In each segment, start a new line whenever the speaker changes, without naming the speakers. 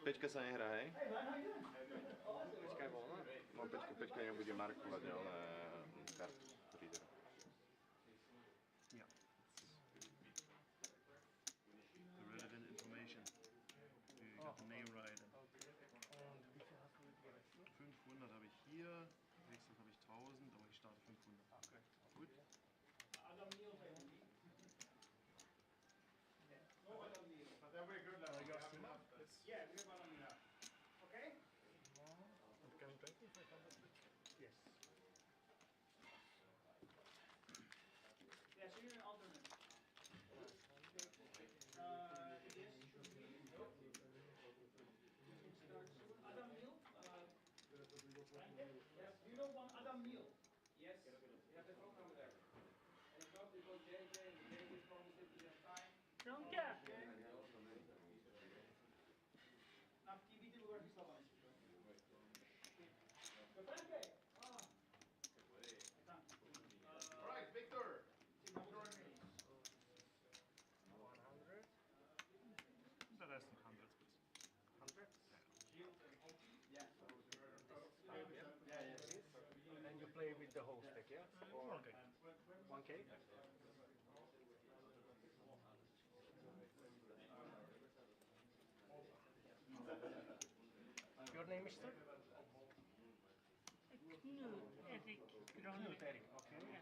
Peťka sa nehrá, hej?
Peťka je voľná?
No Peťka nebude markovať, ale kartu readera.
Ja. The relevant information. You got the name right. 500 habe ich hier, gewechselt habe ich 1000, aber ich starte 500. Okay. Gut.
But then we're good level. Yeah, we're one on that. Okay?
And can you drink me 500?
Yes. Yeah, so you're an alternate. Yes. Adam Neal. Yes. Do you know one Adam Neal? Yes. You have the phone number there. And it's not because JJ is promised it to time.
Franka!
Na TV Festival Bratislava. Franka! All right, Victor.
100. The rest in hundreds, please.
100?
Yeah.
Yeah. And you play with the whole stack, yeah? Or
1K.
1K? Your name is sir?
Knut Erik Granli.
Knut Erik, okay.
Yeah.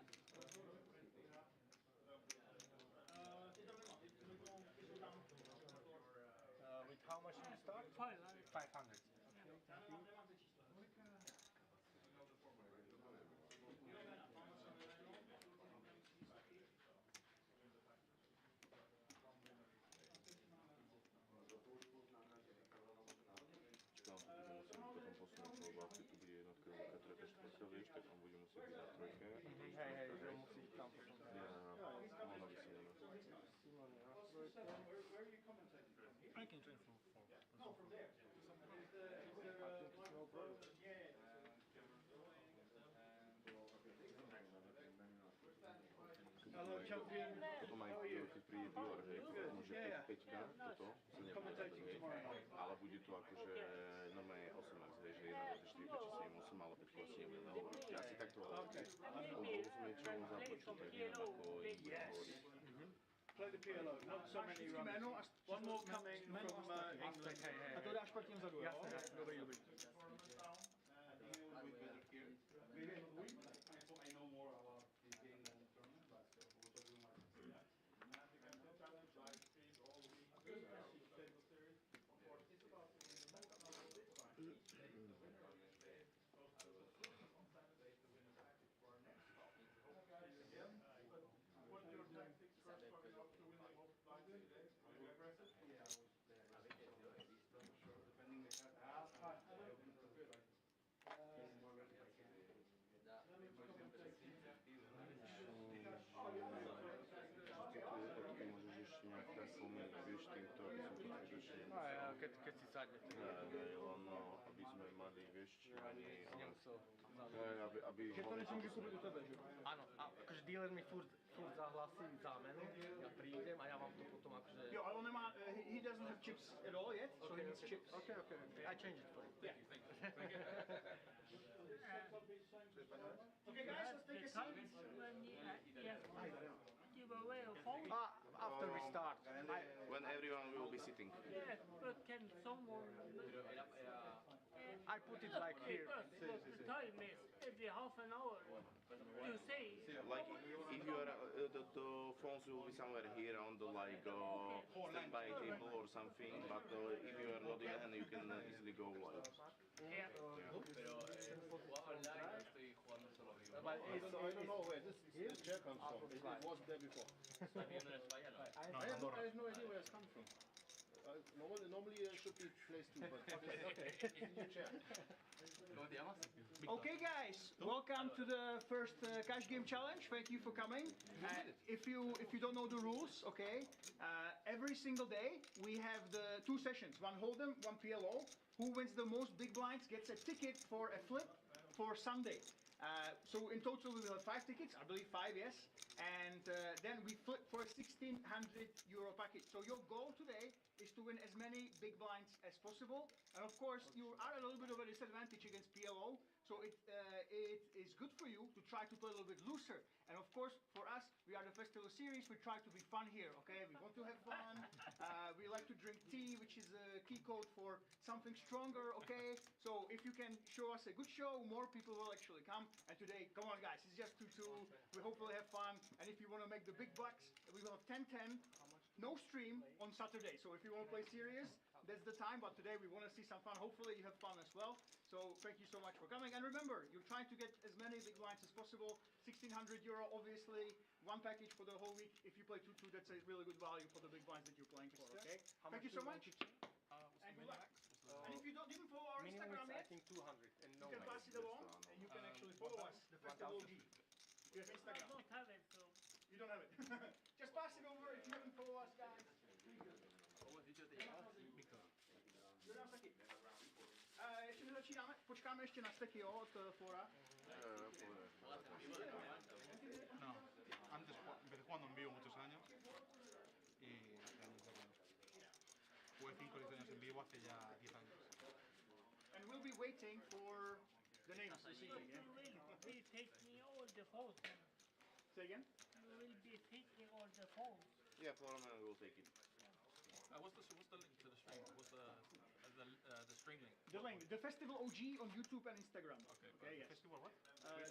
With how much do you start?
500.
500. Okay, thank you.
Musím potom posunúť lebo ak tu bude jednotka, veľká trojka, štvorka, vieš, tak on bude musieť byť na trojke.
Hej, že musí tam potom.
Ona by si nemá.
I can drink from 4.
No, from there.
Hello, champion.
Potom aj keď príde dealer, hej, môže 5-5, toto sa nebude, ale bude to akože normálne 18, hej, že 1, 2, 4, 5, 6, 7, 8, ale 5 asi nebude hovoriť. Ja si takto hovorím. Rozumiem, čo on započul, tak neviem, ako im hovorí.
Play the PLO, not so many runs. One more coming from England. A to dáš pak tím vzadu, jo?
Jasne, dobrý.
I know more about the game than the tournament, but what I do my live streams all the week. Table series. Of course, it's about the winner on Wednesday. On Saturday, the winner package for our next topic. Guys, again, what are your tactics first starting off to win the most blinds today? Are you aggressive? Yeah, I was sure, depending on the cat.
Ty môžeš ešte nejak tak pomeniť, vieš, týmto, aby som to vyriešil.
No ja, keď si sadne.
Aby sme mali, vieš, či ani... Aby...
Že to nesmím vykúpiť u tebe, že?
Áno, a akože dealer mi furt zahlasí zámenu, ja prídem a ja vám to potom akože...
Jo, ale on nemá, he doesn't have chips at all yet, so he needs chips.
Okay. I change it for you.
Yeah. Okay guys, let's take a seat.
When you give away a phone,
After we start.
When everyone will be sitting.
yeah, but can someone...
I put it like here.
The time is every half an hour. You say...
Like, if you are, the phones will be somewhere here on the like standby table or something, but if you are not in hand, you can easily go live.
Yeah.
But it's,
I don't know where this chair comes from. It wasn't there before. I have no idea where it's come from. Normally it should be placed too, but okay. In your chair. Okay guys, welcome to the first cash game challenge. Thank you for coming. If you don't know the rules, okay, every single day we have the 2 sessions, one hold'em, one PLO. Who wins the most big blinds gets a ticket for a flip for Sunday. So in total we will have 5 tickets, I believe 5, yes. And then we flip for a €1,600 package. So your goal today is to win as many big blinds as possible. And of course, you are a little bit of a disadvantage against PLO, so it is good for you to try to play a little bit looser. And of course, for us, we are the Festival Series, we try to be fun here, okay? We want to have fun, we like to drink tea, which is a key code for something stronger, okay? So if you can show us a good show, more people will actually come. And today, come on guys, it's just 2-2, we hopefully have fun. And if you want to make the big bucks, we will have 10-10. No stream on Saturday, so if you want to play serious, that's the time, but today we want to see some fun. Hopefully you have fun as well. So thank you so much for coming. And remember, you're trying to get as many big blinds as possible. €1,600, obviously, one package for the whole week. If you play 2-2, that's a really good value for the big blinds that you're playing for, okay? Thank you so much. And good luck. And if you didn't follow our
Minimum
Instagram
is, I
yet,
think 200 and no
you can pass it along, and you can actually follow us, the Festival G. You have
I
Instagram.
don't have it, so
You don't have it. Just pass it over if you haven't followed us, guys. Kdo nás taky? Ještě nezačínáme, počkáme ještě na steky, jo, od fora.
No, antes empecé jugando en vivo muchos años y jugué 5 o 6 años en vivo hace ya 10 años.
And we'll be waiting for the names this evening,
you
yeah?
will be taking all the phones.
Say again?
You will be taking all the phones.
Yeah, Florida will take it.
What's the link to the stream? What's the stream link?
The link, the Festival OG on YouTube and Instagram. Okay, yes.
Festival what?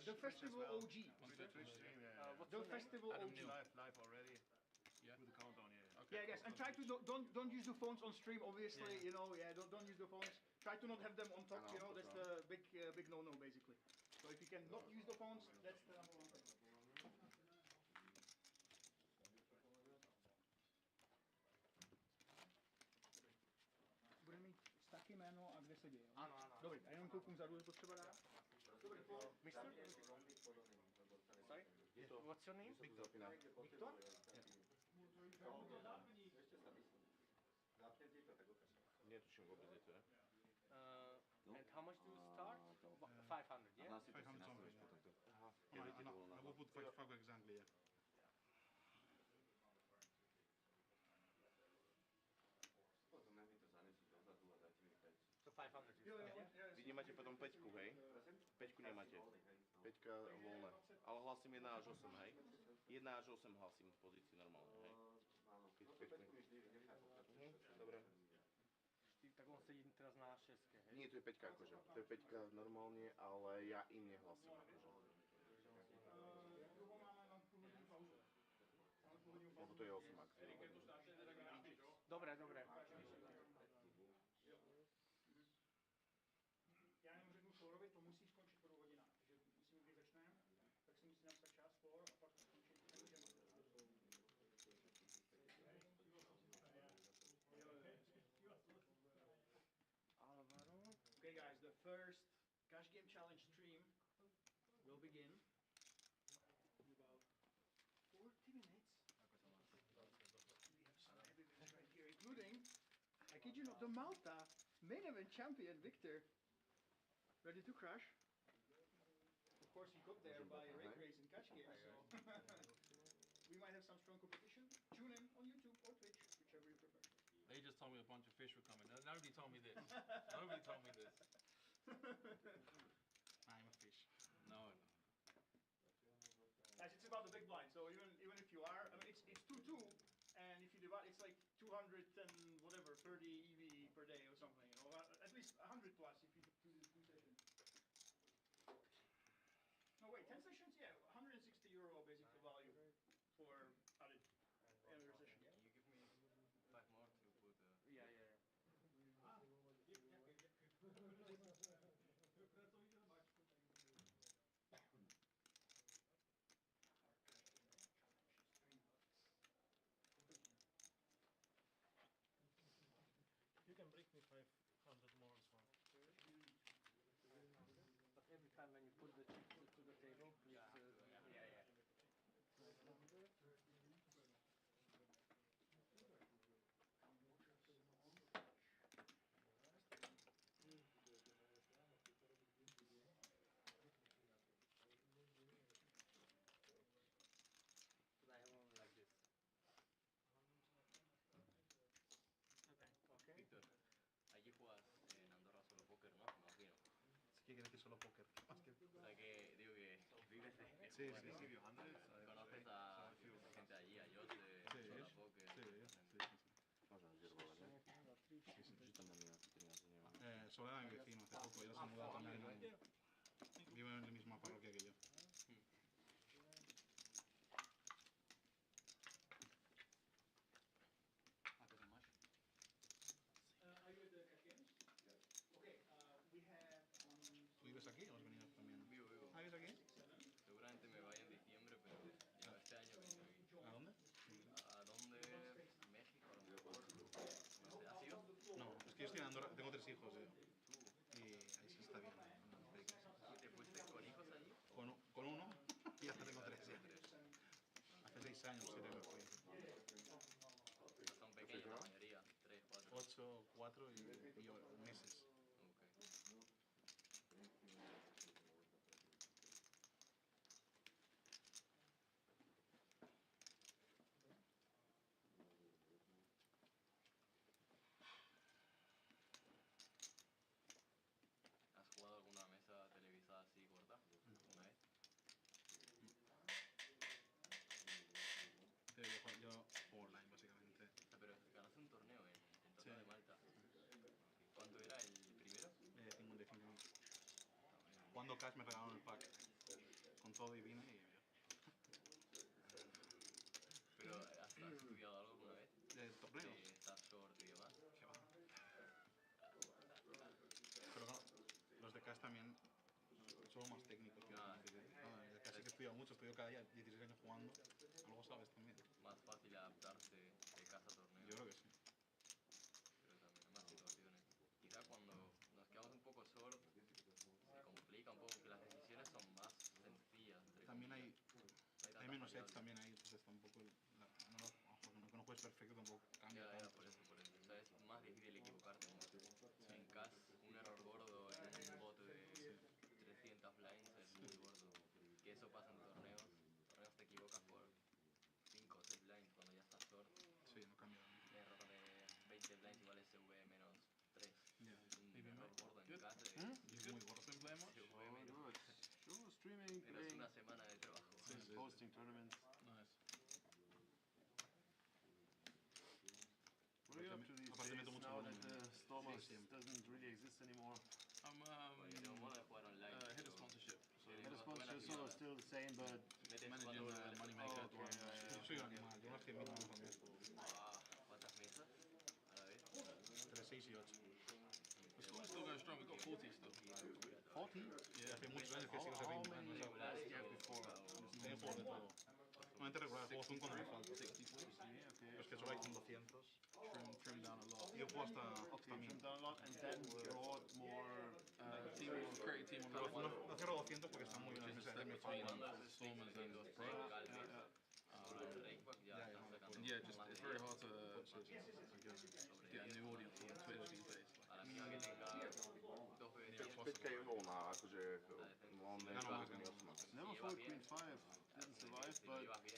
The Festival OG.
On the Twitch stream, yeah.
The Festival OG.
Live already.
Yeah.
With the countdown, yeah.
Okay.
Yeah, yes, and try to don't use the phones on stream. Obviously, you know, yeah, don't use the phones. Try to not have them on top. You know, that's the big no-no basically. So if you can not use the phones, that's the number one thing. Bude mít taky jméno a kde se děje.
Ano, ano.
Dobrý, a jenom koukám vzadu, je potřeba dát. Dobrý,
Mister? Sorry? What's your name?
Viktor?
Netuším vôbec, je to, ne?
And how much do you start? 500, yeah?
500 something, yeah.
Aha,
I will put 5 exactly, yeah.
So 500 you
Jo, jo,
start, yeah?
jo.
Vy nemáte potom 5, hej? 5 nemáte. 5 voľné. Ale hlasím 1 až 8, hej? 1 až 8 hlasím v pozícii normálne, hej? Keď 5. Dobre.
Tak on sedí teraz na 6, hej?
Nie, to je 5 akože. To je 5 normálne, ale ja im nehlasím akože.
Druhou máme na půl hodinu pauzu. Máme půl hodinu
Lebo
pauzu.
to je 8 ak.
Dobré, dobré.
Já jenom řeknu Florovi, to musí skončit po 2 hodinách. Takže myslím, když začneme, tak si musí napsat čas Flor a pak to skončit.
Alvaro.
Okay guys, the first Cash Game Challenge stream will begin in about 40 minutes. We have some heavyweights right here, including, I kid you not, the Malta main event champion, Victor. Ready to crash? Of course, he got there by rate race and cash games, so we might have some strong competition. Tune in on YouTube or Twitch, whichever you prefer.
They just told me a bunch of fish were coming. Nobody told me this. Nobody told me this.
I'm a fish.
No.
Guys, it's about the big blind, so even if you are, I mean, it's 2-2, and if you divide, it's like 200 and whatever, 30 EV per day or something, you know, at least 100 plus if you do the 2 sessions. No, wait, 10 sessions? Yeah, €160 basically value for added another session.
You give me 5 more to put.
Yeah, yeah, yeah.
You can break me 500 more as well. Sí,
When
sí,
you
sí.
give you hundreds,
¿Conoces a gente allí, a Jose, SpadePoker?
Možno žerbovať, ne? Že tam mám nejaké peniaze, neviem.
Solo era mi vecino hace poco, ya se ha mudado también. Vive en la misma parroquia que yo.
Are you at the cash games? Okay, we have
¿Tú vives aquí o has venido también?
Vivo.
¿Ah, vives aquí?
Seguramente me vaya en diciembre, pero ya este año vengo aquí.
¿A dónde?
¿A dónde? México, a lo mejor. No sé, ¿has ido?
No, es que yo estoy en Andorra, tengo 3 hijos, y ahí sí está bien.
¿Y te fuiste con hijos allí?
Con uno y ahora tengo 3 ya. Hace 6 años, 7 me fui.
Son pequeños la mayoría, 3, 4.
8, 4 y meses.
¿Has jugado alguna mesa televisada así corta? ¿Una vez?
Yo juego online, básicamente.
Pero ganaste un torneo en Torneo de Malta. ¿Cuánto era el primero?
55.000. Cuando cash me regalaron el pack. Con todo y vine y yo.
¿Pero has estudiado algo alguna vez?
¿Torneos?
¿De estar short y demás?
¿Qué va? Pero claro, los de cash también son más técnicos. El cash sí que he estudiado mucho, estudio cada día 16 años jugando. Algo sabes también.
Más fácil adaptarse de casa a torneo.
Yo creo que sí.
Pero también hay más situaciones. Quizá cuando nos quedamos un poco short se complica un poco, que las decisiones son más sencillas.
También hay
tantas
menos
variables.
edge también ahí, entonces tampoco no juegues perfecto tampoco cambia
Ya,
tanto.
por eso. O sea, es más difícil equivocarte mucho. En CAS, un error gordo en un bot de 300 blinds es muy gordo. Que eso pasa en torneos. En torneos te equivocas por 5 o 6 blinds cuando ya estás short.
Sí, no cambia tanto.
Un error de 20 blinds igual es CV menos 3.
Yeah.
Un error gordo en CAS de
Es muy gordo.
CV menos.
Sure, streaming,
Pero es una semana de trabajo.
hosting tournaments.
Nice.
What are you up to these
Aparte meto
days
mucho
now that
volumen.
the Stormers
Sí, siempre.
doesn't really exist anymore?
Yo tengo modo de jugar online.
Head of
pero
sponsorship. So
eres
head of
más
sponsorship
buena
sort of
que
still the same, but
metes
Managing
cuando
the money
Oh,
maker.
okay, yeah.
Yo soy un animal, yo unas 100.000 manos al mes.
¿Cuántas mesas a la vez?
Entre 6 y 8.
The school's still going strong. We've got 40 still. 40?
Yeah, hace muchos años que sigo ese ritmo.
many
No
players
sé.
do you have before?
Tengo juegos de todo. Normalmente regular, juego 5 no me falta.
64? Yeah, okay.
Pero es que solo hay con 200.
Trim down a lot.
Yo juego hasta
Okay,
1000.
trim down a lot, and then brought more team, create team on
Pero
level.
no cierro 200 porque están muy bien las mesas de mi fan.
Cuando haces Stormers and Pro, ahora el Rakeback ya
Yeah,
están
yeah.
sacando
Yeah, just
más
it's
de
very
10
hard to
sobre
get a
10
new audience on Twitch these days.
a la mínima que tenga 2 BB10.
Peťka je voľná, akože on je zavezený 8.
Never thought Queen 5 didn't survive,
Si lo
but
llevas bien,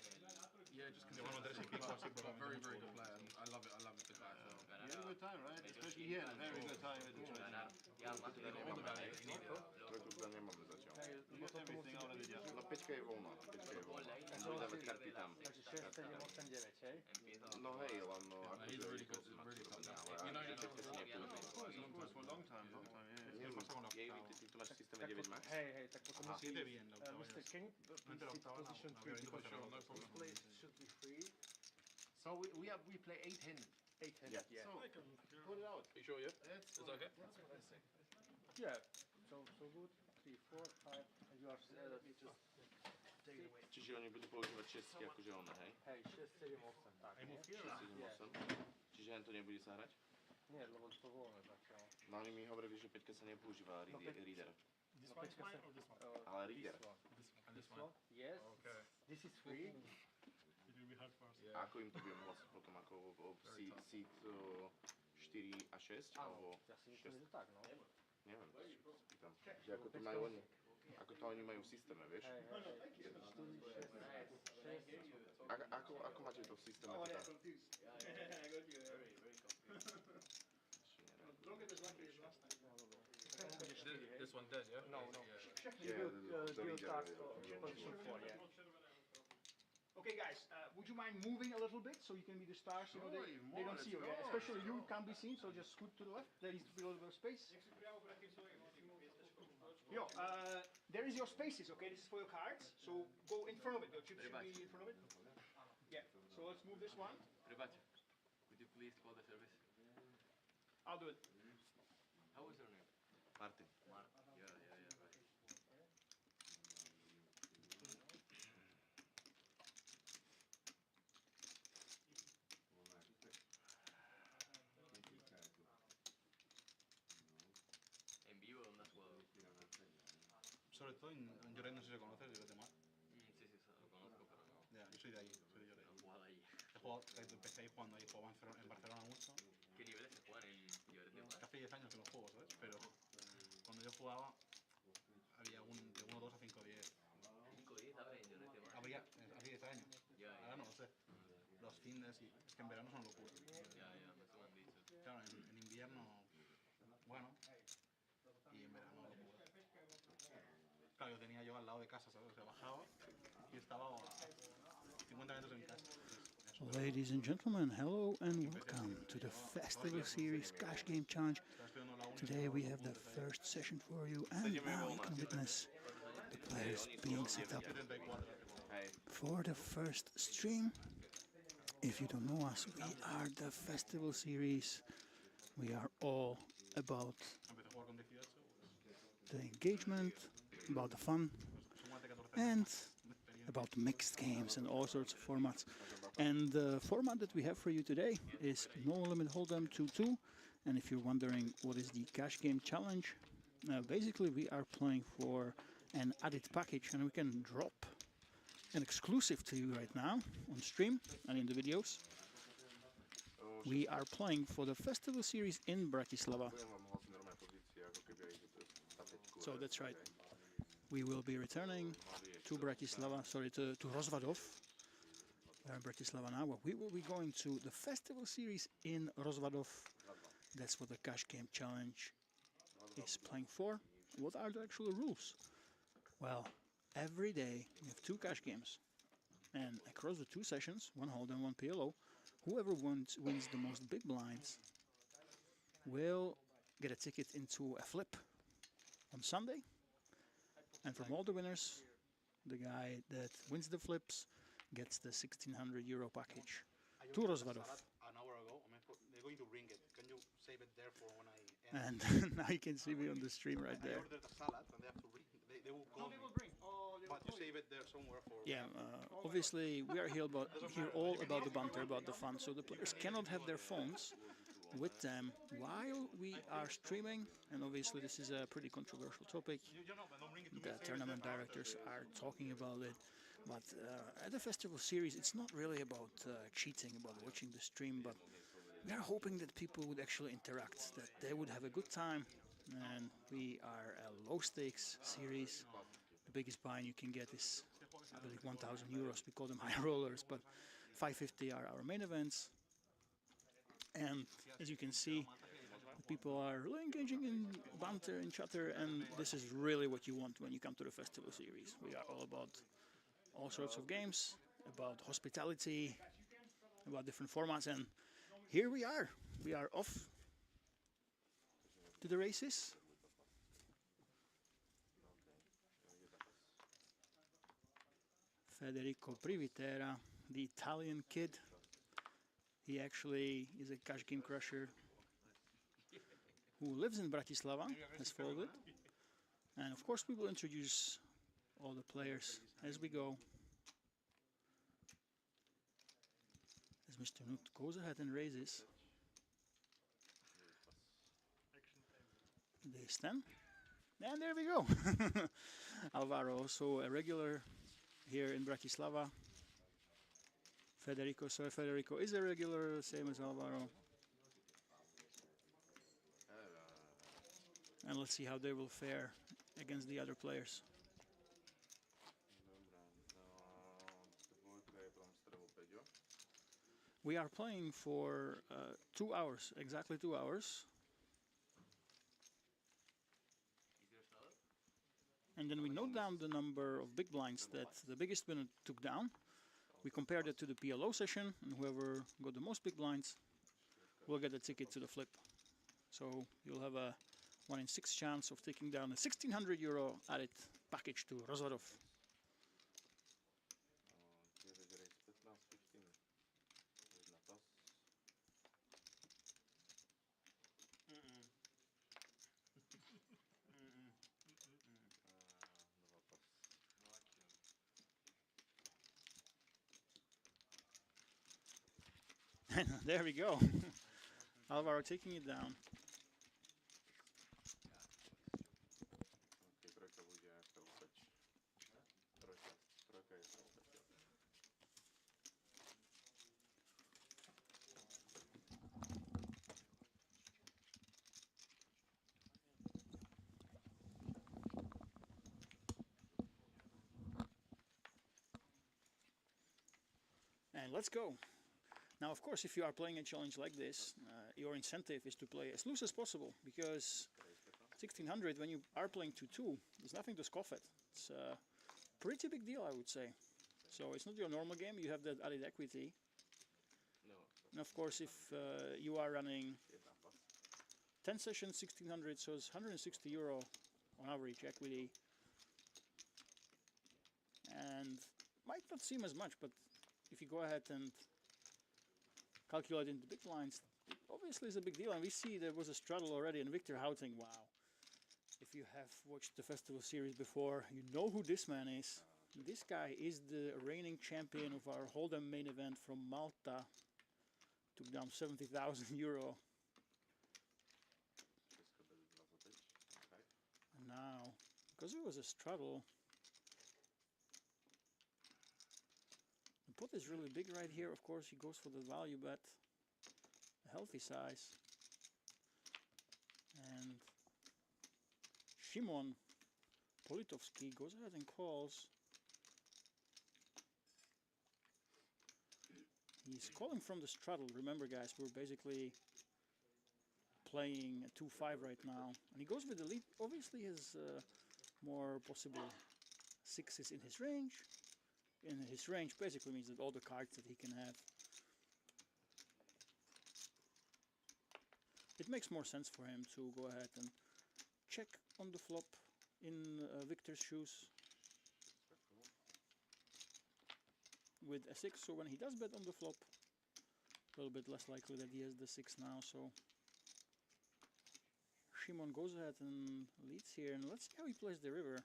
yeah, just
Llevo
because
3 y pico así,
he's a
pero
very, very good player. And I love it. I love the guy. So.
el
He had a good time, right? Especially he had a very good time at the church.
ganar ya más de
All the banners.
Rekrúta nemáme zatiaľ.
You got everything out of it, yeah.
No Peťka je voľná, Peťka je voľná. On bude dávať karty tam.
Takže 6, 7, 8, 9, hej?
No hej, len no
He's a
akože
really
je to
good, really good
ale
player. You know,
Peťka si nepúži.
of course, for a long time, yeah.
Jej, ty to máš v systéme 9 max?
Hej, tak potom musí...
Siete bien,
Mr. Can you please sit position 3 because your place should be free?
So we play 8 hand.
8 hands,
Yeah.
yeah.
So put it out.
You sure, yeah?
That's
Is that okay?
Yeah, so good. 3, 4, 5, and you are just take it away.
Čiže oni budú používať šestky akože ona, hej?
Hej, 6, 7, 8, tak.
I move here?
6, 7, 8. Čiže hen to nebude sa hrať?
Nie, lebo to voľné zatiaľ.
No oni mi hovorili, že Peťka sa nepoužíva reader.
This
No, počkaj sa.
or this one?
Ale reader.
This one? Yes.
Okay.
This is free.
It will be hard for us.
A ako im to budem hlasiť potom, ako seat 4 a 6, alebo
Ja si myslím, že tak, no.
neviem, čo sa pýtam. Že ako to majú oni, ako to oni majú v systéme, vieš?
Hej, 4, 6, 6.
Ako máte to v systéme teda?
Don't get as lucky as last time.
Bude 4, hej.
This one dead, yeah?
No, no.
Yeah.
Všechny
Yeah,
deal
the
starts
leader,
position 4, yeah.
Okay, guys, would you mind moving a little bit so you can be the stars? You know,
Sure,
they don't see you, yeah? Especially you can't be seen, so just scoot to the left. There needs to be a little bit of space. Yo, there is your spaces, okay? This is for your cards. So go in front of it. Your chips should be in front of it. Yeah. So let's move this one.
Prebacha, could you please call the service?
I'll do it.
How was your name?
Martin.
Mark. Yeah, right. En vivo, ¿dónde has jugado?
Sobre todo en Lloret, no sé si lo conoces, Lloret de Mar.
Sí, lo conozco, pero no.
Ya, yo soy de allí, soy de Lloret.
No he jugado allí.
Empecé ahí jugando ahí, jugaba en Barcelona mucho.
¿Qué niveles se juegan en Lloret de Mar?
Hace 10 años que no juego, ¿sabes? Pero cuando yo jugaba había de 1-2 a 5-10.
5-10 abre en Lloret de Mar.
Había hace 10 años.
Ya.
Ahora no lo sé. Los fines y es que en verano son locura.
Ya, eso me han dicho.
Claro, en invierno, bueno, y en verano locura. Claro, yo tenía yo al lado de casa, ¿sabes? O sea, bajaba y estaba a 50 metros de mi casa.
Ladies and gentlemen, hello and welcome to the Festival Series Cash Game Challenge. Today we have the first session for you, and now you can witness the players being set up for the first stream. If you don't know us, we are the Festival Series. We are all about the engagement, about the fun, and about mixed games and all sorts of formats. And the format that we have for you today is No Limit Hold'em 2-2. And if you're wondering what is the Cash Game Challenge, basically we are playing for an added package, and we can drop an exclusive to you right now on stream and in the videos. We are playing for the Festival Series in Bratislava. So that's right. We will be returning to Bratislava, sorry, to Rozvadov. We're in Bratislava now, but we will be going to the Festival Series in Rozvadov. That's what the Cash Game Challenge is playing for. What are the actual rules? Well, every day we have 2 cash games, and across the 2 sessions, 1 Hold'em, 1 PLO, whoever wins the most big blinds will get a ticket into a flip on Sunday. And from all the winners, the guy that wins the flips gets the €1,600 package to Rozvadov.
An hour ago, they're going to bring it. Can you save it there for when I
And now you can see me on the stream right
I
there.
ordered a salad and they have to bring. They will call me. But you save it there somewhere for.
Yeah, obviously we are here all about the banter, about the fun. So the players cannot have their phones with them while we are streaming. And obviously this is a pretty controversial topic. The tournament directors are talking about it. But at the Festival Series, it's not really about cheating, about watching the stream, but we are hoping that people would actually interact, that they would have a good time. And we are a low-stakes series. The biggest buy-in you can get is, I believe, €1,000. We call them high rollers, but 550 are our main events. And as you can see, the people are really engaging in banter and chatter, and this is really what you want when you come to the Festival Series. We are all about all sorts of games, about hospitality, about different formats, and here we are. We are off to the races. Federico Privitera, the Italian kid. He actually is a cash game crusher who lives in Bratislava, has followed it. And of course we will introduce all the players as we go. As Mr. Nut goes ahead and raises. This 10. And there we go. Alvaro, also a regular here in Bratislava. Federico is a regular, same as Alvaro. And let's see how they will fare against the other players. We are playing for 2 hours, exactly 2 hours.
Is there salad?
and then we note down the number of big blinds that the biggest winner took down. We compare that to the PLO session, and whoever got the most big blinds will get a ticket to the flip. So you'll have a 1 in 6 chance of taking down a €1,600 added package to Rozhodov. There we go. Alvaro taking it down. And let's go. Now, of course, if you are playing a challenge like this, your incentive is to play as loose as possible, because 1600, when you are playing 2-2, there's nothing to scoff at. It's a pretty big deal, I would say. So it's not your normal game, you have that added equity. And of course, if you are running 10 sessions, 1600, so it's €160 on average equity. And might not seem as much, but if you go ahead and calculate into big blinds, it obviously is a big deal. And we see there was a straddle already, and Victor Houting, wow. If you have watched the festival series before, you know who this man is. This guy is the reigning champion of our Hold'em main event from Malta. Took down €70,000. And now, because it was a straddle, the pot is really big right here. Of course, he goes for the value bet, a healthy size. And Szymon Politovski goes ahead and calls. He's calling from the straddle. Remember, guys, we're basically playing a 2-5 right now. And he goes with the lead. Obviously, he has more possible sixes in his range. In his range basically means that all the cards that he can have. It makes more sense for him to go ahead and check on the flop in Victor's shoes with a 6, so when he does bet on the flop, a little bit less likely that he has the 6 now. So Szymon goes ahead and leads here, and let's see how he plays the river.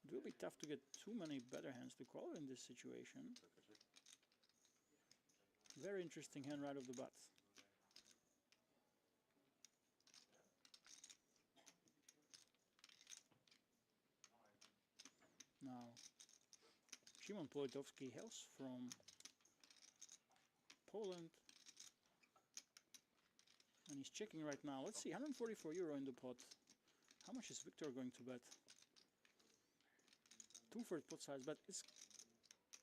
It will be tough to get too many better hands to call in this situation. Very interesting hand right off the bat. Now, Szymon Politovski hails from Poland, and he's checking right now. Let's see, €144 in the pot. How much is Victor going to bet? 2/3 pot size, but it's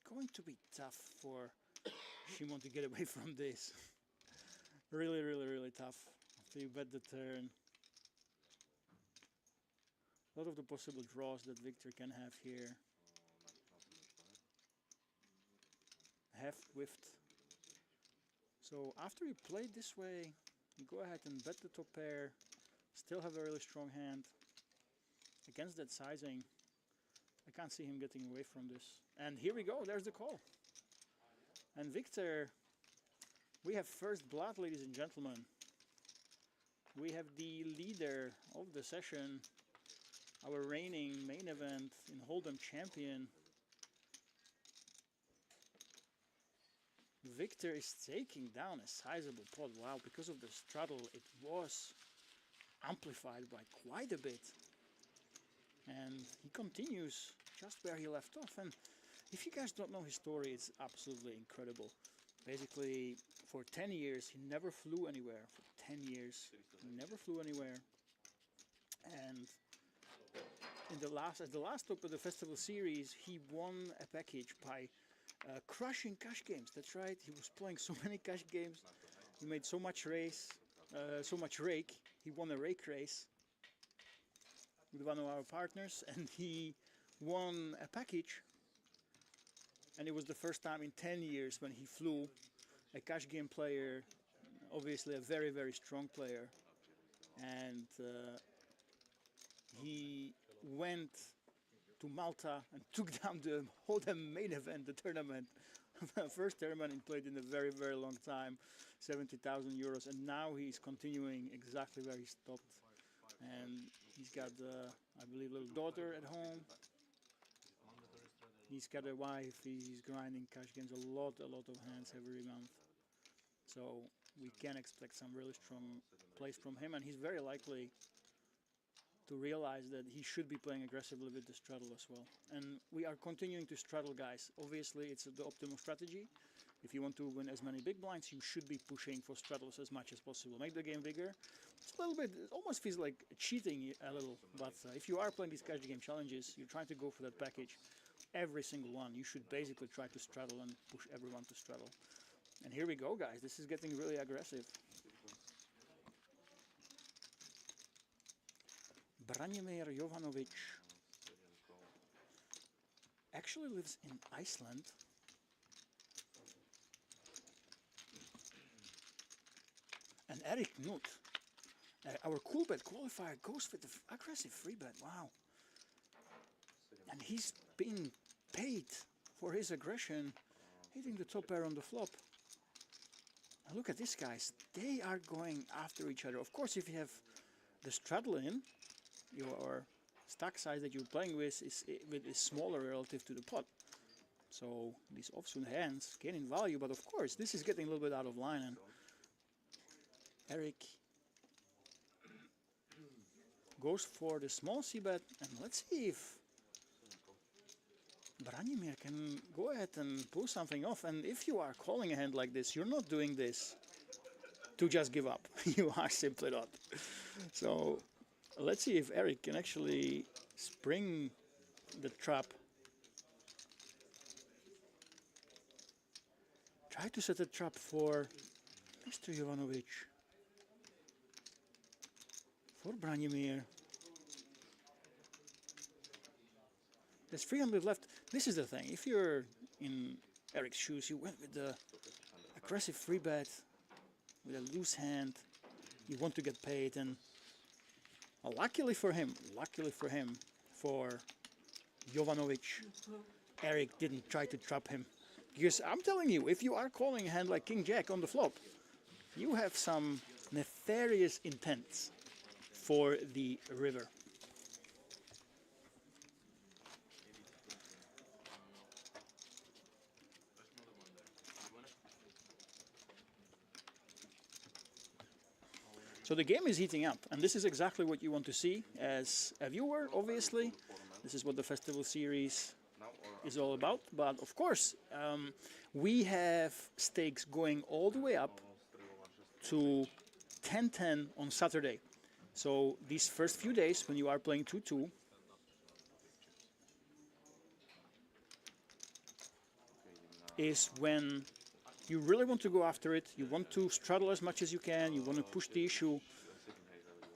going to be tough for Szymon to get away from this. Really, really, really tough after you bet the turn. A lot of the possible draws that Victor can have here. Half whiffed. So after you play this way, you go ahead and bet the top pair. Still have a really strong hand. Against that sizing, I can't see him getting away from this. And here we go, there's the call. And Victor, we have first blood, ladies and gentlemen. We have the leader of the session, our reigning main event in Hold'em champion. Victor is taking down a sizable pot. Wow, because of the straddle, it was amplified by quite a bit. And he continues just where he left off. And if you guys don't know his story, it's absolutely incredible. Basically, for 10 years, he never flew anywhere. For 10 years, he never flew anywhere. And at the last stop of the festival series, he won a package by crushing cash games. That's right. He was playing so many cash games. He made so much so much rake. He won a rake race with one of our partners, and he won a package. And it was the first time in 10 years when he flew a cash game player, obviously a very, very strong player. And he went to Malta and took down the whole main event, the tournament. The first tournament he played in a very, very long time, 70,000 euros. And now he's continuing exactly where he stopped. And he's got, I believe, a little daughter at home. He's got a wife. He's grinding cash games, a lot of hands every month. So we can expect some really strong plays from him, and he's very likely to realize that he should be playing aggressively with the straddle as well. And we are continuing to straddle, guys. Obviously, it's the optimal strategy. If you want to win as many big blinds, you should be pushing for straddles as much as possible. Make the game bigger. It's a little bit, it almost feels like cheating a little, but if you are playing these cash game challenges, you're trying to go for that package. Every single one, you should basically try to straddle and push everyone to straddle. And here we go, guys. This is getting really aggressive. Branimir Jovanovic actually lives in Iceland. And Eric Knut, our cool bet qualifier, goes with the aggressive free bet. Wow. And he's being paid for his aggression, hitting the top pair on the flop. And look at these guys. They are going after each other. Of course, if you have the straddle in, your stack size that you're playing with is smaller relative to the pot. So these offsuit hands gaining value, but of course this is getting a little bit out of line. And Eric goes for the small c-bet, and let's see if Branimir can go ahead and pull something off. And if you are calling a hand like this, you're not doing this to just give up. You are simply not. So let's see if Eric can actually spring the trap. Try to set a trap for Mr. Jovanovic. For Branimir. There's 300 left. This is the thing. If you're in Eric's shoes, you went with the aggressive free bet, with a loose hand. You want to get paid, and luckily for him, for Jovanovic, Eric didn't try to trap him. Because I'm telling you, if you are calling a hand like King Jack on the flop, you have some nefarious intents for the river. So the game is heating up, and this is exactly what you want to see as a viewer, obviously. This is what the festival series is all about. But of course, we have stakes going all the way up to 10-10 on Saturday. So these first few days when you are playing 2-2, is when you really want to go after it. You want to straddle as much as you can. You want to push the issue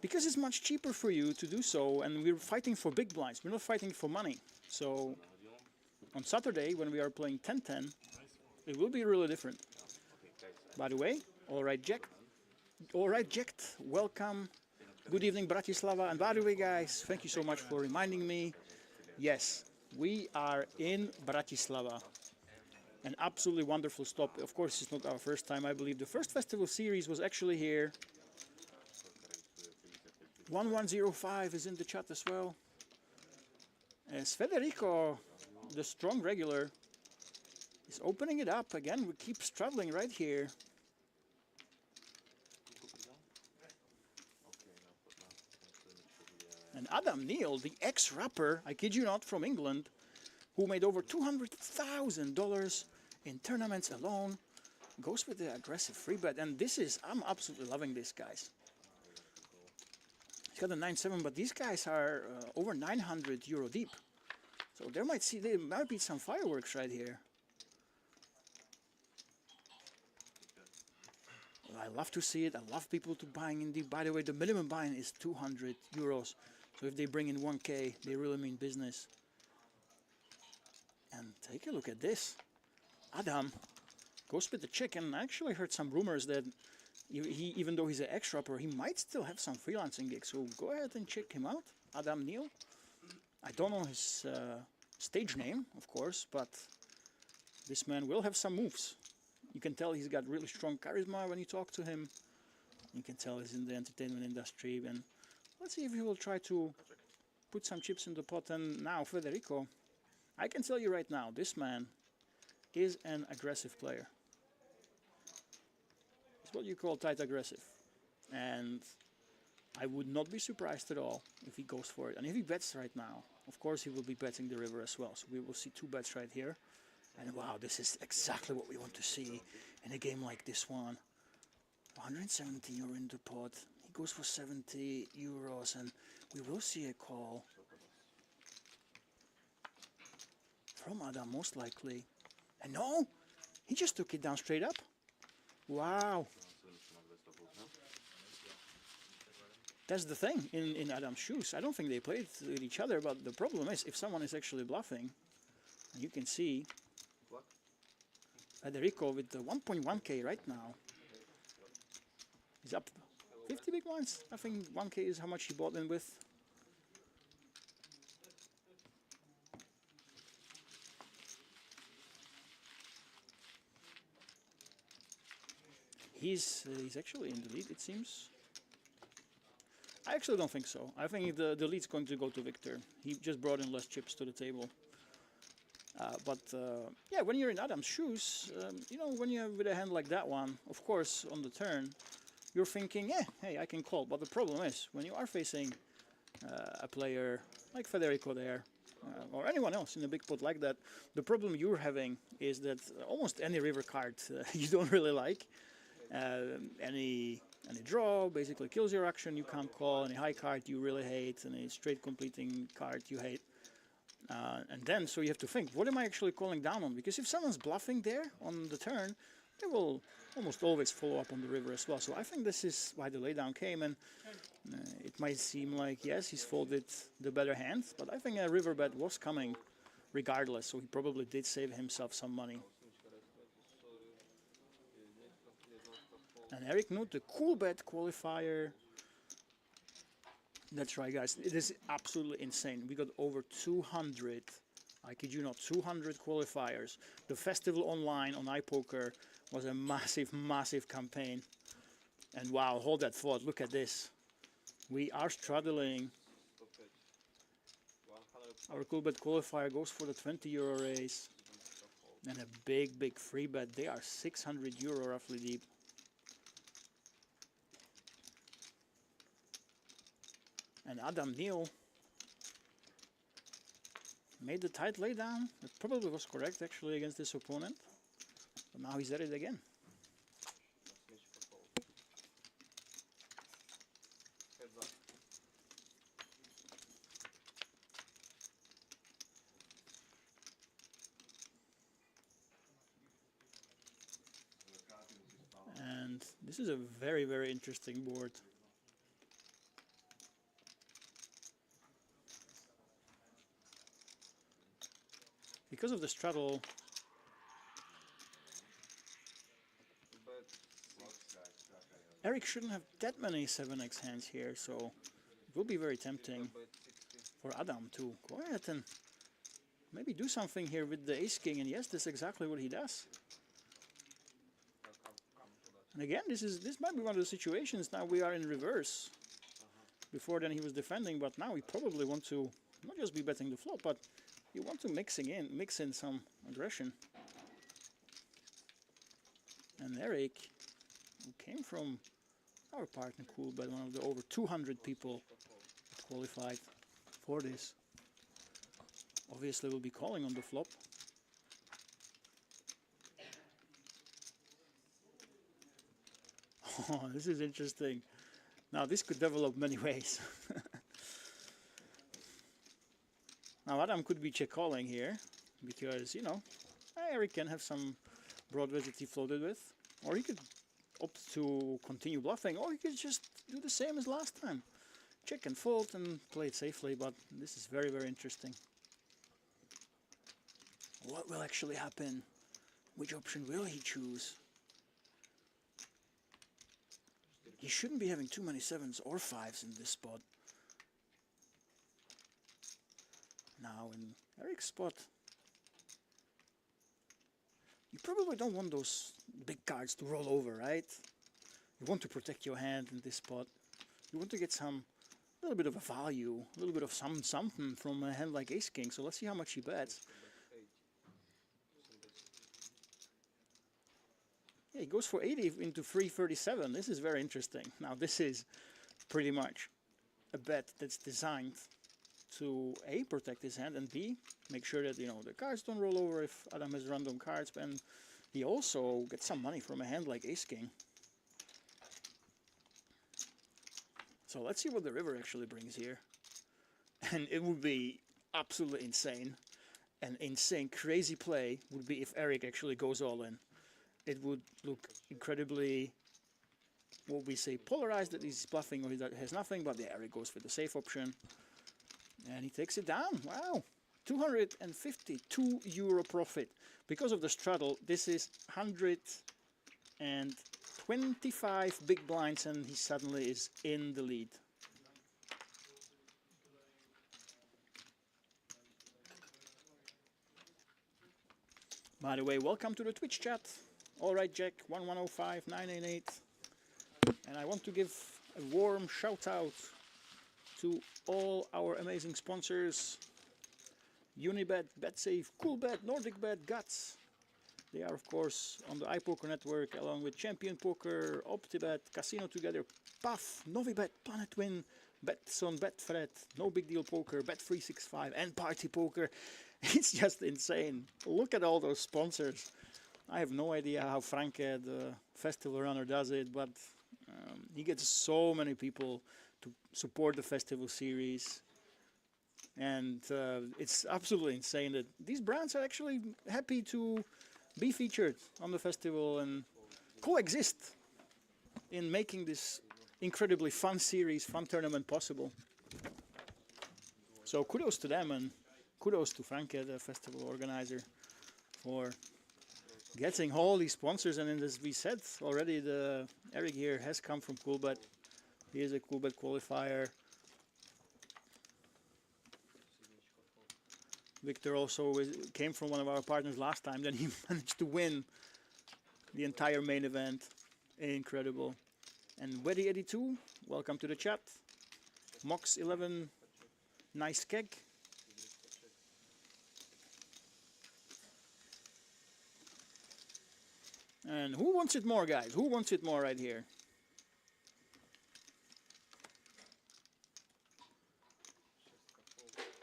because it's much cheaper for you to do so. And we're fighting for big blinds. We're not fighting for money. So on Saturday, when we are playing 10-10, it will be really different. By the way, all right, Jack. All right, Jack. Welcome. Good evening, Bratislava. And by the way, guys, thank you so much for reminding me. Yes, we are in Bratislava. An absolutely wonderful stop. Of course, it's not our first time. I believe the first festival series was actually here. 1105 is in the chat as well. As Federico, the strong regular, is opening it up. Again, we keep straddling right here. And Adam Neal, the ex-rapper, I kid you not, from England, who made over $200,000 in tournaments alone, goes with the aggressive free bet. And this is, I'm absolutely loving this, guys. He's got a 9-7, but these guys are over 900 euro deep. So there might be some fireworks right here. I love to see it. I love people to buying in deep. By the way, the minimum buy-in is 200 euros. So if they bring in 1K, they really mean business. And take a look at this. Adam goes with the chicken. I actually heard some rumors that he, even though he's an ex-rapper, he might still have some freelancing gigs. So go ahead and check him out, Adam Neil. I don't know his stage name, of course, but this man will have some moves. You can tell he's got really strong charisma when you talk to him. You can tell he's in the entertainment industry. And let's see if he will try to put some chips in the pot. And now, Federico, I can tell you right now, this man is an aggressive player. It's what you call tight aggressive. And I would not be surprised at all if he goes for it. And if he bets right now, of course he will be betting the river as well. So we will see two bets right here. And wow, this is exactly what we want to see in a game like this one. 170 euro in the pot. He goes for 70 euros and we will see a call from Adam most likely. And no, he just took it down straight up. Wow. That's the thing in Adam's shoes. I don't think they played with each other, but the problem is if someone is actually bluffing, you can see Federico with the 1.1k right now. He's up 50 big blinds. I think 1k is how much he bought in with. He's actually in the lead, it seems. I actually don't think so. I think the lead's going to go to Victor. He just brought in less chips to the table. Yeah, when you're in Adam's shoes, you know, when you have with a hand like that one, of course, on the turn, you're thinking, yeah, hey, I can call. But the problem is, when you are facing a player like Federico there, or anyone else in a big pot like that, the problem you're having is that almost any river card you don't really like. Any draw basically kills your action, you can't call. Any high card you really hate, any straight completing card you hate. And then, so you have to think, what am I actually calling down on? Because if someone's bluffing there on the turn, they will almost always follow up on the river as well. So I think this is why the laydown came, and it might seem like, yes, he's folded the better hand, but I think a river bet was coming regardless, so he probably did save himself some money. And Eric Knut, the cool bet qualifier. That's right, guys. It is absolutely insane. We got over 200, I kid you not, 200 qualifiers. The festival online on iPoker was a massive, massive campaign. And wow, hold that thought. Look at this. We are struggling. Our cool bet qualifier goes for the 20 euro raise. And a big, big free bet. They are 600 euro roughly deep. And Adam Neil made the tight laydown. It probably was correct actually against this opponent. But now he's at it again. And this is a very, very interesting board. Because of the straddle, Eric shouldn't have that many 7x hands here, so it will be very tempting for Adam to go ahead and maybe do something here with the ace-king, and yes, that's exactly what he does. And again, this might be one of the situations, now we are in reverse. Before then he was defending, but now we probably want to not just be betting the flop, but you want to mix in some aggression. And Eric, who came from our partner Cool, but one of the over 200 people qualified for this, obviously will be calling on the flop. Oh, this is interesting. Now this could develop many ways. Now Adam could be check calling here, because, you know, Eric can have some broadways that he floated with. Or he could opt to continue bluffing, or he could just do the same as last time. Check and fold and play it safely, but this is very, very interesting. What will actually happen? Which option will he choose? He shouldn't be having too many 7s or 5s in this spot. Now in Eric's spot, you probably don't want those big cards to roll over, right? You want to protect your hand in this spot. You want to get a little bit of a value, a little bit of something from a hand like Ace King. So let's see how much he bets. Yeah, he goes for 80 into 337. This is very interesting. Now this is pretty much a bet that's designed to A, protect his hand, and B, make sure that, you know, the cards don't roll over if Adam has random cards, and he also gets some money from a hand like Ace King. So let's see what the river actually brings here. And it would be absolutely insane. An insane, crazy play would be if Eric actually goes all in. It would look incredibly, what we say, polarized, that he's bluffing or he has nothing, but yeah, Eric goes for the safe option. And he takes it down. Wow. 252 euro profit. Because of the straddle, this is 125 big blinds and he suddenly is in the lead. By the way, welcome to the Twitch chat. Alright Jack, 1105 988. And I want to give a warm shout out to all our amazing sponsors. Unibet, BetSafe, Coolbet, NordicBet, Guts. They are of course on the iPoker network along with Champion Poker, OptiBet, Casino Together, Puff, Novibet, Planetwin, Betson, Betfred, No Big Deal Poker, Bet365 and Party Poker. It's just insane. Look at all those sponsors. I have no idea how Franke, the festival runner, does it, but he gets so many people to support the festival series. And it's absolutely insane that these brands are actually happy to be featured on the festival and coexist in making this incredibly fun series, fun tournament possible. So kudos to them and kudos to Franke, the festival organizer, for getting all these sponsors. And as we said already, the Eric here has come from Coolbet. He is a Coolbet qualifier. Victor also came from one of our partners last time. Then he managed to win the entire main event. Incredible. And Weddy82, welcome to the chat. Mox11, nice keg. And who wants it more, guys? Who wants it more right here?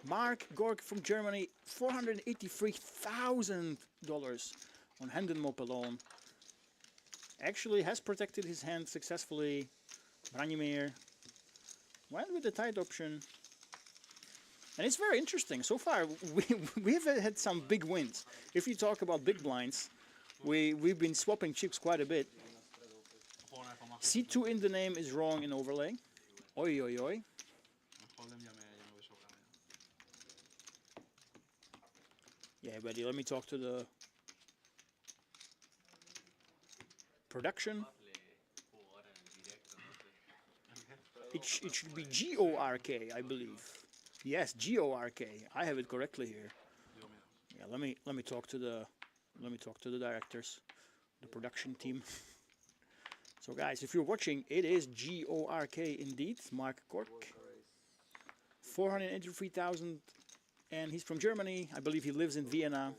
Mark Gork from Germany, $483,000 on hand and mop alone. Actually has protected his hand successfully. Branimir went with the tight option. And it's very interesting. So far, we've had some big wins. If you talk about big blinds, we've been swapping chips quite a bit. C2 in the name is wrong in overlay. Oi, oi, oi. Yeah, buddy, let me talk to the production. It should be G-O-R-K, I believe. Yes, G-O-R-K. I have it correctly here. Yeah, let me talk to the directors, the production team. So guys, if you're watching, it is G-O-R-K indeed, Mark Kork. 483,000, and he's from Germany. I believe he lives in Vienna.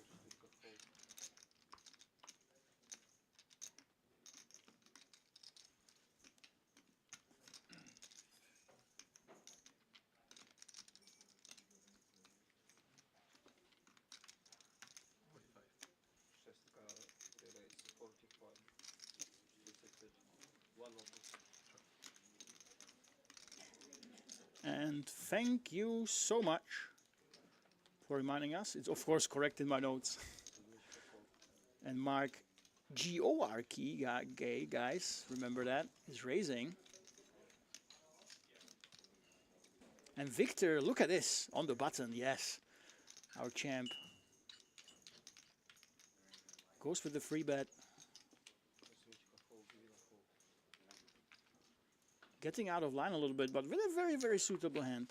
And thank you so much for reminding us. It's of course correct in my notes. And Mark Geoarchy, gay guys, remember that, is raising. And Victor, look at this, on the button, yes. Our champ goes for the free bet. Getting out of line a little bit, but with a very, very suitable hand.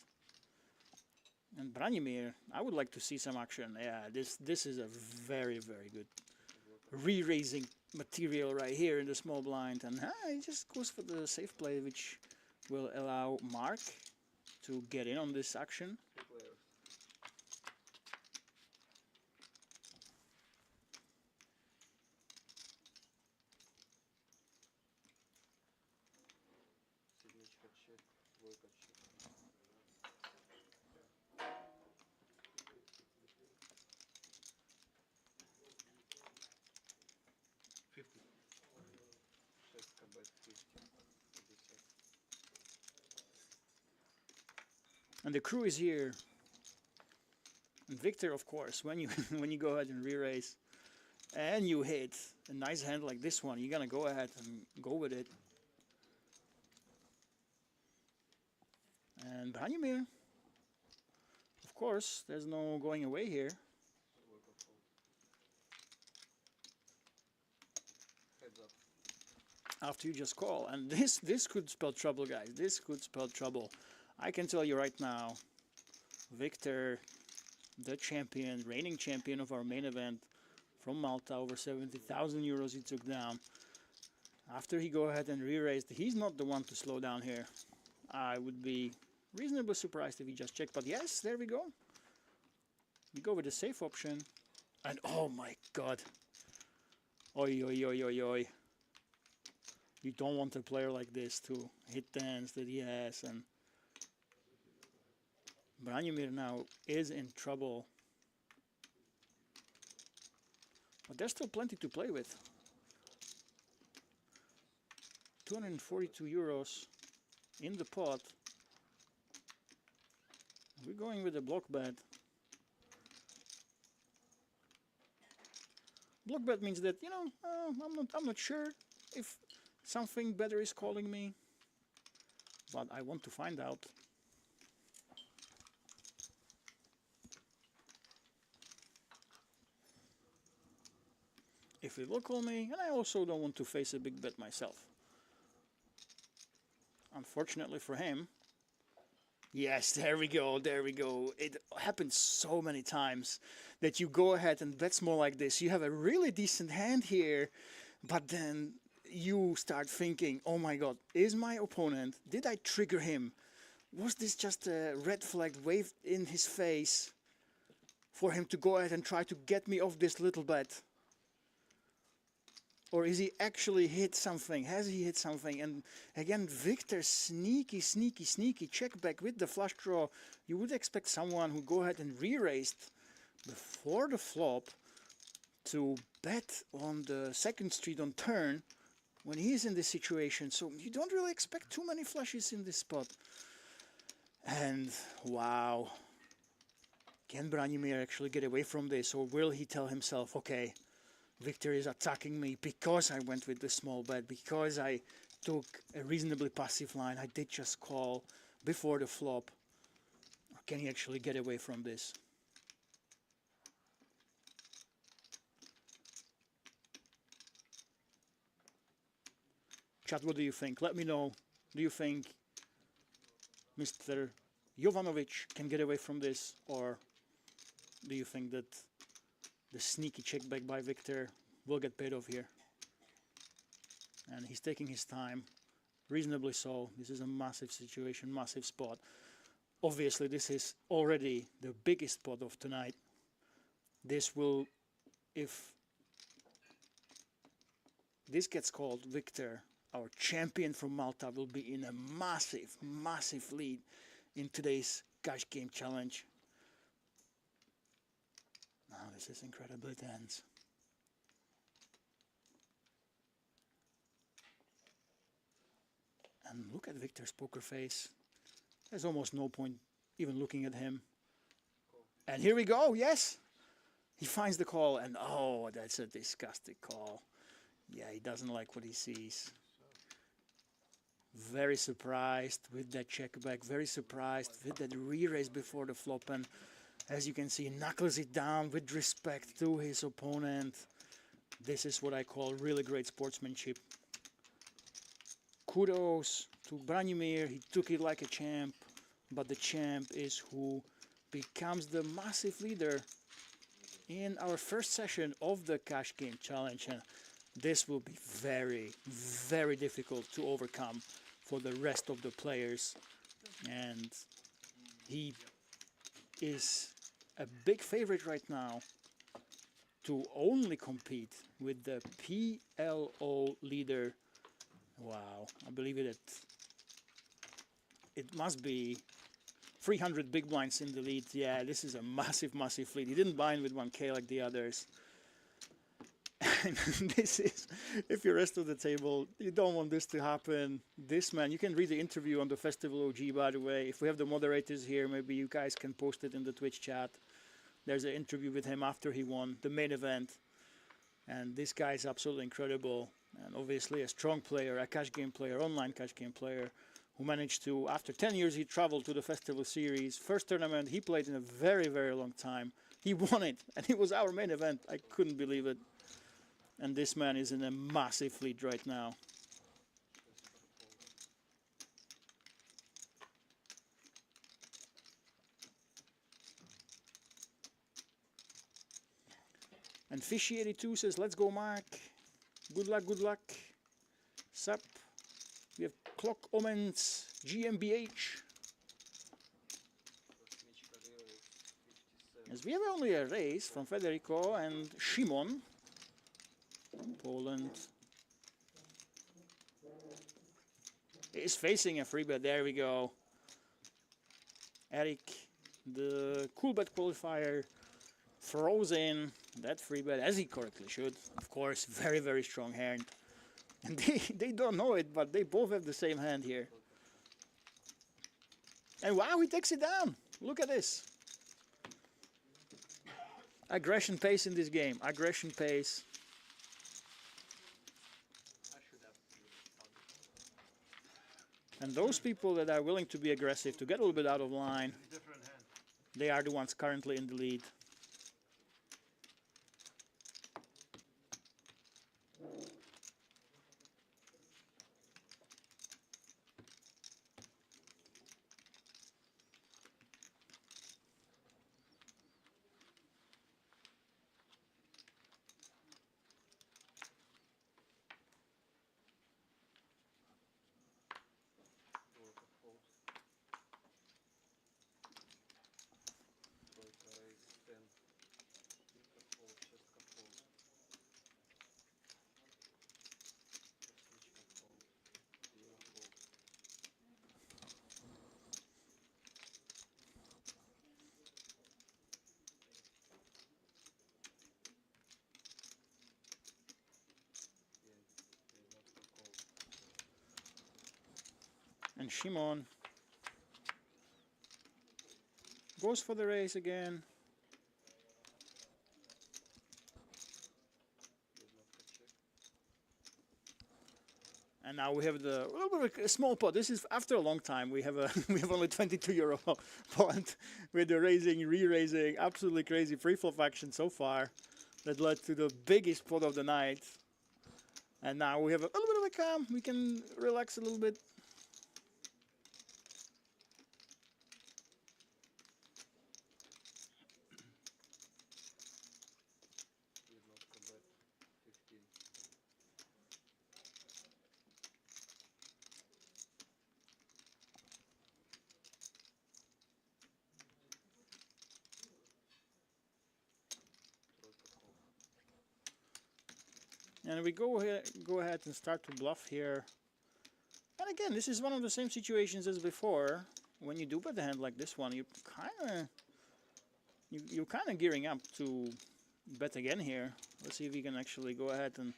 And Branimir, I would like to see some action. Yeah, this is a very, very good re-raising material right here in the small blind. And he just goes for the safe play, which will allow Mark to get in on this action. And the crew is here. And Victor, of course, when you when you go ahead and re-raise and you hit a nice hand like this one, you're gonna go ahead and go with it. And Branimir, of course, there's no going away here. After you just call, and this could spell trouble, guys. This could spell trouble. I can tell you right now, Victor, the champion, reigning champion of our main event from Malta, over 70,000 euros he took down. After he go ahead and re-raised, he's not the one to slow down here. I would be reasonably surprised if he just checked, but yes, there we go. We go with the safe option, and oh my god. Oi, oi, oi, oi, oi. You don't want a player like this to hit the hands that he has, and Branimir now is in trouble. But there's still plenty to play with. 242 euros in the pot. We're going with a block bet. Block bet means that, you know, I'm not sure if something better is calling me, but I want to find out. If it will call me, and I also don't want to face a big bet myself. Unfortunately for him, yes, there we go, there we go. It happens so many times that you go ahead and bet small like this. You have a really decent hand here, but then you start thinking, oh my god, is my opponent, did I trigger him? Was this just a red flag waved in his face for him to go ahead and try to get me off this little bet? Or is he actually hit something? Has he hit something? And again, Victor, sneaky, sneaky, sneaky check back with the flush draw. You would expect someone who go ahead and re-raised before the flop to bet on the second street on turn when he's in this situation. So you don't really expect too many flushes in this spot. And wow. Can Branimir actually get away from this? Or will he tell himself, okay, Victor is attacking me because I went with the small bet, because I took a reasonably passive line. I did just call before the flop. Or can he actually get away from this? Chat, what do you think? Let me know. Do you think Mr. Jovanovic can get away from this, or do you think that the sneaky check back by Victor will get paid off here? And he's taking his time, reasonably so. This is a massive situation, massive spot. Obviously, this is already the biggest spot of tonight. This will, if this gets called, Victor, our champion from Malta, will be in a massive, massive lead in today's cash game challenge. Now this is incredibly tense. And look at Victor's poker face. There's almost no point even looking at him. And here we go, yes! He finds the call, and oh, that's a disgusting call. Yeah, he doesn't like what he sees. Very surprised with that check back, very surprised with that re-raise before the flop, and as you can see, knuckles it down with respect to his opponent. This is what I call really great sportsmanship. Kudos to Branimir, he took it like a champ, but the champ is who becomes the massive leader in our first session of the Cash Game Challenge, and this will be very, very difficult to overcome for the rest of the players, and he is a big favorite right now to only compete with the PLO leader. Wow, I believe it must be 300 big blinds in the lead. Yeah, this is a massive, massive lead. He didn't bind with 1K like the others. And this is, if you're rest of the table, you don't want this to happen. This man, you can read the interview on the Festival OG, by the way. If we have the moderators here, maybe you guys can post it in the Twitch chat. There's an interview with him after he won the main event. And this guy is absolutely incredible. And obviously a strong player, a cash game player, online cash game player, who managed to, after 10 years, he traveled to the Festival Series. First tournament he played in a very, very long time. He won it, and it was our main event. I couldn't believe it. And this man is in a massive lead right now. And Fishy82 says, let's go, Mark. Good luck, good luck. Sup. We have Clock Omens, GmbH. As we have only a raise from Federico and Shimon from Poland. Is facing a free bet. There we go. Eric, the cool bet qualifier, throws in that free bet as he correctly should. Of course, very, very strong hand. And they don't know it, but they both have the same hand here. And wow, he takes it down. Look at this. Aggression pace in this game. Aggression pace. And those people that are willing to be aggressive, to get a little bit out of line, they are the ones currently in the lead. And Shimon goes for the race again. And now we have the a small pot. This is after a long time. We have we have only 22 euro pot with the raising, re-raising, absolutely crazy pre-flop action so far that led to the biggest pot of the night. And now we have a little bit of a calm. We can relax a little bit. And we go ahead and start to bluff here. And again, this is one of the same situations as before. When you do bet a hand like this one, you're kind of gearing up to bet again here. Let's see if we can actually go ahead and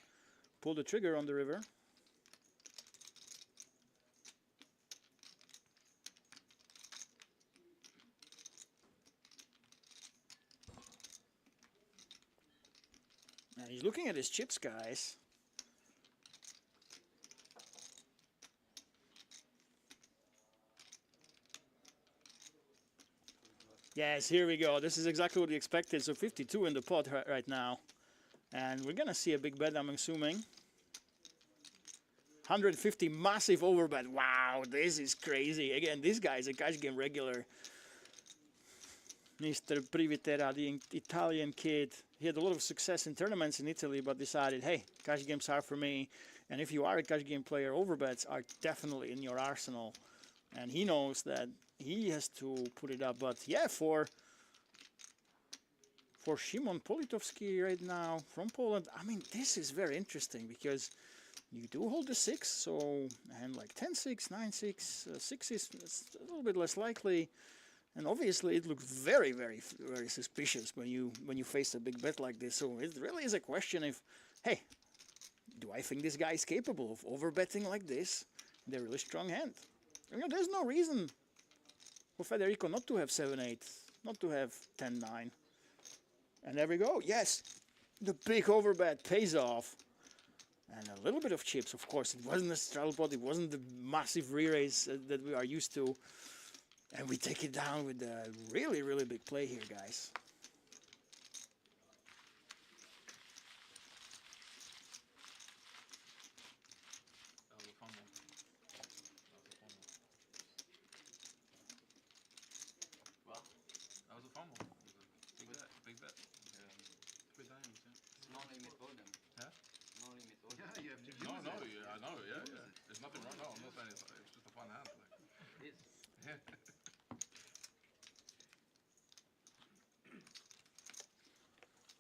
pull the trigger on the river. And he's looking at his chips, guys. Yes, here we go. This is exactly what we expected. So 52 in the pot right now. And we're going to see a big bet, I'm assuming. 150, massive overbet. Wow, this is crazy. Again, this guy is a cash game regular. Mr. Privitera, the Italian kid. He had a lot of success in tournaments in Italy, but decided, hey, cash games are for me. And if you are a cash game player, overbets are definitely in your arsenal. And he knows that he has to put it up. But yeah, for Szymon Politowski right now from Poland, I mean, this is very interesting because you do hold the 6, so, and like 10-6, 9-6, 6 is a little bit less likely. And obviously it looks very, very, very suspicious when you face a big bet like this. So it really is a question if, hey, do I think this guy is capable of overbetting like this? They're really strong hand. You know, there's no reason for Federico not to have 7-8, not to have 10-9. And there we go. Yes, the big overbet pays off. And a little bit of chips, of course. It wasn't a straddle pot. It wasn't the massive re-raise that we are used to. And we take it down with a really, really big play here, guys.
That was a fumble. Big bet. Big bet.
Three times, yeah.
No limit hold'em.
Huh?
No limit hold'em.
Yeah, you have to use
No,
it.
no, yeah, I know, yeah, yeah. There's nothing wrong. No, I'm not saying it's just a fun hand. Like.
It is.
Yeah.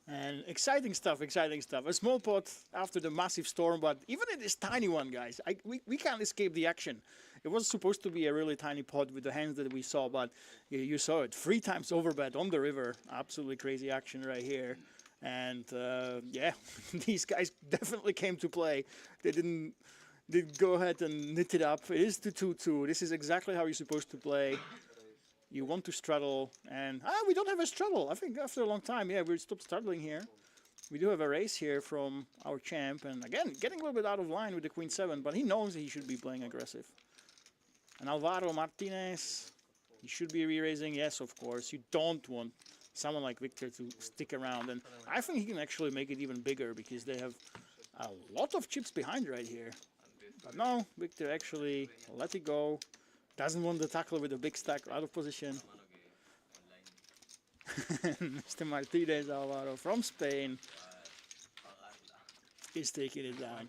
And exciting stuff, exciting stuff. A small pot after the massive storm, but even in this tiny one, guys, we can't escape the action. It was supposed to be a really tiny pot with the hands that we saw, but you saw it. 3 times overbet on the river. Absolutely crazy action right here. And yeah, these guys definitely came to play. They didn't go ahead and knit it up. It is the 2-2. This is exactly how you're supposed to play. You want to straddle, and we don't have a straddle. I think after a long time, yeah, we stopped straddling here. We do have a raise here from our champ, and again, getting a little bit out of line with the Queen 7, but he knows he should be playing aggressive. And Alvaro Martinez, he should be re-raising. Yes, of course. You don't want someone like Victor to stick around, and I think he can actually make it even bigger because they have a lot of chips behind right here. But no, Victor actually let it go. Doesn't want the tackle with a big stack out of position. Mr. Martinez Alvaro from Spain is taking it down.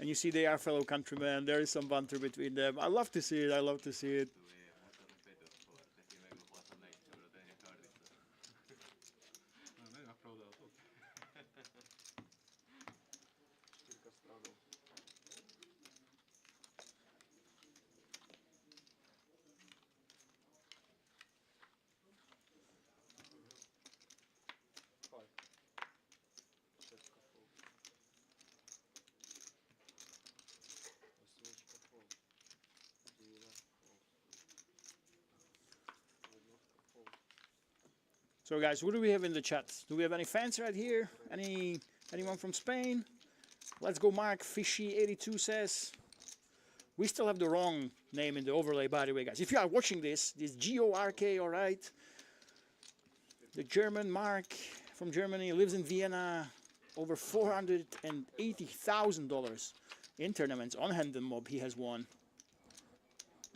And you see they are fellow countrymen. There is some banter between them. I love to see it. I love to see it. So guys, what do we have in the chat? Do we have any fans right here? Anyone from Spain? Let's go Mark. Fishy82 says, we still have the wrong name in the overlay, by the way, guys. If you are watching this G-O-R-K, all right? The German Mark from Germany lives in Vienna. Over $480,000 in tournaments on Hand and Mob he has won.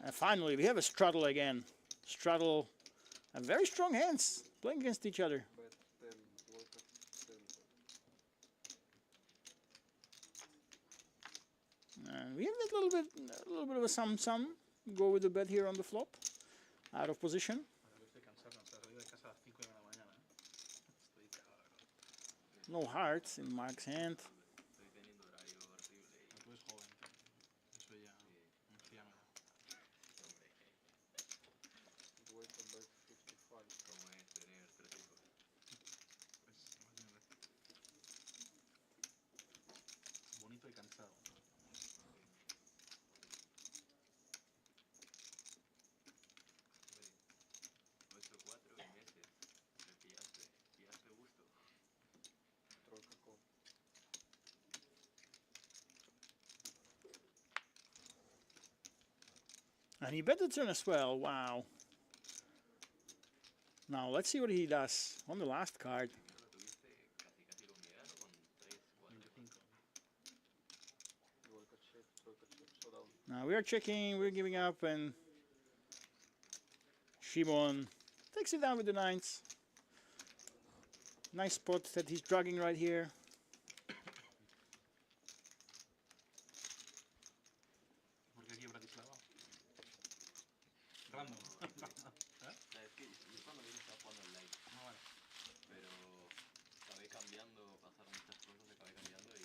And finally, we have a straddle again. Straddle, and very strong hands playing against each other. And we have a little bit of a sum. Go with the bet here on the flop. Out of position. No hearts in Mark's hand.
Bonito y cansado.
And he bet the turn as well. Wow. Now let's see what he does on the last card. Now we are checking, we're giving up, and Shimon takes it down with the 9s. Nice spot that he's dragging right here.
Porque aquí en Bratislava. Random.
Es que yo cuando vine estaba jugando online.
No, vale.
Pero acabé cambiando, pasaron muchas cosas, acabé cambiando y...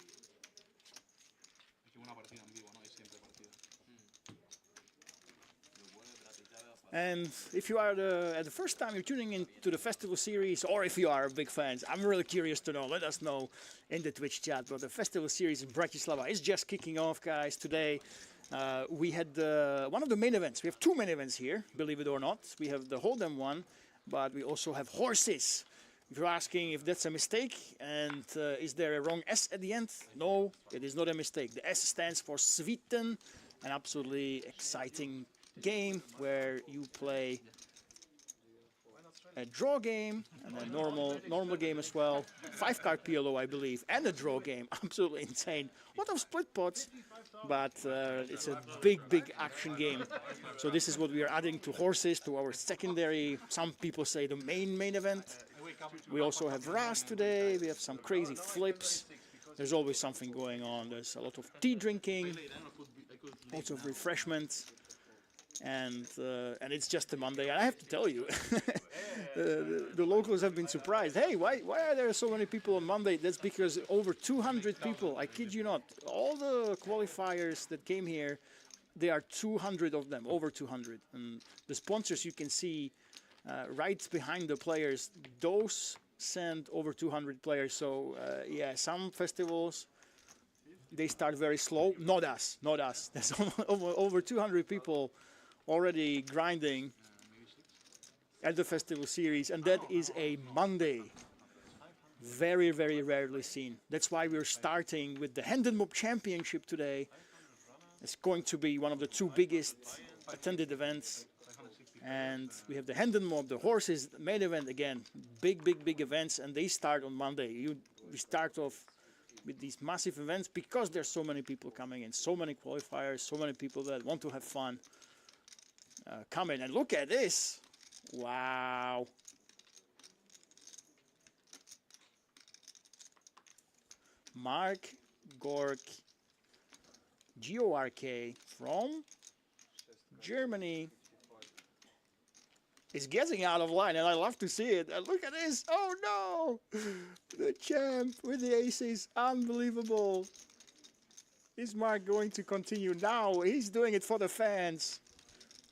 Es que una partida en vivo, ¿no? Es siempre partida.
Lo bueno de Bratislava
And if you are at the first time you're tuning into the festival series, or if you are big fans, I'm really curious to know. Let us know in the Twitch chat. But the festival series in Bratislava is just kicking off, guys. Today we had one of the main events. We have 2 main events here, believe it or not. We have the Hold'em one, but we also have horses. If you're asking if that's a mistake and is there a wrong S at the end? No, it is not a mistake. The S stands for Sviten, an absolutely exciting game where you play a draw game and a normal game as well. 5-card PLO, I believe, and a draw game. Absolutely insane. A lot of split pots, but it's a big action game. So this is what we are adding to horses, to our secondary, some people say the main event. We also have Ras today. We have some crazy flips. There's always something going on. There's a lot of tea drinking, lots of refreshments. And it's just a Monday. And I have to tell you, the locals have been surprised. Hey, why are there so many people on Monday? That's because over 200 people, I kid you not, all the qualifiers that came here, there are 200 of them, over 200. And the sponsors you can see right behind the players, those send over 200 players. So yeah, some festivals, they start very slow. Not us. There's over 200 people already grinding at the festival series, and that is a Monday. Very rarely seen. That's why we're starting with the Hendon Mob Championship today. It's going to be one of the 2 biggest attended events. And we have the Hendon Mob, the horses main event again. Big events, and they start on Monday. We start off with these massive events because there's so many people coming in, so many qualifiers, so many people that want to have fun. Come in and look at this. Wow. Mark Gork, GORK from Germany is getting out of line, and I love to see it. And look at this. Oh no! The champ with the aces. Unbelievable. Is Mark going to continue? Now he's doing it for the fans.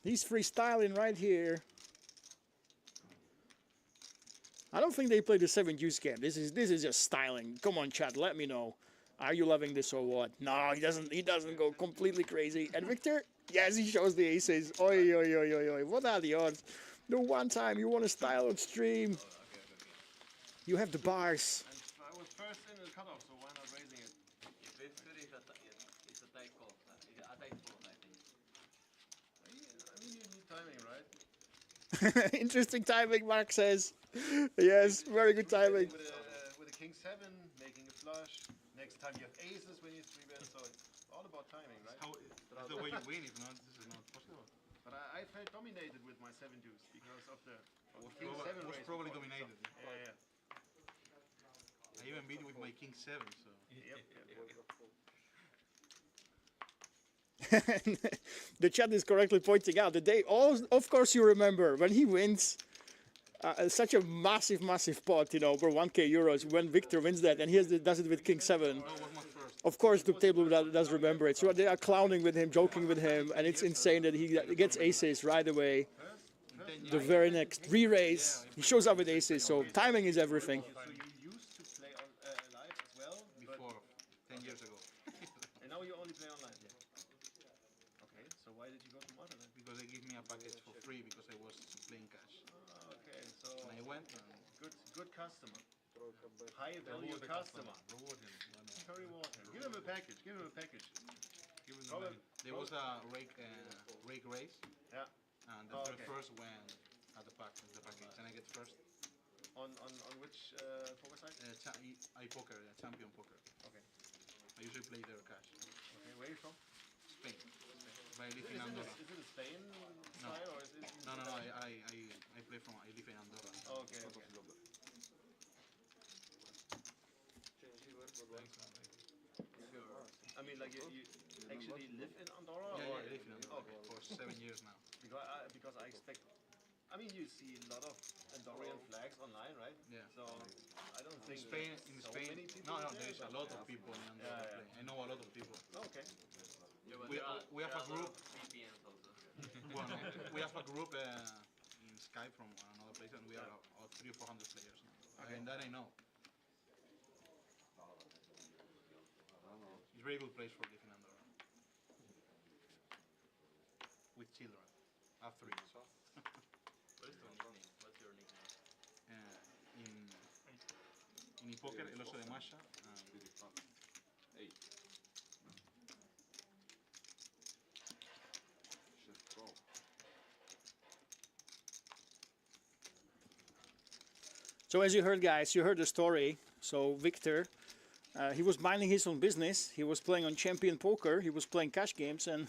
He's freestyling right here. I don't think they play the 7 juice game. This is just styling. Come on, chat, let me know. Are you loving this or what? No, he doesn't go completely crazy. And Victor, yes, he shows the aces. Oi. What are the odds? The one time you want to style on stream. You have the bars.
And I was first in the cutoff, so why not raising it?
If it's good, it's a tight call. It's a tight call, I think.
I mean, you need timing, right?
Interesting timing, Mark says. Yes, very good timing.
With a king 7, making a flush. Next time you have aces when you 3-bet, so it's all about timing, right?
That's the way you win. If not, this is not possible.
But I felt dominated with my 7 deuce because of the king 7
was
raise.
probably dominated.
Yeah.
I even beat with my king 7, so.
The chat is correctly pointing out the day. Of course, you remember when he wins such a massive pot, you know, over 1k euros. When Victor wins that, and he does it with king 7. Of course, the table does remember it. So they are clowning with him, joking with him, and it's insane that he gets aces right away. The very next re-raise, he shows up with aces. So timing is everything.
So you used to play live as well?
Before, 10 years ago.
And now you only play online? Okay, so why did you go to Malta then?
Because they give me a package for free because I was playing cash.
Okay, so
And I went and
good customer. High value customer.
Reward him.
Very reward him. Give him a package.
Give him the money. There was a rake race.
Yeah.
And the first went at the package, and I get first.
On which poker site?
iPoker, Champion Poker.
Okay.
I usually play their cash.
Okay, where are you from?
Spain. But I live in Andorra.
Is it a Spain style or is it?
No. I play from. I live in Andorra.
Okay. I mean, like you actually live in Andorra?
Yeah,
or?
I live in Andorra for 7 years now.
Because I expect. I mean, you see a lot of Andorran flags online, right?
Yeah.
So I don't
In
think
Spain,
there's so many people
no,
there,
there's a
but-
lot of people in Andorra playing. I know a lot of people.
Okay.
Yeah, but
We have a group.
VPNs also.
Well, no, we have a group in Skype from another place, and we are about 300 or 400 players now. And that I know. It's a very good place for living in Andorra. With children. I have 3.
What is your nickname? What's your nickname?
In iPoker, el oso de Masha.
So as you heard, guys, you heard the story. So Victor, he was minding his own business. He was playing on Champion Poker. He was playing cash games, and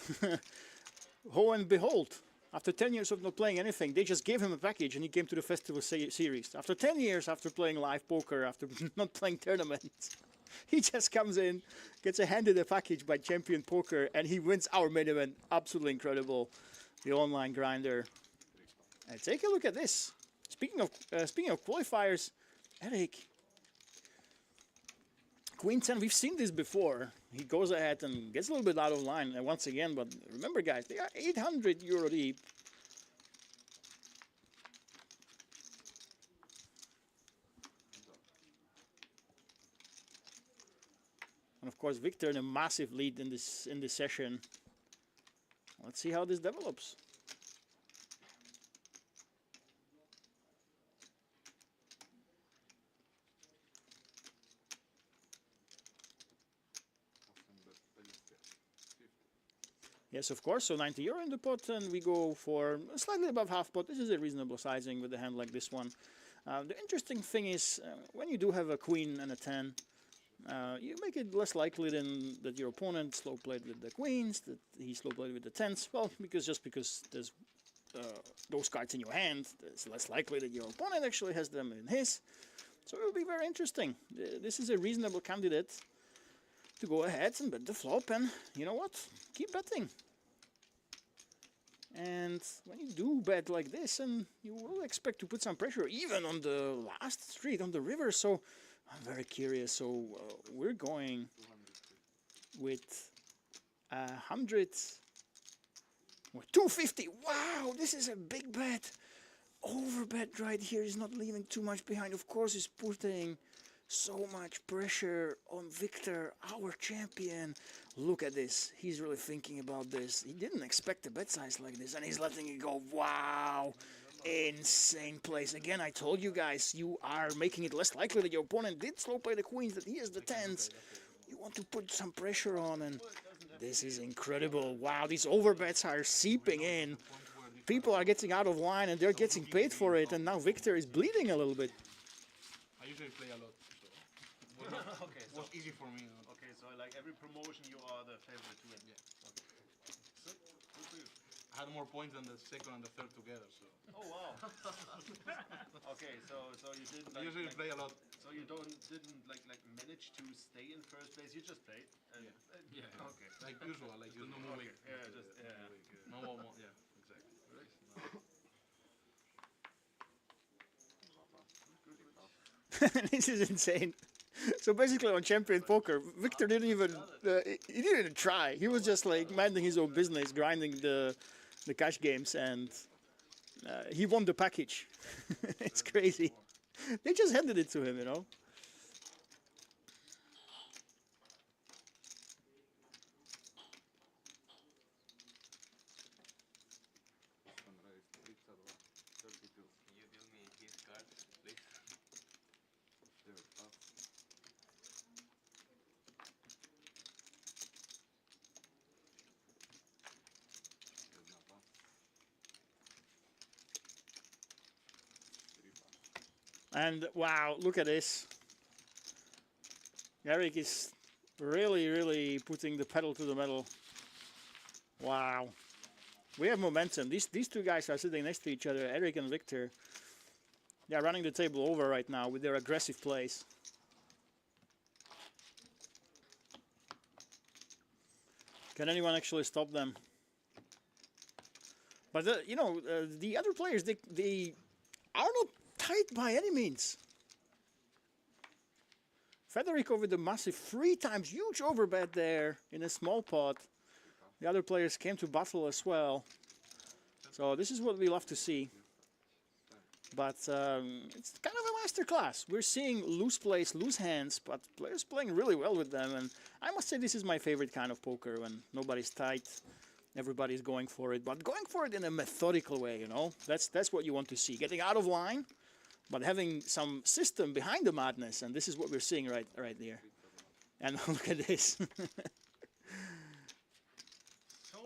lo and behold, after 10 years of not playing anything, they just gave him a package, and he came to the Festival series. After 10 years, after playing live poker, after not playing tournaments, he just comes in, gets handed a package by Champion Poker, and he wins our main event. Absolutely incredible. The online grinder. And take a look at this. Speaking of qualifiers, Eric, Queen 10, we've seen this before. He goes ahead and gets a little bit out of line once again, but remember, guys, they are 800 euro deep. And of course, Victor in a massive lead in this session. Let's see how this develops. Yes, of course, so 90 euro in the pot, and we go for slightly above half pot. This is a reasonable sizing with a hand like this one. The interesting thing is, when you do have a queen and a 10, you make it less likely than that your opponent slow played with the queens, that he slow played with the 10s. Well, because there's those cards in your hand, it's less likely that your opponent actually has them in his. So it will be very interesting. This is a reasonable candidate to go ahead and bet the flop, and you know what? Keep betting. And when you do bet like this, and you will expect to put some pressure even on the last street, on the river, so I'm very curious. So we're going with 100 or 250. Wow, this is a big bet. Overbet right here is not leaving too much behind. Of course, he's putting so much pressure on Victor, our champion. Look at this. He's really thinking about this. He didn't expect a bet size like this, and he's letting it go. Wow. Insane place. Again, I told you guys, you are making it less likely that your opponent did slow play the queens, that he has the 10s. You want to put some pressure on, and this is incredible. Wow, these overbets are seeping in. People are getting out of line, and they're getting paid for it, and now Victor is bleeding a little bit.
I usually play a lot, so
Okay,
it was easy for me.
Okay, so like every promotion you are the favorite to win.
Yeah.
Okay. Good for you.
I had more points than the second and the third together, so.
Oh wow. Okay, so you didn't
I usually play a lot.
So you didn't manage to stay in first place. You just played. And,
Yeah.
Okay.
Like usual, like you no moving.
Yeah.
No more, yeah, exactly.
This is insane. So basically on Champion Poker, Victor didn't even try. He was just like minding his own business, grinding the cash games, and he won the package. It's crazy. They just handed it to him, you know.
Can you give me his card, please?
And wow, look at this. Eric is really putting the pedal to the metal. Wow. We have momentum. These two guys are sitting next to each other, Eric and Victor. They are running the table over right now with their aggressive plays. Can anyone actually stop them? But the other players, they are not tight by any means. Federico with the massive 3 times huge overbet there in a small pot. The other players came to battle as well. So this is what we love to see. But it's kind of a master class. We're seeing loose plays, loose hands, but players playing really well with them. And I must say this is my favorite kind of poker, when nobody's tight, everybody's going for it, but going for it in a methodical way, you know. That's what you want to see. Getting out of line, but having some system behind the madness. And this is what we're seeing right there. And look at this.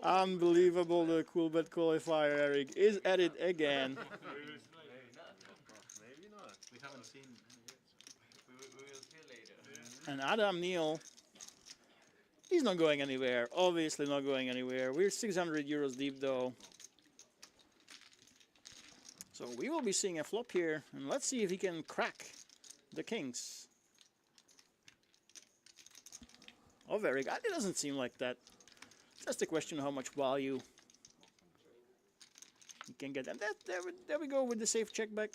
Unbelievable, the cool bet qualifier, Eric is at it again.
Maybe not. We haven't seen yet.
We will see later.
And Adam Neal, he's not going anywhere. Obviously not going anywhere. We're 600 euros deep though. So we will be seeing a flop here. And let's see if he can crack the kings. Of Eric, it doesn't seem like that. Just a question of how much value you can get. And there we go with the safe check back.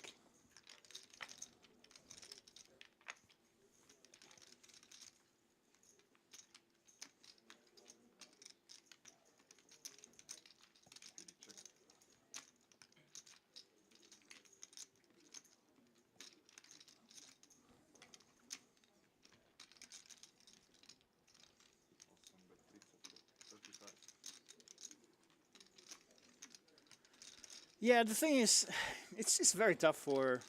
Yeah, the thing is, it's just very tough for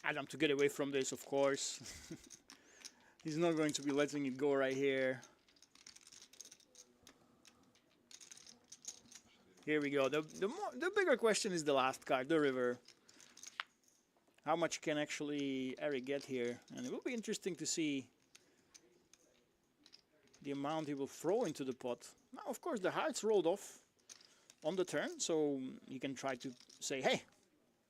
Adam to get away from this, of course. He's not going to be letting it go right here. Here we go. The bigger question is the last card, the river. How much can actually Eric get here? And it will be interesting to see the amount he will throw into the pot. Now, of course, the hearts rolled off on the turn, so you can try to say, hey,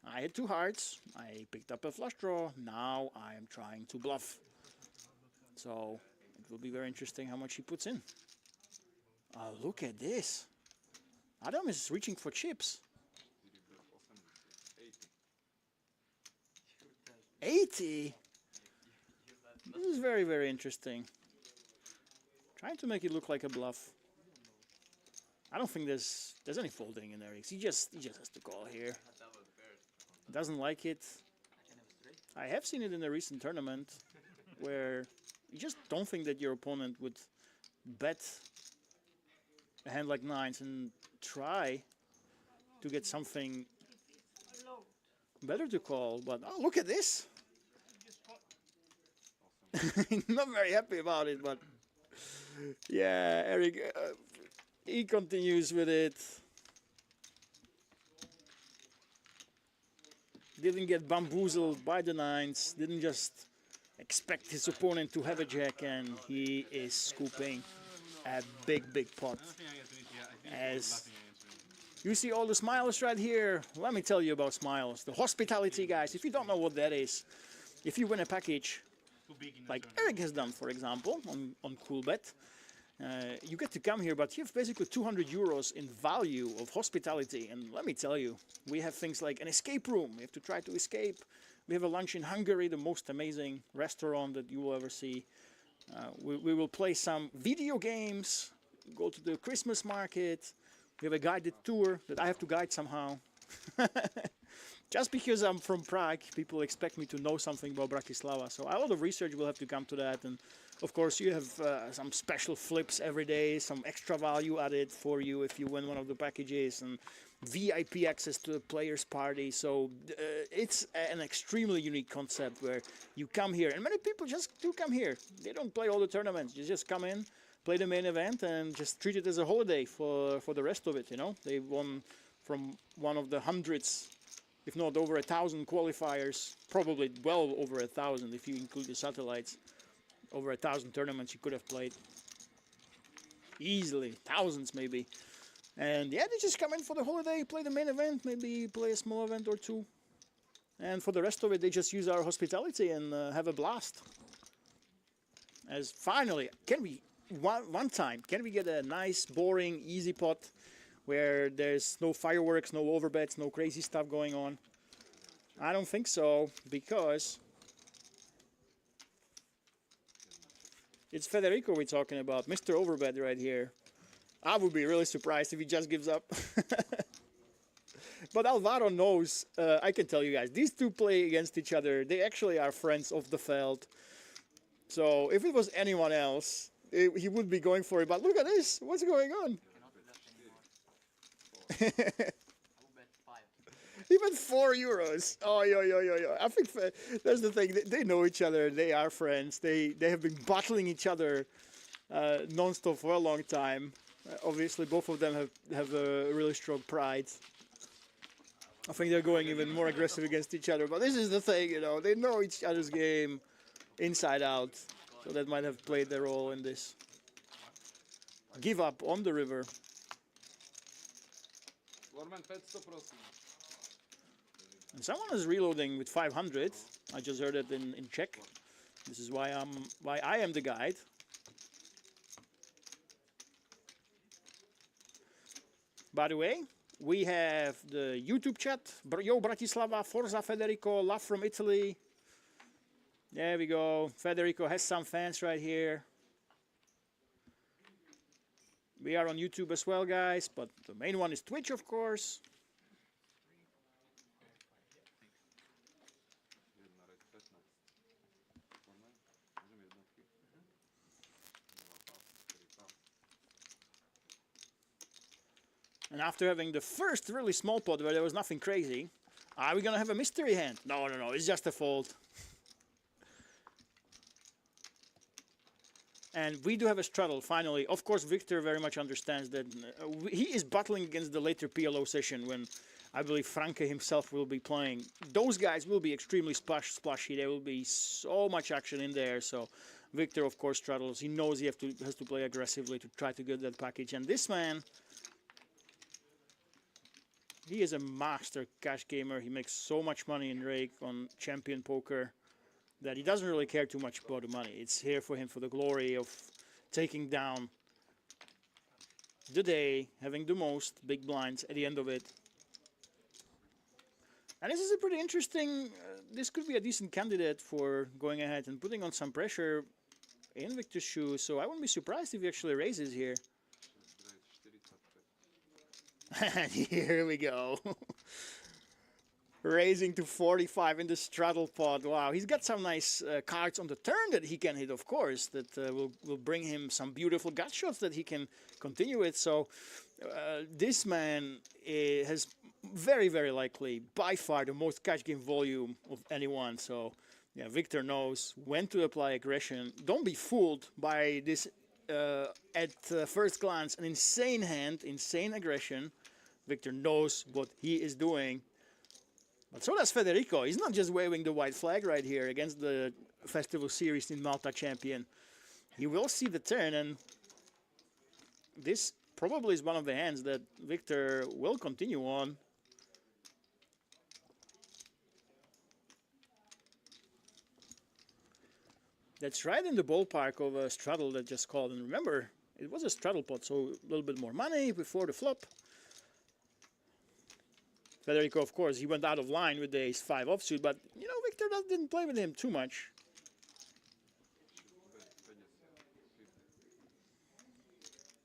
I had 2 hearts, I picked up a flush draw, now I am trying to bluff. So it will be very interesting how much he puts in. Look at this. Adam is reaching for chips. 80? This is very interesting. Trying to make it look like a bluff. I don't think there's any folding in there. He just has to call here. Doesn't like it. I have seen it in a recent tournament where you just don't think that your opponent would bet a hand like 9s and try to get something better to call. But oh, look at this. Not very happy about it, but yeah, Eric. He continues with it. Didn't get bamboozled by the 9s. Didn't just expect his opponent to have a jack, and he is scooping a big pot. As you see all the smiles right here. Let me tell you about smiles. The hospitality, guys. If you don't know what that is, if you win a package, like Eric has done, for example, on Coolbet, you get to come here, but you have basically 200 euros in value of hospitality. And let me tell you, we have things like an escape room. You have to try to escape. We have a lunch in Hungary, the most amazing restaurant that you will ever see. We will play some video games, go to the Christmas market. We have a guided tour that I have to guide somehow. Just because I'm from Prague, people expect me to know something about Bratislava. So a lot of research will have to come to that. And of course, you have some special flips every day, some extra value added for you if you win one of the packages, and VIP access to the players' party. So it's an extremely unique concept where you come here, and many people just do come here. They don't play all the tournaments. You just come in, play the main event, and just treat it as a holiday for the rest of it. You know, they won from one of the hundreds if not over 1,000 qualifiers, probably well over 1,000 if you include the satellites. Over 1,000 tournaments you could have played. Easily, thousands maybe. And yeah, they just come in for the holiday, play the main event, maybe play a small event or two. And for the rest of it, they just use our hospitality and have a blast. As finally, can we, one time, can we get a nice, boring, easy pot where there's no fireworks, no overbets, no crazy stuff going on? I don't think so, because it's Federico we're talking about, Mr. Overbet right here. I would be really surprised if he just gives up. But Alvaro knows, I can tell you guys, these two play against each other. They actually are friends of the field. So if it was anyone else, he would be going for it. But look at this, what's going on? Even €4. Oh, yo. I think that's the thing. They know each other. They are friends. They have been battling each other non-stop for a long time. Obviously, both of them have a really strong pride. I think they're going even more aggressive against each other. But this is the thing, you know. They know each other's game inside out. So that might have played their role in this. Give up on the river. And someone is reloading with 500. I just heard it in Czech. This is why I am the guide. By the way, we have the YouTube chat. Yo Bratislava, Forza Federico, love from Italy. There we go. Federico has some fans right here. We are on YouTube as well, guys, but the main one is Twitch, of course. And after having the first really small pot where there was nothing crazy, are we going to have a mystery hand? No, it's just a fold. And we do have a straddle, finally. Of course, Victor very much understands that he is battling against the later PLO session when I believe Franke himself will be playing. Those guys will be extremely splashy. There will be so much action in there. So Victor, of course, straddles. He knows he has to play aggressively to try to get that package. And this man, he is a master cash gamer. He makes so much money in Rake on champion poker that he doesn't really care too much about the money. It's here for him for the glory of taking down the day, having the most big blinds at the end of it. And this is a pretty interesting, this could be a decent candidate for going ahead and putting on some pressure in Victor's shoes. So I wouldn't be surprised if he actually raises here. And here we go. Raising to 45 in the straddle pot. Wow, he's got some nice cards on the turn that he can hit, of course, that will bring him some beautiful gut shots that he can continue with. So this man has very, very likely, by far, the most cash game volume of anyone. So yeah, Victor knows when to apply aggression. Don't be fooled by this, at first glance, an insane hand, insane aggression. Victor knows what he is doing. But so does Federico. He's not just waving the white flag right here against the Festival Series in Malta champion. He will see the turn, and this probably is one of the hands that Victor will continue on. That's right in the ballpark of a straddle that just called. And remember, it was a straddle pot, so a little bit more money before the flop. Federico, of course, he went out of line with the ace-5 offsuit, but, you know, Victor didn't play with him too much.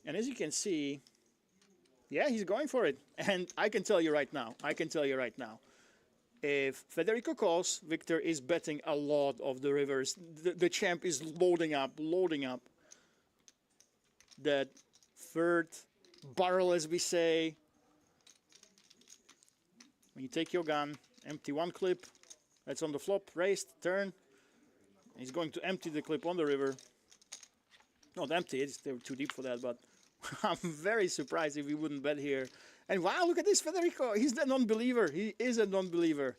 And as you can see, yeah, he's going for it. And I can tell you right now, if Federico calls, Victor is betting a lot of the rivers. The champ is loading up. That third barrel, as we say. When you take your gun, empty one clip, that's on the flop, raised, turn. He's going to empty the clip on the river. Not empty, they were too deep for that, but I'm very surprised if he wouldn't bet here And wow, look at this, Federico. He's a non-believer. He is a non-believer.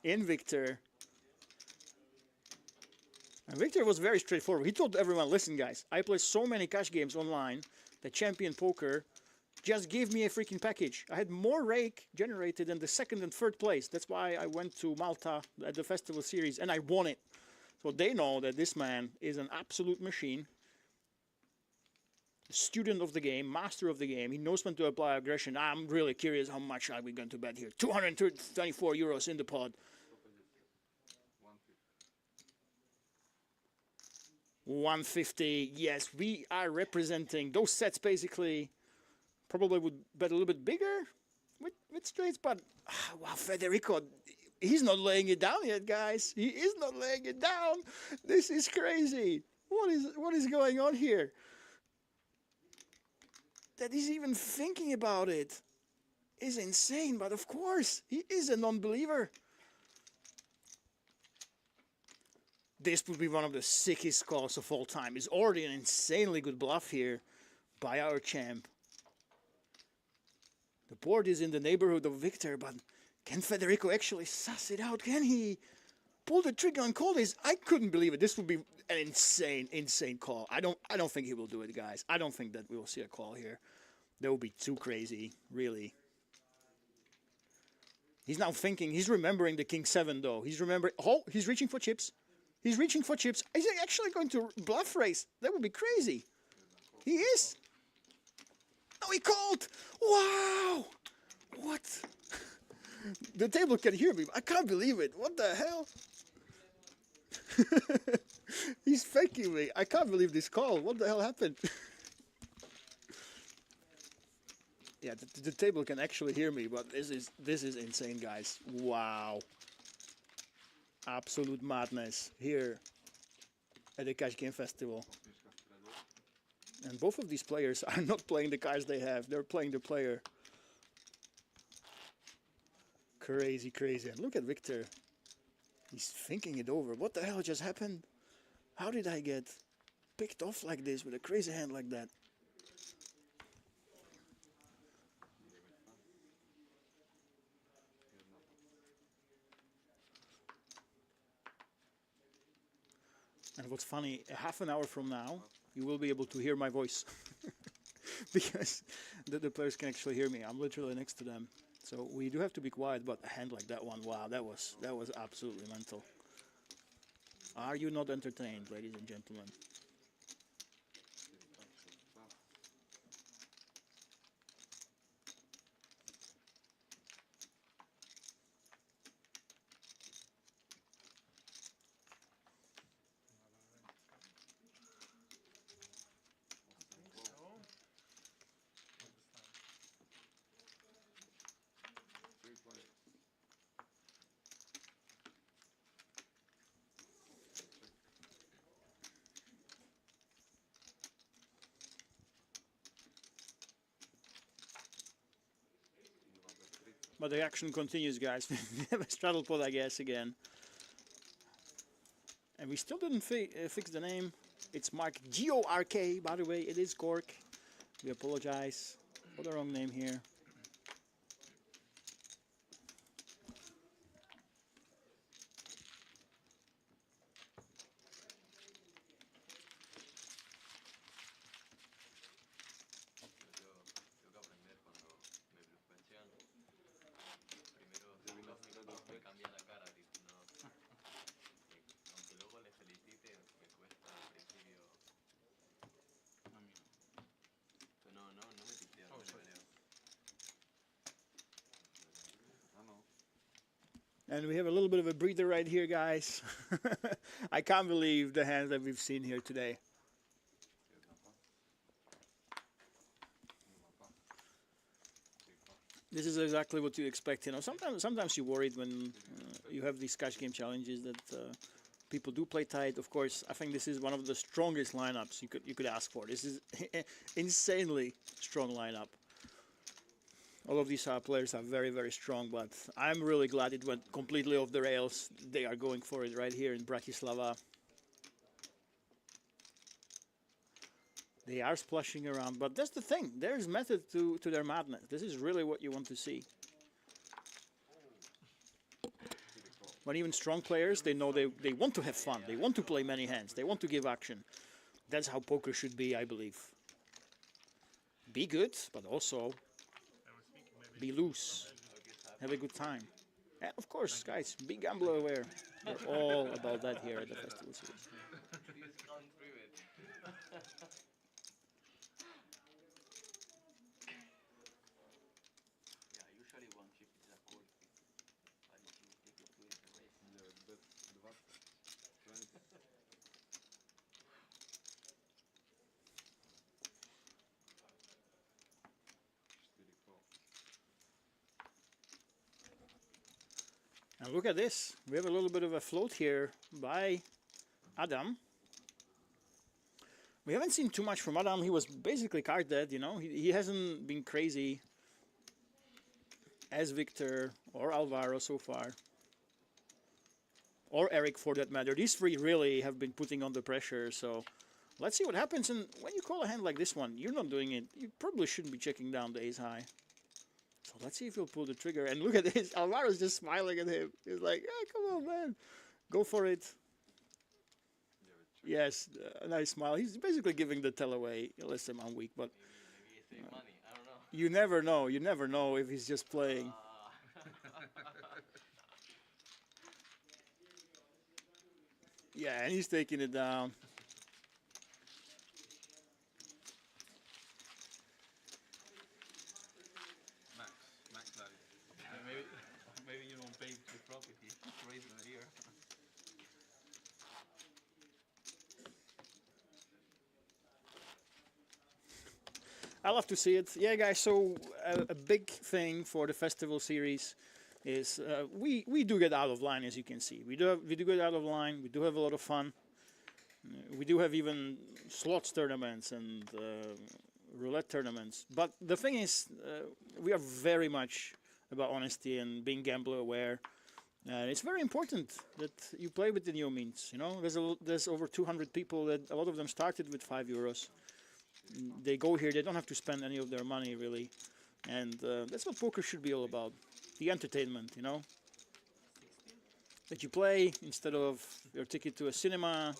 In Victor. And Victor was very straightforward. He told everyone, listen guys, I play so many cash games online that Champion Poker just gave me a freaking package. I had more rake generated than the second and third place. That's why I went to Malta at the festival series and I won it. So they know that this man is an absolute machine. Student of the game, master of the game. He knows when to apply aggression. I'm really curious how much are we going to bet here. 224 euros in the pod. 150. Yes, we are representing those sets basically. Probably would bet a little bit bigger with straights, but wow, Federico, he's not laying it down yet, guys. He is not laying it down. This is crazy. What is going on here? That he's even thinking about it is insane, but of course, he is a non-believer. This would be one of the sickest calls of all time. It's already an insanely good bluff here by our champ. The board is in the neighborhood of Victor, but can Federico actually suss it out? Can he pull the trigger and call this? I couldn't believe it. This would be an insane call. I don't think he will do it, guys. I don't think that we will see a call here. That would be too crazy, really. He's now thinking, he's remembering the King 7 though. He's remembering, oh, he's reaching for chips. He's reaching for chips. Is he actually going to bluff raise? That would be crazy. He is. Oh, he called. Wow. What? The table can hear me. I can't believe it. What the hell? He's faking me. I can't believe this call. What the hell happened? Yeah, the table can actually hear me, but this is insane, guys. Wow. Absolute madness here at the Cash Game Festival. And both of these players are not playing the cards they have. They're playing the player. Crazy, crazy. And look at Victor. He's thinking it over. What the hell just happened? How did I get picked off like this with a crazy hand like that? And what's funny, half an hour from now, you will be able to hear my voice. Because the players can actually hear me. I'm literally next to them. So we do have to be quiet, but a hand like that one, wow, that was absolutely mental. Are you not entertained, ladies and gentlemen? But the action continues, guys. We have a straddle pot, I guess, again. And we still didn't fix the name. It's marked GORK, by the way. It is Gork. We apologize for the wrong name here. And we have a little bit of a breather right here, guys. I can't believe the hands that we've seen here today. This is exactly what you expect, you know. Sometimes you're worried when you have these cash game challenges that people do play tight. Of course, I think this is one of the strongest lineups you could ask for. This is insanely strong lineup. All of these players are very, very strong, but I'm really glad it went completely off the rails. They are going for it right here in Bratislava. They are splashing around, but that's the thing. There's method to their madness. This is really what you want to see. But even strong players, they know they want to have fun. They want to play many hands. They want to give action. That's how poker should be, I believe. Be good, but also be loose. Have a good time. And of course, guys, be gambler aware. We're all about that here at the Festival Series. And look at this. We have a little bit of a float here by Adam. We haven't seen too much from Adam. He was basically card dead, you know. He hasn't been crazy as Victor or Alvaro so far. Or Eric for that matter. These three really have been putting on the pressure, so let's see what happens. And when you call a hand like this one, you're not doing it. You probably shouldn't be checking down the ace high. So let's see if he'll pull the trigger. And look at this. Alvaro's just smiling at him. He's like, yeah, come on, man. Go for it. Yes, a nice smile. He's basically giving the tell away. Listen, I'm weak, but
Maybe money. I don't know.
you never know. You never know if he's just playing. Yeah, and he's taking it down.
Max value. Maybe you don't pay the profit. He raised the ear.
I love to see it. Yeah, guys, so a big thing for the Festival Series is we do get out of line, as you can see. We do get out of line. We do have a lot of fun. We do have even slots tournaments and roulette tournaments. But the thing is, we are very much about honesty and being gambler aware. It's very important that you play within your means. You know, there's over 200 people that a lot of them started with €5. They go here. They don't have to spend any of their money really, and that's what poker should be all about. The entertainment, you know, that you play instead of your ticket to a cinema.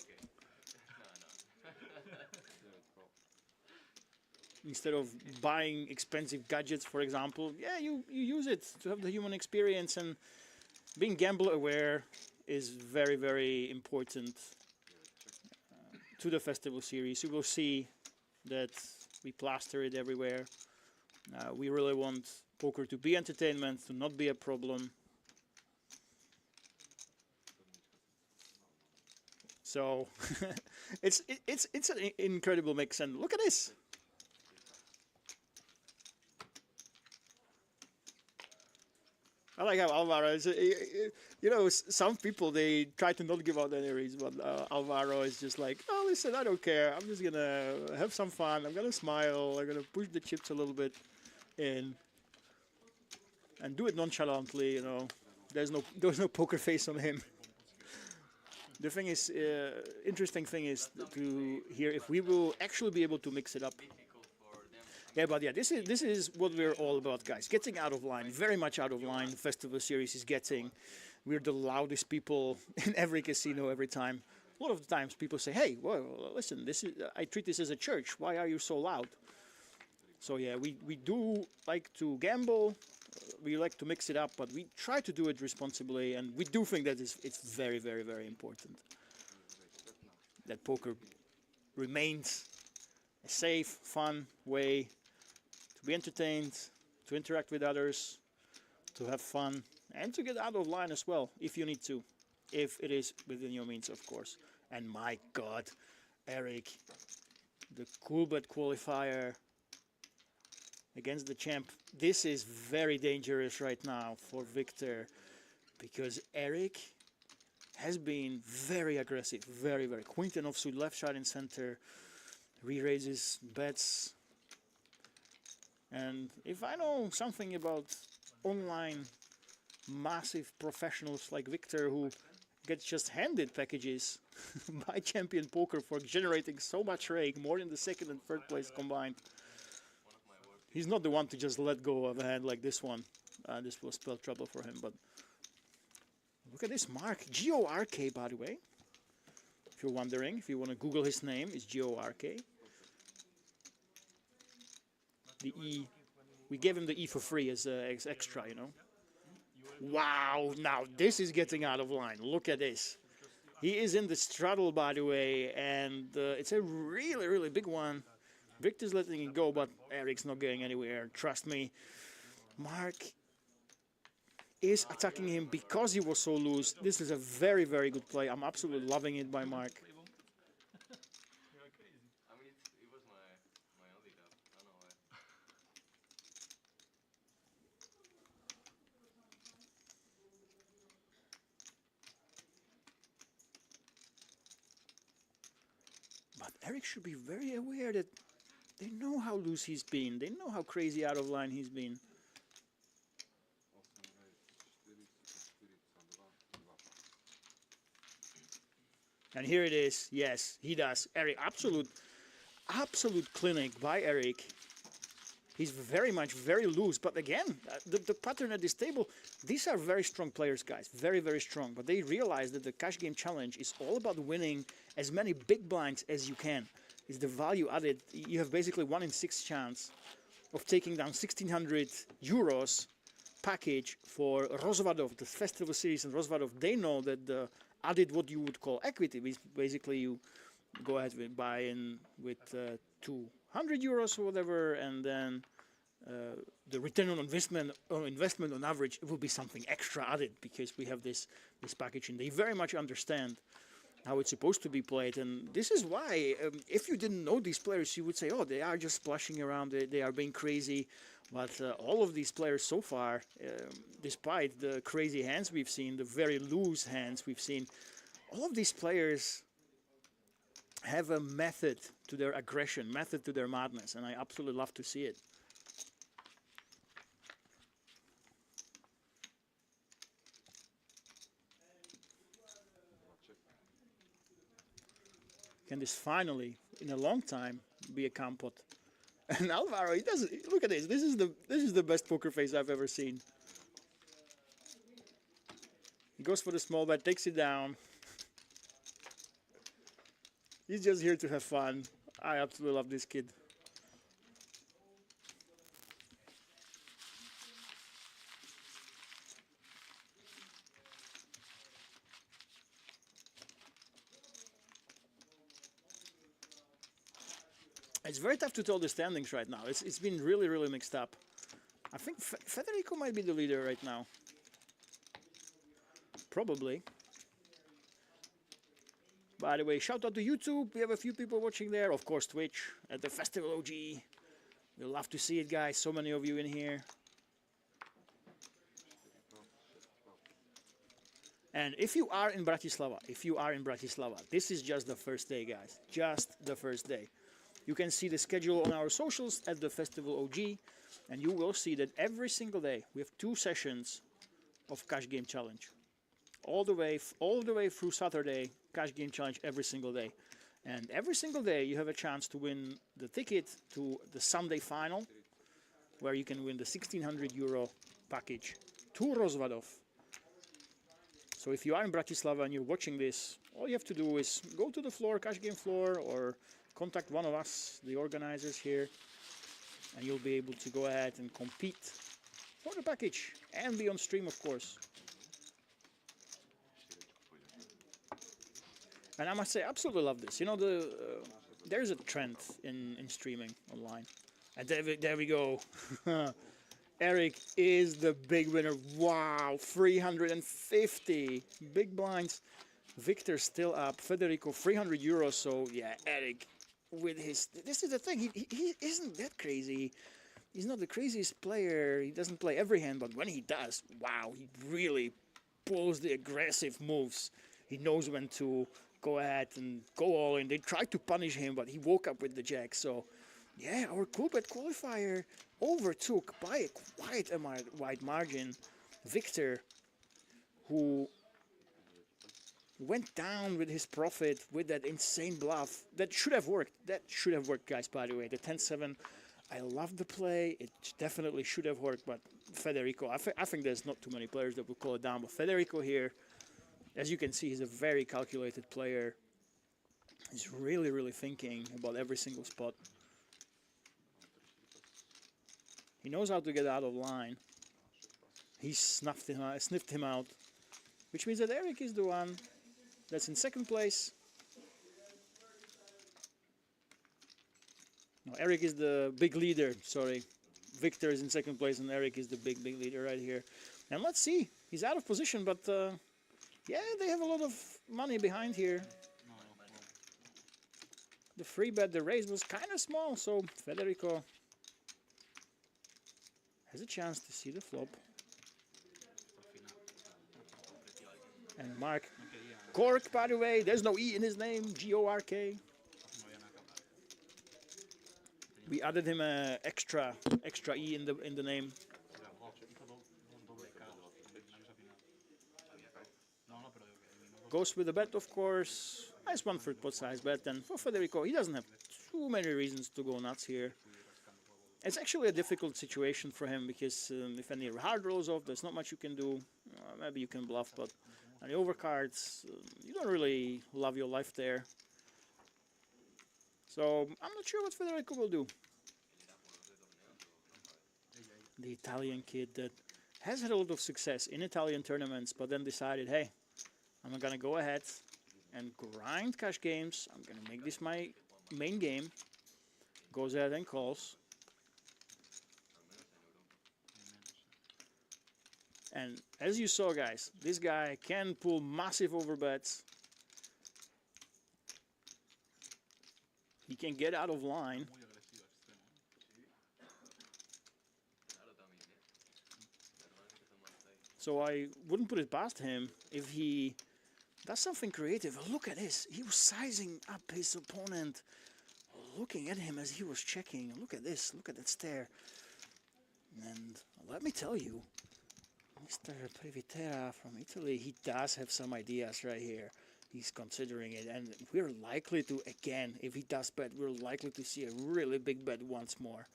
Instead of buying expensive gadgets, for example, yeah, you use it to have the human experience, and being gambler aware is very, very important to the Festival Series. You will see that we plaster it everywhere. We really want poker to be entertainment, to not be a problem. So it's an incredible mix, and look at this. I like how Alvaro is, you know, some people, they try to not give out any reads, but Alvaro is just like, oh, listen, I don't care. I'm just going to have some fun. I'm going to smile. I'm going to push the chips a little bit in and do it nonchalantly, you know. There's no poker face on him. The thing is, interesting thing is to hear if we will actually be able to mix it up. Yeah, but yeah, this is what we're all about, guys. Getting out of line, very much out of line. The Festival Series is getting. We're the loudest people in every casino every time. A lot of the times people say, hey, well, listen, I treat this as a church. Why are you so loud? So yeah, we do like to gamble. We like to mix it up, but we try to do it responsibly. And we do think that it's very, very, very important that poker remains a safe, fun way to be entertained, to interact with others, to have fun, and to get out of line as well, if you need to, if it is within your means, of course. And my God, Eric, the cool bet qualifier against the champ. This is very dangerous right now for Victor, because Eric has been very aggressive, very, very. Queen ten offsuit, left side and center, re-raises, bets. And if I know something about online massive professionals like Victor, who gets just handed packages by Champion Poker for generating so much rake, more than the second and third place combined. He's not the one to just let go of a hand like this one. This will spell trouble for him, but look at this mark. G-O-R-K, by the way. If you're wondering, if you want to Google his name, it's G-O-R-K. The E, we gave him the E for free as extra, you know. Wow, now this is getting out of line. Look at this. He is in the straddle, by the way, and it's a really, really big one. Victor's letting it go, but Eric's not going anywhere. Trust me. Mark is attacking him because he was so loose. This is a very, very good play. I'm absolutely loving it by Mark.
I mean, it was my only tap. I don't know why.
But Eric should be very aware that they know how loose he's been. They know how crazy out of line he's been. And here it is. Yes, he does. Eric, absolute clinic by Eric. He's very loose. But again, the pattern at this table, these are very strong players, guys. Very, very strong. But they realize that the cash game challenge is all about winning as many big blinds as you can. It's the value added. You have basically 1 in 6 chance of taking down 1,600 euros package for Rozvadov, the festival series. And Rozvadov, they know that the added what you would call equity. Basically, you go ahead and buy in with 200 euros or whatever, and then the return on investment on average, it will be something extra added because we have this package, and they very much understand how it's supposed to be played. And this is why, if you didn't know these players, you would say, oh, they are just splashing around, they are being crazy. But all of these players so far, despite the crazy hands we've seen, the very loose hands we've seen, all of these players have a method to their aggression, method to their madness, and I absolutely love to see it. Can this finally, in a long time, be a compot? And Alvaro, he doesn't. Look at this. This is the best poker face I've ever seen. He goes for the small bet, takes it down. He's just here to have fun. I absolutely love this kid. It's very tough to tell the standings right now. It's been really, really mixed up. I think Federico might be the leader right now. Probably. By the way, shout out to YouTube. We have a few people watching there. Of course, Twitch at the Festival OG. We'll love to see it, guys. So many of you in here. And if you are in Bratislava, this is just the first day, guys. Just the first day. You can see the schedule on our socials at the Festival OG, and you will see that every single day we have 2 sessions of Cash Game Challenge. All the way through Saturday, Cash Game Challenge every single day. And every single day you have a chance to win the ticket to the Sunday final, where you can win the 1,600 euro package to Rozvadov. So if you are in Bratislava and you're watching this, all you have to do is go to the floor, Cash Game floor, or contact one of us, the organizers here, and you'll be able to go ahead and compete for the package and be on stream, of course. And I must say, I absolutely love this. You know, there's a trend in streaming online. And there we go. Eric is the big winner. Wow, 350 big blinds. Victor still up. Federico, 300 euros. So, yeah, Eric with his... This is the thing. He isn't that crazy. He's not the craziest player. He doesn't play every hand, but when he does, wow, he really pulls the aggressive moves. He knows when to go ahead and go all in. They tried to punish him, but he woke up with the jack. So, yeah, our Coolbet qualifier overtook by quite a wide margin Victor, who went down with his profit with that insane bluff. That should have worked. That should have worked, guys, by the way. The 10-7, I love the play. It definitely should have worked, but Federico, I think there's not too many players that will call it down, but Federico here, as you can see, he's a very calculated player. He's really, really thinking about every single spot. He knows how to get out of line. He sniffed him out, which means that Eric is the one that's in second place. No, Eric is the big leader, sorry. Victor is in second place and Eric is the big leader right here. And let's see, he's out of position, but yeah, they have a lot of money behind here. The free bet, the raise was kind of small, so Federico has a chance to see the flop. And Mark, Gork, by the way, there's no E in his name, G-O-R-K. We added him a extra E in the name. Goes with the bet, of course. Nice 1/3 pot size bet, and for Federico, he doesn't have too many reasons to go nuts here. It's actually a difficult situation for him because if any hard rolls off, there's not much you can do. Maybe you can bluff, but on the overcards, you don't really love your life there. So I'm not sure what Federico will do. The Italian kid that has had a lot of success in Italian tournaments, but then decided, hey, I'm gonna go ahead and grind cash games. I'm gonna make this my main game. Goes ahead and calls. And as you saw, guys, this guy can pull massive overbets. He can get out of line. So I wouldn't put it past him if he does something creative. Look at this. He was sizing up his opponent, looking at him as he was checking. Look at this. Look at that stare. And let me tell you, Mr. Privitera from Italy, he does have some ideas right here. He's considering it, and we're likely to, again, if he does bet, we're likely to see a really big bet once more.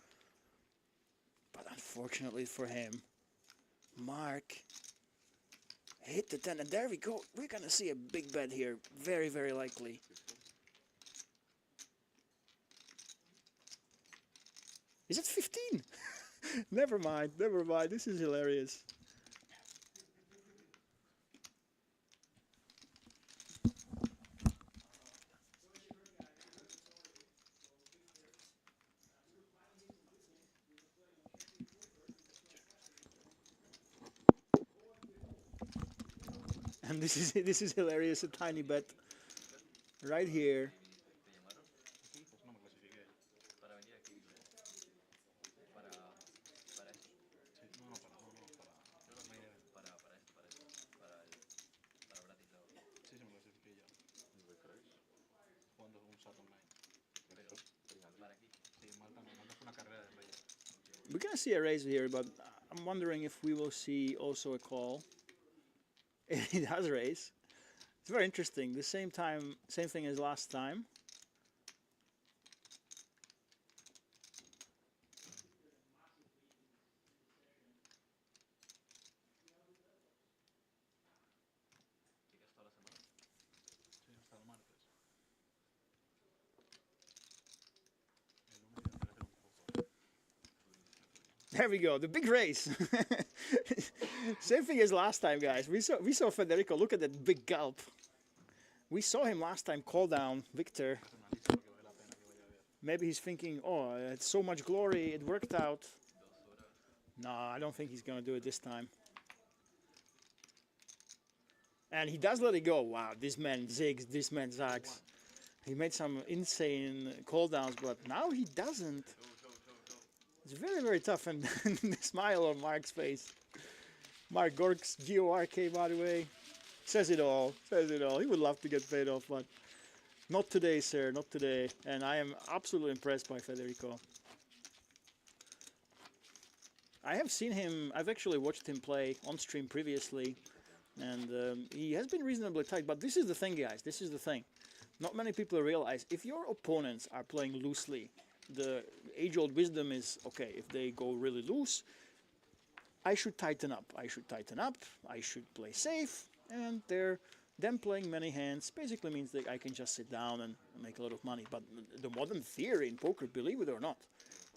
But unfortunately for him, Mark hit the 10, and there we go. We're gonna see a big bet here, very, very likely. Is it 15? Never mind, this is hilarious. And this is hilarious, a tiny bet right here. We're gonna see a raise here, but I'm wondering if we will see also a call. He does raise. It's very interesting. The same thing as last time. There we go, the big race. Same thing as last time, guys. We saw Federico. Look at that big gulp. We saw him last time call down Victor. Maybe he's thinking, oh, it's so much glory, it worked out. No, I don't think he's gonna do it this time. And he does let it go. Wow, this man zigs, this man zags. He made some insane call downs, but now he doesn't. It's very, very tough, and the smile on Mark's face. Mark Gorks, G-O-R-K, by the way, says it all, says it all. He would love to get paid off, but not today, sir, not today. And I am absolutely impressed by Federico. I have seen him, I've actually watched him play on stream previously and he has been reasonably tight. But this is the thing, guys. This is the thing. Not many people realize if your opponents are playing loosely, the age-old wisdom is, okay, if they go really loose, I should tighten up. I should tighten up. I should play safe. And them playing many hands basically means that I can just sit down and make a lot of money. But the modern theory in poker, believe it or not,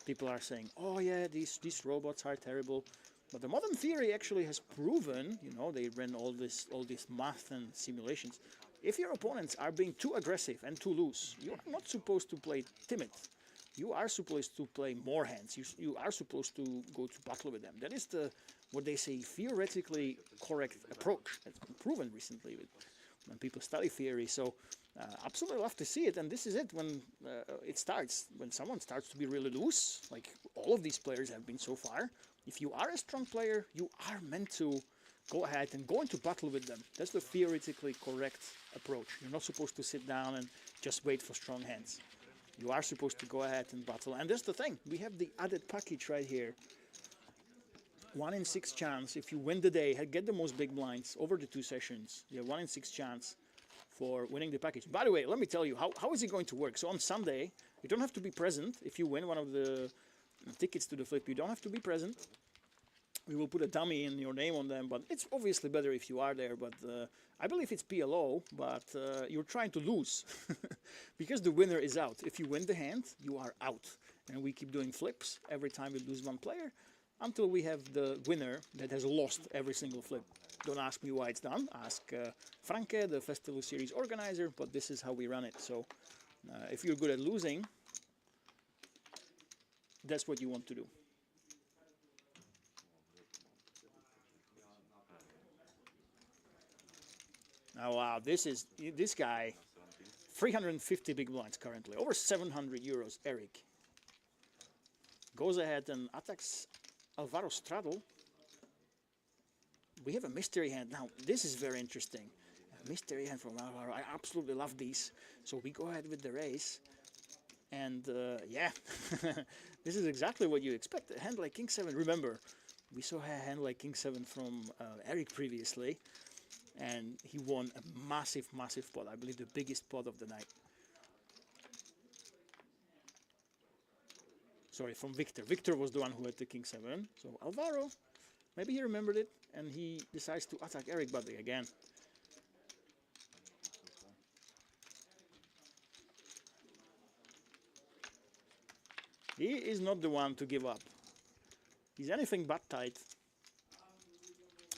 people are saying, oh yeah, these robots are terrible. But the modern theory actually has proven, you know, they ran all this math and simulations. If your opponents are being too aggressive and too loose, you are not supposed to play timid. You are supposed to play more hands. You are supposed to go to battle with them. That is what they say, theoretically correct approach. It's been proven recently when people study theory. So absolutely love to see it. And this is it when it starts. When someone starts to be really loose, like all of these players have been so far, if you are a strong player, you are meant to go ahead and go into battle with them. That's the theoretically correct approach. You're not supposed to sit down and just wait for strong hands. You are supposed to go ahead and battle. And that's the thing. We have the added package right here. 1 in 6 chance. If you win the day, get the most big blinds over the 2 sessions. You have 1 in 6 chance for winning the package. By the way, let me tell you, how is it going to work? So on Sunday, you don't have to be present. If you win one of the tickets to the flip, you don't have to be present. We will put a dummy in your name on them, but it's obviously better if you are there. But I believe it's PLO, but you're trying to lose because the winner is out. If you win the hand, you are out. And we keep doing flips every time we lose one player until we have the winner that has lost every single flip. Don't ask me why it's done. Ask Franke, the festival series organizer, but this is how we run it. So if you're good at losing, that's what you want to do. Oh wow, this guy, 350 big blinds currently, over 700 euros, Eric. Goes ahead and attacks Alvaro Straddle. We have a mystery hand. Now, this is very interesting. A mystery hand from Alvaro. I absolutely love these. So we go ahead with the raise. And yeah, this is exactly what you expect. A hand like King 7. Remember, we saw a hand like King 7 from Eric previously. And he won a massive, massive pot. I believe the biggest pot of the night. Sorry, from Victor. Victor was the one who had the King 7. So Alvaro, maybe he remembered it, and he decides to attack Eric, but again. He is not the one to give up. He's anything but tight.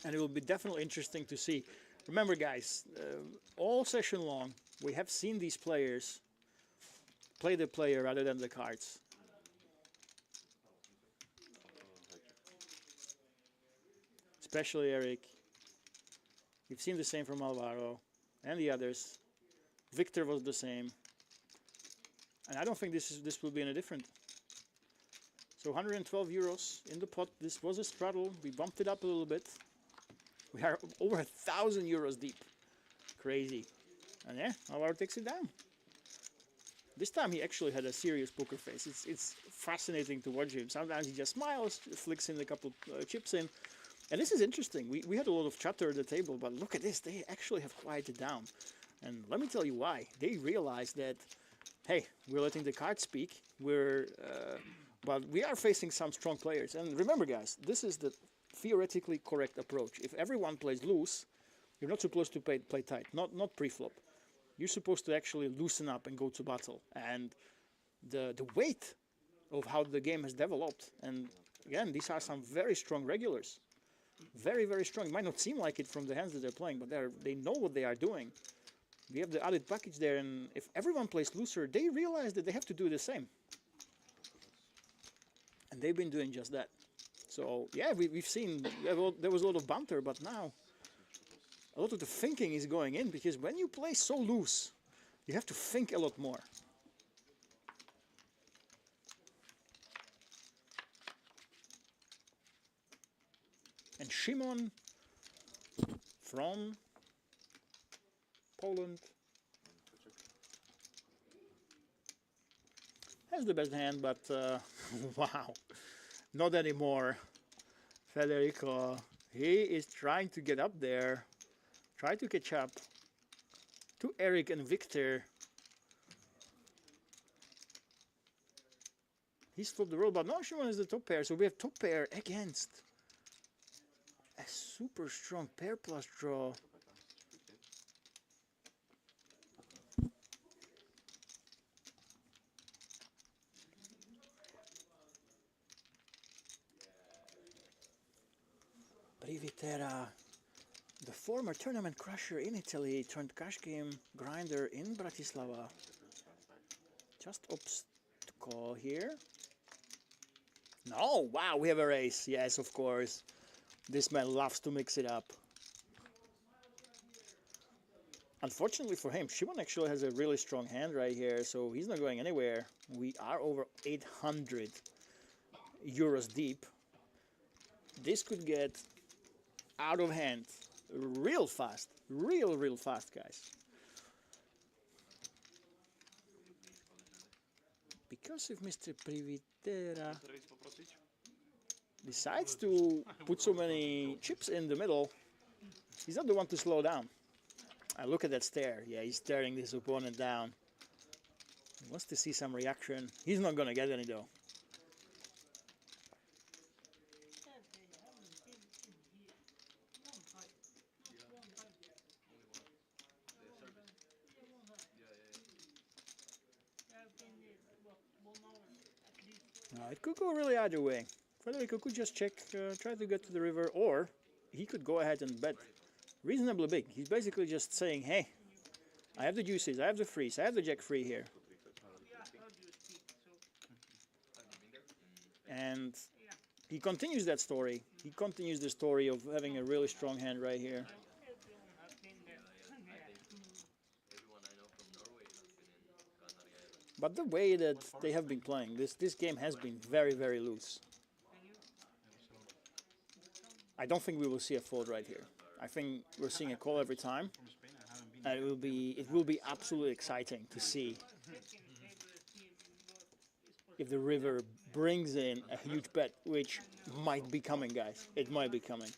And it will be definitely interesting to see. Remember, guys, all session long, we have seen these players play the player rather than the cards. Especially Eric. We've seen the same from Alvaro and the others. Victor was the same. And I don't think this will be any different. So 112 euros in the pot. This was a straddle. We bumped it up a little bit. We are over 1,000 euros deep. Crazy. And yeah, Alvaro takes it down. This time he actually had a serious poker face. It's fascinating to watch him. Sometimes he just smiles, flicks in a couple chips in. And this is interesting. We had a lot of chatter at the table, but look at this. They actually have quieted down. And let me tell you why. They realized that, hey, we're letting the cards speak. But we are facing some strong players. And remember, guys, this is the theoretically correct approach. If everyone plays loose, you're not supposed to play tight, not pre-flop. You're supposed to actually loosen up and go to battle. And the weight of how the game has developed, and again, these are some very strong regulars. Very, very strong. It might not seem like it from the hands that they're playing, but they know what they are doing. We have the added package there, and if everyone plays looser, they realize that they have to do the same. And they've been doing just that. So, yeah, we've seen, there was a lot of banter, but now a lot of the thinking is going in, because when you play so loose, you have to think a lot more. And Szymon from Poland has the best hand, but wow, not anymore. Federico, he is trying to get up there. try to catch up to Eric and Victor. He's flipped the roll, but now Shimon is the top pair, so we have top pair against a super strong pair plus draw. Privitera, the former tournament crusher in Italy, turned cash game grinder in Bratislava. Just opts to call here. No, wow, we have a race. Yes, of course. This man loves to mix it up. Unfortunately for him, Shimon actually has a really strong hand right here, so he's not going anywhere. We are over 800 euros deep. This could get out of hand real fast. Real fast, guys. Because if Mr. Privitera decides to put so many chips in the middle, he's not the one to slow down. I look at that stare. Yeah, he's staring his opponent down. He wants to see some reaction. He's not gonna get any though. It could go really either way. Federico could just check, try to get to the river, or he could go ahead and bet reasonably big. He's basically just saying, hey, I have the juices, I have the freeze, I have the jack free here. And he continues that story. He continues the story of having a really strong hand right here. But the way that they have been playing, this game has been very loose. I don't think we will see a fold right here. I think we're seeing a call every time. And it will be absolutely exciting to see if the river brings in a huge bet, which might be coming, guys. It might be coming.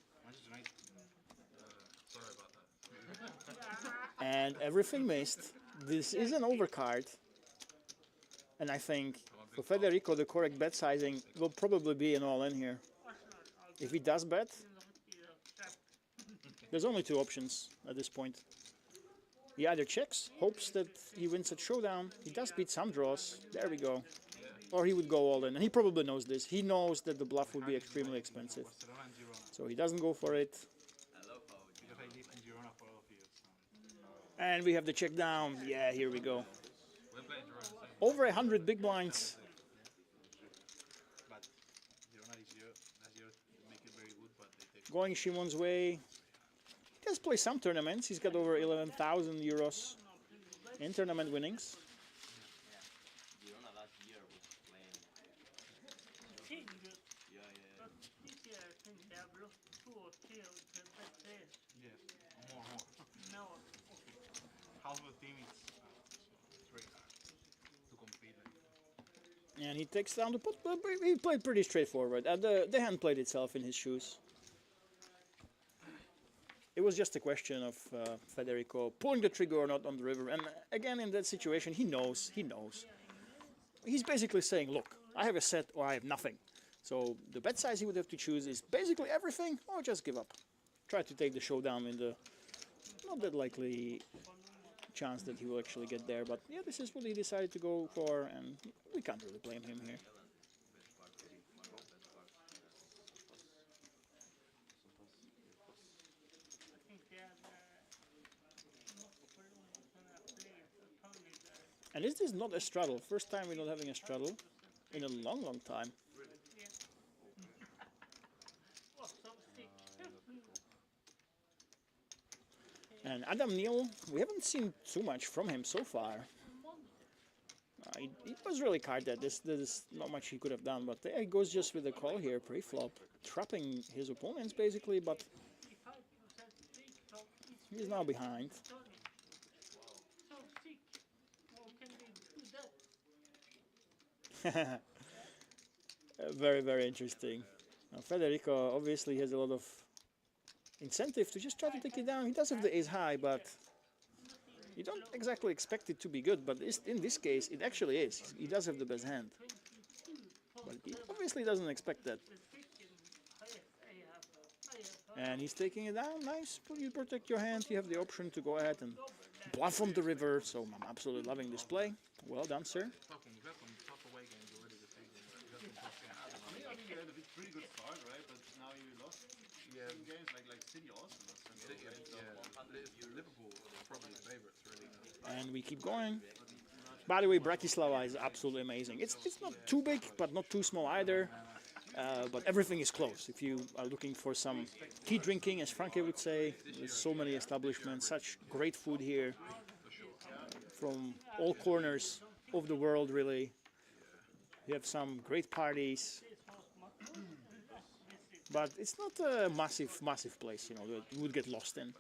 And everything missed. This is an overcard. And I think for Federico, the correct bet sizing will probably be an all-in here. If he does bet, there's only two options at this point. He either checks, hopes that he wins at showdown. He does beat some draws. There we go. Or he would go all in. And he probably knows this. He knows that the bluff would be extremely expensive. So he doesn't go for it. And we have the check down. Yeah, here we go. Over 100 big blinds. Going Shimon's way. He does play some tournaments. He's got over 11,000 euros in tournament winnings.
Half of the team is very hard to compete.
And he takes down the pot, but he played pretty straightforward. The hand played itself in his shoes. It was just a question of Federico pulling the trigger or not on the river. And again, in that situation, he knows. He's basically saying, look, I have a set or I have nothing. So the bet size he would have to choose is basically everything or just give up. Try to take the showdown in the not that likely chance that he will actually get there. But yeah, this is what he decided to go for, and we can't really blame him here. And is this not a straddle? First time we're not having a straddle in a long time. And Adam Neal, we haven't seen too much from him so far. He was really card dead. There's not much he could have done, but there he goes just with a call here, pre-flop, trapping his opponents basically, but he's now behind. Very interesting. Now, Federico obviously has a lot of incentive to just try to take it down. He does have the ace high, but you don't exactly expect it to be good. But in this case, it actually is. He does have the best hand. But he obviously doesn't expect that. And he's taking it down. Nice. You protect your hand. You have the option to go ahead and bluff from the river. So I'm absolutely loving this play. Well done, sir.
We've had some tough away games already this season. We've had some tough games.
I think you had a pretty good start, right? But now you lost some games, like City also lost some games, right? So
Liverpool are probably the favourites, really.
And we keep going. By the way, Bratislava is absolutely amazing. It's not too big, but not too small either. But everything is close. If you are looking for some tea drinking, as Franke would say, there's so many establishments, such great food here from all corners of the world, really. You have some great parties. But it's not a massive place, you know, that you would get lost in.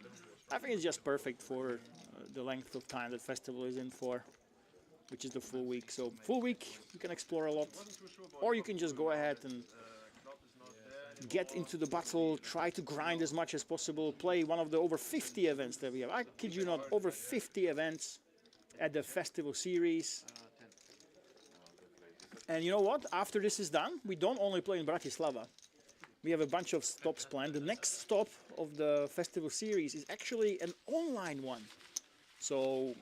I think it's just perfect for the length of time that festival is in for, which is the full week. So full week, you can explore a lot. Or you can just go ahead and get into the battle, try to grind as much as possible, play one of the over 50 events that we have. I kid you not, over 50 events at the festival series. And you know what? After this is done, we don't only play in Bratislava. We have a bunch of stops planned. The next stop of the festival series is actually an online one. So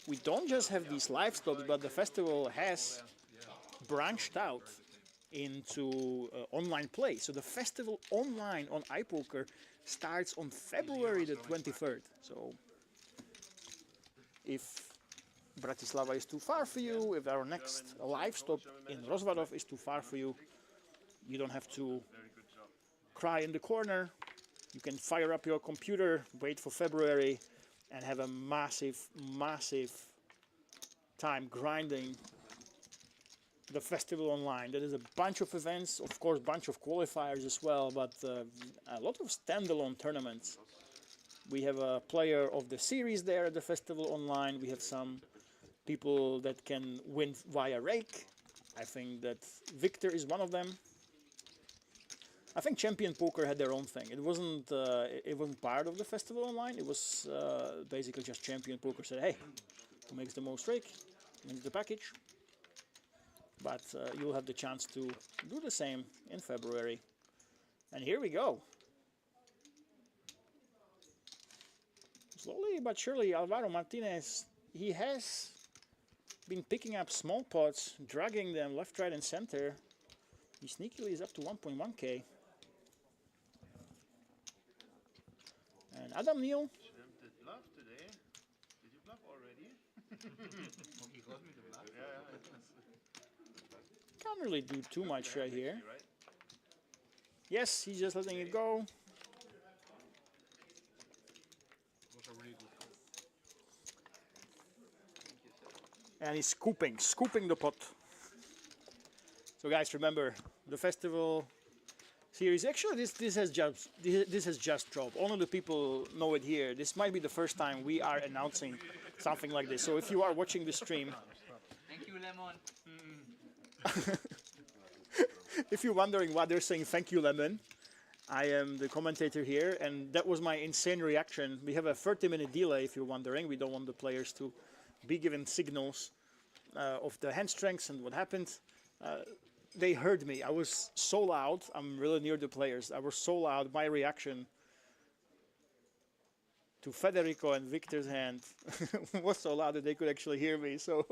we don't just have these live stops, but the festival has branched out into online play. So the festival online on iPoker starts on February the 23rd. So if Bratislava is too far for you, if our next live stop in Rozvadov is too far for you, you don't have to cry in the corner. You can fire up your computer, wait for February, and have a massive time grinding the festival online. There is a bunch of events, of course, bunch of qualifiers as well, but a lot of standalone tournaments. We have a player of the series there at the festival online. We have some people that can win via rake. I think that Victor is one of them. I think Champion Poker had their own thing. It wasn't part of the festival online. It was basically just Champion Poker said, hey, who makes the most rake wins the package. But you'll have the chance to do the same in February. And here we go. Slowly but surely, Alvaro Martinez, he has been picking up small pots, dragging them left, right, and center. He sneakily is up to 1.1k. And Adam Neal.
Did bluff today? Did you bluff already?
He caused me to bluff.
Can't really do too much right here. Yes, he's just letting it go. And he's scooping the pot. So guys, remember the festival series. Actually, this has just dropped. Only the people know it here. This might be the first time we are announcing something like this. So if you are watching the stream,
Thank you, Lemon.
if you're wondering why they're saying thank you, Lemon, I am the commentator here, and that was my insane reaction. We have a 30-minute delay, if you're wondering. We don't want the players to be given signals of the hand strengths and what happened. They heard me. I was so loud. I'm really near the players. I was so loud. My reaction to Federico and Victor's hand was so loud that they could actually hear me. So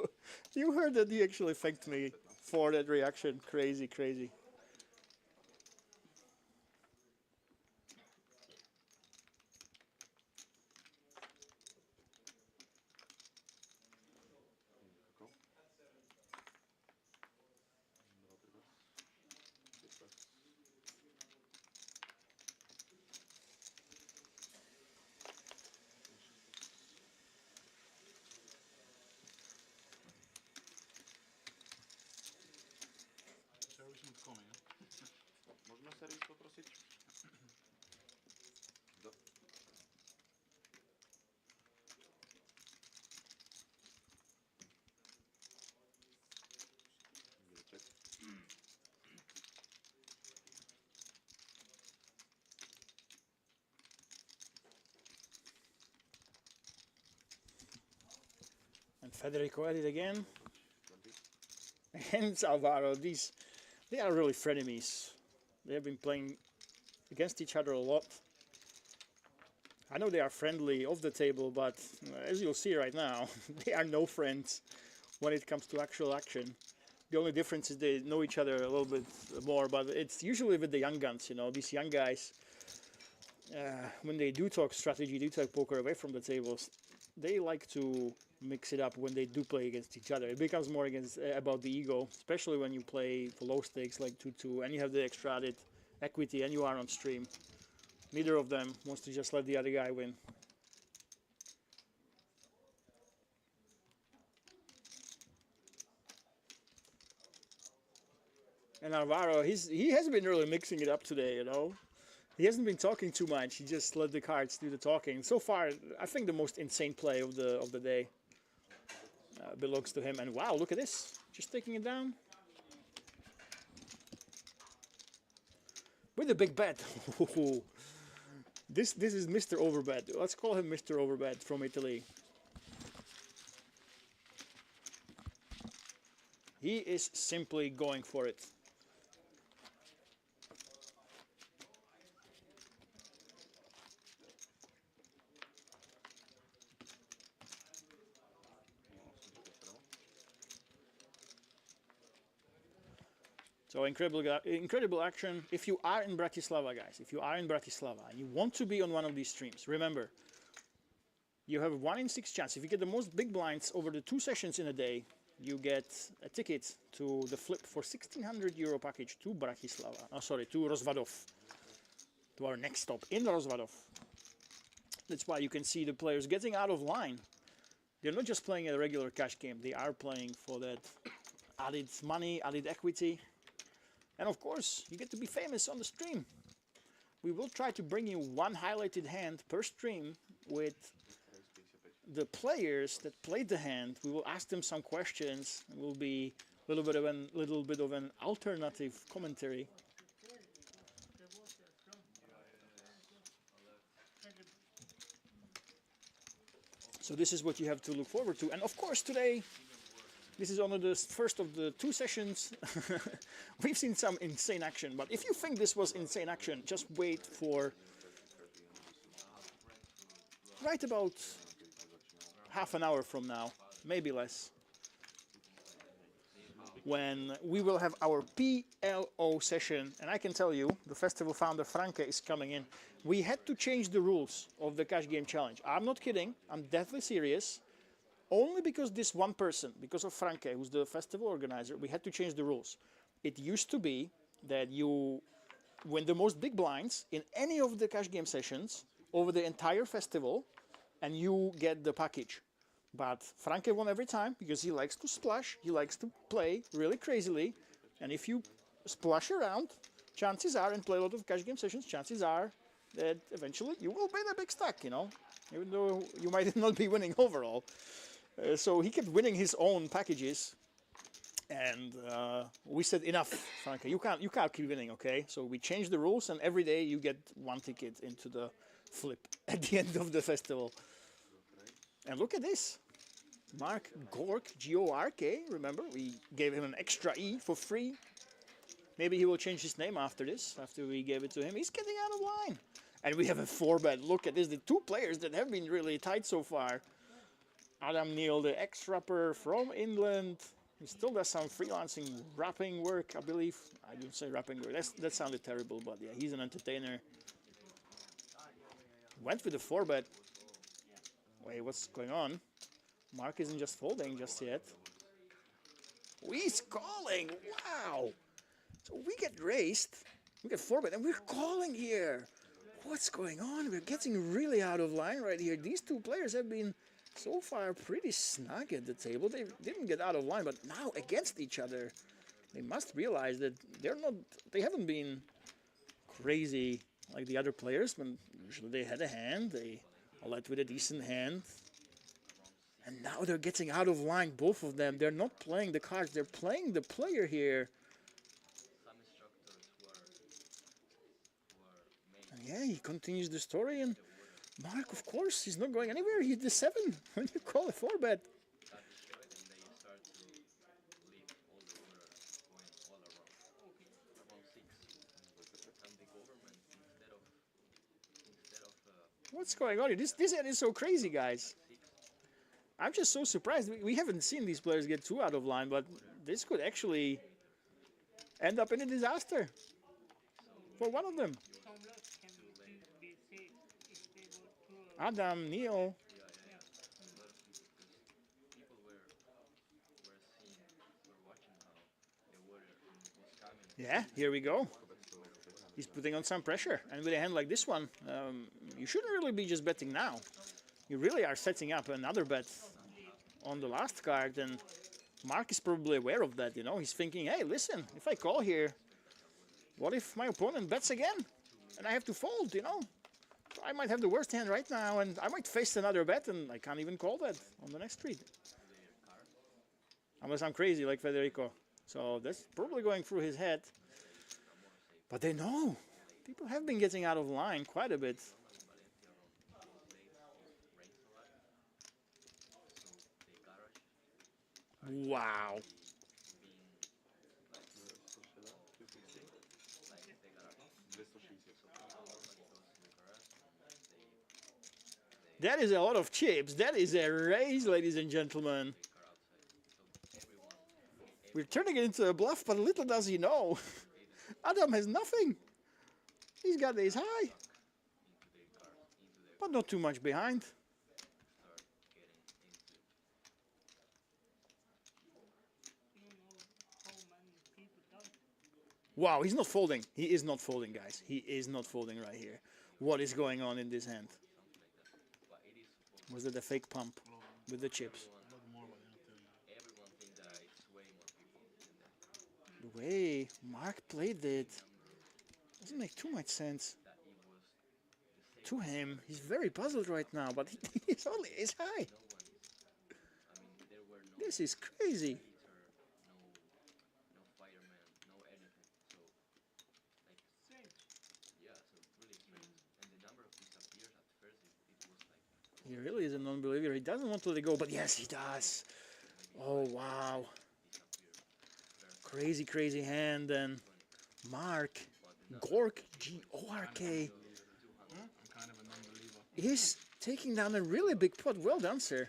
you heard that he actually thanked me for that reaction. Crazy, crazy.
Môžeme servis poprosiť?
Federico at it again. And Alvaro, they are really frenemies. They have been playing against each other a lot. I know they are friendly off the table, but as you'll see right now, they are no friends when it comes to actual action. The only difference is they know each other a little bit more, but it's usually with the young guns, you know, these young guys, when they do talk strategy, do talk poker away from the tables, they like to mix it up when they do play against each other. It becomes more about the ego, especially when you play for low stakes like 2-2 and you have the extra added equity and you are on stream. Neither of them wants to just let the other guy win. And Alvaro, he has been really mixing it up today, you know. He hasn't been talking too much. He just let the cards do the talking. So far, I think the most insane play of the day belongs to him. And wow, look at this. Just taking it down. With a big bet. This is Mr. Overbet. Let's call him Mr. Overbet from Italy. He is simply going for it. So incredible action. If you are in Bratislava, guys, if you are in Bratislava and you want to be on one of these streams, remember, you have a 1 in 6 chance. If you get the most big blinds over the 2 sessions in a day, you get a ticket to the flip for €1,600 package to Bratislava. Oh, sorry, to Rozvadov, to our next stop in Rozvadov. That's why you can see the players getting out of line. They're not just playing a regular cash game. They are playing for that added money, added equity. And of course, you get to be famous on the stream. We will try to bring you one highlighted hand per stream with the players that played the hand. We will ask them some questions. It will be a little bit of an alternative commentary. So this is what you have to look forward to. And of course, today, this is only the first of the 2 sessions. We've seen some insane action, but if you think this was insane action, just wait for right about half an hour from now, maybe less, when we will have our PLO session. And I can tell you, the festival founder Franke is coming in. We had to change the rules of the Cash Game Challenge. I'm not kidding, I'm deathly serious. Only because this one person, because of Franke, who's the festival organizer, we had to change the rules. It used to be that you win the most big blinds in any of the cash game sessions over the entire festival, and you get the package. But Franke won every time because he likes to splash, he likes to play really crazily, and if you splash around, chances are, and play a lot of cash game sessions, chances are that eventually you will win a big stack, you know, even though you might not be winning overall. So he kept winning his own packages, and we said, enough, Franke, you can't keep winning, okay? So we changed the rules, and every day you get 1 ticket into the flip at the end of the festival. And look at this, Mark Gork, G-O-R-K, remember, we gave him an extra E for free. Maybe he will change his name after this, after we gave it to him. He's getting out of line. And we have a 4-bet, look at this, the 2 players that have been really tight so far. Adam Neal, the ex-rapper from England. He still does some freelancing rapping work, I believe. I didn't say rapping work. That sounded terrible, but yeah, he's an entertainer. Went with the 4-bet. Wait, what's going on? Mark isn't just folding just yet. He's calling! Wow! So we get raised. We get 4-bet, and we're calling here. What's going on? We're getting really out of line right here. These 2 players have been so far pretty snug at the table. They didn't get out of line, but now against each other, they must realize that they haven't been crazy like the other players when usually they had a hand, they led with a decent hand. And now they're getting out of line, both of them. They're not playing the cards, they're playing the player here. And yeah, he continues the story, and Mark, of course, he's not going anywhere. He's the 7 when you call a 4-bet. What's going on here? This hand is so crazy, guys. I'm just so surprised. We haven't seen these players get too out of line, but this could actually end up in a disaster for one of them.
Some lots can be safe if they go through.
Adam, Neil.
People were watching how the water was coming.
Yeah, here we go. He's putting on some pressure. And with a hand like this one, you shouldn't really be just betting now. You really are setting up another bet on the last card. And Mark is probably aware of that, you know. He's thinking, hey, listen, if I call here, what if my opponent bets again? And I have to fold, you know. I might have the worst hand right now, and I might face another bet, and I can't even call that on the next street. Unless I'm crazy like Federico. So that's probably going through his head. But they know. People have been getting out of line quite a bit. Wow. That is a lot of chips. That is a raise, ladies and gentlemen. We're turning it into a bluff, but little does he know. Adam has nothing. He's got ace high. But not too much behind. Wow, he's not folding. He is not folding, guys. He is not folding right here. What is going on in this hand? Was it a fake pump with the chips? The way Mark played it doesn't make too much sense to him. He's very puzzled right now, but he's only ace high. This is crazy. He really is a non-believer. He doesn't want to let it go, but yes, he does. Oh, wow. Crazy, crazy hand. And Mark, Gork, G-O-R-K, is taking down a really big pot. Well done, sir.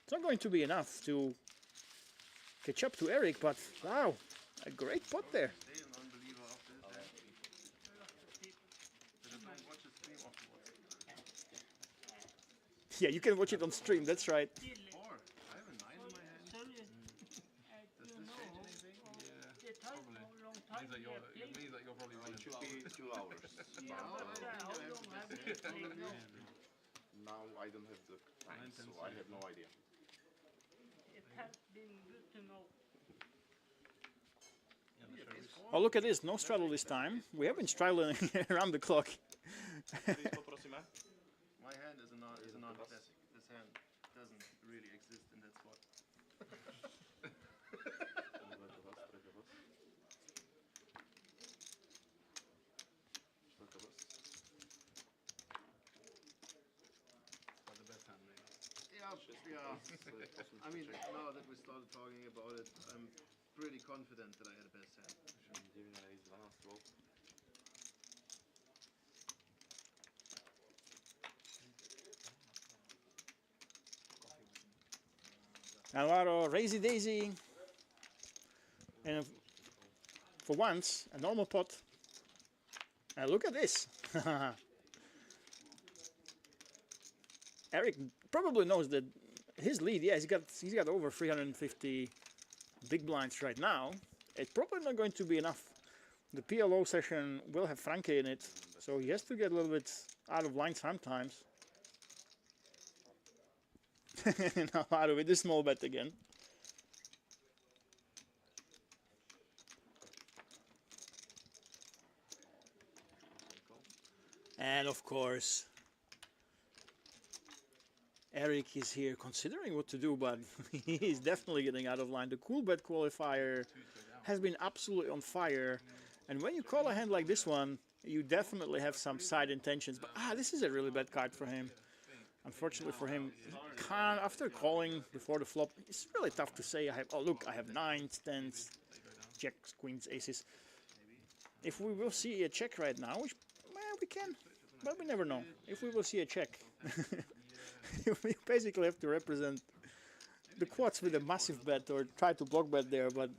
It's not going to be enough to catch up to Eric, but wow, a great pot there. Yeah, you can watch it on stream, that's right.
It should be 2 hours. Now I don't have the time, so I have no idea.
It has been good to know.
Oh, look at this, no straddle this time. We have been straddling around the clock.
My hand is a non-classic. This hand doesn't really exist in that spot. Yeah. I mean, now that we started talking about it, I'm pretty confident that I had a best hand.
Alvaro, Razy Daisy. And for once, a normal pot. And look at this. Eric probably knows that his lead, yeah, he's got over 350 big blinds right now. It's probably not going to be enough. The PLO session will have Franke in it, so he has to get a little bit out of line sometimes. Now Alvaro with the small bet again. And of course, Eric is here considering what to do, but he is definitely getting out of line. The cool bet qualifier has been absolutely on fire. And when you call a hand like this one, you definitely have some side intentions. But this is a really bad card for him. Unfortunately for him, he can't, after calling before the flop, it's really tough to say, I have 9s, 10s, jacks, queens, aces. If we will see a check right now, which, well, we can but we never know. If we will see a check, we basically have to represent the quads with a massive bet or try to block bet there, but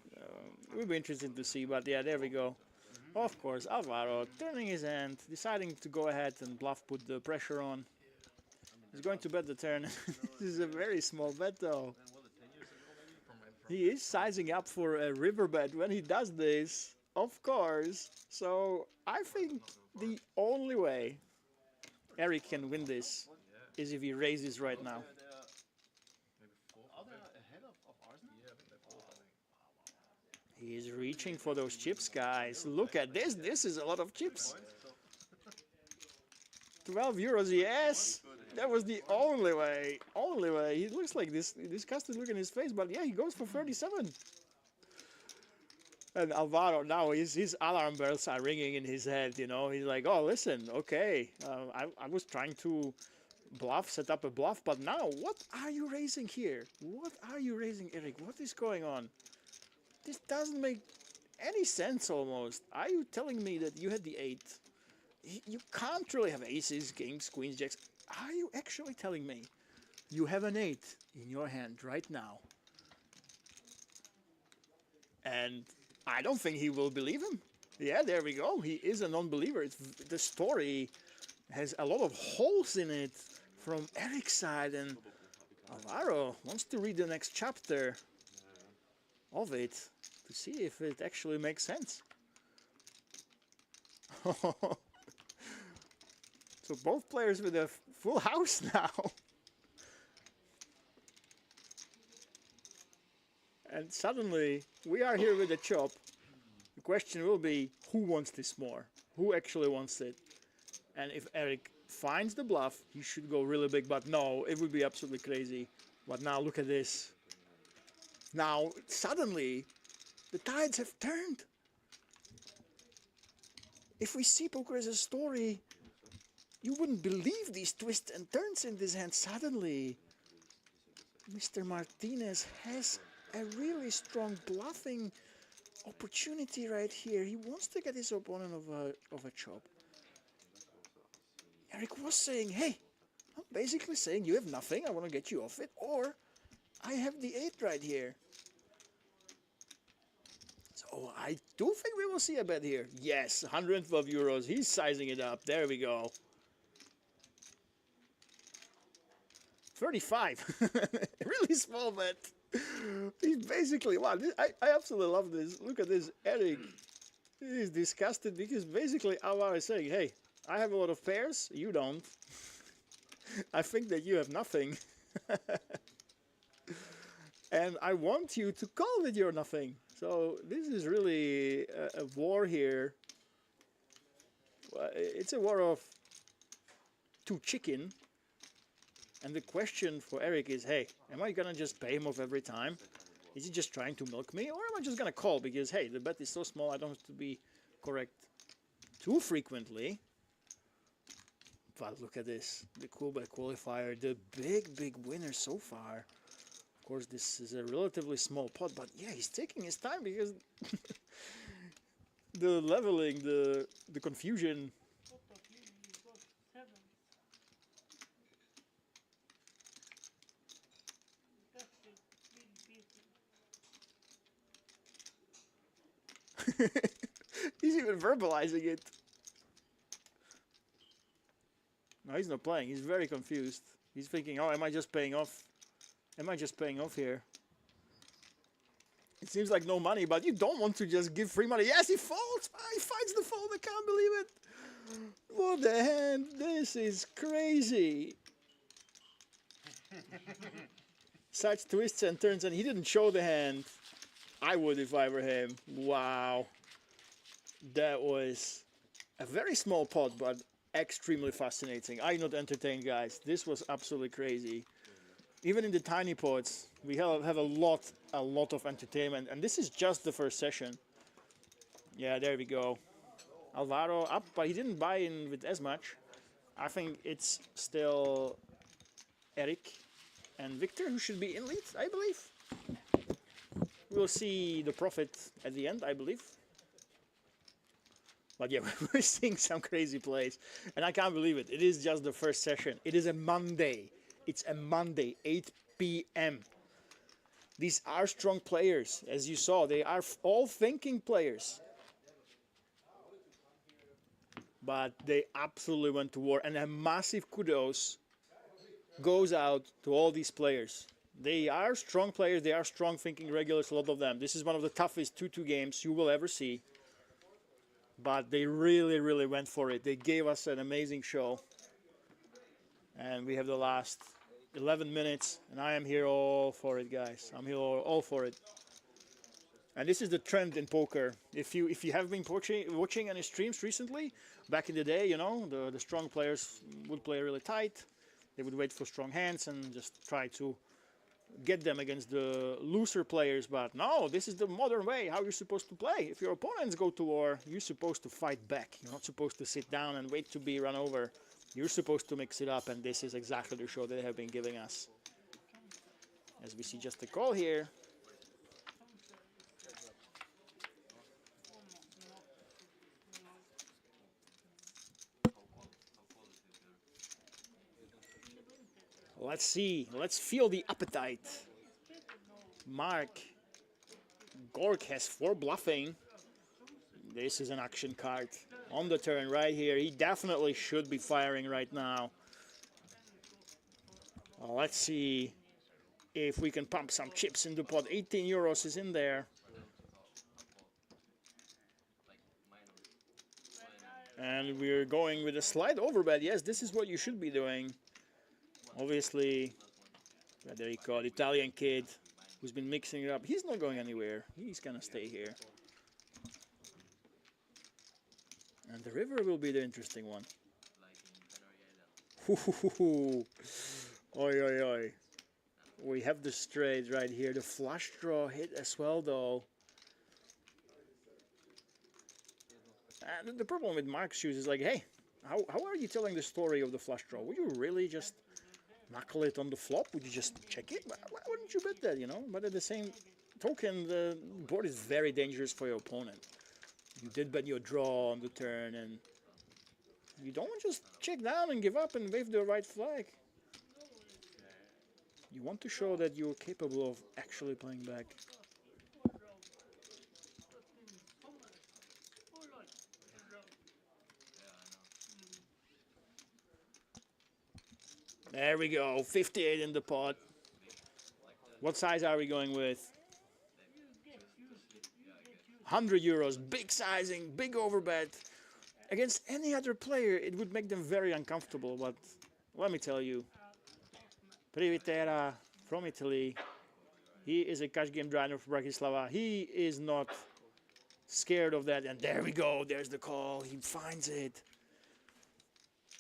it will be interesting to see. But yeah, there we go. Of course, Alvaro turning his hand, deciding to go ahead and bluff, put the pressure on. He's going to bet the turn. This is a very small bet though. He is sizing up for a river bet when he does this, of course. So I think the only way Eric can win this is if he raises right now. He is reaching for those chips, guys. Look at this. This is a lot of chips. 12 euros, yes. That was the only way. Only way. He looks like this disgusted look in his face, but yeah, he goes for 37. And Alvaro now, his alarm bells are ringing in his head, you know. He's like, oh, listen, okay. I was trying to bluff, set up a bluff, but now, what are you raising here? What are you raising, Eric? What is going on? This doesn't make any sense almost. Are you telling me that you had the 8? You can't really have aces, kings, queens, jacks. Are you actually telling me you have an 8 in your hand right now? And I don't think he will believe him. Yeah, there we go. He is a non-believer. The story has a lot of holes in it from Eric's side, and Alvaro wants to read the next chapter of it to see if it actually makes sense. So both players with a full house now. And suddenly we are here with a chop. The question will be, who wants this more? Who actually wants it? And if Eric finds the bluff, he should go really big, but no, it would be absolutely crazy. But now look at this. Now suddenly the tides have turned. If we see poker as a story, you wouldn't believe these twists and turns in this hand. Suddenly Mr. Martinez has a really strong bluffing opportunity right here. He wants to get his opponent of a chop. Eric was saying, hey, I'm basically saying you have nothing, I want to get you off it, or I have the 8 right here. So I do think we will see a bet here. Yes, 112 euros. He's sizing it up. There we go. 35. Really small bet. He's basically, wow, I absolutely love this. Look at this. Eric is disgusted because basically Alvaro is saying, hey, I have a lot of pairs, you don't. I think that you have nothing. And I want you to call with your nothing. So this is really a war here. It's a war of two chicken. And the question for Eric is, hey, am I gonna just pay him off every time? Is he just trying to milk me? Or am I just gonna call because, hey, the bet is so small I don't have to be correct too frequently. But look at this, the cool bet qualifier, the big winner so far. Of course, this is a relatively small pot, but yeah, he's taking his time because the leveling, the confusion. He's even verbalizing it. No, he's not playing. He's very confused. He's thinking, oh, am I just paying off? Am I just paying off here? It seems like no money, but you don't want to just give free money. Yes, he folds. He finds the fold. I can't believe it. What the hand? This is crazy. Such twists and turns, and he didn't show the hand. I would if I were him. Wow. That was a very small pot, but extremely fascinating. I'm not entertained, guys. This was absolutely crazy. Even in the tiny pots, we have a lot of entertainment, and this is just the first session. Yeah, there we go. Alvaro up, but he didn't buy in with as much. I think it's still Eric and Victor who should be in lead, I believe. We'll see the profit at the end, I believe. But yeah, we're seeing some crazy plays. And I can't believe it. It is just the first session. It is a Monday. It's a Monday, 8 p.m. These are strong players. As you saw, they are all thinking players. But they absolutely went to war. And a massive kudos goes out to all these players. They are strong players. They are strong thinking regulars, a lot of them. This is one of the toughest 2-2 games you will ever see. But they really, really went for it. They gave us an amazing show. And we have the last 11 minutes. And I am here all for it, guys. I'm here all for it. And this is the trend in poker. If you have been watching any streams recently, back in the day, you know, the strong players would play really tight. They would wait for strong hands and just try to get them against the looser players. But no, this is the modern way how you're supposed to play. If your opponents go to war, you're supposed to fight back. You're not supposed to sit down and wait to be run over. You're supposed to mix it up, and this is exactly the show they have been giving us. As we see just a call here. Let's see. Let's feel the appetite. Mark Gork has 4 bluffing. This is an action card on the turn right here. He definitely should be firing right now. Let's see if we can pump some chips in the pot. 18 euros is in there. And we're going with a slight overbet. Yes, this is what you should be doing. Obviously, Federico, the Italian kid who's been mixing it up, he's not going anywhere. He's gonna stay here. And the river will be the interesting one. Oi, oi, oi. We have the straight right here. The flush draw hit as well, though. And the problem with Mark's shoes is like, hey, how are you telling the story of the flush draw? Would you really just knuckle it on the flop? Would you just check it? Why wouldn't you bet that, you know? But at the same token, the board is very dangerous for your opponent. You did bet your draw on the turn, and you don't just check down and give up and wave the right flag. You want to show that you're capable of actually playing back. There we go, 58 in the pot. What size are we going with? 100 euros, big sizing, big overbet. Against any other player, it would make them very uncomfortable, but let me tell you, Privitera from Italy, he is a cash game driver for Bratislava. He is not scared of that, and there we go, there's the call, he finds it.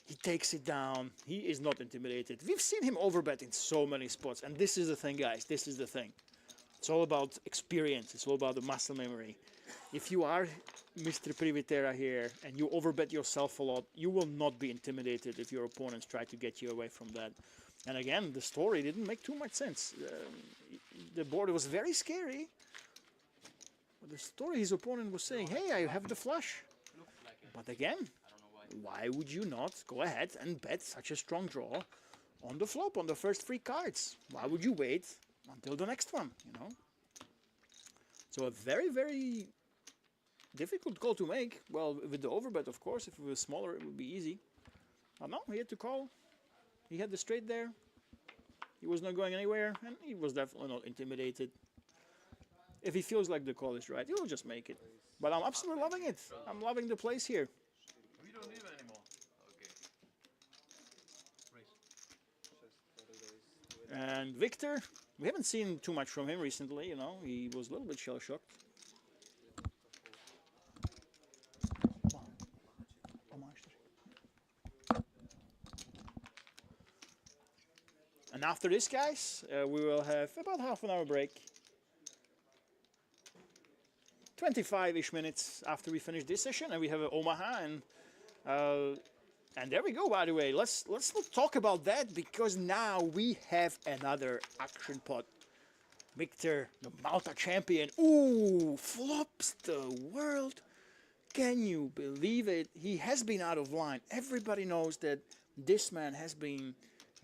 He takes it down. He is not intimidated. We've seen him overbet in so many spots, and this is the thing, guys, this is the thing. It's all about experience, it's all about the muscle memory. If you are Mr. Privitera here and you overbet yourself a lot, you will not be intimidated if your opponents try to get you away from that. And again, the story didn't make too much sense. The board was very scary. But the story, his opponent was saying, hey, I have the flush. But again, why would you not go ahead and bet such a strong draw on the flop, on the first 3 cards? Why would you wait until the next one, you know? So a very, very difficult call to make. Well, with the overbet, of course, if it was smaller, it would be easy. But no, he had to call. He had the straight there. He was not going anywhere, and he was definitely not intimidated. If he feels like the call is right, he'll just make it. But I'm absolutely loving it. I'm loving the place here.
We don't need it anymore. Okay.
And Victor, we haven't seen too much from him recently, you know. He was a little bit shell-shocked. And after this, guys, we will have about half an hour break. 25-ish minutes after we finish this session, and we have Omaha, and there we go. By the way, let's not talk about that, because now we have another action pot. Victor, the Malta champion, ooh, flops the world Can you believe it? He has been out of line. Everybody knows that this man has been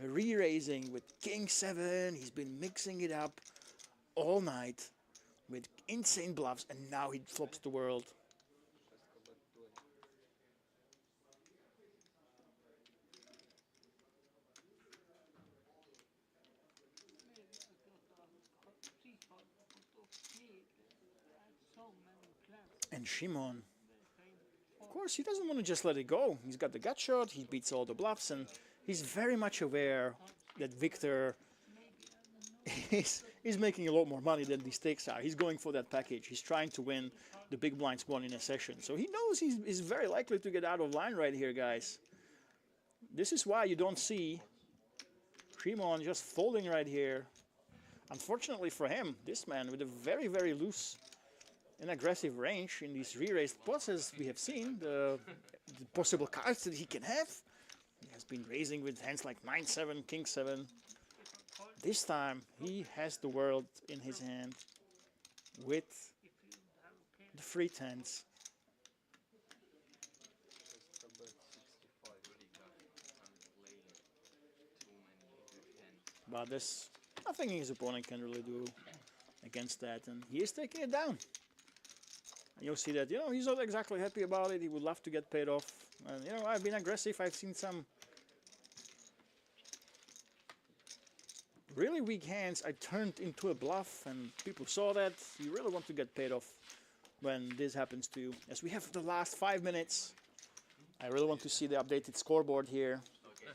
re-raising with King 7. He's been mixing it up all night with insane bluffs, and now he flops the world. And Shimon, of course, he doesn't want to just let it go. He's got the gut shot, he beats all the bluffs, and he's very much aware that Victor is making a lot more money than the stakes are. He's going for that package. He's trying to win the big blinds won in a session. So he knows he's very likely to get out of line right here, guys. This is why you don't see Shimon just folding right here. Unfortunately for him, this man with a very, very loose and aggressive range in these re-raised pots, as we have seen, the possible cards that he can have. He has been raising with hands like 9-7, King 7. This time he has the world in his hand with the free tens. But there's nothing his opponent can really do against that, and he is taking it down. And you'll see that, he's not exactly happy about it. He would love to get paid off. And, I've been aggressive. I've seen some really weak hands I turned into a bluff, and people saw that. You really want to get paid off when this happens to you. As we have the last 5 minutes, I really want to see the updated scoreboard here.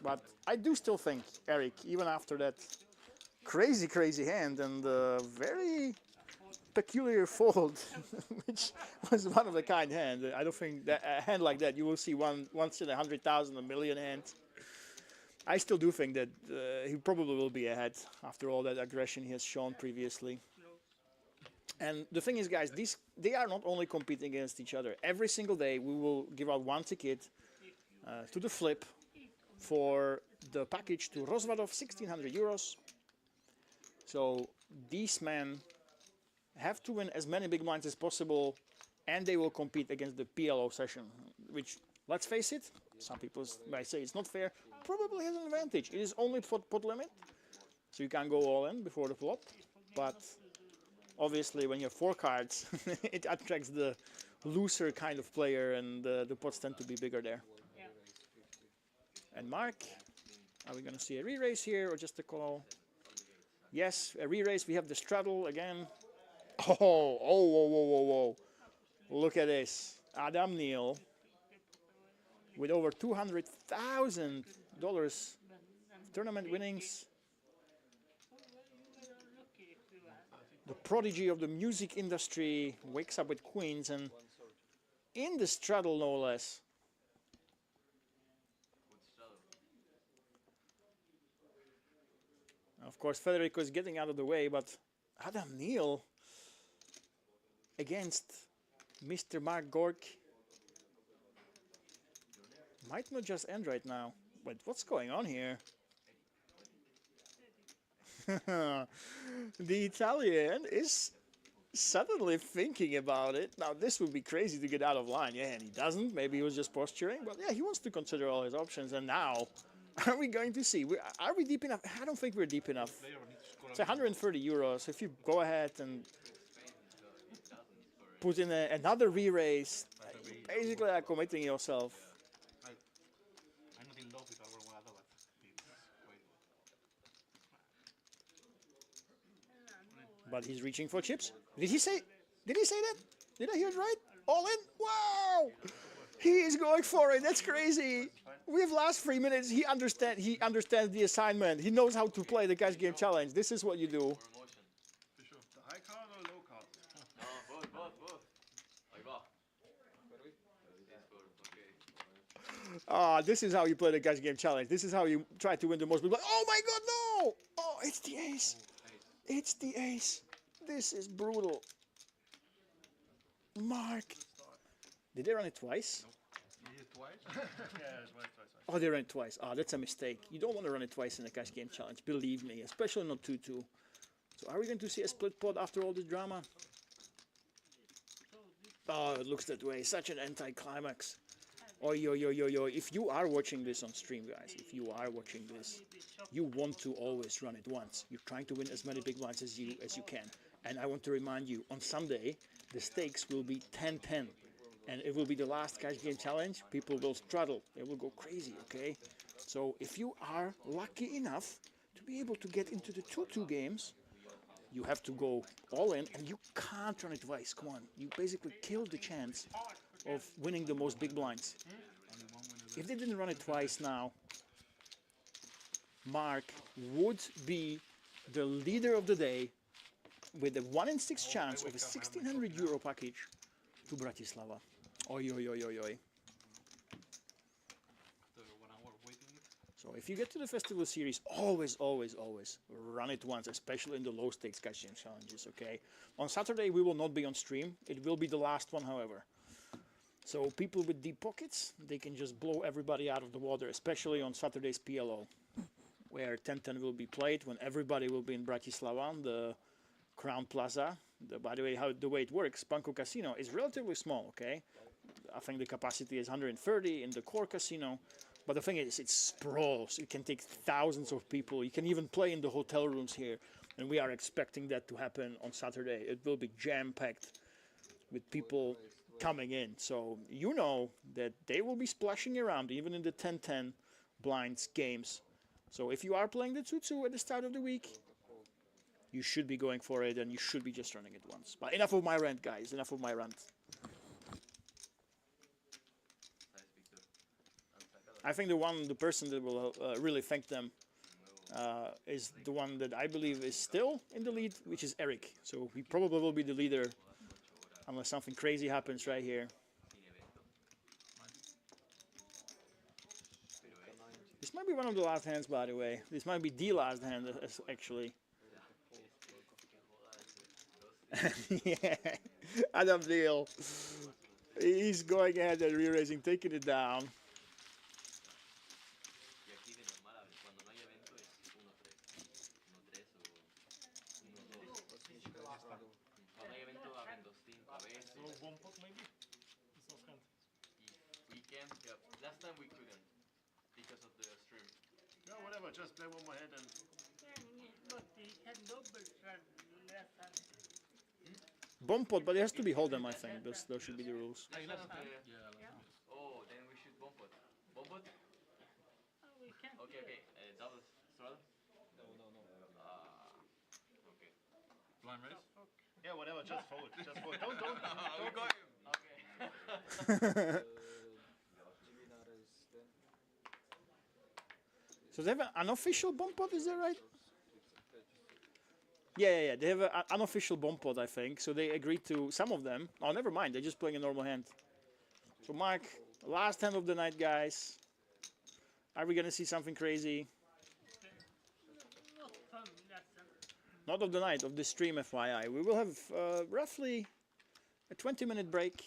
But I do still think, Eric, even after that crazy, crazy hand and very peculiar fold, which was one of a kind hand. I don't think that a hand like that you will see once in 100,000, a million hands. I still do think that he probably will be ahead after all that aggression he has shown previously. And the thing is, guys, they are not only competing against each other. Every single day we will give out one ticket to the flip for the package to Rozvadov, 1,600 euros. So these men have to win as many big blinds as possible, and they will compete against the PLO session, which, let's face it, some people might say it's not fair, probably has an advantage. It is only pot limit, so you can go all in before the flop, but obviously when you have 4 cards, it attracts the looser kind of player, and the pots tend to be bigger there. And Mark, are we going to see a re-raise here or just a call? Yes, a re-raise. We have the straddle again. Oh, whoa, whoa, whoa, whoa. Look at this. Adam Neal with over $200,000 tournament winnings. The prodigy of the music industry wakes up with queens, and in the straddle no less. Of course, Federico is getting out of the way, but Adam Neal against Mr. Mark Gork might not just end right now. But what's going on here? The Italian is suddenly thinking about it. Now, this would be crazy to get out of line. Yeah, and he doesn't. Maybe he was just posturing. But yeah, he wants to consider all his options. And now, are we going to see? Are we deep enough? I don't think we're deep enough. It's 130 euros. If you go ahead and put in another re-raise, you basically are committing yourself.
I'm not in love with our Guadalajara, but it's
But he's reaching for chips. Did he say that? Did I hear it right? All in? Wow! He is going for it. That's crazy. We have last 3 minutes. He understands the assignment. He knows how to play the cash game challenge. This is what you do.
The high card or low card?
No, both. Ahí va.
This is how you play the cash game challenge. This is how you try to win the most. Like, oh my God, no! Oh, it's the ace. It's the ace. This is brutal. Mark. Did they run it twice?
twice? Yeah, twice.
Oh, they ran it twice. That's a mistake. You don't want to run it twice in a cash game challenge. Believe me, especially not 2-2. So are we going to see a split pot after all this drama? Oh, it looks that way. Such an anticlimax. Oi, oi, oi, oi, oi. If you are watching this on stream, guys, if you are watching this, you want to always run it once. You're trying to win as many big blinds as you can. And I want to remind you, on Sunday, the stakes will be 10-10. And it will be the last cash game challenge. People will struggle. They will go crazy, okay? So if you are lucky enough to be able to get into the 2-2 games, you have to go all in, and you can't run it twice. Come on. You basically killed the chance of winning the most big blinds. If they didn't run it twice now, Mark would be the leader of the day with a 1 in 6 chance of a €1,600 package to Bratislava. Oi, oi, oi, oi, oi. So if you get to the festival series, always, always, always run it once, especially in the low stakes cash game challenges, okay? On Saturday we will not be on stream. It will be the last one, however. So people with deep pockets, they can just blow everybody out of the water, especially on Saturday's PLO, where 10-10 will be played, when everybody will be in Bratislava, the Crown Plaza. By the way, the way it works, Banco Casino is relatively small, okay? I think the capacity is 130 in the core casino. But the thing is, it sprawls. It can take thousands of people. You can even play in the hotel rooms here. And we are expecting that to happen on Saturday. It will be jam-packed with people coming in. So you know that they will be splashing around, even in the 10-10 blinds games. So if you are playing the 2-2 at the start of the week, you should be going for it, and you should be just running it once. But enough of my rant, guys. Enough of my rant. I think the person that will really thank them is the one that I believe is still in the lead, which is Eric. So he probably will be the leader unless something crazy happens right here. This might be one of the last hands, by the way. This might be the last hand, actually. Yeah, Adam Deal. He's going ahead and re-raising, taking it down.
Last time we couldn't because of the stream.
No, whatever, just play one more hand and...
But he had double shot last time.
Bomb pot, but it has to be hold'em, I think. Those should be the rules.
Oh, then we should bomb pot. Bomb pot?
We can't.
Okay. Double straddle?
No.
Okay.
Blind raise?
Yeah, whatever, just fold. Just fold. Don't
We got him. Okay.
So they have an unofficial bomb pot, is that right? Yeah. They have an unofficial bomb pot, I think. So they agreed to, some of them. Oh, never mind. They're just playing a normal hand. So Mark, last hand of the night, guys. Are we going to see something crazy? Not of the night, of the stream, FYI. We will have roughly a 20-minute break.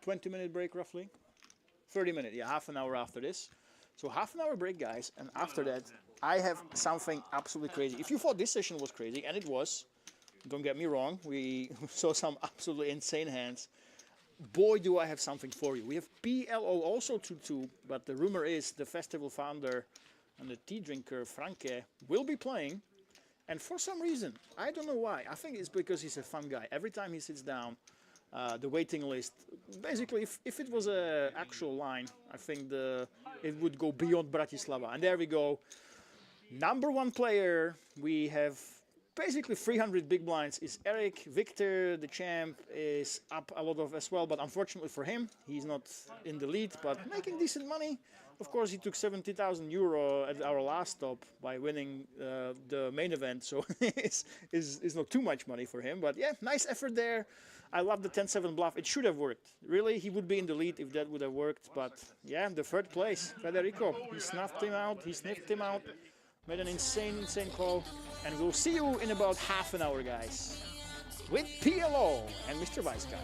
20-minute break, roughly. 30 minutes, yeah, half an hour after this. So half an hour break, guys, and after that, I have something absolutely crazy. If you thought this session was crazy, and it was, don't get me wrong, we saw some absolutely insane hands. Boy, do I have something for you. We have PLO also 2-2, but the rumor is the festival founder and the tea drinker, Franke, will be playing. And for some reason, I don't know why, I think it's because he's a fun guy. Every time he sits down, the waiting list, basically, if it was an actual line, I think it would go beyond Bratislava. And there we go. Number one player, we have basically 300 big blinds, is Eric. Victor, the champ, is up a lot of as well, but unfortunately for him, he's not in the lead, but making decent money. Of course, he took €70,000 at our last stop by winning the main event, so it's not too much money for him. But yeah, nice effort there. I love the 10-7 bluff. It should have worked. Really, he would be in the lead if that would have worked. But yeah, the third place, Federico. He snuffed him out. He sniffed him out. Made an insane call. And we'll see you in about half an hour, guys, with PLO and Mr. Vice Guy.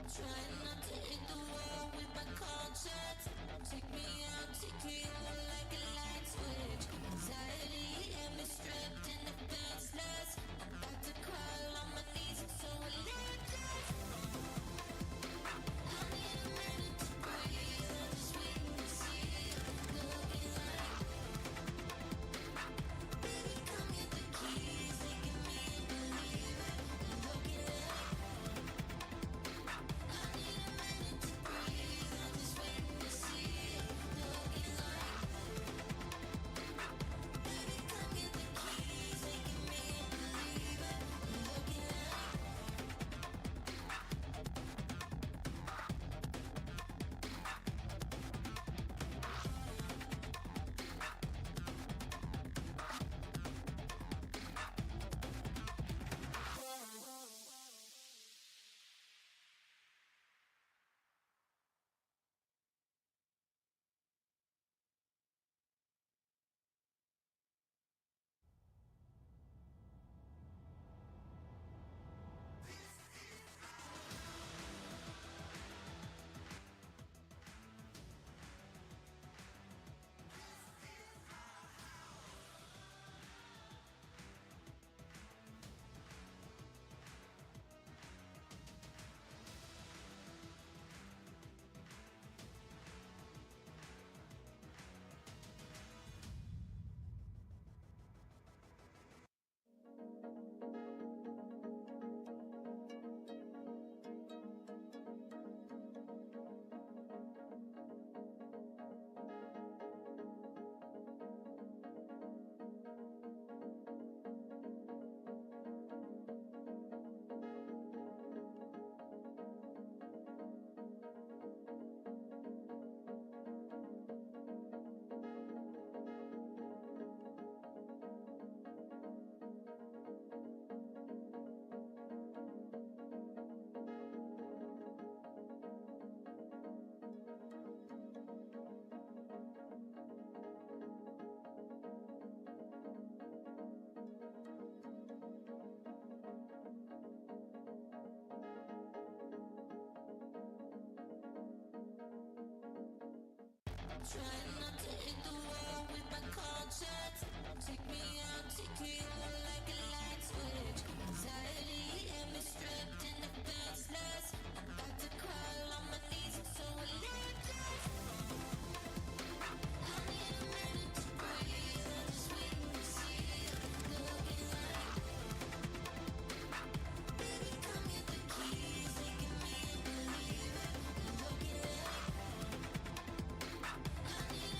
Trying not to hit the wall with my conscience. Take me out, take me over like a light switch. Anxiety had me stripped and defenseless. I'm about to crawl on my knees, it's so relentless. I need a minute to breathe. I'm just waiting to see you. Looking like, baby, come get the keys. Making me believe it. Looking like, I need a minute to breathe. I'm just waiting to see you. Looking like, baby, come get the keys. Making me believe it. Looking like. Trying not to hit the wall with my conscience. Take me out, take me over like a light switch. Anxiety had me stripped and defenseless. I'm about to crawl on my knees, it's so relentless. I need a minute to breathe. I'm just waiting to see you. Looking like, baby, come get the keys. Making me believe it. Looking like, I need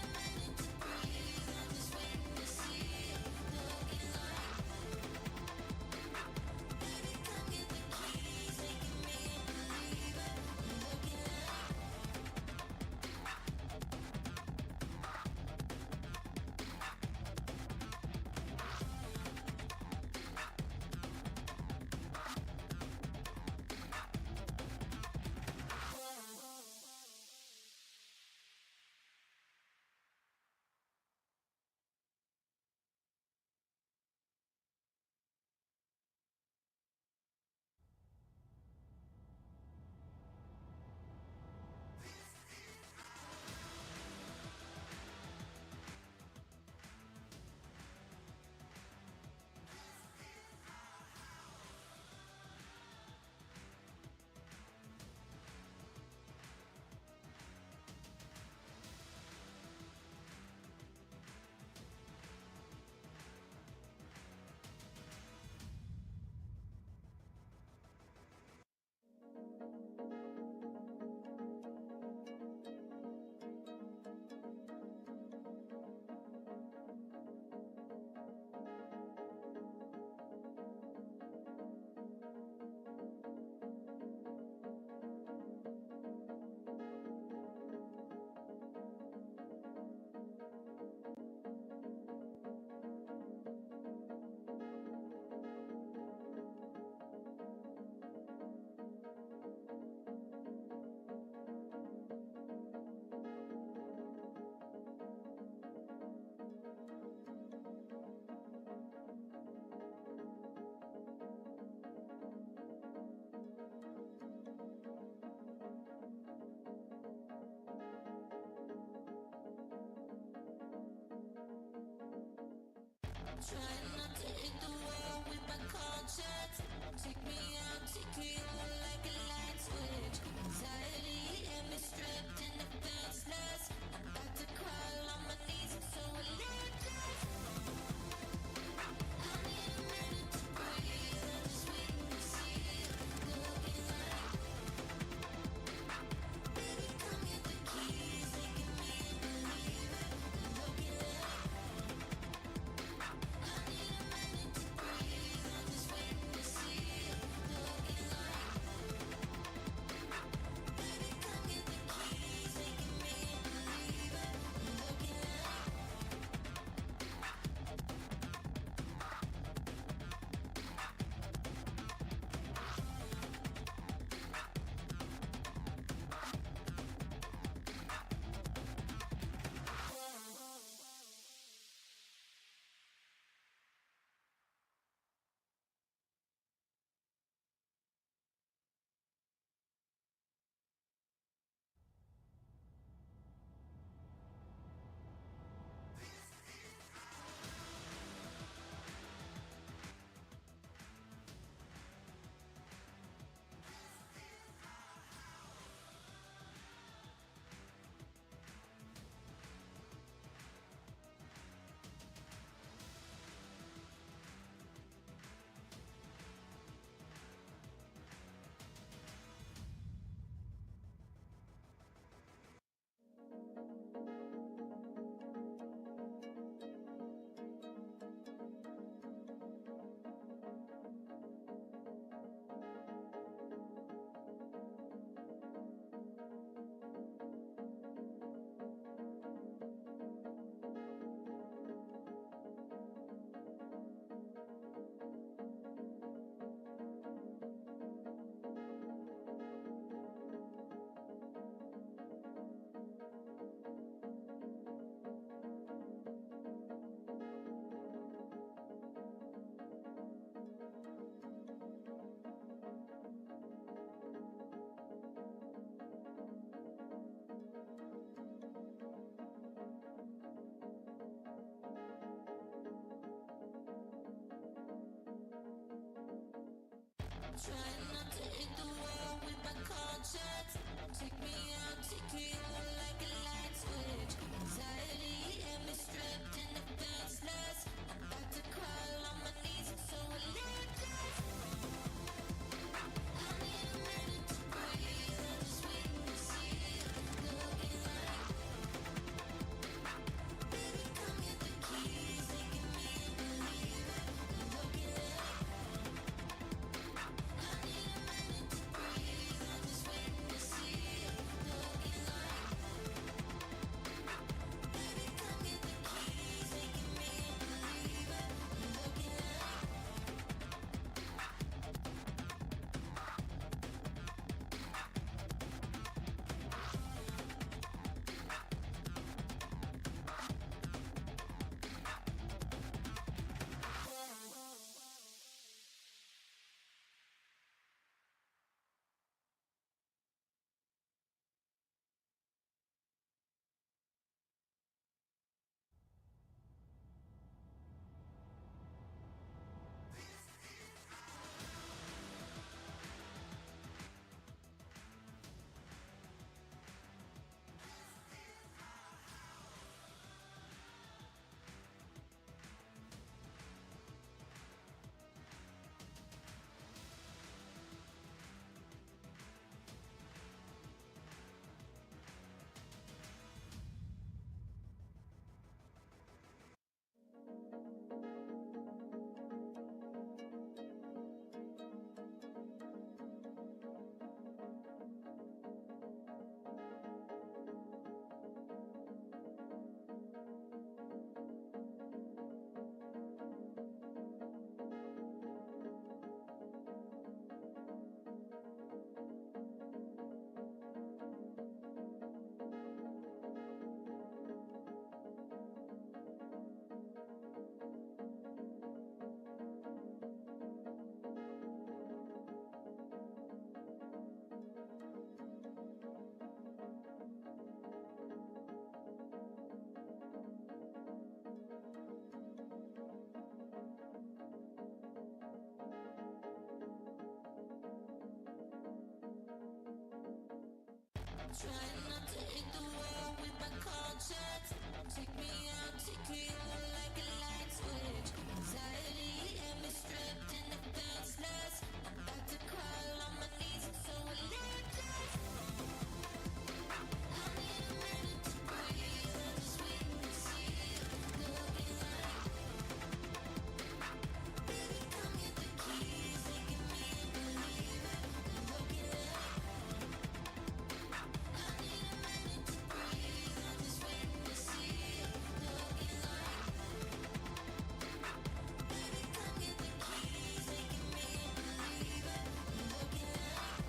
trying not to hit the wall with my conscience. Take me out, tequila like a light switch. Anxiety and me stripped in defenseless. I'm about to crawl on my knees, I'm so electric. I need a minute to breathe. I'm just waiting to see it. Looking like, baby, come get the keys, making me believe it. Looking like, I need a minute to breathe. I'm just waiting to see it. Looking like, baby, come get the keys, making me believe it. Looking like. Trying not to hit the wall with my conscience. Take me out, tequila like a light switch. Anxiety and me stripped in defenseless. I'm about to crawl on my knees, I'm so electric. I need a minute to breathe. I'm just waiting to see it. Looking like, baby, come get the keys, making me believe it. Looking like, I need trying not to hit the wall with my conscience. Take me out, tequila like a light switch. Anxiety and me stripped and defenseless. I'm about to crawl on my knees, I'm so relentless. I need a minute to breathe. I'm just waiting to see you looking like. Baby, come get the keys, making me a believer. Looking like. I need a minute to breathe. I'm just waiting to see you looking like. Baby, come get the keys, making me a believer. Looking like.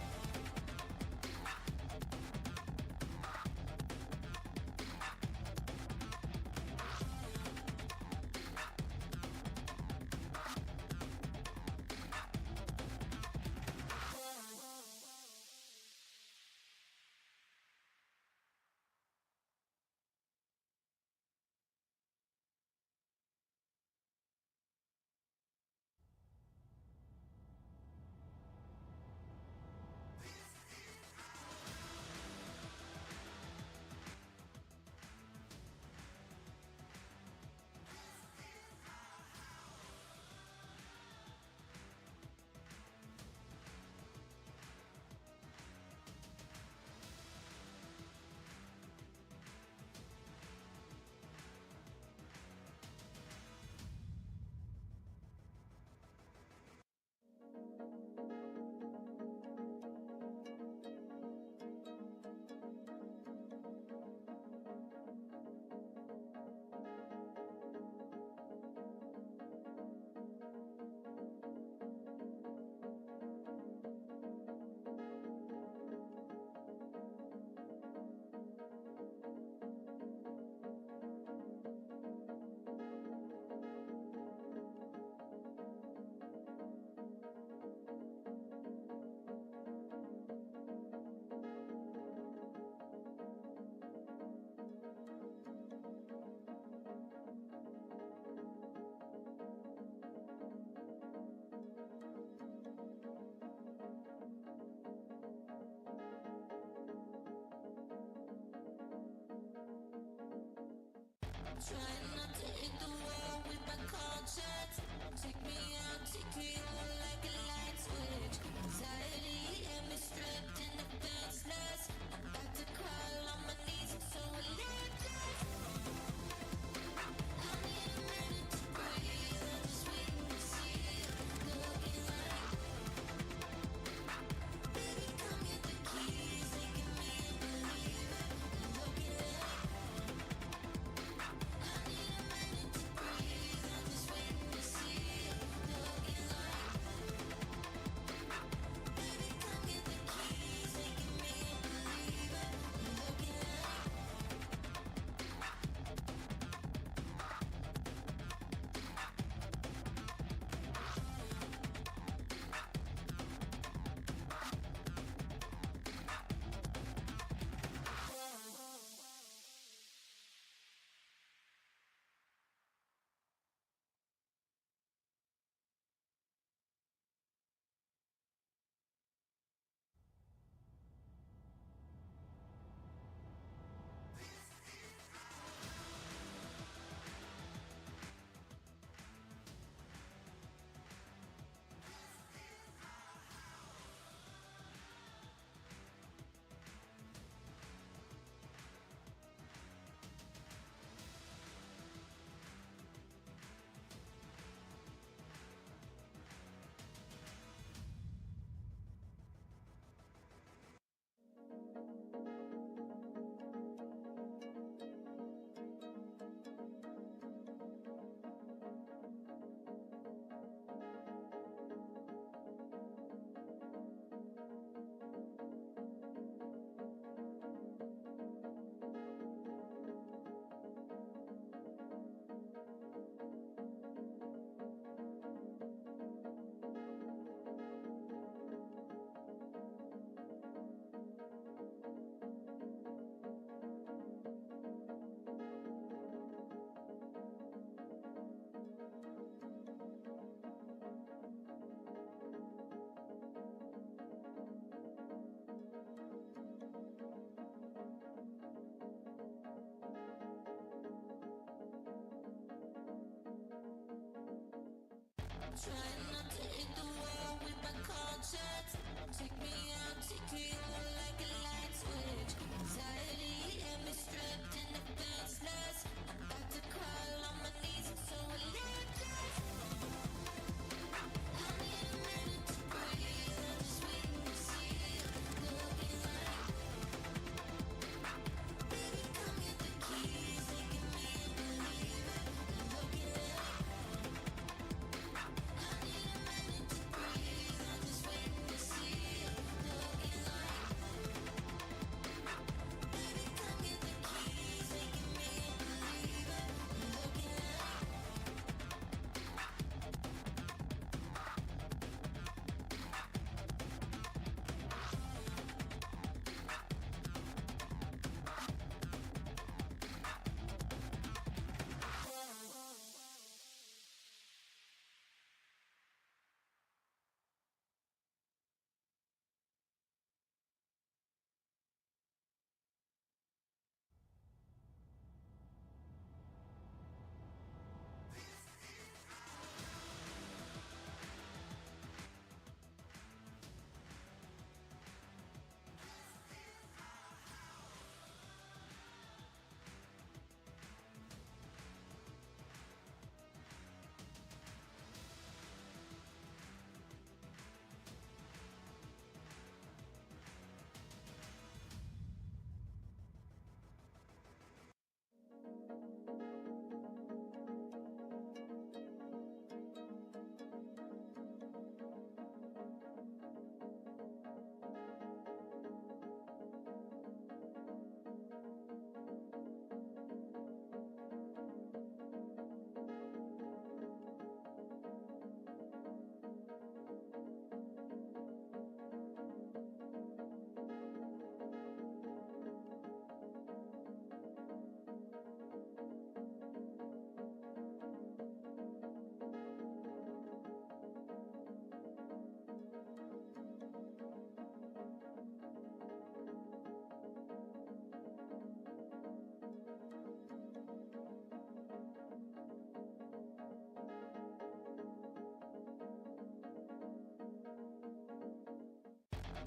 Trying not to hit the wall with my conscience. Take me out, tequila like a light switch. Anxiety and me stripped and defenseless. I'm about to crawl on my knees, I'm so relentless. I need a minute to breathe. I'm just waiting to see you looking like. Baby, come get the keys, making me a believer. Looking like. I need trying not to hit the wall with my conscience. Take me out, tequila like a light switch. Anxiety had me stripped and defenseless. I'm about to crawl on my knees, I'm so electric. I need a minute to breathe. I'm just waiting to see you. Looking like, baby, come get the keys, making me a believer. Looking like, I need a minute to breathe. I'm just waiting to see you. Looking like, baby, come get the keys, making me a believer. Looking like.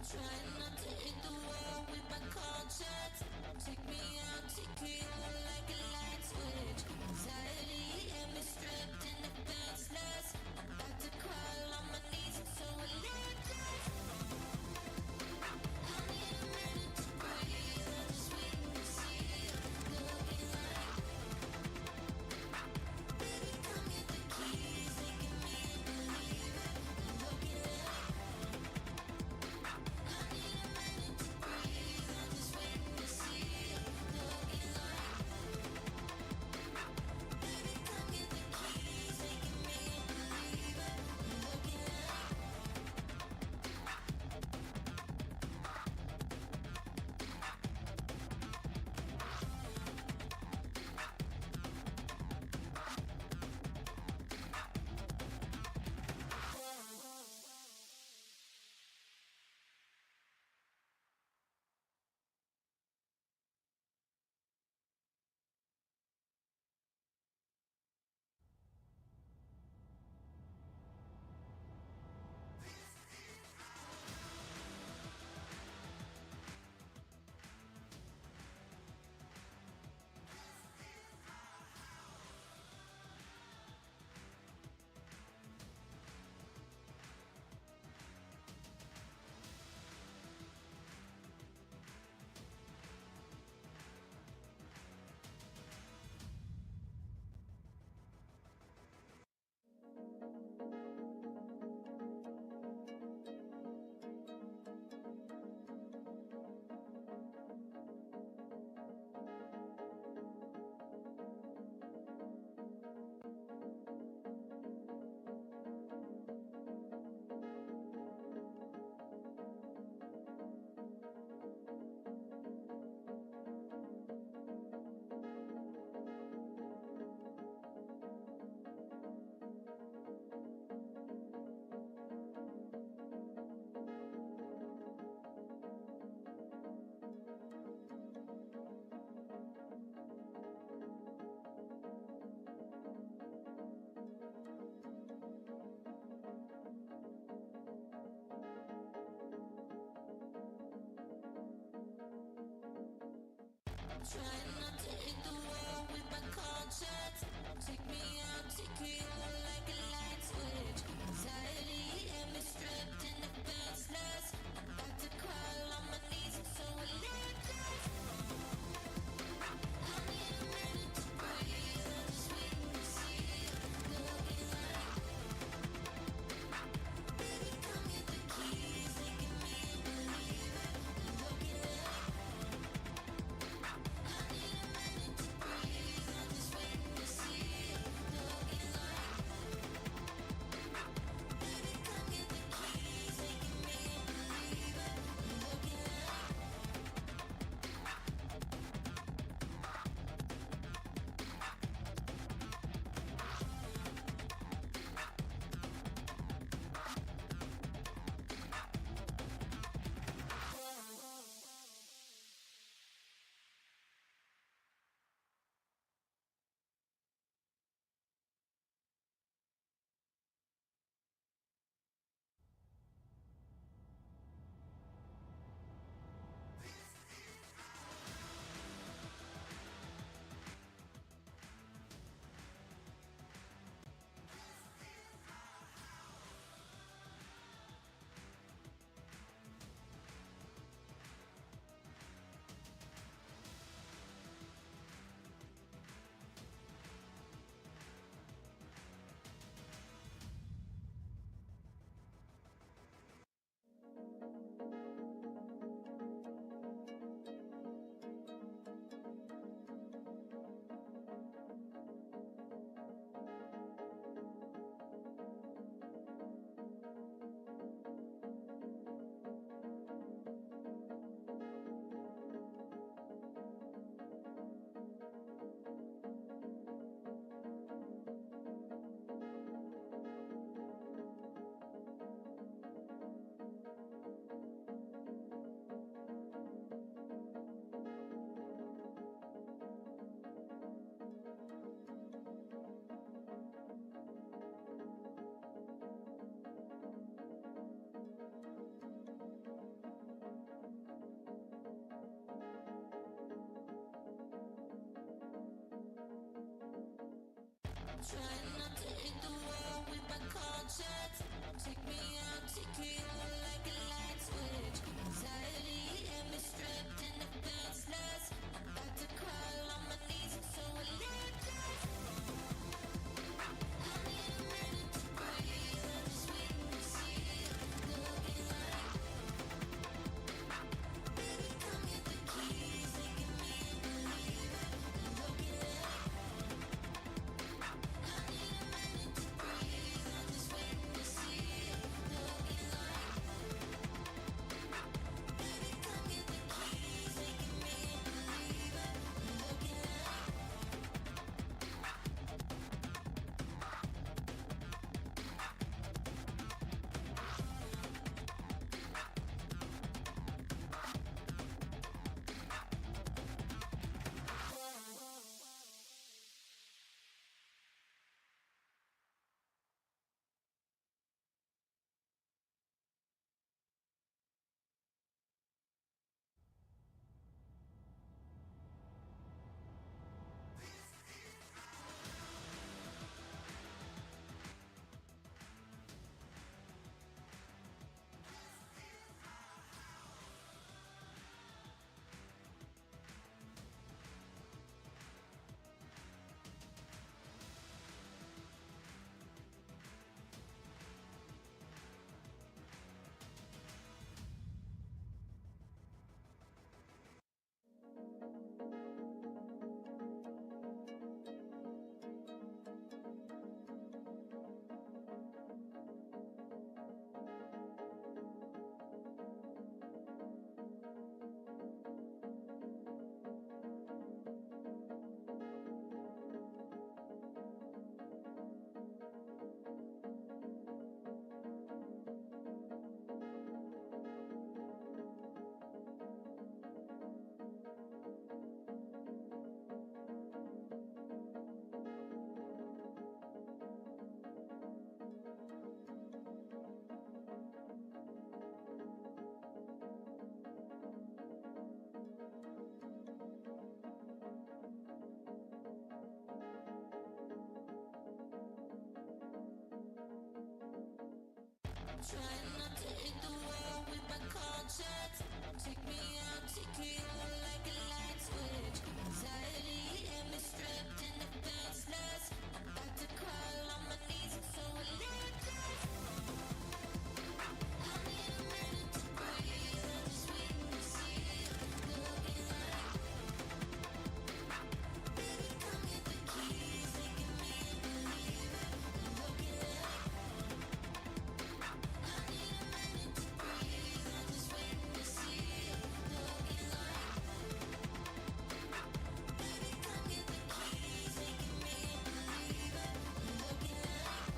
Trying not to hit the wall with my conscience. Take me out, tequila like a light switch. Anxiety had me stripped and defenseless. I'm about to crawl on my knees, I'm so electric. I need a minute to breathe. I'm just waiting to see you. Looking like, baby, come get the keys, making me a believer. Looking like. I need a minute to breathe. I'm just waiting to see you. Looking like. Trying not to hit the wall with my conscience. Take me out, tequila like a light switch. Anxiety and me stripped in defenseless. I'm about to crawl on my knees, I'm so relentless. I need a minute to breathe. I'm just waiting to see you. Looking like, baby, come get the keys. Making me a believer. Looking like, I need a minute to breathe. I'm just waiting to see you. Looking like, baby, come get the keys. Making me a believer. Looking like. Trying not to hit the wall with my conscience. Take me out, tequila like a light switch. Anxiety and me stripped in defenseless. I'm about to crawl on my knees, I'm so relentless. I need a minute to breathe. I'm just waiting to see you. Looking like, baby, come get the keys. Making me a believer. Looking like. I need a minute to breathe. I'm just waiting to see you. Looking like. Trying not to hit the wall with my conscience. Take me out, tequila like a light switch. Anxiety had me stripped and defenseless. I'm about to crawl on my knees, I'm so relentless. I need a minute to breathe. I'm just waiting to see you. Looking like, baby, come get the keys, making me believe it. Looking like, I need a minute to breathe. I'm just waiting to see you. Looking like, baby, come get the keys, making me believe it. Looking like.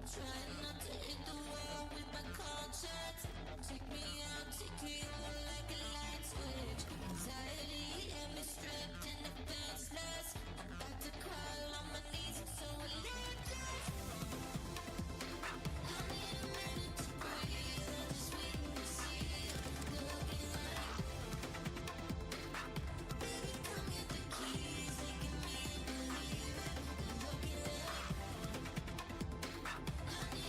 Trying not to hit the wall with my conscience. Take me out, tequila like a light switch. Anxiety had me stripped and defenseless. I'm about to crawl on my knees, I'm so relentless. I need a minute to breathe. I'm just waiting to see you. Looking like, baby, come get the keys, making me believe it. Looking like, I need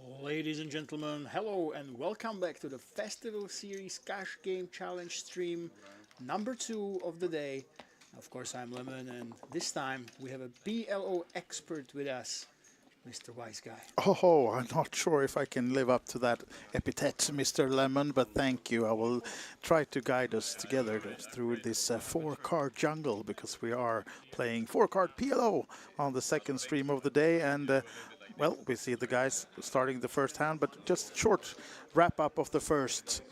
Ladies and gentlemen, hello and welcome back to the Festival Series Cash Game Challenge stream number 2 of the day. Of course, I'm Lemon, and this time we have a PLO expert with us, Mr. Wise Guy.
Oh, I'm not sure if I can live up to that epithet, Mr. Lemon, but thank you. I will try to guide us together through this 4-card jungle, because we are playing 4-card PLO on the second stream of the day, and well, we see the guys starting the first hand, but just short wrap-up of the first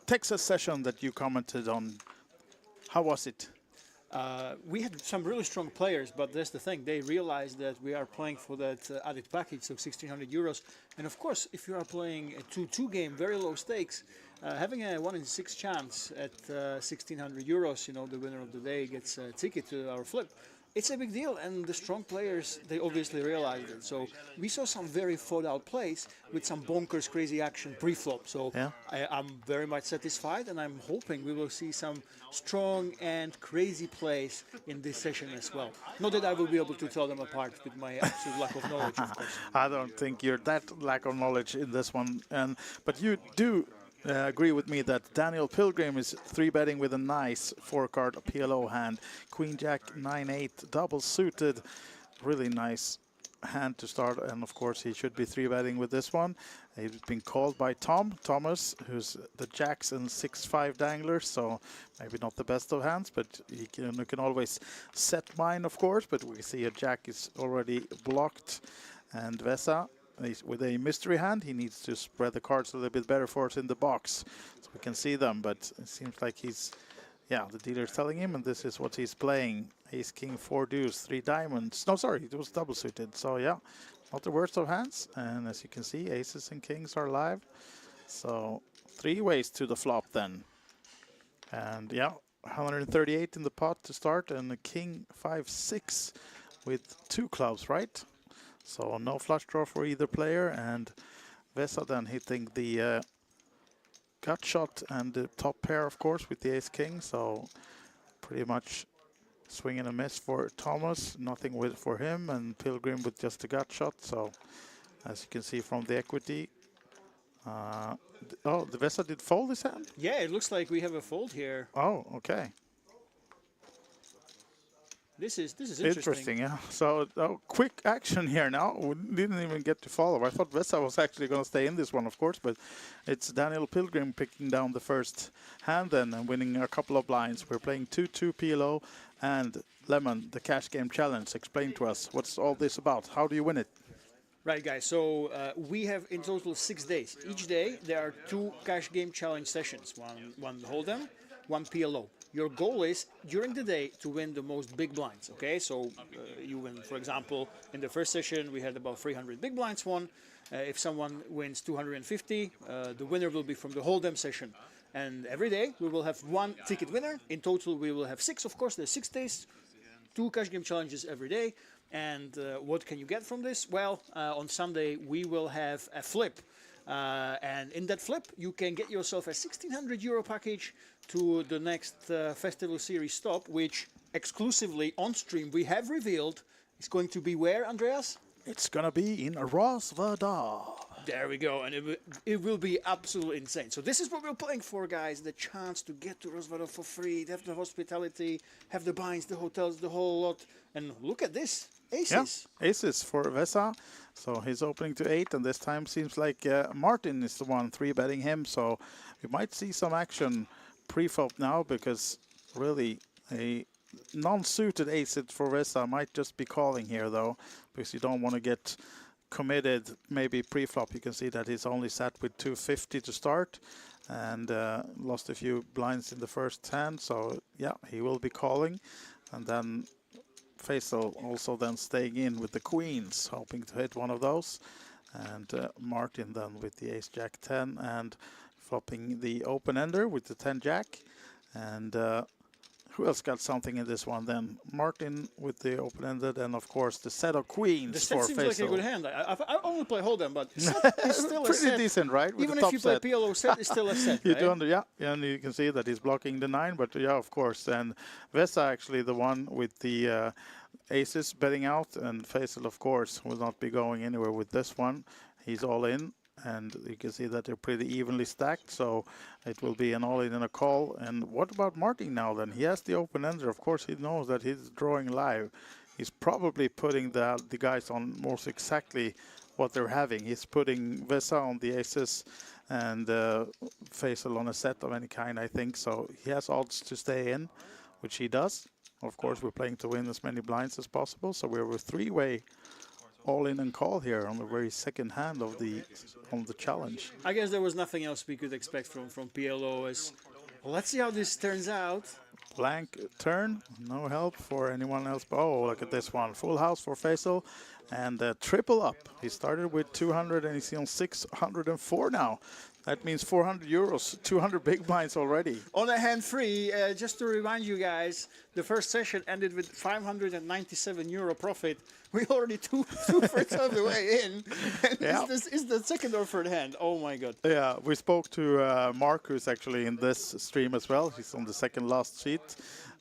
Texas session that you commented on. How was it?
We had some really strong players, but that's the thing. They realized that we are playing for that added package, so 1,600 euros. And of course, if you are playing a 2-2 game, very low stakes, having a 1 in 6 chance at 1,600 euros, you know, the winner of the day gets a ticket to our flip. It's a big deal, and the strong players, they obviously realized it. So we saw some very thought-out plays with some bonkers, crazy action pre-flop. So yeah. I'm very much satisfied, and I'm hoping we will see some strong and crazy plays in this session as well. Not that I will be able to tell them apart with my absolute lack of knowledge, of course.
I don't think you're that lack of knowledge in this one, but you do agree with me that Daniel Pilgrim is 3-betting with a nice 4-card PLO hand. Queen Jack 9-8 double suited, really nice hand to start, and of course he should be 3-betting with this one. He's been called by Thomas, who's the jacks and 6-5 dangler, so maybe not the best of hands, but you can always set mine, of course. But we see a jack is already blocked, and Vesa, with a mystery hand, he needs to spread the cards a little bit better for us in the box, so we can see them. But it seems like he's, yeah, the dealer's telling him, and this is what he's playing. Ace, king, 4 deuce, 3 diamonds. No, sorry, it was double suited. So yeah, not the worst of hands. And as you can see, aces and kings are live. So 3 ways to the flop then. And yeah, 138 in the pot to start, and a king 5-6 with 2 clubs, right? So no flush draw for either player, and Vesa then hitting the gut shot and the top pair, of course, with the ace-king. So pretty much swing and a miss for Thomas, nothing for him, and Pilgrim with just a gut shot. So as you can see from the equity, oh, the Vesa did fold his hand?
Yeah, it looks like we have a fold here.
Oh, okay.
This is interesting.
Yeah. So quick action here now. We didn't even get to follow. I thought Vesa was actually going to stay in this one, of course, but it's Daniel Pilgrim picking down the first hand then and winning a couple of blinds. We're playing 2-2 PLO, and Lemon, the cash game challenge. Explain to us, what's all this about? How do you win it?
Right, guys, so we have in total 6 days. Each day there are 2 cash game challenge sessions, one hold'em, 1 PLO. Your goal is, during the day, to win the most big blinds, okay? So you win, for example, in the first session, we had about 300 big blinds won. If someone wins 250, the winner will be from the hold'em session. And every day, we will have 1 ticket winner. In total, we will have 6, of course. There's 6 days, 2 cash game challenges every day. And what can you get from this? Well, on Sunday, we will have a flip. And in that flip, you can get yourself a 1,600 euro package to the next Festival Series stop, which exclusively on stream we have revealed is going to be where, Andreas?
It's going to be in Rosvada.
There we go, and it will be absolutely insane. So this is what we're playing for, guys, the chance to get to Rosvada for free, have the hospitality, have the binds, the hotels, the whole lot. And look at this, aces.
Yeah, aces for Vesa. So he's opening to 8, and this time seems like Martin is the one 3-betting him. So we might see some action pre-flop now, because really a non-suited ace for Vesa might just be calling here, though, because you don't want to get committed maybe pre-flop. You can see that he's only sat with 250 to start, and lost a few blinds in the first hand. So yeah, he will be calling, and then Faisal also then staying in with the queens, hoping to hit one of those, and Martin then with the ace jack 10 and flopping the open ender with the 10 jack. And who else got something in this one then? Martin with the open-ended, and of course the set of queens.
The set
for
seems
Faisal.
like a good hand. I only play hold'em, but set is still a set.
Pretty decent, right? With
Even
the
if you
top
play
set.
PLO set, it's still a set,
You
right?
do yeah, and you can see that he's blocking the 9, but yeah, of course. And Vesa actually the one with the aces betting out, and Faisal, of course, will not be going anywhere with this one. He's all in, and you can see that they're pretty evenly stacked, so it will be an all-in and a call. And what about Martin now then? He has the open-ender. Of course, he knows that he's drawing live. He's probably putting the guys on most exactly what they're having. He's putting Vesa on the aces and Faisal on a set of any kind, I think. So he has odds to stay in, which he does. Of course, we're playing to win as many blinds as possible, so we're a three-way all-in and call here on the very second hand of the challenge.
I guess there was nothing else we could expect from PLO. Let's see how this turns out.
Blank turn, no help for anyone else. Oh, look at this one. Full house for Faisal and triple up. He started with 200 and he's on 604 now. That means 400 euros, 200 big blinds already.
On a hand free, just to remind you guys, the first session ended with 597 euro profit. We already two-thirds of the way in. And
Yeah.
is the second or third hand. Oh my god.
Yeah, we spoke to Mark, who's actually in this stream as well. He's on the second last sheet.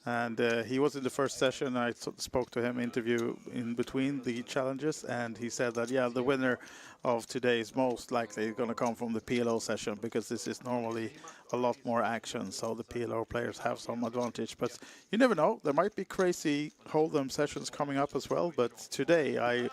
And he was in the first session. I spoke to him, interview in between the challenges, and he said that, yeah, the winner of today is most likely going to come from the PLO session, because this is normally a lot more action, so the PLO players have some advantage. But you never know, there might be crazy Hold'em sessions coming up as well, but today I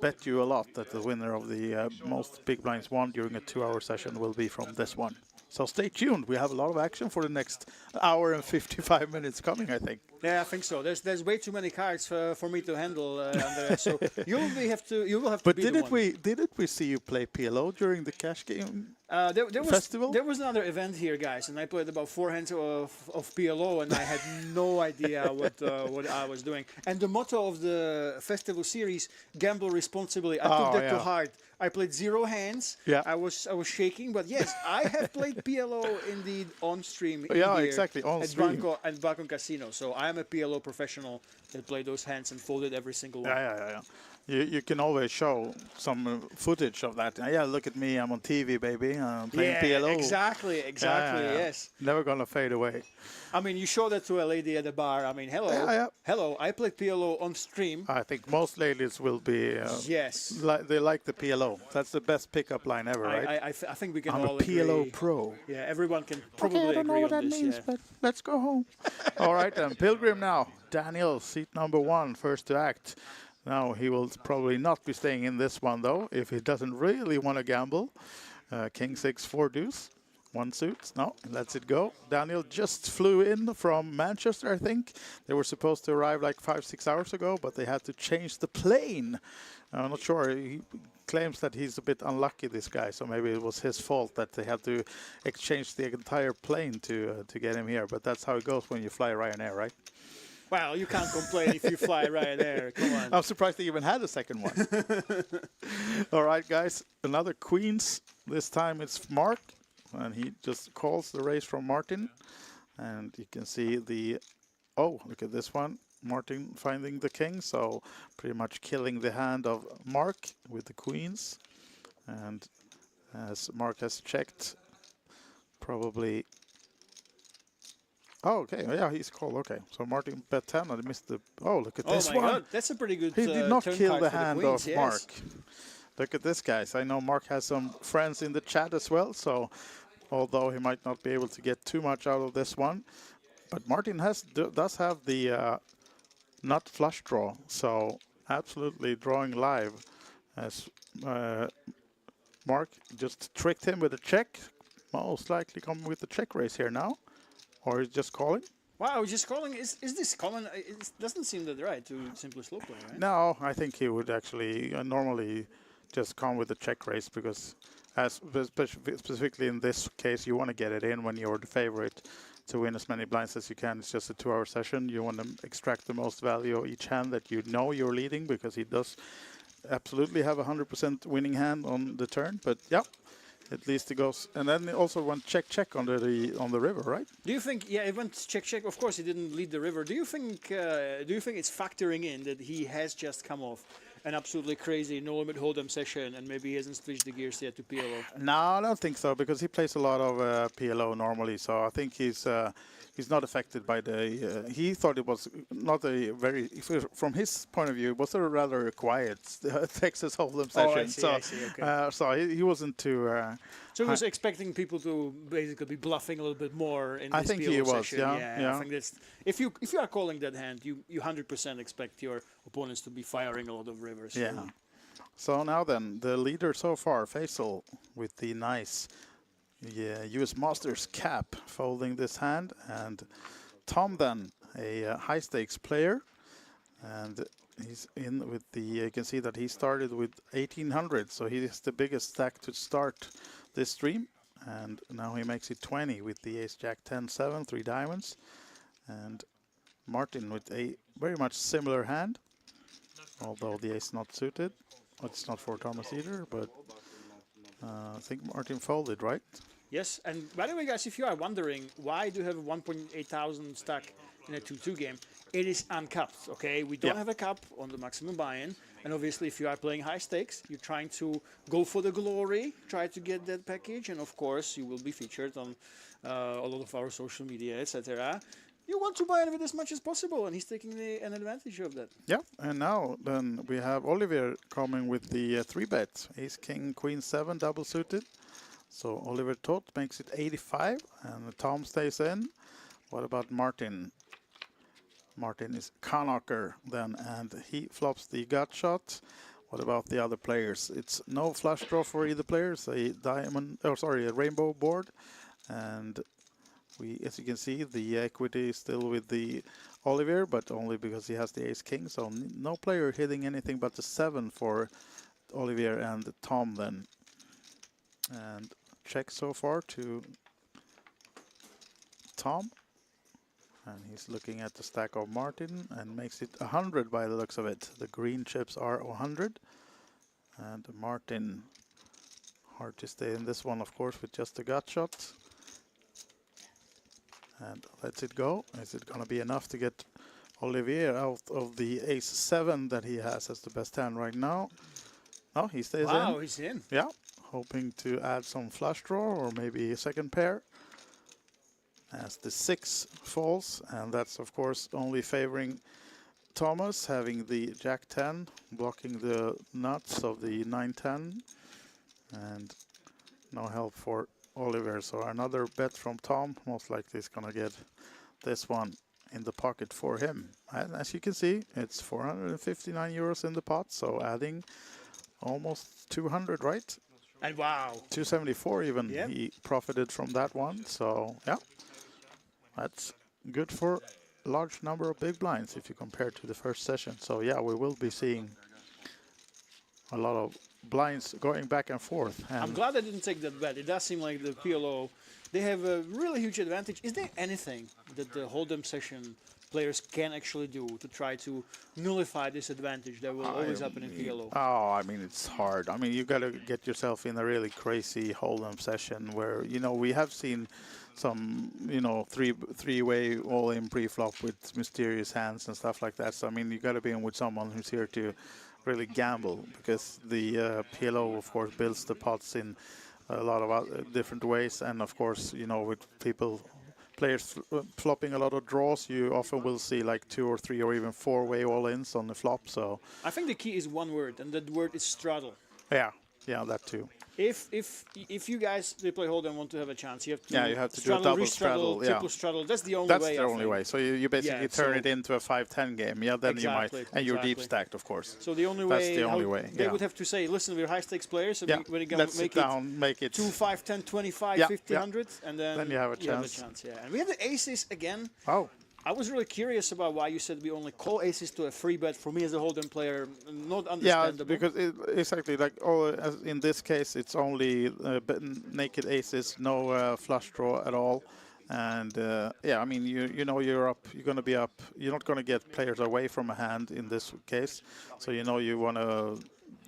bet you a lot that the winner of the most big blinds won during a 2-hour session will be from this one. So stay tuned. We have a lot of action for the next hour and 55 minutes coming, I think.
Yeah, I think so. There's way too many cards for me to handle, Andrea. So you will have to.
But
be the one.
didn't we see you play PLO during the cash game
there
festival?
There was another event here, guys, and I played about 4 hands of PLO, and I had no idea what I was doing. And the motto of the festival series, "Gamble responsibly," I took that to heart. I played 0 hands.
Yeah.
I was shaking, but yes, I have played PLO indeed on stream.
Yeah,
here
exactly, on
at
stream.
At Balkan Casino. So I am a PLO professional that played those hands and folded every single one.
Yeah. You can always show some footage of that. Yeah, look at me, I'm on TV, baby. I'm playing PLO.
Exactly, yes.
Never gonna fade away.
I mean, you show that to a lady at the bar. I mean, hello, I played PLO on stream.
I think most ladies will be.
Yes.
They like the PLO. That's the best pickup line ever, right?
I think we can
I'm
all
a PLO
agree.
pro.
Yeah, everyone can probably
I don't know
agree
what
on
that
this.
means,
Yeah.
but let's go home. All right, then. Pilgrim now. Daniel, seat number 1, first to act. Now, he will probably not be staying in this one, though, if he doesn't really want to gamble. King 6, 4 deuce. 1 suit. No, lets it go. Daniel just flew in from Manchester, I think. They were supposed to arrive like 5-6 hours ago, but they had to change the plane. I'm not sure. He claims that he's a bit unlucky, this guy, so maybe it was his fault that they had to exchange the entire plane to get him here. But that's how it goes when you fly Ryanair, right?
Well, you can't complain if you fly Ryanair. Come on.
I'm surprised they even had a second one. All right, guys. Another Queens. This time it's Mark. And he just calls the raise from Martin. And you can see the... Oh, look at this one. Martin finding the king. So pretty much killing the hand of Mark with the queens. And as Mark has checked, probably... Oh, okay. Yeah, he's called. Okay. So Martin bet 10 and missed the... Oh, look at this one.
Oh, my God. That's a pretty good
He did not
turn
kill
card
the
for
hand
queens,
of
yes.
Mark. Look at this, guys. I know Mark has some friends in the chat as well, so although he might not be able to get too much out of this one, but Martin does have the nut flush draw, so absolutely drawing live as Mark just tricked him with a check, most likely coming with the check raise here now, or he's just calling.
Wow, just calling. Is this common? It doesn't seem that right to simply slow play, right?
No, I think he would actually normally just come with the check raise, because as specifically in this case, you want to get it in when you're the favorite to win as many blinds as you can. It's just a 2-hour session. You want to extract the most value of each hand that you know you're leading, because he does absolutely have a 100% winning hand on the turn. But yeah, at least it goes. And then it also went check on the river, right?
Do you think? Yeah, it went check. Of course, he didn't lead the river. Do you think it's factoring in that he has just come off an absolutely crazy no limit hold'em session, and maybe he hasn't switched the gears yet to PLO?
No, I don't think so, because he plays a lot of PLO normally. So I think he's not affected by the. He thought it was not a very, from his point of view, it was a rather quiet Texas Hold'em session.
I see, okay.
So he wasn't too.
So he was expecting people to basically be bluffing a little bit more in
I
this
think
PLO
he was,
session.
yeah.
I think that's if you are calling that hand, you 100% expect your opponents to be firing a lot of rivers.
Yeah. So now then, the leader so far, Faisal, with the nice US Masters cap, folding this hand, and Tom then, a high stakes player, and he's in with the. You can see that he started with 1800, so he is the biggest stack to start this stream, and now he makes it 20 with the Ace Jack 10 7, 3 diamonds, and Martin with a very much similar hand, although the ace not suited. It's not for Thomas either, but I think Martin folded, right?
Yes, and by the way, guys, if you are wondering why do you have a 1.8 thousand stack in a 2-2 game, it is uncapped, okay? We don't have a cap on the maximum buy-in, and obviously if you are playing high stakes, you're trying to go for the glory, try to get that package, and of course you will be featured on a lot of our social media, etc. You want to buy in with as much as possible, and he's taking an advantage of that.
Yeah, and now then we have Oliver coming with the 3-bet. Ace, King, Queen 7, double suited. So Oliver Toth makes it 85, and Tom stays in. What about Martin? Martin is Kanaker then, and he flops the gut shot. What about the other players? It's no flush draw for either players. A rainbow board, and as you can see, the equity is still with the Oliver, but only because he has the Ace King. So no player hitting anything but the 7 for Oliver and Tom then. And check so far to Tom. And he's looking at the stack of Martin and makes it 100 by the looks of it. The green chips are 100. And Martin, hard to stay in this one, of course, with just a gut shot. And lets it go. Is it going to be enough to get Olivier out of the Ace 7 that he has as the best hand right now? No, he stays in.
Wow, he's in.
Yeah, hoping to add some flush draw or maybe a second pair. As the 6 falls, and that's of course only favoring Thomas, having the Jack 10, blocking the nuts of the 9-10, and no help for Oliver. So another bet from Tom, most likely is gonna get this one in the pocket for him. And as you can see, it's 459 euros in the pot, so adding almost 200, right?
And wow,
274 even. Yep. He profited from that one, so yeah, that's good for a large number of big blinds if you compare to the first session. So yeah, we will be seeing a lot of blinds going back and forth. And
I'm glad I didn't take that bet. It does seem like the PLO, they have a really huge advantage. Is there anything that the Hold'em session players can actually do to try to nullify this advantage that will always happen in PLO?
Oh, I mean, it's hard. I mean, you got to get yourself in a really crazy Hold'em session where, you know, we have seen some, you know, three-way all-in pre-flop with mysterious hands and stuff like that. So, I mean, you got to be in with someone who's here to really gamble, because the PLO, of course, builds the pots in a lot of different ways. And, of course, you know, with players flopping a lot of draws, you often will see like 2 or 3 or even 4-way all-ins on the flop. So
I think the key is one word, and that word is straddle.
Yeah, that too.
If you guys play Hold'em want to have a chance, you have to
you have to do a double straddle,
triple straddle. That's the only way.
That's the only way. So you basically turn it into a 5-10 game. Yeah, then you might, and you're deep stacked, of course.
So the only way.
That's the only way.
They would have to say, listen, we're high stakes players, so we're gonna make it 2, 5, 10, 25, 50, 100, and then
you have a chance.
Yeah, and we have the aces again.
Oh.
I was really curious about why you said we only call aces to a free bet. For me as a Hold'em player, not understandable.
Yeah, because exactly like as in this case, it's only naked aces, no flush draw at all, and yeah, I mean you know you're up, you're gonna be up. You're not gonna get players away from a hand in this case, so you know you want to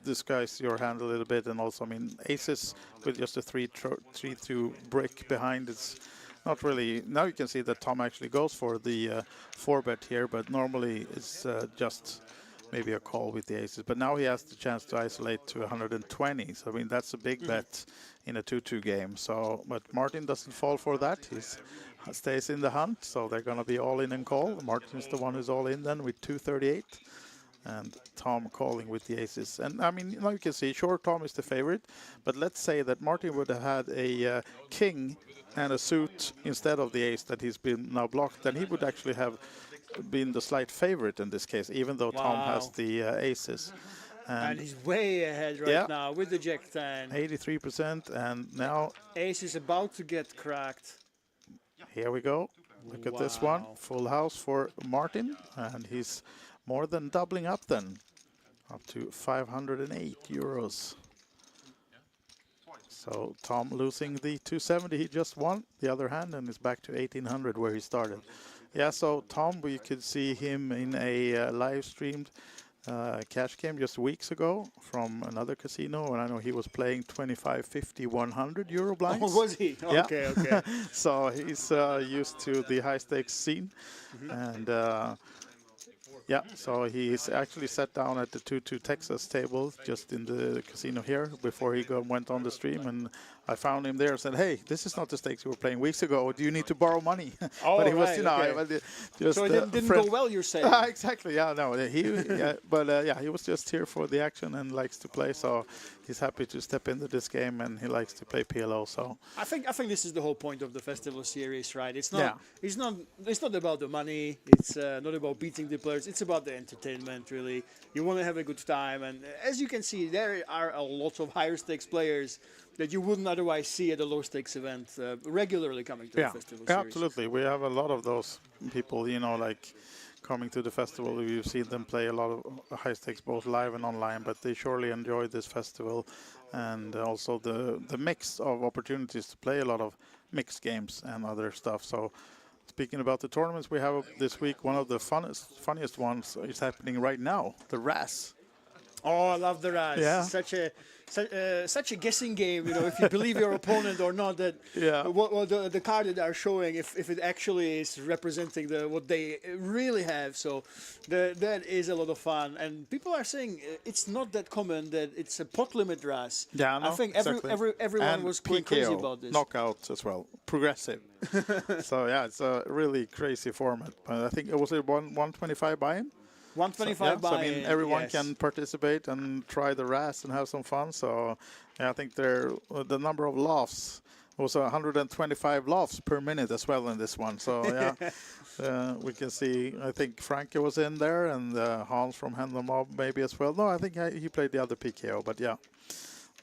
disguise your hand a little bit, and also I mean aces with just a 3-2 brick behind, it's not really. Now you can see that Tom actually goes for the 4-bet here, but normally it's just maybe a call with the aces. But now he has the chance to isolate to 120. So I mean that's a big bet in a 2-2 game. So, but Martin doesn't fall for that. He stays in the hunt. So they're going to be all in and call. Martin's the one who's all in then with 238. And Tom calling with the aces. And I mean, you can see, sure, Tom is the favorite, but let's say that Martin would have had a king and a suit instead of the ace that he's been now blocked, then he would actually have been the slight favorite in this case, even though Tom has the aces.
And he's way ahead right now with the Jack 10.
83%, and now
ace is about to get cracked.
Here we go. Look at this one. Full house for Martin, and he's more than doubling up then, up to 508 euros. So Tom losing the 270 he just won, the other hand, and is back to 1800 where he started. Yeah, so Tom, we could see him in a live streamed cash game just weeks ago from another casino, and I know he was playing 25, 50, 100 euro blinds.
Oh, was he?
Yeah.
Okay, okay.
So he's used to the high stakes scene, and yeah, so he's actually sat down at the 2-2 Texas table just in the casino here before he went on the stream, and I found him there and said, "Hey, this is not the stakes you were playing weeks ago. Do you need to borrow money?"
Oh,
but he was,
right,
you know,
okay.
just
so it didn't go well, you're saying?
Exactly. Yeah, no, yeah, he was just here for the action and likes to play, so he's happy to step into this game, and he likes to play PLO. So
I think this is the whole point of the festival series, right? It's not it's not about the money. It's not about beating the players. It's about the entertainment, really. You want to have a good time, and as you can see, there are a lot of higher stakes players that you wouldn't otherwise see at a low stakes event regularly coming to the festival series.
Absolutely. We have a lot of those people, you know, like coming to the festival. We've seen them play a lot of high stakes, both live and online, but they surely enjoy this festival, and also the mix of opportunities to play a lot of mixed games and other stuff. So speaking about the tournaments we have this week, one of the funniest ones is happening right now, the RAS.
Oh, I love the RAS.
Yeah.
Such a guessing game, you know, if you believe your opponent or not, that what the card that are showing, if it actually is representing what they really have. So that is a lot of fun, and people are saying it's not that common that it's a pot limit RAS.
Yeah, no,
I think
exactly.
everyone
and
was going crazy about this.
Knockout as well, progressive. So yeah, it's a really crazy format. But I think it was a 125 buy-in.
125
so, I mean, everyone can participate and try the RAS and have some fun. So yeah, I think the number of laughs was 125 laughs per minute as well in this one. So yeah, we can see, I think Frankie was in there, and Hans from Handle Mob maybe as well. No, I think he played the other PKO, but yeah.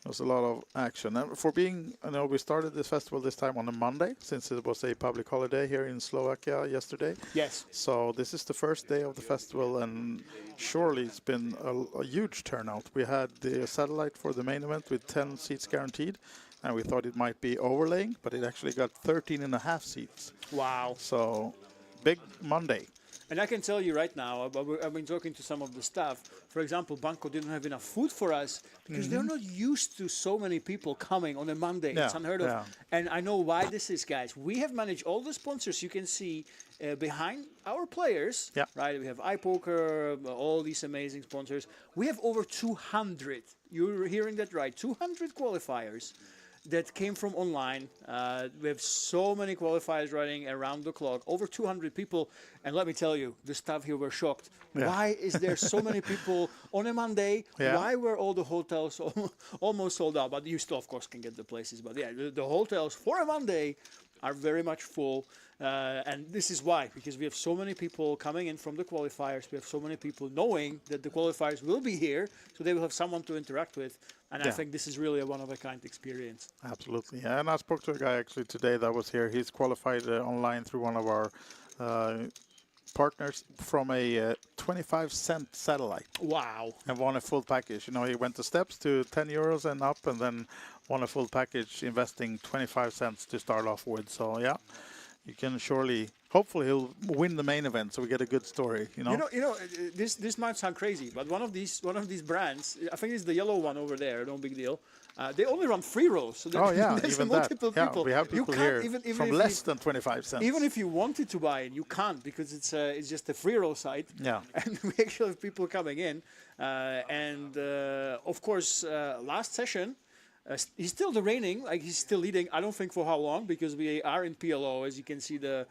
There's a lot of action. And for being, I know we started this festival this time on a Monday, since it was a public holiday here in Slovakia yesterday.
Yes.
So this is the first day of the festival, and surely it's been a huge turnout. We had the satellite for the main event with 10 seats guaranteed, and we thought it might be overlaying, but it actually got 13.5 seats.
Wow.
So big Monday.
And I can tell you right now, I've been talking to some of the staff. For example, Banco didn't have enough food for us because they're not used to so many people coming on a Monday.
Yeah,
it's unheard of. And I know why this is, guys. We have managed all the sponsors you can see behind our players.
Yeah.
Right? We have iPoker, all these amazing sponsors. We have over 200. You're hearing that right. 200 qualifiers that came from online. We have so many qualifiers running around the clock, over 200 people. And let me tell you, the staff here were shocked.
Yeah.
Why is there so many people on a Monday?
Yeah.
Why were all the hotels almost sold out? But you still, of course, can get the places. But yeah, the hotels for a Monday are very much full. And this is why, because we have so many people coming in from the qualifiers. We have so many people knowing that the qualifiers will be here, so they will have someone to interact with. And I think this is really a one-of-a-kind experience.
Absolutely. Yeah, and I spoke to a guy actually today that was here. He's qualified online through one of our partners from a 25-cent satellite.
Wow.
And won a full package. You know, he went the steps to 10 euros and up, and then won a full package investing 25 cents to start off with. So, yeah, you can surely, hopefully he'll win the main event, so we get a good story. You know.
This might sound crazy, but one of these brands, I think it's the yellow one over there. No big deal. They only run free rolls. So there's
even
multiple
that.
people.
Yeah, we have people here
even
from less than 25 cents.
Even if you wanted to buy it, you can't because it's just a free roll site.
Yeah.
And we actually have people coming in, of course, last session. He's still the reigning, like he's still leading. I don't think for how long, because we are in PLO. As you can see, the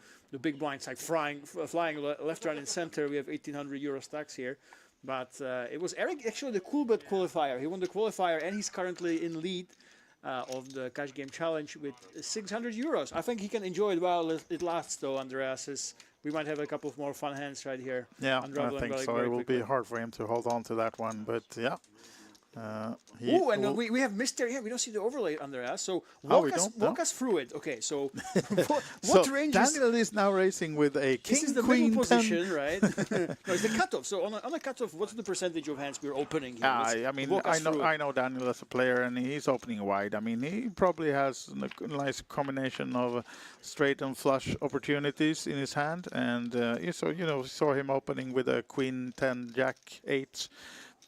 big blinds like flying left, right, and center. We have 1,800 euro stacks here. But it was Eric, actually, the cool bet qualifier. He won the qualifier, and he's currently in lead of the Cash Game Challenge with 600 euros. I think he can enjoy it while it lasts, though, Andreas. We might have a couple of more fun hands right here.
Yeah, I think so. It will be hard for him to hold on to that one, but yeah.
We have mystery here. We don't see the overlay under us. So walk us through it. Okay, so what ranges?
Daniel is now racing with a king,
this is the
queen,
middle
10.
position, right? No, it's the cutoff. So on a cutoff, what's the percentage of hands we're opening here?
I know Daniel as a player, and he's opening wide. I mean, he probably has a nice combination of straight and flush opportunities in his hand, and saw him opening with a queen 10, jack 8.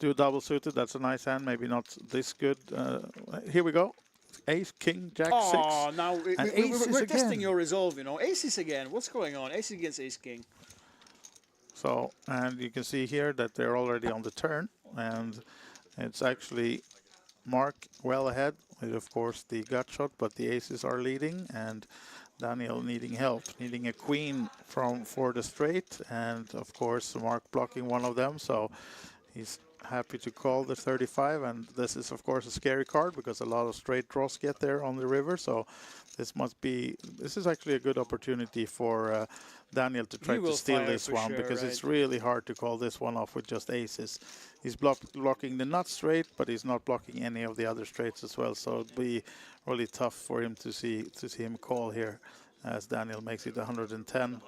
Do double suited, that's a nice hand, maybe not this good. Here we go. Ace, king, jack, 6.
Oh, now we're testing your resolve, Aces again. What's going on? Aces against ace, king.
So, and you can see here that they're already on the turn. And it's actually Mark well ahead with, of course, the gut shot. But the aces are leading. And Daniel needing help, needing a queen for the straight. And, of course, Mark blocking one of them. So he's happy to call the 35, and this is of course a scary card because a lot of straight draws get there on the river, so this is actually a good opportunity for Daniel to try to steal this one, because it's really hard to call this one off with just aces. He's blocking the nut straight, but he's not blocking any of the other straights as well, so it'd be really tough for him to see him call here, as Daniel makes it 110.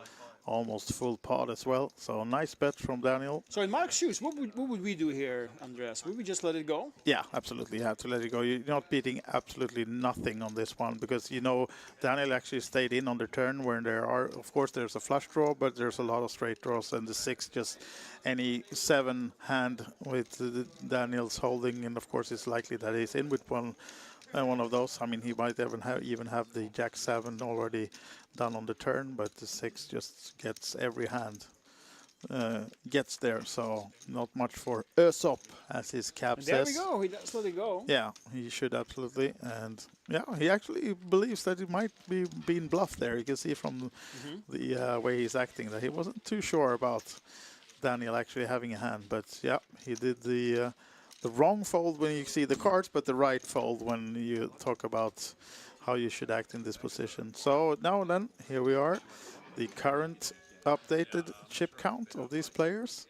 Almost full pot as well, so nice bet from Daniel.
So in Mark's shoes, what would we do here, Andreas? Would we just let it go?
Yeah, absolutely, you have to let it go. You're not beating absolutely nothing on this one, because Daniel actually stayed in on the turn where of course there's a flush draw, but there's a lot of straight draws, and the 6, just any 7 hand with Daniel's holding, and of course it's likely that he's in with one of those. I mean, he might even have the jack 7 already done on the turn, but the 6 just gets every hand gets there, so not much for Ösop, as his cap says.
There we go, he does let it go.
Yeah, he should absolutely, and yeah, he actually believes that it might be being bluffed there. You can see from the way he's acting that he wasn't too sure about Daniel actually having a hand, but yeah, he did the wrong fold when you see the cards, but the right fold when you talk about how you should act in this position. So now and then, here we are, the current updated chip count of these players.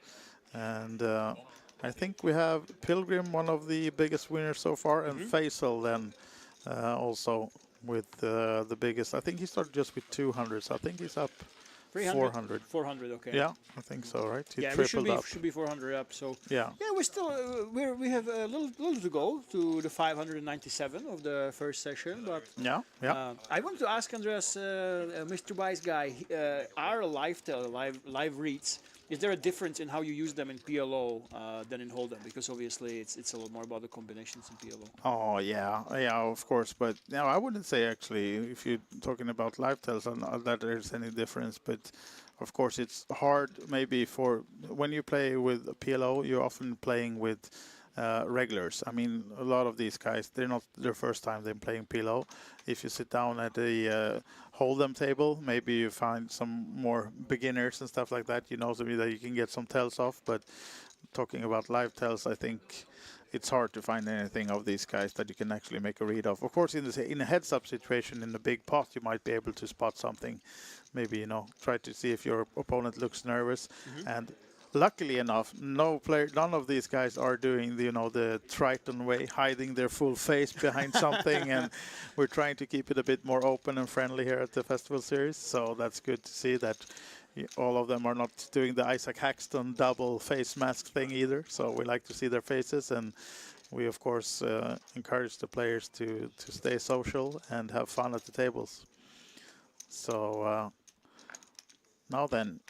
And I think we have Pilgrim, one of the biggest winners so far, and Faisal then also with the biggest. I think he started just with 200, so I think he's up 400.
400, okay.
Yeah, I think so, right? He
we should be 400 up. So
yeah,
we're still we have a little to go to the 597 of the first session. But I want to ask Andreas, Mr. Wise guy, our live reads. Is there a difference in how you use them in PLO than in Hold'em? Because obviously it's a lot more about the combinations in PLO.
Oh yeah, of course. But no, I wouldn't say actually, if you're talking about live tells, that there's any difference. But of course, it's hard maybe for when you play with PLO, you're often playing with regulars. I mean, a lot of these guys, they're not their first time they're playing PLO. If you sit down at the Hold'em table, maybe you find some more beginners and stuff like that. So that you can get some tells off. But talking about live tells, I think it's hard to find anything of these guys that you can actually make a read of. Of course, in a heads-up situation in a big pot, you might be able to spot something. Maybe try to see if your opponent looks nervous. And luckily enough, none of these guys are doing the Triton way, hiding their full face behind something, and we're trying to keep it a bit more open and friendly here at the festival series. So that's good to see that all of them are not doing the Isaac Haxton double face mask thing either. So we like to see their faces, and we of course encourage the players to stay social and have fun at the tables. So Now then,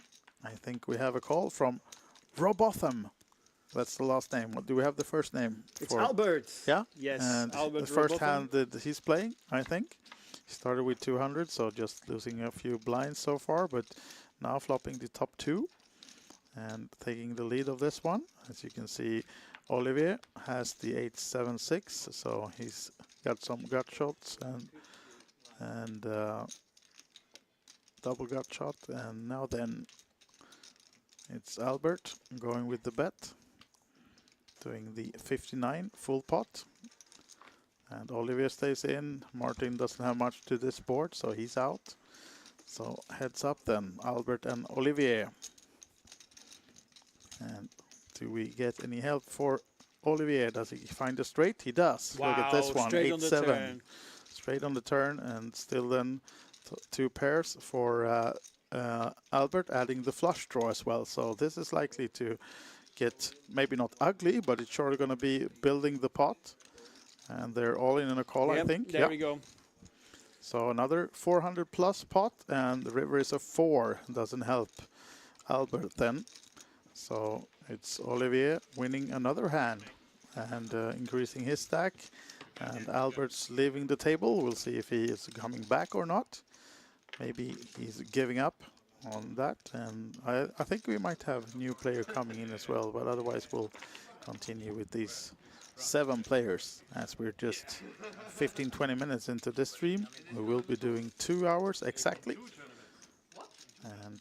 I think we have a call from Robotham. That's the last name. What do we have the first name?
It's Albert.
Yeah?
Yes,
And
Albert
the first
Robotham.
hand that he's playing, I think. He started with 200, so just losing a few blinds so far, but now flopping the top 2 and taking the lead of this one. As you can see, Olivier has the 8-7-6, so he's got some gut shots and double gut shot. And now then, it's Albert going with the bet, doing the 59 full pot. And Olivier stays in. Martin doesn't have much to this board, so he's out. So heads up then, Albert and Olivier. And do we get any help for Olivier? Does he find a straight? He does.
Wow,
look at this one,
straight on the
8-7.
turn.
Straight on the turn, and still then 2 pairs for Albert, adding the flush draw as well. So this is likely to get maybe not ugly, but it's surely going to be building the pot. And they're all in a call,
Yep,
I think.
there we go.
So another 400 plus pot, and the river is a 4. Doesn't help Albert then. So it's Olivier winning another hand and increasing his stack. And Albert's leaving the table. We'll see if he is coming back or not. Maybe he's giving up on that. And I think we might have a new player coming in as well, but otherwise we'll continue with these 7 players, as we're just 15-20 minutes into this stream. We will be doing 2 hours exactly, and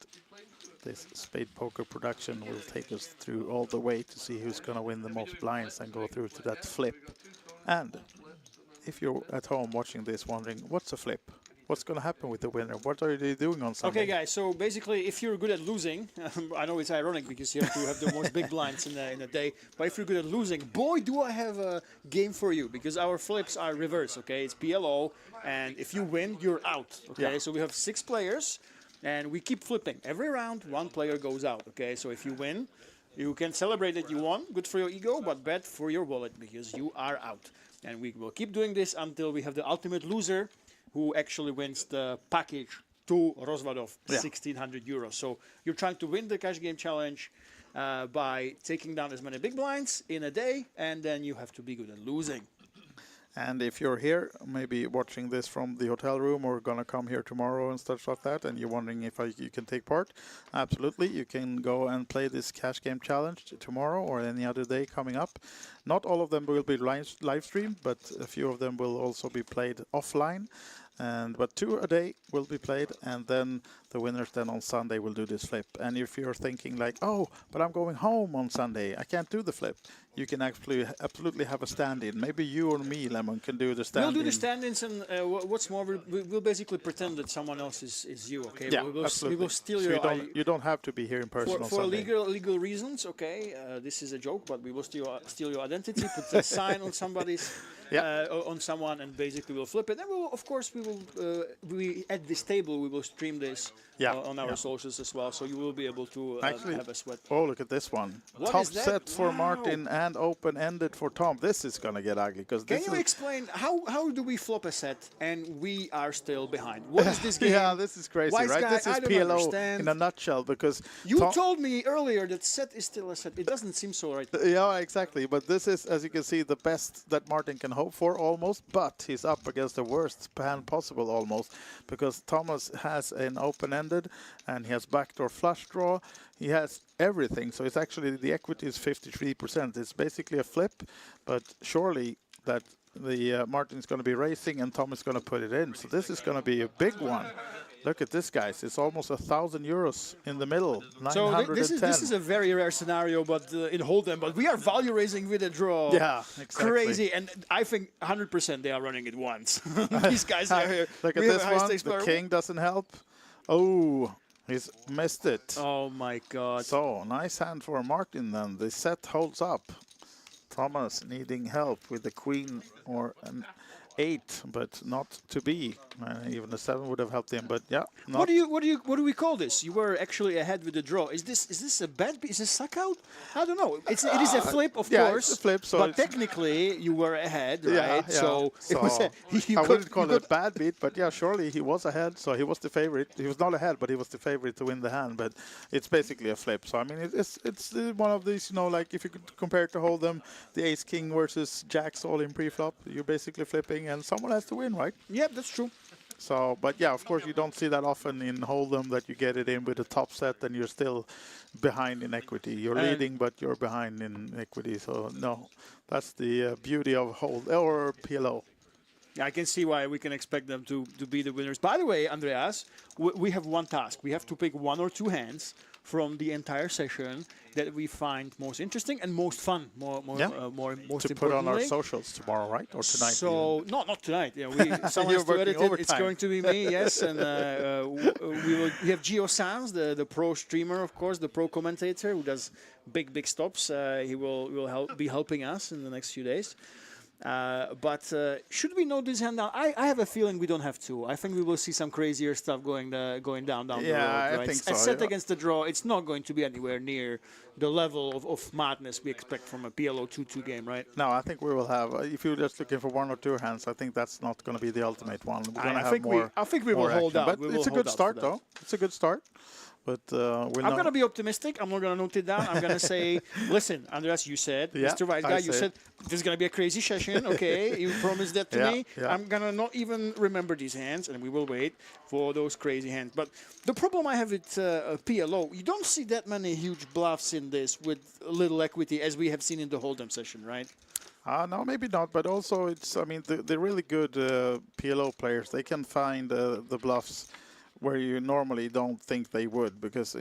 this SpadePoker production will take us through all the way to see who's going to win the most blinds and go through to that flip. And if you're at home watching this wondering, what's a flip? What's going to happen with the winner? What are they doing on Sunday?
Okay, guys, so basically, if you're good at losing, I know it's ironic because you have to have the most big blinds in a day, but if you're good at losing, boy, do I have a game for you, because our flips are reverse, okay? It's PLO, and if you win, you're out, okay? Yeah. So we have 6 players, and we keep flipping. Every round, 1 player goes out, okay? So if you win, you can celebrate that you won, good for your ego, but bad for your wallet, because you are out. And we will keep doing this until we have the ultimate loser, who actually wins the package to Rozvadov, 1,600 euros. So you're trying to win the cash game challenge by taking down as many big blinds in a day, and then you have to be good at losing.
And if you're here, maybe watching this from the hotel room or gonna come here tomorrow and stuff like that, and you're wondering if you can take part, absolutely, you can go and play this cash game challenge tomorrow or any other day coming up. Not all of them will be live streamed, but a few of them will also be played offline. But 2 a day will be played, and then the winners then on Sunday will do this flip. And if you're thinking like, oh, but I'm going home on Sunday, I can't do the flip, you can actually absolutely have a stand-in. Maybe you or me, Lemon, can do the stand-in.
We'll do the stand-ins, and what's more, we'll basically pretend that someone else is you, okay?
Yeah,
we will steal
so
your...
you don't have to be here in person on Sunday.
For legal reasons, okay? This is a joke, but we will steal your identity, put a sign on somebody's... on someone, and basically we'll flip it. And we will, of course, at this table we will stream this on our socials as well, so you will be able to
actually
have a sweat.
Oh, look at this one!
What
Top
is that?
set for Martin and open-ended for Tom. This is gonna get ugly because
Can you explain how do we flop a set and we are still behind? What is this game?
Yeah, this is crazy,
Wise
right?
guy,
This is
I don't
PLO
understand.
in a nutshell, because
you told me earlier that set is still a set. It doesn't seem so right.
Yeah, exactly. But this is, as you can see, the best that Martin can hope for almost. But he's up against the worst hand possible almost, because Thomas has an open-ended and he has backdoor flush draw. He has everything. So it's actually, the equity is 53%. It's basically a flip, but surely that the Martin's going to be racing and Tom is going to put it in. So this is going to be a big one. Look at this, guys. It's almost 1,000 euros in the middle. 910.
So this is a very rare scenario, but in Hold'em. But we are value raising with a draw.
Yeah, exactly.
Crazy, and I think 100% they are running it once. These guys are here.
Look at this one. The king doesn't help. Oh, he's missed it.
Oh my God.
So nice hand for Martin. Then the set holds up. Thomas needing help with the queen or an 8, but not to be. Even a 7 would have helped him, but yeah.
What do we call this? You were actually ahead with the draw. Is this a bad beat? Is this suck out? I don't know. It is a flip, of course.
It's a flip. So
but technically, you were ahead, right?
Yeah.
So it was
I wouldn't call it a bad beat, but yeah, surely he was ahead. So he was the favorite. He was not ahead, but he was the favorite to win the hand. But it's basically a flip. So I mean, it's one of these, like if you could compare it to Hold'em, the Ace King versus Jacks all in pre-flop. You're basically flipping, and someone has to win, right?
Yeah, that's true.
So, but yeah, of course, you don't see that often in Hold'em that you get it in with a top set and you're still behind in equity. You're leading, but you're behind in equity. So, no, that's the beauty of or PLO.
Yeah, I can see why we can expect them to be the winners. By the way, Andreas, we have one task. We have to pick 1 or 2 hands from the entire session that we find most interesting and most fun. Most
to put on our socials tomorrow, right? Or tonight?
So not tonight. Yeah, someone has to edit it. It's going to be me, yes. And we have Gio Sanz, the pro streamer, of course, the pro commentator who does big stops. He will be helping us in the next few days. But should we know this hand now? I have a feeling we don't have to. I think we will see some crazier stuff going down the road.
Yeah,
right?
I think so.
Set against the draw, it's not going to be anywhere near the level of madness we expect from a PLO 2-2 game, right?
No, I think we will have. If you're just looking for 1 or 2 hands, I think that's not going to be the ultimate one.
I think we will hold out.
But it's a good start, though. It's a good start. But
I'm going to be optimistic. I'm not going to note it down. I'm going to say, listen, Andreas, you said, Mr. Wise Guy, you said this is going to be a crazy session. Okay, you promised that to me.
Yeah.
I'm going to not even remember these hands, and we will wait for those crazy hands. But the problem I have with PLO, you don't see that many huge bluffs in this with little equity as we have seen in the Hold'em session, right?
No, maybe not. But also, the really good PLO players, they can find the bluffs where you normally don't think they would, because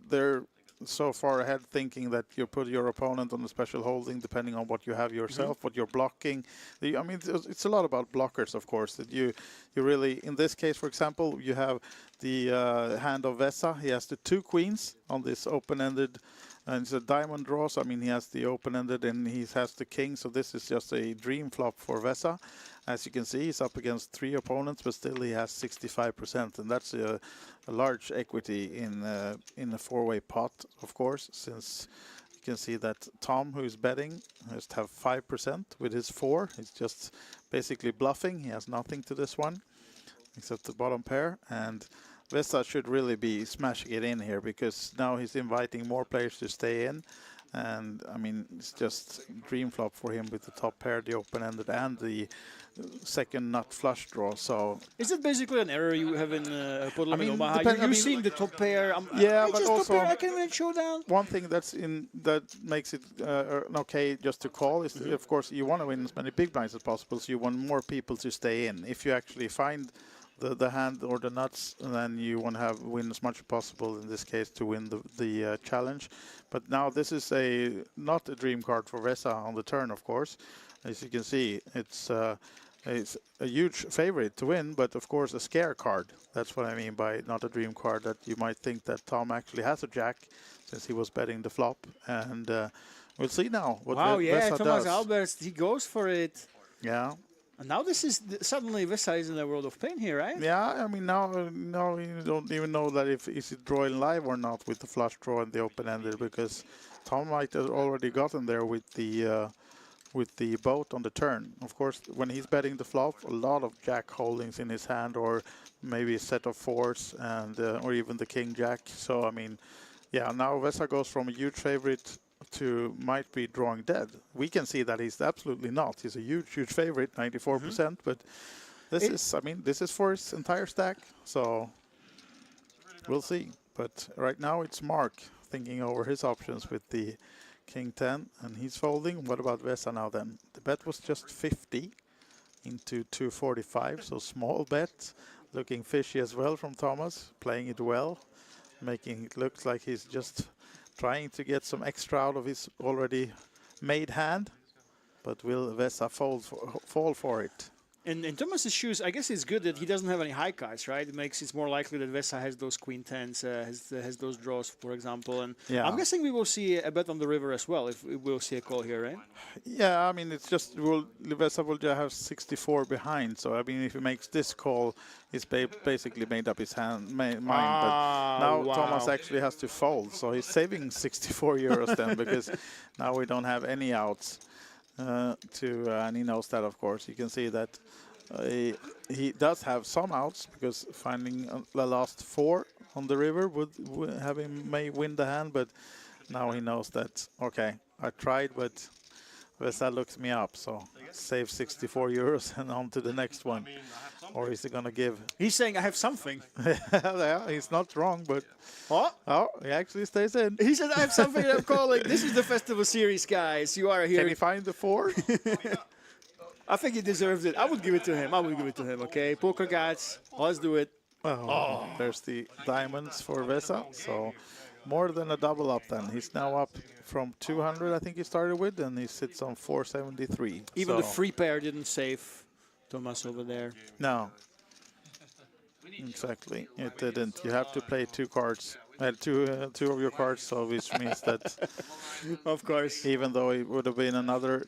they're so far ahead thinking that you put your opponent on a special holding depending on what you have yourself, what you're blocking. It's a lot about blockers, of course, that you really, in this case, for example, you have the hand of Vesa. He has the 2 queens on this open-ended, and it's a diamond draw, so he has the open-ended and he has the king, so this is just a dream flop for Vesa. As you can see, he's up against 3 opponents, but still he has 65%, and that's a large equity in a 4-way pot, of course, since you can see that Tom, who is betting, has to have 5% with his 4. He's just basically bluffing. He has nothing to this one, except the bottom pair, and Vesa should really be smashing it in here, because now he's inviting more players to stay in. And it's just dream flop for him with the top pair, the open-ended, and the second nut flush draw. So
is it basically an error you have in Podolom in Omaha? You're seeing the top pair.
Yeah, but also
I can win showdown.
One thing that makes it okay just to call is, of course, you want to win as many big blinds as possible, so you want more people to stay in. If you actually find the hand or the nuts, and then you want to win as much as possible, in this case, to win the challenge. But now this is not a dream card for Vesa on the turn, of course. As you can see, it's a huge favorite to win, but of course a scare card. That's what I mean by not a dream card, that you might think that Tom actually has a jack, since he was betting the flop. And we'll see now what Vesa does.
Thomas Albers, he goes for it.
Yeah.
And now this is suddenly Vesa is in a world of pain here, right?
Yeah, now you don't even know that is it drawing live or not with the flush draw and the open-ended, because Tom might have already gotten there with the boat on the turn. Of course, when he's betting the flop, a lot of jack holdings in his hand, or maybe a set of 4s, and or even the king jack. So yeah, now Vesa goes from a huge favorite to might be drawing dead. We can see that he's absolutely not. He's a huge favorite, 94%. But this is for his entire stack. So we'll see. But right now it's Mark thinking over his options with the king 10, and he's folding. What about Vesa now then? The bet was just 50 into 245, so small bet. Looking fishy as well from Thomas, playing it well, making it look like he's just trying to get some extra out of his already made hand. But will Vesa fall for it?
In Thomas's shoes, I guess it's good that he doesn't have any high cards, right? It makes it more likely that Vesa has those queen tens, has those draws, for example. And
Yeah.
I'm guessing we will see a bet on the river as well if we'll see a call here, right?
Yeah, I mean, it's just Vesa will just have 64 behind. So I mean, if he makes this call, he's basically made up his mind. But now
wow.
Thomas actually has to fold, so he's saving 64 euros then because now we don't have any outs. And he knows that, of course. You can see that he does have some outs because finding the last 4 on the river would have him may win the hand, but now he knows that, okay, I tried, but Vesa looks me up, so save 64 euros and on to the next one. Or is he going to give?
He's saying, I have something.
Yeah, he's not wrong, but... Oh, he actually stays in.
He said, I have something I'm calling. This is the Festival Series, guys. You are here.
Can he find the 4?
I think he deserves it. I would give it to him. Okay? Poker guys, let's do it.
Oh, there's the diamonds for Vesa, so more than a double up then. He's now up from 200, I think he started with, and he sits on 473.
Even the free pair didn't save Thomas over there.
No. Exactly, it didn't. You have to play 2 cards, two of your cards, so which means that,
of course,
even though it would have been another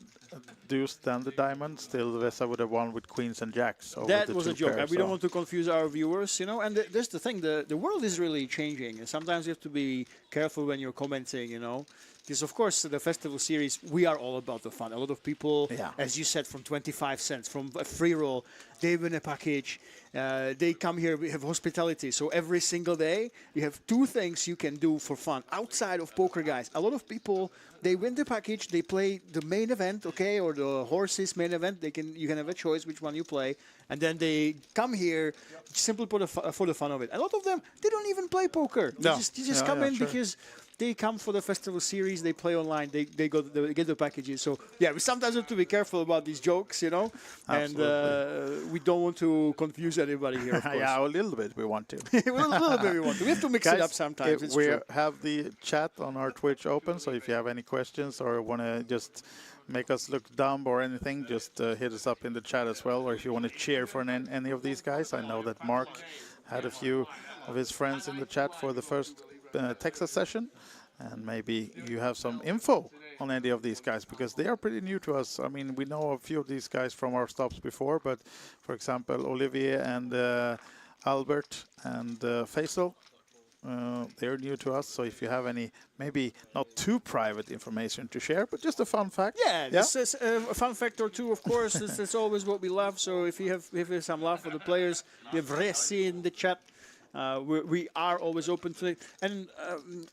deuce than the diamond, still Vesa would have won with queens and jacks.
That was a joke. We don't want to confuse our viewers, you know. And that's the thing. The world is really changing, and sometimes you have to be careful when you're commenting, you know. Because, of course, the Festival Series, we are all about the fun. A lot of people, as you said, from 25 cents, from a free roll, they win a package. They come here, we have hospitality. So every single day, you have 2 things you can do for fun outside of poker, guys. A lot of people, they win the package, they play the main event, okay, or the horses main event. You can have a choice which one you play. And then they come here simply for the fun of it. A lot of them, they don't even play poker. They just come in because... They come for the Festival Series, they play online, they get the packages. So, yeah, we sometimes have to be careful about these jokes, you know.
Absolutely.
And we don't want to confuse anybody here, of course.
Yeah, a little bit we want to.
A little bit we want to. We have to mix it up sometimes.
We have the chat on our Twitch open, so if you have any questions or want to just make us look dumb or anything, just hit us up in the chat as well. Or if you want to cheer for any of these guys. I know that Mark had a few of his friends in the chat for the first Texas session, and maybe you have some info on any of these guys because they are pretty new to us. I mean, we know a few of these guys from our stops before, but for example, Olivier and Albert and Faisal, they're new to us. So if you have any, maybe not too private information to share, but just a fun fact.
Yeah, this is a fun fact or two, of course. That's always what we love. So if you have some love for the players, we have Resi in the chat. We are always open to it. And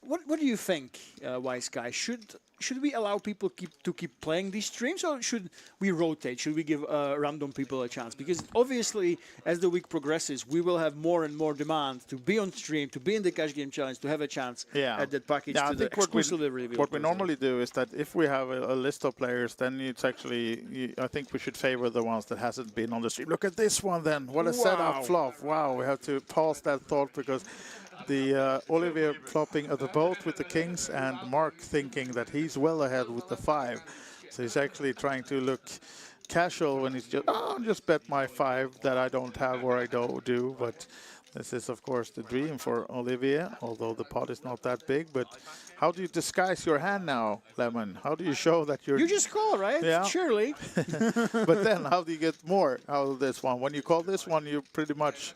what do you think, Wise Guy? Should we allow people to keep playing these streams, or should we rotate? Should we give random people a chance? Because obviously, as the week progresses, we will have more and more demand to be on stream, to be in the Cash Game Challenge, to have a chance at that package to the exclusively reveal.
What we normally do is that if we have a list of players, then it's actually, I think we should favor the ones that hasn't been on the stream. Look at this one then. What a setup flop. Wow, we have to pause that thought because the Olivier flopping at the boat with the kings and Mark thinking that he's well ahead with the 5. So he's actually trying to look casual when he's just bet my 5 that I don't have or I don't do. But this is, of course, the dream for Olivier, although the pot is not that big. But how do you disguise your hand now, Lemon? How do you show that you're...
You just call, right?
Yeah.
Surely.
But then how do you get more out of this one? When you call this one, you're pretty much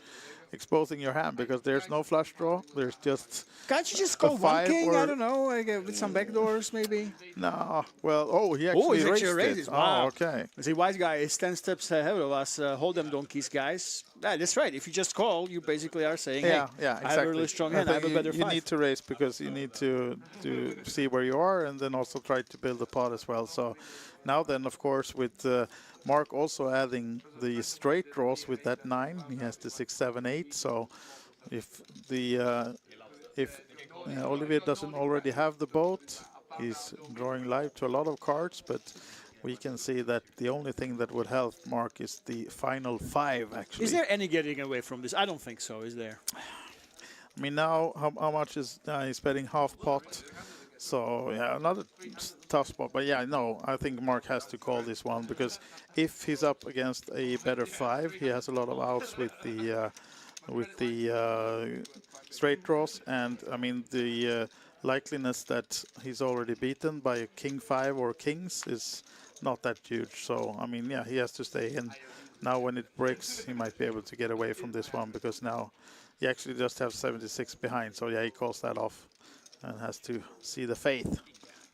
exposing your hand because there's no flush draw. There's just...
Can't you just call one king? I don't know, like, with some backdoors maybe?
No. Well, he actually raised it.
Wow.
Oh, okay.
The Wise Guy is 10 steps ahead of us. Hold them donkeys, guys. Yeah, that's right. If you just call, you basically are saying, hey,
exactly.
I have a really strong hand. I have a better 5.
You need to raise because you need to see where you are and then also try to build the pot as well. So now then, of course, with Mark also adding the straight draws with that 9, he has the 6, 7, 8. So if Olivier doesn't already have the boat, he's drawing live to a lot of cards, but we can see that the only thing that would help Mark is the final 5, actually.
Is there any getting away from this? I don't think so, is there?
I mean, now, how much is... he's betting half pot. So yeah, another tough spot. But yeah, no, I think Mark has to call this one because if he's up against a better 5, he has a lot of outs with the straight draws, and I mean the likeliness that he's already beaten by a king 5 or kings is not that huge. So I mean, yeah, he has to stay in. Now when it breaks, he might be able to get away from this one because now he actually just has 76 behind. So yeah, he calls that off and has to see the faith.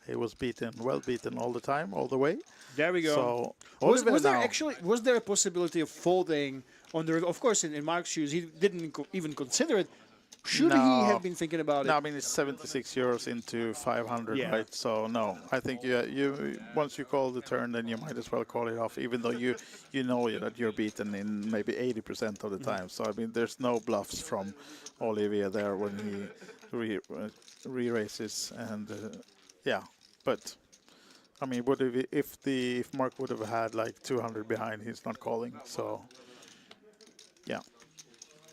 He was beaten, well beaten all the time, all the way.
There we go.
So
was there a possibility of folding on the? Of course, in Mark's shoes, he didn't even consider it. Should he have been thinking about it?
No, I mean it's 76 euros into 500, right? So no, I think you once you call the turn, then you might as well call it off, even though you know that you're beaten in maybe 80% of the time. So I mean, there's no bluffs from Olivia there when he re-races, and yeah, but I mean, if Mark would have had like 200 behind, he's not calling. So yeah,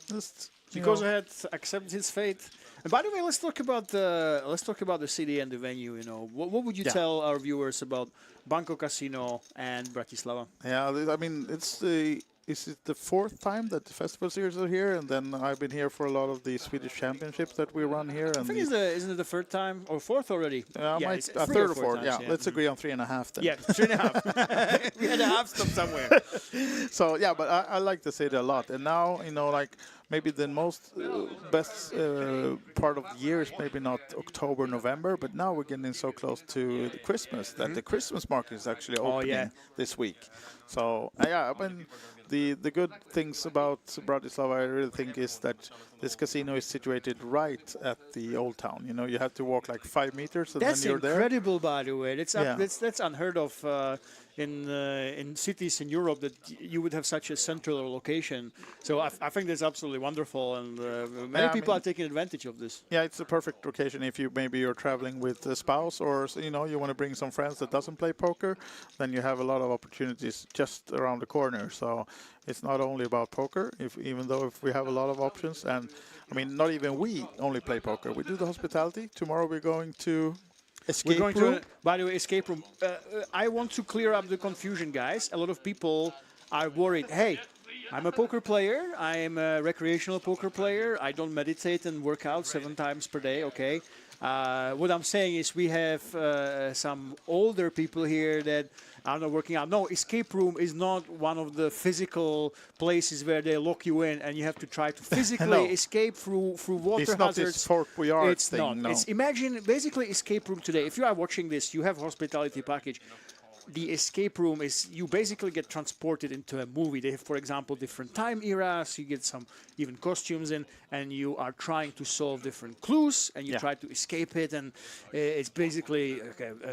just.
He goes ahead, accepts his fate. And by the way, let's talk about the city and the venue. You know, what would you tell our viewers about Banco Casino and Bratislava?
Yeah, I mean, is it the 4th time that the festival series are here? And then I've been here for a lot of the Swedish championships that we run here. And
I think isn't it the 3rd time or 4th already?
Yeah, it's 3rd or 4th. Yeah, let's agree on 3.5 then.
Yeah, 3.5. We had a half stop somewhere.
So yeah, but I like the city a lot. And now, you know, like maybe the most best part of the year is maybe not October, November, but now we're getting so close to the Christmas that the Christmas market is actually opening this week. So yeah, I mean, the good things about Bratislava, I really think, is that this casino is situated right at the old town. You know, you have to walk like 5 meters, and then you're there.
That's incredible, by the way. That's unheard of in cities in Europe that you would have such a central location. So I think that's absolutely wonderful, and many people are taking advantage of this.
Yeah, it's a perfect location if you're traveling with a spouse, or you know, you want to bring some friends that doesn't play poker. Then you have a lot of opportunities just around the corner. So it's not only about poker, even though we have a lot of options. And I mean, not even we only play poker. We do the hospitality. Tomorrow we're going to escape room.
By the way, escape room. I want to clear up the confusion, guys. A lot of people are worried. Hey, I'm a poker player. I am a recreational poker player. I don't meditate and work out 7 times per day. Okay. What I'm saying is we have some older people here that are not working out. No, escape room is not one of the physical places where they lock you in and you have to try to physically escape through water hazards.
It's not this Fort Boyard
it's
thing,
not.
no.
It's imagine basically escape room today. If you are watching this, you have hospitality package. The escape room is you basically get transported into a movie. They have, for example, different time eras. You get some even costumes in, and you are trying to solve different clues, and you try to escape it. And it's basically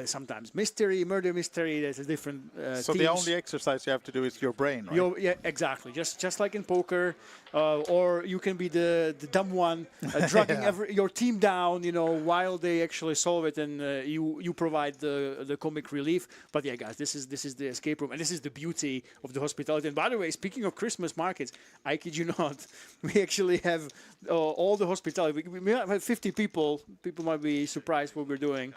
sometimes mystery, murder mystery. There's a different.
So the only exercise you have to do is your brain, right?
Yeah, exactly. Just like in poker, or you can be the dumb one, dragging your team down, you know, while they actually solve it, and you provide the comic relief. But yeah, guys, this is the escape room, and this is the beauty of the hospitality. And by the way, speaking of Christmas markets, I kid you not, we actually have all the hospitality. We have 50 people. People might be surprised what we're doing.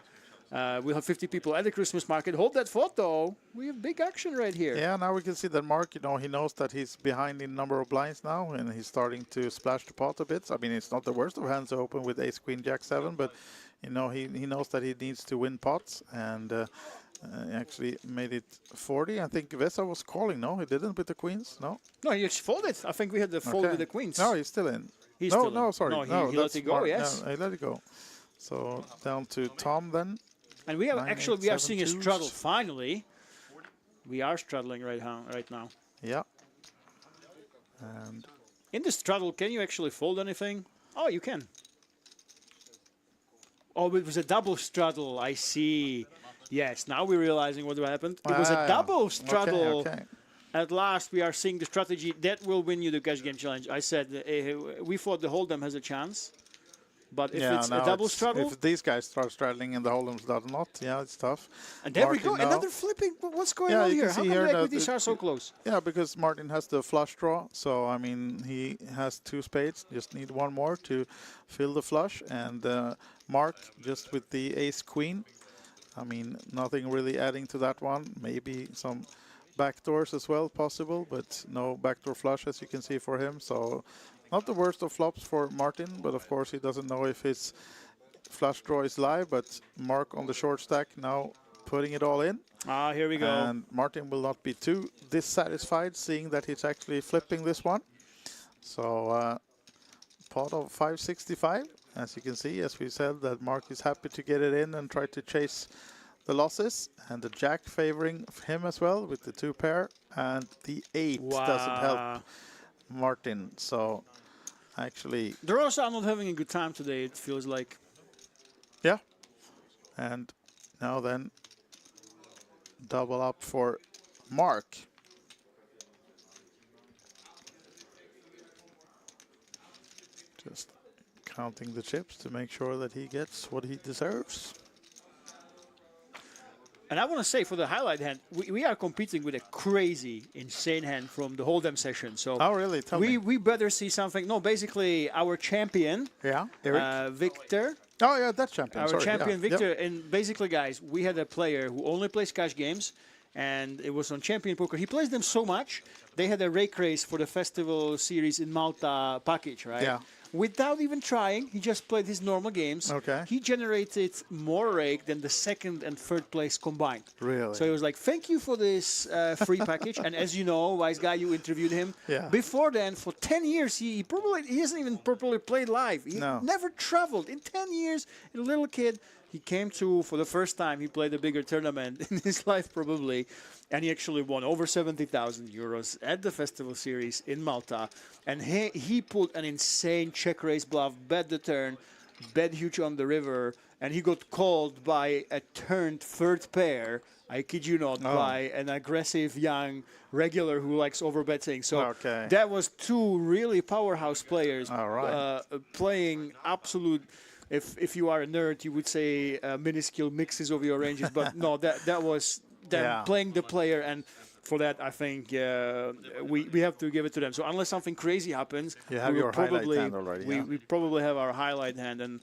We'll have 50 people at the Christmas market. Hold that photo. We have big action right here.
Yeah, now we can see that Mark, you know, he knows that he's behind in number of blinds now, and he's starting to splash the pot a bit. I mean, it's not the worst of hands open with ace, queen, jack, 7, but, you know, he knows that he needs to win pots, and he actually made it 40. I think Vesa was calling, no? He didn't with the queens, no?
No, he just folded. I think we had the fold with the queens.
No, he's still in. Sorry.
No, he let it go, yes.
Yeah, he let it go. So down to Tom then.
And we are seeing a straddle. Finally, we are straddling right now.
Yeah. And
in the straddle, can you actually fold anything? Oh, you can. Oh, it was a double straddle. I see. Yes, now we're realizing what happened. It was a double straddle.
Okay.
At last, we are seeing the strategy that will win you the cash game challenge. I said we thought the hold'em has a chance. But if it's a double straddle...
If these guys start straddling and the hold'ems does not, it's tough.
And there we go, another flipping. What's going on here? How come the equities are so close?
Yeah, because Martin has the flush draw. So, I mean, he has 2 spades. Just need one more to fill the flush. And Mark just with the ace-queen. I mean, nothing really adding to that one. Maybe some backdoors as well possible, but no backdoor flush as you can see for him. So not the worst of flops for Martin, but of course he doesn't know if his flush draw is live. But Mark on the short stack now putting it all in.
Ah, here we go.
And Martin will not be too dissatisfied seeing that he's actually flipping this one. So pot of 565. As you can see, as we said, that Mark is happy to get it in and try to chase the losses. And the jack favoring him as well with the 2 pair. And the 8 doesn't help Martin. So actually...
The Rosa are not having a good time today, it feels like.
Yeah. And now then, double up for Mark. Just counting the chips to make sure that he gets what he deserves.
And I want to say for the highlight hand, we are competing with a crazy, insane hand from the Hold'em session. So
oh, really? Tell me.
We better see something. No, basically our champion, Victor.
Oh, yeah, that's champion.
Our champion, Victor. Yep. And basically, guys, we had a player who only plays cash games, and it was on Champion Poker. He plays them so much, they had a rake race for the Festival series in Malta package, right?
Yeah.
Without even trying, he just played his normal games.
Okay.
He generated more rake than the 2nd and 3rd place combined.
Really?
So he was like, thank you for this free package. And as you know, wise guy, you interviewed him.
Yeah.
Before then, for 10 years, he hasn't even properly played live. He
No.
never traveled. In 10 years, a little kid, he came to, for the first time, he played a bigger tournament in his life probably. And he actually won over 70,000 euros at the Festival Series in Malta. And he put an insane check raise bluff, bet the turn, bet huge on the river, and he got called by a turned 3rd pair, I kid you not, by an aggressive young regular who likes overbetting. So that was 2 really powerhouse players playing absolute... If you are a nerd, you would say minuscule mixes of your ranges, but no, that was... them playing the player, and for that I think we have to give it to them. So unless something crazy happens,
you have your highlight hand already.
We probably have our highlight hand, and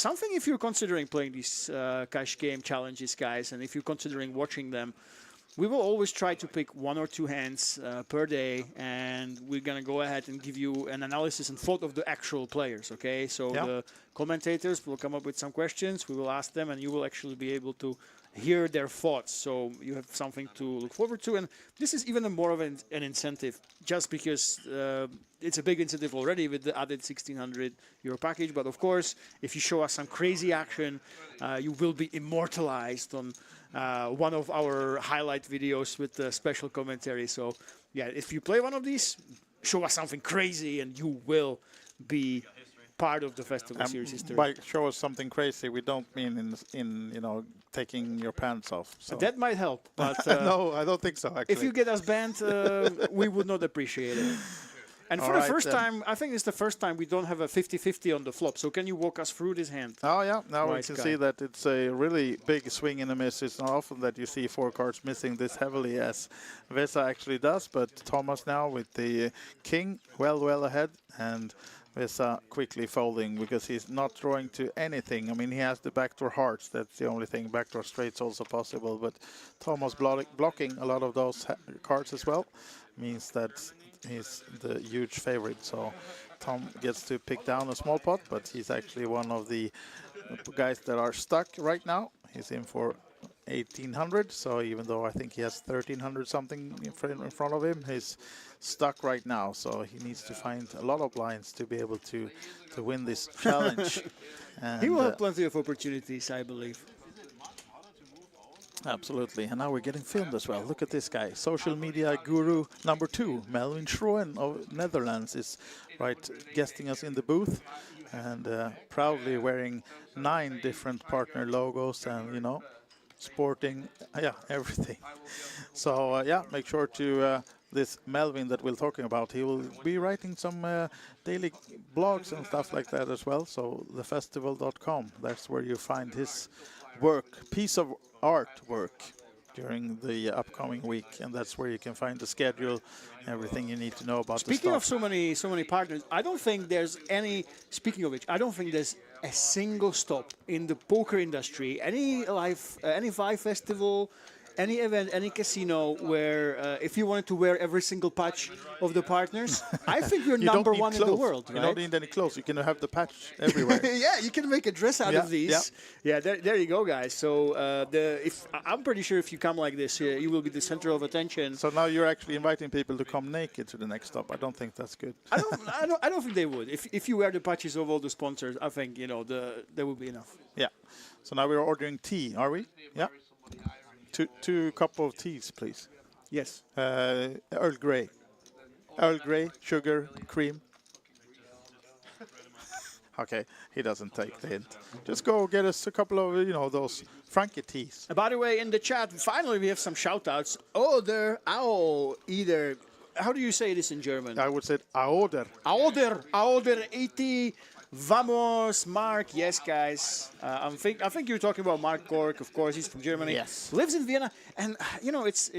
something if you're considering playing these cash game challenges, guys, and if you're considering watching them, we will always try to pick 1 or 2 hands per day, and we're gonna go ahead and give you an analysis and thought of the actual players. Okay, so the commentators will come up with some questions, we will ask them, and you will actually be able to hear their thoughts, so you have something to look forward to. And this is even more of an incentive, just because it's a big incentive already with the added 1,600 euro package. But of course, if you show us some crazy action, you will be immortalized on one of our highlight videos with the special commentary. So yeah, if you play one of these, show us something crazy and you will be part of the Festival Series history.
By show us something crazy, we don't mean in you know, taking your pants off. So.
That might help, but
no, I don't think so, actually.
If you get us banned, we would not appreciate it. And for the first time, I think it's the first time we don't have a 50-50 on the flop. So can you walk us through this hand?
Oh, yeah. Now we can see that it's a really big swing and a miss. It's not often that you see 4 cards missing this heavily as Vesa actually does. But Thomas now with the king well ahead, and Vesa quickly folding because he's not drawing to anything. I mean, he has the backdoor hearts. That's the only thing. Backdoor straights also possible. But Thomas blocking a lot of those cards as well means that he's the huge favorite. So Tom gets to pick down a small pot, but he's actually one of the guys that are stuck right now. He's in for 1,800. So even though I think he has 1,300 something in front of him, he's stuck right now. So he needs to find a lot of blinds to be able to win this challenge. And
he will have plenty of opportunities, I believe.
Absolutely, and now we're getting filmed as well. Look at this guy, social media guru number 2, Melvin Schroen of Netherlands, is right guesting us in the booth, and proudly wearing 9 different partner logos, and you know, sporting everything. So yeah, make sure to this Melvin that we're talking about, he will be writing some daily blogs and stuff like that as well. So thefestival.com, that's where you find his work, piece of artwork during the upcoming week, and that's where you can find the schedule, everything you need to know about
Speaking of so many partners, I don't think there's any, speaking of which, I don't think there's a single stop in the poker industry, any live festival, any event, any casino where if you wanted to wear every single patch of the partners, I think you're number one in the world, right?
You don't need any clothes. You can have the patch everywhere.
Yeah, you can make a dress out of these. Yeah, there you go, guys. So I'm pretty sure if you come like this, you will be the center of attention.
So now you're actually inviting people to come naked to the next stop. I don't think that's good.
I don't think they would. If you wear the patches of all the sponsors, I think there will be enough.
Yeah. So now we're ordering tea, are we? Yeah. Two cup of teas, please.
Yes.
Earl Grey. Earl Grey, sugar, cream. Okay, he doesn't take the hint. Just go get us a couple of, those Frankie teas.
By the way, in the chat, finally we have some shout-outs. Either. How do you say this in German?
I would say Aoder.
Aoder 80. Vamos, Mark. Yes, guys. I think you're talking about Mark Kork. Of course, he's from Germany.
Yes.
Lives in Vienna, and it's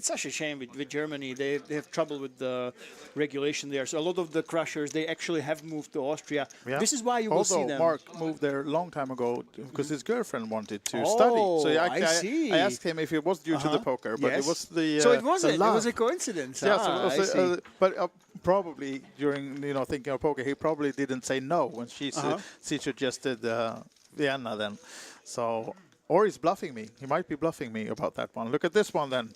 such a shame with Germany. They have trouble with the regulation there. So a lot of the crushers they actually have moved to Austria. Yeah. This is why you will see them.
Mark moved there a long time ago because his girlfriend wanted to study. So
I see.
I asked him if it was due to the poker, but it was the.
So it wasn't. It was a coincidence.
Yeah. But probably during thinking of poker, he probably didn't say no when she suggested Vienna then. So, or he's bluffing me. He might be bluffing me about that one. Look at this one then.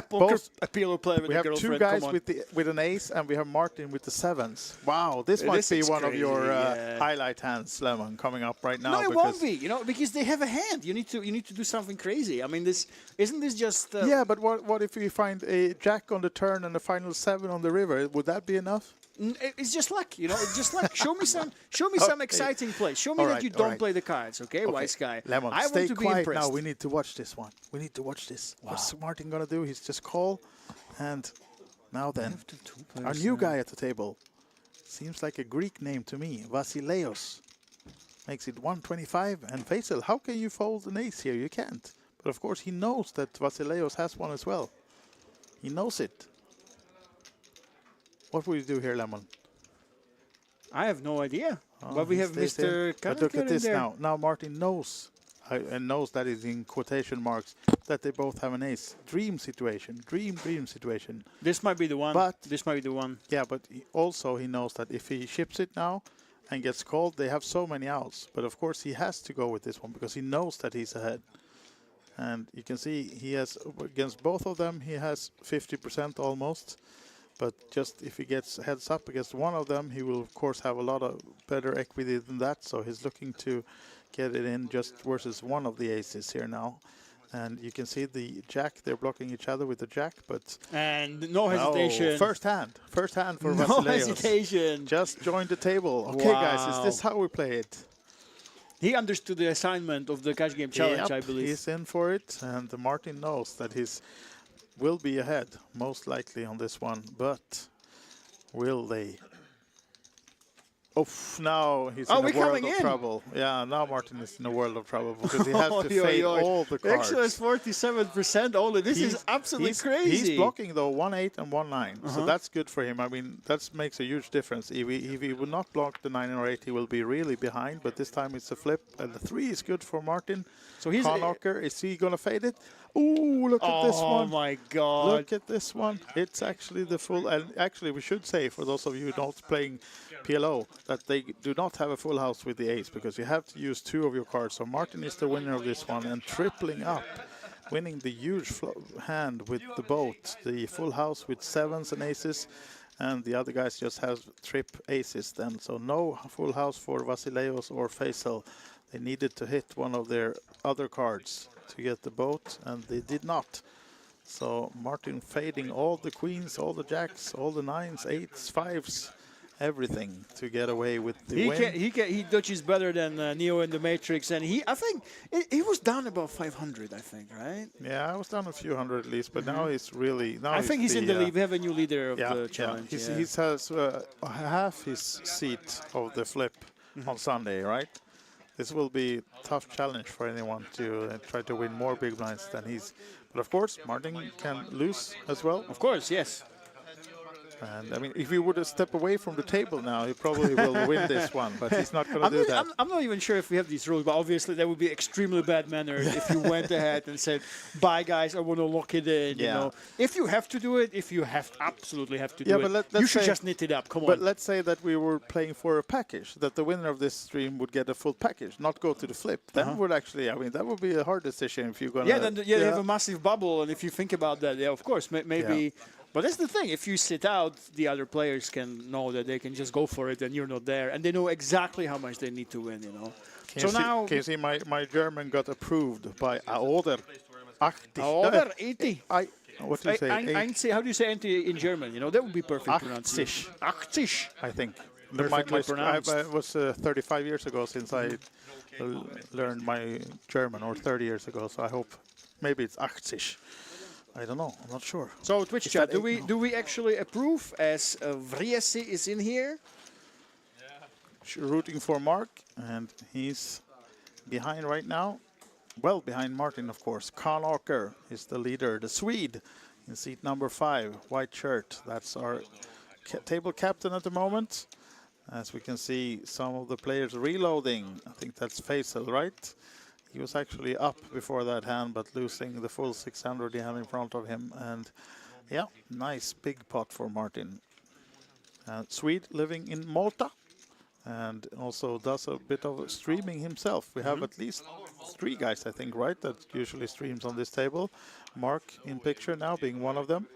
Both appeal play with
we have two guys with an ace, and we have Martin with the sevens. Wow, this might be one of your highlight hands, Lemon, coming up right now.
No, it won't be. Because they have a hand. You need to do something crazy. I mean, isn't this just?
Yeah, but what if we find a jack on the turn and a final 7 on the river? Would that be enough?
It's just luck, It's just luck. Show me some exciting play. Show me that you don't play the cards, okay, wise guy.
Lemon,
I
stay
want to be
quiet
impressed.
now. We need to watch this one. We need to watch this. Wow. What's Martin gonna do? He's just call, and now then, our new guy at the table seems like a Greek name to me. Vasileios makes it 125, and Faisal, how can you fold an ace here? You can't. But of course, he knows that Vasileios has one as well. He knows it. What will you do here, Lemon?
I have no idea. But we have Mr.
But look at this
there.
now. Now Martin knows, and knows that is in quotation marks, that they both have an ace. Dream situation. Dream situation.
This might be the one.
But
this might be the one.
Yeah, but he knows that if he ships it now and gets called, they have so many outs. But of course he has to go with this one because he knows that he's ahead. And you can see he has, against both of them, he has 50% almost. But just if he gets heads up against one of them, he will, of course, have a lot of better equity than that. So he's looking to get it in just versus one of the aces here now. And you can see the jack, they're blocking each other with the jack, but...
And no hesitation.
Oh, first hand for
No
Vasileios.
hesitation.
Just joined the table. Okay, guys, is this how we play it?
He understood the assignment of the cash game challenge, I believe.
He's in for it, and Martin knows that he's... will be ahead, most likely on this one, but will they? Oh, now he's in a world of trouble. Yeah, now Martin is in a world of trouble because he has to fade all the cards.
Actually, it's 47% only. This is absolutely crazy.
He's blocking, though, 1-8 and 1-9, so that's good for him. I mean, that makes a huge difference. If he would not block the 9 or 8, he will be really behind, but this time it's a flip, and the 3 is good for Martin.
So he's
Knocker, is he going to fade it? Ooh, look at this one.
Oh, my God.
Look at this one. It's actually the full... And actually, we should say, for those of you who not playing PLO, that they do not have a full house with the ace, because you have to use 2 of your cards. So Martin is the winner of this one, and tripling up, winning the huge hand with the boat. The full house with 7s and aces, and the other guys just have trip aces then. So no full house for Vasileios or Faisal. They needed to hit one of their other cards to get the boat, and they did not. So Martin fading all the queens, all the jacks, all the 9s, 8s, 5s, everything to get away with the win.
He dodges better than Neo in the Matrix, and I think he was down about 500, I think, right?
Yeah, I was down a few hundred at least, but now he's really... Now
I think he's in the lead. We have a new leader of the challenge.
He has half his seat of the flip on Sunday, right? This will be a tough challenge for anyone to try to win more big blinds than he's... But of course, Martin can lose as well.
Of course, yes.
And I mean, if he would step away from the table now, he probably will win this one, but he's not going to do that.
I'm not even sure if we have these rules, but obviously that would be extremely bad manners if you went ahead and said, "Bye, guys, I want to lock it in." You know, if you have to do it, if you absolutely have to do it, you should just knit it up. Come on.
But let's say that we were playing for a package, that the winner of this stream would get a full package, not go to the flip. That would actually, I mean, that would be a hard decision if you're going to.
Yeah, then you have a massive bubble, and if you think about that, of course, maybe. Yeah. But that's the thing. If you sit out, the other players can know that they can just go for it, and you're not there, and they know exactly how much they need to win. You know.
Can you see my German got approved by Aoder 80.
Aoder 80.
What do you say?
How do you say 80 in German? You know, that would be perfect pronunciation. 80.
I think.
It
was 35 years ago since I learned my German, or 30 years ago. So I hope maybe it's 80. I don't know. I'm not sure.
So Twitch chat, do we actually approve as Vriesi is in here?
Rooting for Mark, and he's behind right now. Well behind Martin, of course. Karl-Åker is the leader, the Swede, in seat number 5, white shirt. That's our table captain at the moment. As we can see, some of the players reloading. I think that's Faisal, right? He was actually up before that hand, but losing the full 600 he had in front of him. And yeah, nice big pot for Martin. Swede living in Malta, and also does a bit of streaming himself. We have at least 3 guys, I think, right, that usually streams on this table. Mark in picture now being one of them.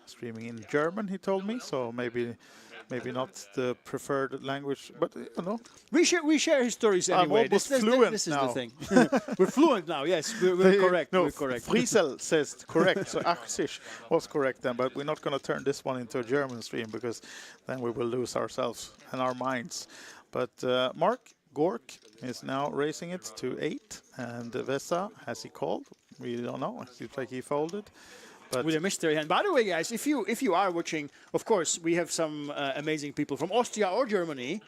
Streaming in German, he told me, so maybe not the preferred language, but you know.
We share his stories anyway.
I'm almost fluent
this is
now.
the thing. We're fluent now, yes. We're correct.
No,
we're correct.
Friesel says correct, so 80 was correct then, but we're not going to turn this one into a German stream because then we will lose ourselves and our minds. But Mark Gork is now racing it to 8, and Vesa, has he called? We don't know. It seems like he folded. But
with a mystery hand. By the way, guys, if you are watching, of course, we have some amazing people from Austria or Germany.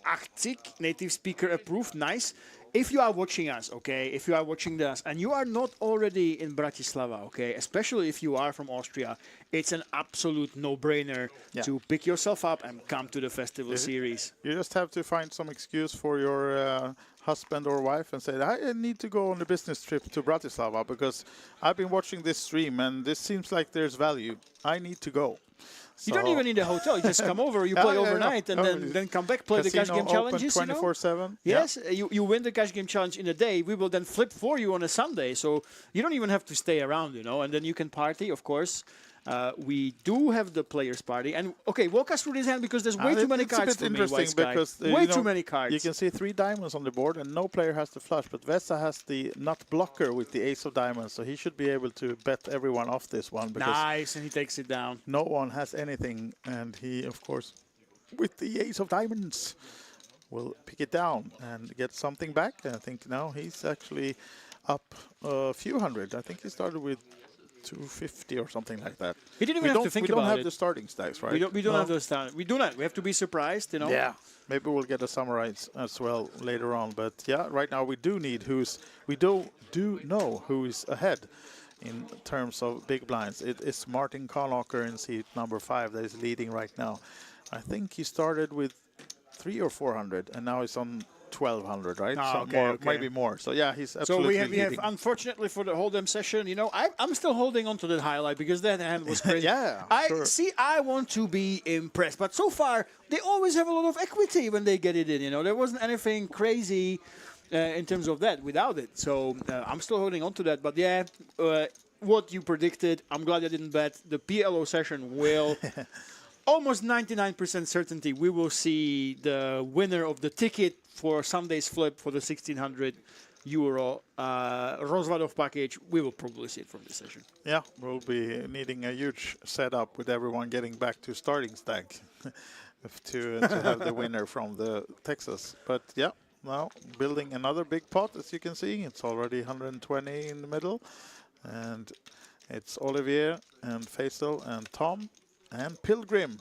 80, native speaker approved, nice. If you are watching us, okay, if you are watching us and you are not already in Bratislava, okay, especially if you are from Austria, it's an absolute no-brainer to pick yourself up and come to the festival series.
You just have to find some excuse for your husband or wife and say, I need to go on a business trip to Bratislava because I've been watching this stream and this seems like there's value. I need to go.
You don't even need a hotel. You just come over, you play overnight, and then come back, play the cash game challenges.
24/7.
Yes, you win the cash game challenge in a day. We will then flip for you on a Sunday, so you don't even have to stay around, you know. And then you can party, of course. We do have the players' party, and okay, walk us through this hand because there's way too many cards for me, White Sky.
Because
way too many cards.
You can see 3 diamonds on the board, and no player has the flush. But Vesa has the nut blocker with the ace of diamonds, so he should be able to bet everyone off this one. Because
nice, and he takes it down.
No one has anything, and he, of course, with the ace of diamonds, will pick it down and get something back. And I think now he's actually up a few hundred. I think he started with 250 or something like that.
He didn't even have to think about it.
We don't have the starting stacks, right?
We don't have the start. We do not. We have to be surprised, you know.
Yeah. Maybe we'll get a summarize as well later on. But yeah, right now we do need we do know who is ahead in terms of big blinds. It is Martin Karl-Åker in seat number 5 that is leading right now. I think he started with 300 or 400, and now he's on 1200, right?
Oh,
so
okay.
Maybe more. So yeah, he's absolutely
So we have unfortunately for the hold'em session, you know, I'm still holding on to that highlight because that hand was crazy.
Yeah,
I want to be impressed, but so far they always have a lot of equity when they get it in. You know, there wasn't anything crazy in terms of that without it. So I'm still holding on to that. But yeah, what you predicted, I'm glad I didn't bet. The PLO session will. Almost 99% certainty we will see the winner of the ticket for Sunday's flip for the 1,600 euro Rozvadov package. We will probably see it from this session.
Yeah, we'll be needing a huge setup with everyone getting back to starting stack to have the winner from the Texas. But yeah, now building another big pot, as you can see. It's already 120 in the middle. And it's Olivier and Faisal and Tom. And Pilgrim,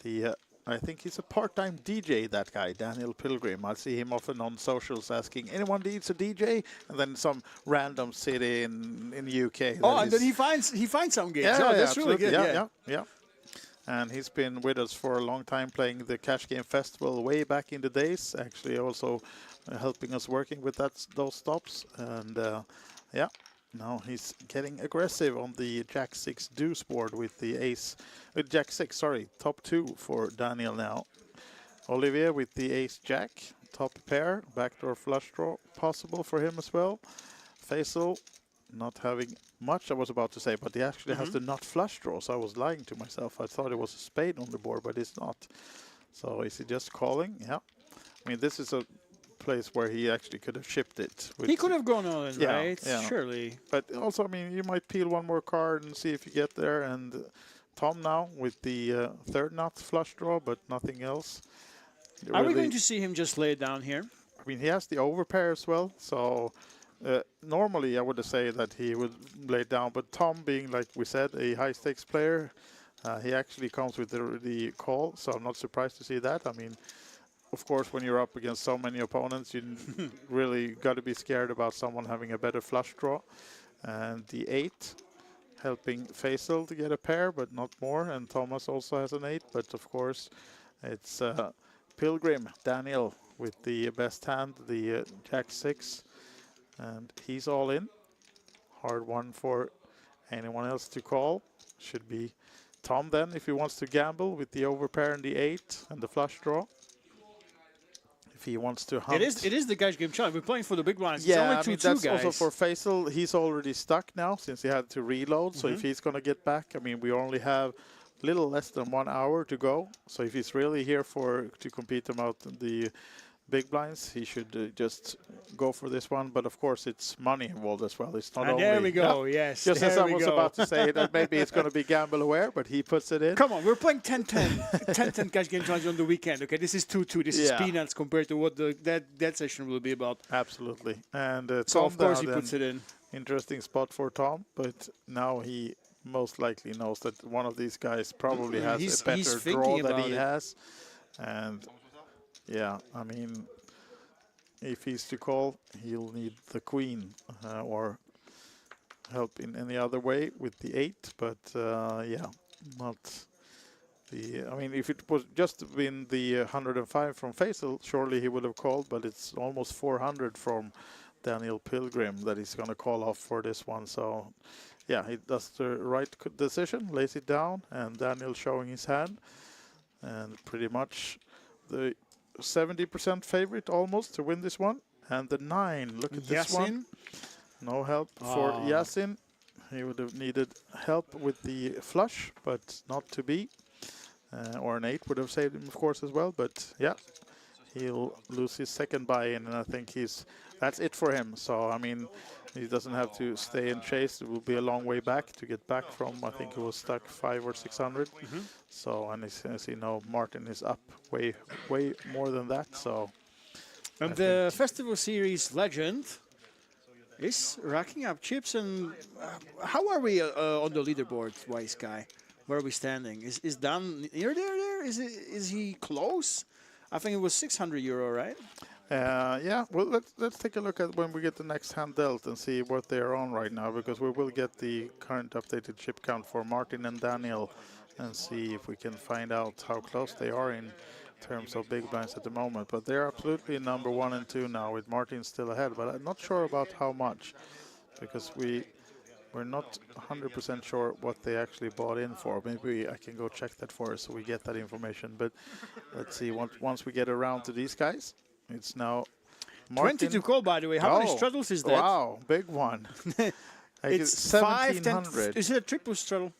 I think he's a part-time DJ, that guy, Daniel Pilgrim. I see him often on socials asking, anyone needs a DJ? And then some random city in the UK.
Oh, and then he finds some gigs. Yeah, that's really good.
Yeah. and he's been with us for a long time playing the Cash Game Festival way back in the days, actually also helping us working with those stops. And yeah, now he's getting aggressive on the Jack 6 deuce board with the ace, Jack 6, sorry, top 2 for Daniel now. Olivier with the ace Jack, top pair, backdoor flush draw possible for him as well. Faisal not having much, I was about to say, but he actually has the not flush draw, so I was lying to myself. I thought it was a spade on the board, but it's not. So is he just calling? Yeah. I mean, this is a place where he actually could have shipped it.
He could have gone on,
yeah,
right?
Yeah.
Surely.
But also, I mean, you might peel one more card and see if you get there. And Tom now with the third not flush draw, but nothing else.
Are we going to see him just lay it down here?
I mean, he has the overpair as well, so normally I would say that he would lay it down. But Tom, being, like we said, a high-stakes player, he actually comes with the call, so I'm not surprised to see that. I mean, of course, when you're up against so many opponents, you really got to be scared about someone having a better flush draw. And the 8 helping Faisal to get a pair, but not more. And Thomas also has an 8, but of course, it's Pilgrim, Daniel, with the best hand, the Jack 6. And he's all in. Hard one for anyone else to call. Should be Tom then, if he wants to gamble with the overpair and the 8 and the flush draw. If he wants to hunt.
It is the Cash Game Challenge. We're playing for the big blinds.
Yeah,
it's only 2-2,
that's
guys.
also for Faisal. He's already stuck now since he had to reload. So if he's going to get back, I mean, we only have a little less than 1 hour to go. So if he's really here to compete him out in the big blinds, he should just go for this one. But of course, it's money involved as well. It's not only.
There we go. Yes.
Just as I was about to say that maybe it's going to be gamble aware, but he puts it in.
Come on, we're playing 10-10, 10-10 Cash Game Challenge on the weekend. Okay, this is 2-2. This is peanuts compared to what that session will be about.
Absolutely. And
so
Tom
of course he
then,
puts it in.
Interesting spot for Tom, but now he most likely knows that one of these guys probably has a better draw than he has. And yeah, I mean, if he's to call, he'll need the queen or help in any other way with the 8. But yeah, not the. I mean, if it was just been the 105 from Faisal, surely he would have called. But it's almost 400 from Daniel Pilgrim that he's going to call off for this one. So yeah, he does the right decision, lays it down, and Daniel showing his hand, and pretty much the 70% favorite almost to win this one. And the 9, look at this one. No help for Yasin. He would have needed help with the flush, but not to be. Or an 8 would have saved him, of course, as well. But yeah, he'll lose his second buy-in, and I think that's it for him. So, I mean, he doesn't have to stay and chase. It will be a long way back to get back from, I think he was stuck 500 or 600. So, and as you know, Martin is up way more than that. So,
and the Festival Series legend is racking up chips. And how are we on the leaderboard, Wise Guy? Where are we standing? Is Dan near there? Is he close? I think it was 600 euro, right?
Yeah, well, let's take a look at when we get the next hand dealt and see what they are on right now, because we will get the current updated chip count for Martin and Daniel and see if we can find out how close they are in terms of big blinds at the moment. But they're absolutely number 1 and 2 now, with Martin still ahead, but I'm not sure about how much, because we're not 100% sure what they actually bought in for. Maybe I can go check that for us so we get that information. But let's see, once we get around to these guys, it's now Martin.
20 to call, by the way. How many straddles is that?
Wow, big one.
It's
1700.
Is it a triple straddle?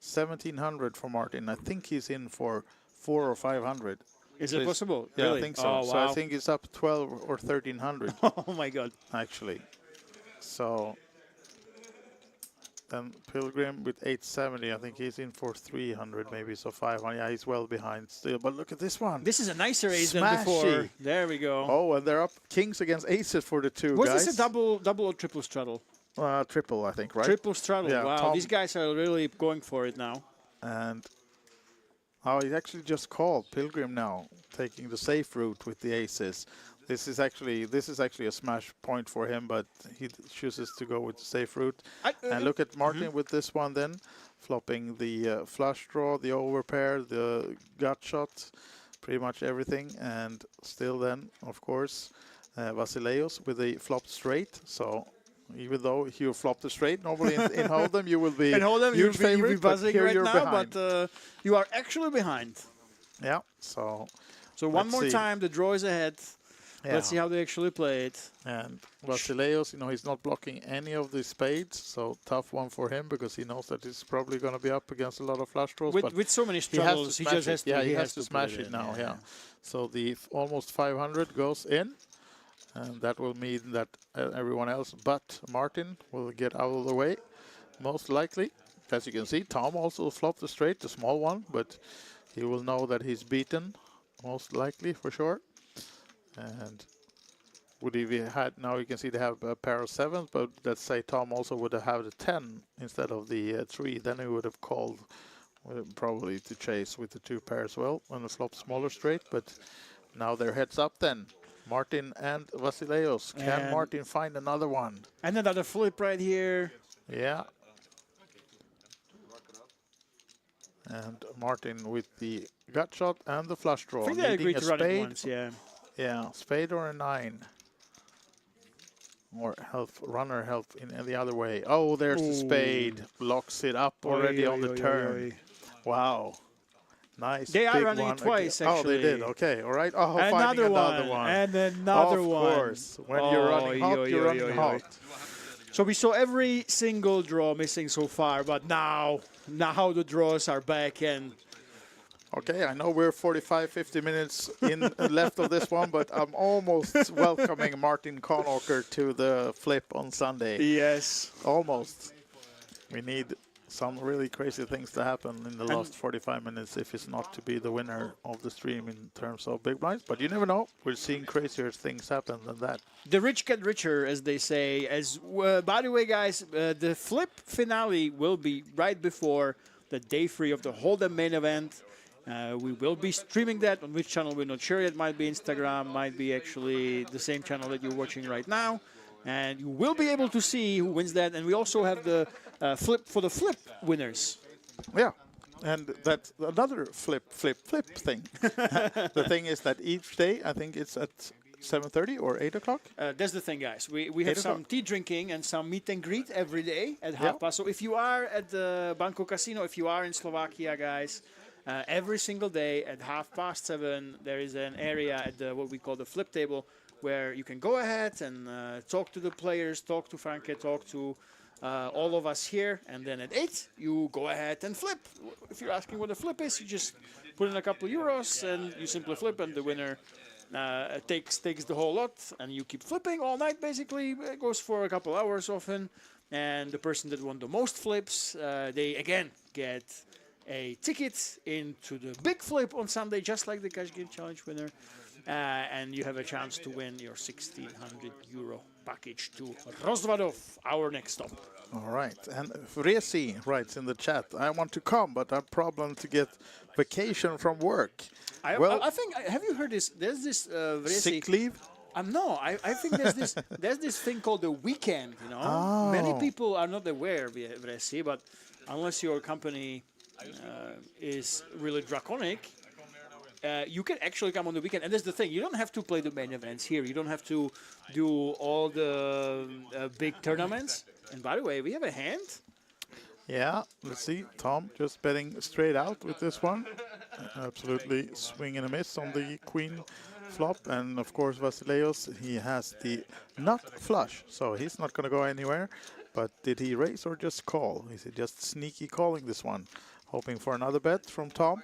1700 for Martin. I think he's in for 400 or 500.
Is it possible?
Yeah,
really?
I think so.
Oh, wow.
So I think it's up 12 or 1300.
Oh my God.
Actually. So then Pilgrim with 870, I think he's in for 300 maybe, so 500. Yeah, he's well behind still. But look at this one.
This is a nicer ace than before. There we go.
Oh, and they're up kings against aces for the two guys.
Was this a double or triple straddle?
Triple, I think, right?
Triple straddle.
Yeah,
wow, these guys are really going for it now.
And he actually just called Pilgrim now, taking the safe route with the aces. This is actually a smash point for him, but he chooses to go with the safe route. And look at Martin with this one then, flopping the flush draw, the overpair, the gut shot, pretty much everything. And still then, of course, Vasileios with a flop straight. So even though you flop the straight, normally in Hold'em you will be huge favorite,
you'll be buzzing right now,
behind.
but you are actually behind.
Yeah, so
one more time, the draw is ahead.
Yeah.
Let's see how they actually play it.
And Vasileios, he's not blocking any of the spades, so tough one for him because he knows that he's probably going to be up against a lot of flush draws.
With so many struggles, he just has to.
Yeah, he has to smash it now. Yeah. So the almost 500 goes in, and that will mean that everyone else but Martin will get out of the way, most likely. As you can see, Tom also flopped the straight, the small one, but he will know that he's beaten, most likely for sure. And would he had now you can see they have a pair of sevens, but let's say Tom also would have had a 10 instead of the 3, then he would have called probably to chase with the 2 pair as well on the flop smaller straight. But now they're heads up then, Martin and Vasileios. Can Martin find another one?
And another flip right here.
Yeah. And Martin with the gut shot and the flush draw.
I think they agreed to run it once, yeah.
Yeah, spade or a 9. Or runner help in the other way. Oh, there's the spade. Locks it up already on the turn. Wow. Nice.
They are running
one
it twice,
again.
actually.
Oh, they did. Okay, all right. Oh,
another
finding another
one.
one.
And another one.
Of course. When you're running hot, you're running hot.
So we saw every single draw missing so far, but now the draws are back and...
Okay, I know we're 45, 50 minutes in left of this one, but I'm almost welcoming Martin Conocker to the flip on Sunday.
Yes.
Almost. We need some really crazy things to happen in the last 45 minutes if it's not to be the winner of the stream in terms of big blinds. But you never know. We're seeing crazier things happen than that.
The rich get richer, as they say. By the way, guys, the flip finale will be right before the day 3 of the Hold'em main event. We will be streaming that on which channel we're not sure yet. Might be Instagram, might be actually the same channel that you're watching right now. And you will be able to see who wins that. And we also have the flip for the flip winners.
Yeah, and that's another flip thing. The thing is that each day, I think it's at 7:30 or 8 o'clock?
That's the thing, guys. We have some tea drinking and some meet and greet every day at half past. So if you are at the Banco Casino, if you are in Slovakia, guys, every single day at 7:30, there is an area at what we call the flip table where you can go ahead and talk to the players, talk to Franke, talk to all of us here. And then at 8, you go ahead and flip. If you're asking what a flip is, you just put in a couple euros and you simply flip, and the winner takes the whole lot, and you keep flipping all night. Basically, it goes for a couple hours often, and the person that won the most flips, they again get a ticket into the big flip on Sunday, just like the Cash Game Challenge winner, and you have a chance to win your 1,600 euro package to Rozvadov, our next stop.
All right, and Vresi writes in the chat, I want to come, but I have problem to get vacation from work.
I think, have you heard this? There's this Vresi.
Sick leave?
No, I think there's this thing called the weekend, you know. Oh. Many people are not aware, Vresi, but unless your company is really draconic, you can actually come on the weekend. And that's the thing, you don't have to play the main events here. You don't have to do all the big tournaments. And by the way, we have a hand.
Yeah, let's see. Tom just betting straight out with this one. Absolutely swing and a miss on the queen flop. And of course, Vasileios, he has the nut flush, so he's not going to go anywhere. But did he raise or just call? Is he just sneaky calling this one? Hoping for another bet from Tom.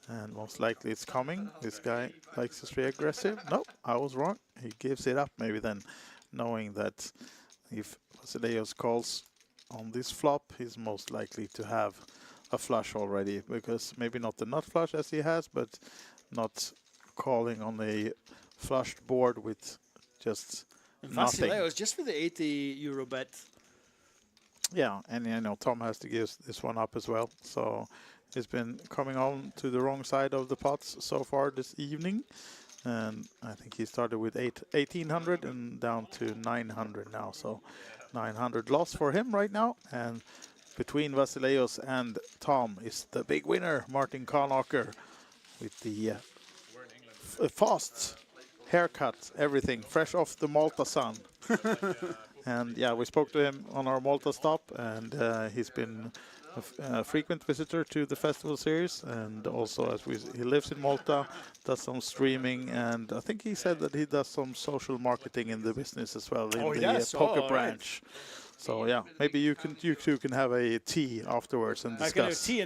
And most likely it's coming. This guy likes to stay aggressive. Nope, I was wrong. He gives it up maybe then, knowing that if Vasileios calls on this flop, he's most likely to have a flush already, because maybe not the nut flush as he has, but not calling on a flushed board with just nothing.
Vasileios just for the 80 euro bet.
Yeah, and you know Tom has to give this one up as well, so he's been coming on to the wrong side of the pots so far this evening. and I think he started with 1800 and down to 900 now. So 900 loss for him right now, and between Vasileios and Tom is the big winner, Martin Kahnacher, with the fast haircut, everything fresh off the Malta sun. And yeah, we spoke to him on our Malta stop, and he's been a frequent visitor to the festival series, and also he lives in Malta, does some streaming, and I think he said that he does some social marketing in the business as well, in the poker branch. So yeah, maybe you two can have a tea afterwards and discuss.
I can have tea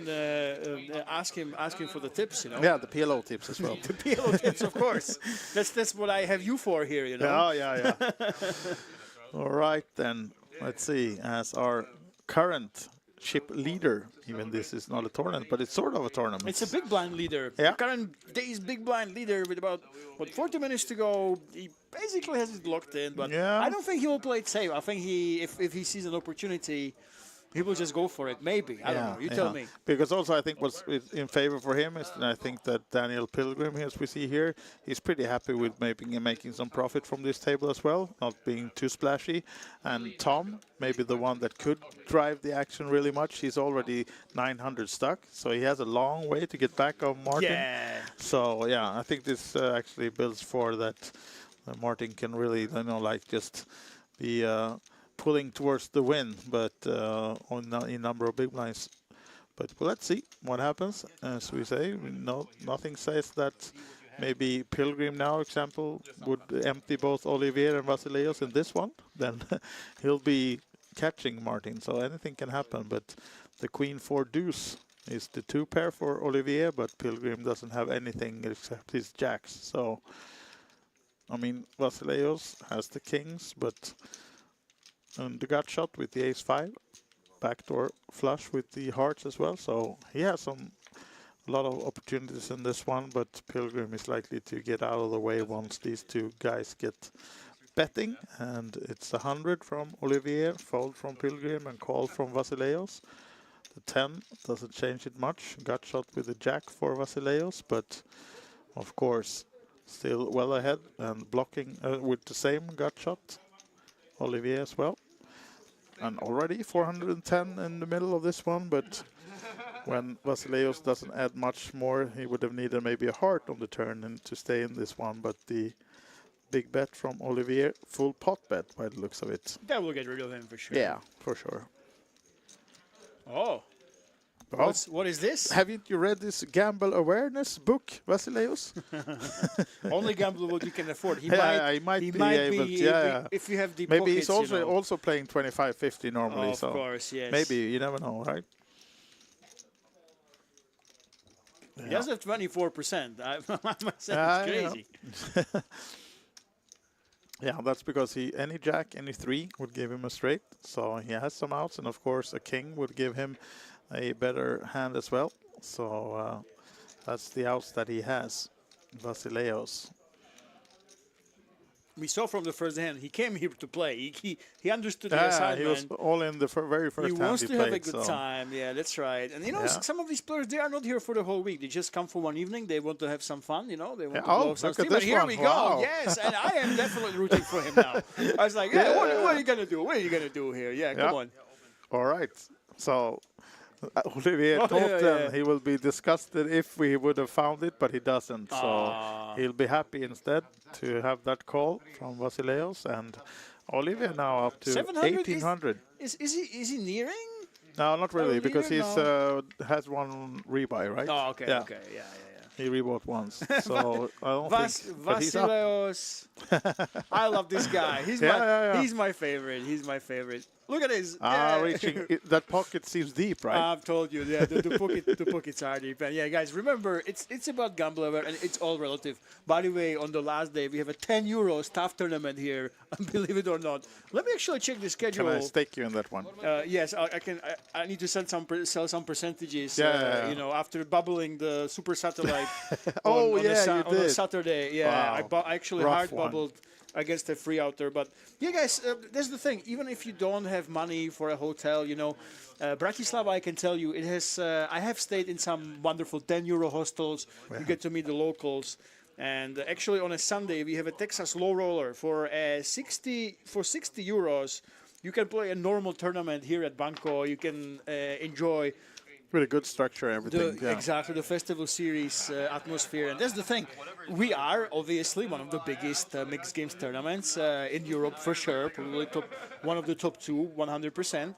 and ask him for the tips, you know.
Yeah, the PLO tips as well.
The PLO tips, of course. That's what I have you for here, you know.
Yeah. All right then, let's see. As our current ship leader, even this is not a tournament, but it's sort of a tournament.
It's a big blind leader.
Yeah.
Current day's big blind leader with about 40 minutes to go. He basically has it locked in, but I don't think he will play it safe. I think if he sees an opportunity, he will just go for it. Maybe. I don't know. You tell me.
Because also I think what's in favor for him is, and I think that Daniel Pilgrim, as we see here, he's pretty happy with making some profit from this table as well, not being too splashy. And Tom, maybe the one that could drive the action really much. He's already 900 stuck, so he has a long way to get back on Martin.
Yeah.
So yeah, I think this actually builds for that Martin can really, just be pulling towards the win, but in number of big blinds. But let's see what happens. As we say, nothing says that maybe Pilgrim now, example, would empty both Olivier and Vasileios in this one. Then he'll be catching Martin, so anything can happen. But the Queen 4 deuce is the 2 pair for Olivier, but Pilgrim doesn't have anything except his jacks. So, I mean, Vasileios has the kings, but and the gut shot with the ace-5, backdoor flush with the hearts as well. So he has a lot of opportunities in this one, but Pilgrim is likely to get out of the way once these two guys get betting. And it's 100 from Olivier, fold from Pilgrim, and call from Vasileios. The 10 doesn't change it much. Gut shot with the jack for Vasileios, but of course still well ahead and blocking with the same gut shot. Olivier as well. And already 410 in the middle of this one, but when Vasileios doesn't add much more, he would have needed maybe a heart on the turn and to stay in this one. But the big bet from Olivier, full pot bet by the looks of it.
That will get rid of him for sure.
Yeah, for sure.
Oh.
Well,
what is this?
Haven't you read this gamble awareness book, Vasileios?
Only gamble what you can afford. He
might be able to,
if you have the
maybe
pockets,
he's also playing 25-50 normally.
Of course, yes.
Maybe, you never know, right?
He does have 24%. I must say it's crazy.
Yeah, that's because any jack, any 3 would give him a straight. So he has some outs, and of course a king would give him a better hand as well. So that's the outs that he has, Vasileios.
We saw from the first hand, he came here to play. He understood the assignment.
He was all in the very first hand
he wants to
played,
have a good time. Yeah, that's right. And some of these players, they are not here for the whole week. They just come for one evening. They want to have some fun, They want to blow some steam. But here we go. Yes, and I am definitely rooting for him now. I was like, what are you going to do? What are you going to do here? Yeah, come on.
All right. So Olivier thought then he will be disgusted if we would have found it, but he doesn't. So he'll be happy instead to have that call from Vasileios, and Olivier now up to 1800.
Is he nearing?
No, not really, because he's has one rebuy, right?
Oh, okay, okay, yeah.
He rebought once, so I don't think.
Vasileios. I love this guy. He's my favorite. He's my favorite. Look at this.
Reaching that pocket seems deep, right?
I've told you, the pockets are deep. And yeah, guys, remember, it's about gambler, and it's all relative. By the way, on the last day, we have a 10 euro staff tournament here. Believe it or not. Let me actually check the schedule.
Can I stake you in that one?
Yes, I can. I need to sell some percentages.
Yeah.
After bubbling the super satellite.
on
a Saturday. Yeah,
wow.
I actually hard bubbled against a free outer. But yeah, guys, that's the thing. Even if you don't have money for a hotel, Bratislava, I can tell you, it has. I have stayed in some wonderful 10 euro hostels. You get to meet the locals. And actually, on a Sunday, we have a Texas low roller for 60 euros. You can play a normal tournament here at Banco. You can enjoy
Really good structure, everything.
exactly the festival series atmosphere. And that's the thing. We are obviously one of the biggest mixed games tournaments in Europe for sure. Probably one of the top two, 100%.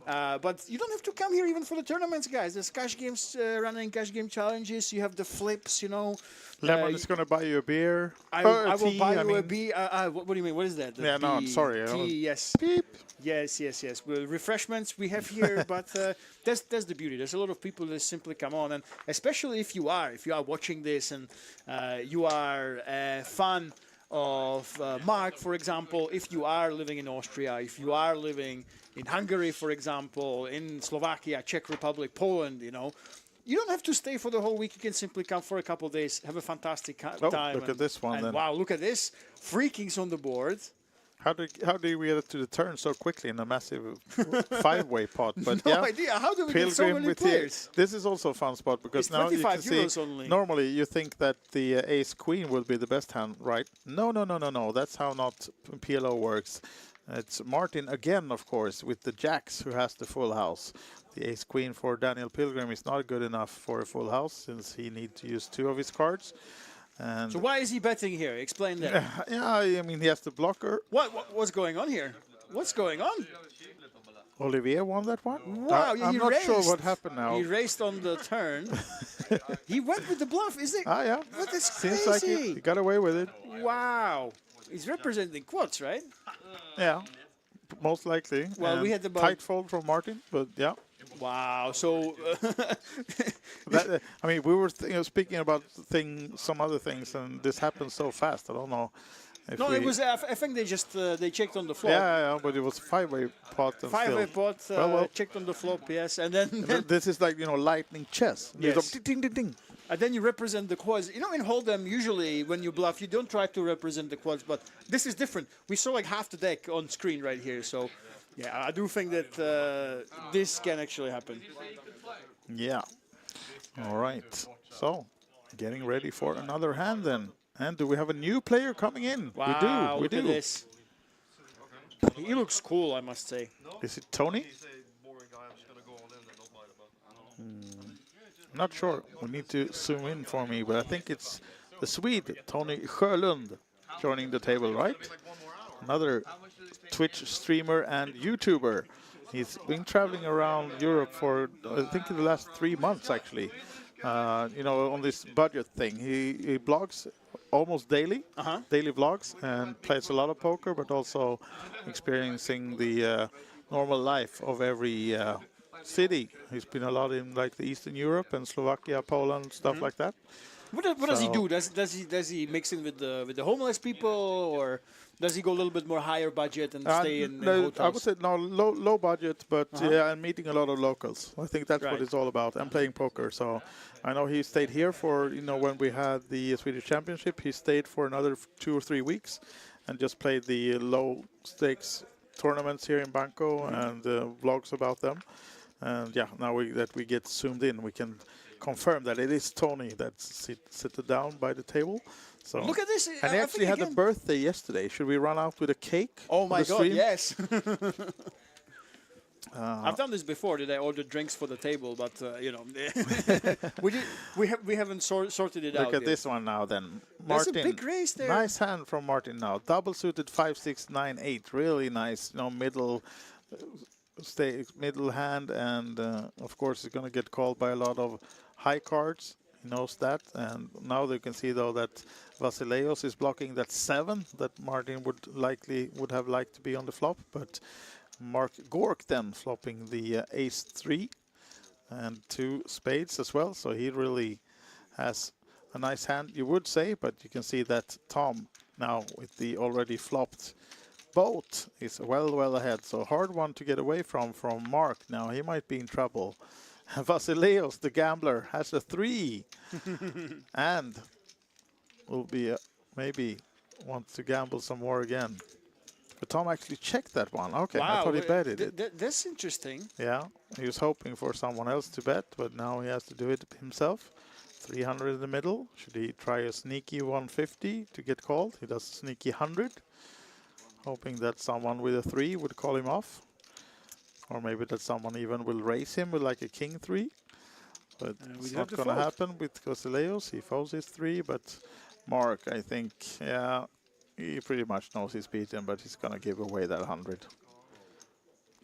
But you don't have to come here even for the tournaments, guys. There's cash games running, cash game challenges. You have the flips, you know.
Lemon is going to buy you a beer.
I will buy you a beer. What do you mean? What is that?
Yeah, no, I'm sorry.
Tea, yes.
Beep.
Yes. Well, refreshments we have here, but that's the beauty. There's a lot of people that simply come on, and especially if you are watching this and you are a fan of Mark, for example, if you are living in Austria, if you are living in Hungary, for example, in Slovakia, Czech Republic, Poland, you know, you don't have to stay for the whole week. You can simply come for a couple of days, have a fantastic time.
Look at this one then.
Wow, look at this. Free kings on the board.
How did we get to the turn so quickly in a massive five-way pot? But
no idea. How do we get so many players?
This is also a fun spot because
it's
now you can see.
Only.
Normally, you think that the ace queen will be the best hand, right? No. That's how not PLO works. It's Martin again, of course, with the jacks who has the full house. The ace queen for Daniel Pilgrim is not good enough for a full house since he needs to use 2 of his cards. And
so why is he betting here? Explain that.
Yeah, I mean, he has the blocker.
What's going on here? What's going on?
Olivier won that one?
Wow,
I'm not sure what happened now.
He raced on the turn. He went with the bluff, is it?
Yeah.
But that's
Seems
crazy.
like he got away with it.
Wow. He's representing quads, right?
Yeah, most likely.
Well, we had the
tight fold from Martin, but yeah.
Wow. So,
I mean, we were speaking about some other things, and this happened so fast. I don't know.
No, it was. I think they just they checked on the flop.
Yeah, but it was 5-way pot.
Five-way pot. Checked on the flop, yes, and then
this is like lightning chess.
Yes.
Ding, ding, ding.
And then you represent the quads. You know, in Hold'em, usually when you bluff, you don't try to represent the quads, but this is different. We saw like half the deck on screen right here, so yeah, I do think that this can actually happen.
Yeah. All right. So, getting ready for another hand then. And do we have a new player coming in?
Wow,
we do.
Look at this. He looks cool, I must say.
Is it Tony? Not sure. We need to zoom in for me, but I think it's the Swede, Tony Sjölund, joining the table, right? Another Twitch streamer and YouTuber. He's been traveling around Europe for, I think, in the last 3 months, actually. On this budget thing. He blogs almost daily, daily vlogs, and plays a lot of poker, but also experiencing the normal life of every city. He's been a lot in like the Eastern Europe and Slovakia, Poland, stuff like that.
What does he do? Does he mix in with the homeless people, or does he go a little bit more higher budget and stay in hotels?
I would say no, low budget, but yeah, and meeting a lot of locals. I think that's what it's all about. And playing poker. So I know he stayed here for when we had the Swedish Championship. He stayed for another 2 or 3 weeks, and just played the low stakes tournaments here in Banco and vlogs about them. And yeah, now that we get zoomed in, we can confirm that it is Tony that's seated down by the table. So
look at this!
And he actually had a birthday yesterday. Should we run out with a cake?
Oh my God! Yes.
I've
done this before. Did I order drinks for the table? But we haven't sorted it out.
Look at this one now, then.
That's
Martin,
a big race there.
Nice hand from Martin now. Double suited 5-6-9-8. Really nice. Middle. Middle hand, and of course it's going to get called by a lot of high cards. He knows that, and now they can see though that Vasileios is blocking that 7 that Martin would have liked to be on the flop, but Mark Gork then flopping the ace 3 and 2 spades as well, so he really has a nice hand, you would say, but you can see that Tom now with the already flopped boat is well ahead, so hard one to get away from Mark. Now he might be in trouble. Vasileios, the gambler, has a 3 and will be maybe wants to gamble some more again. But Tom actually checked that one. Okay,
wow,
I thought he betted it.
That's interesting.
Yeah, he was hoping for someone else to bet, but now he has to do it himself. 300 in the middle. Should he try a sneaky 150 to get called? He does sneaky 100, hoping that someone with a 3 would call him off. Or maybe that someone even will raise him with like a king 3. But it's not going to happen with Cosileos. He folds his 3, but Mark, I think, yeah, he pretty much knows he's beaten, but he's going to give away that 100.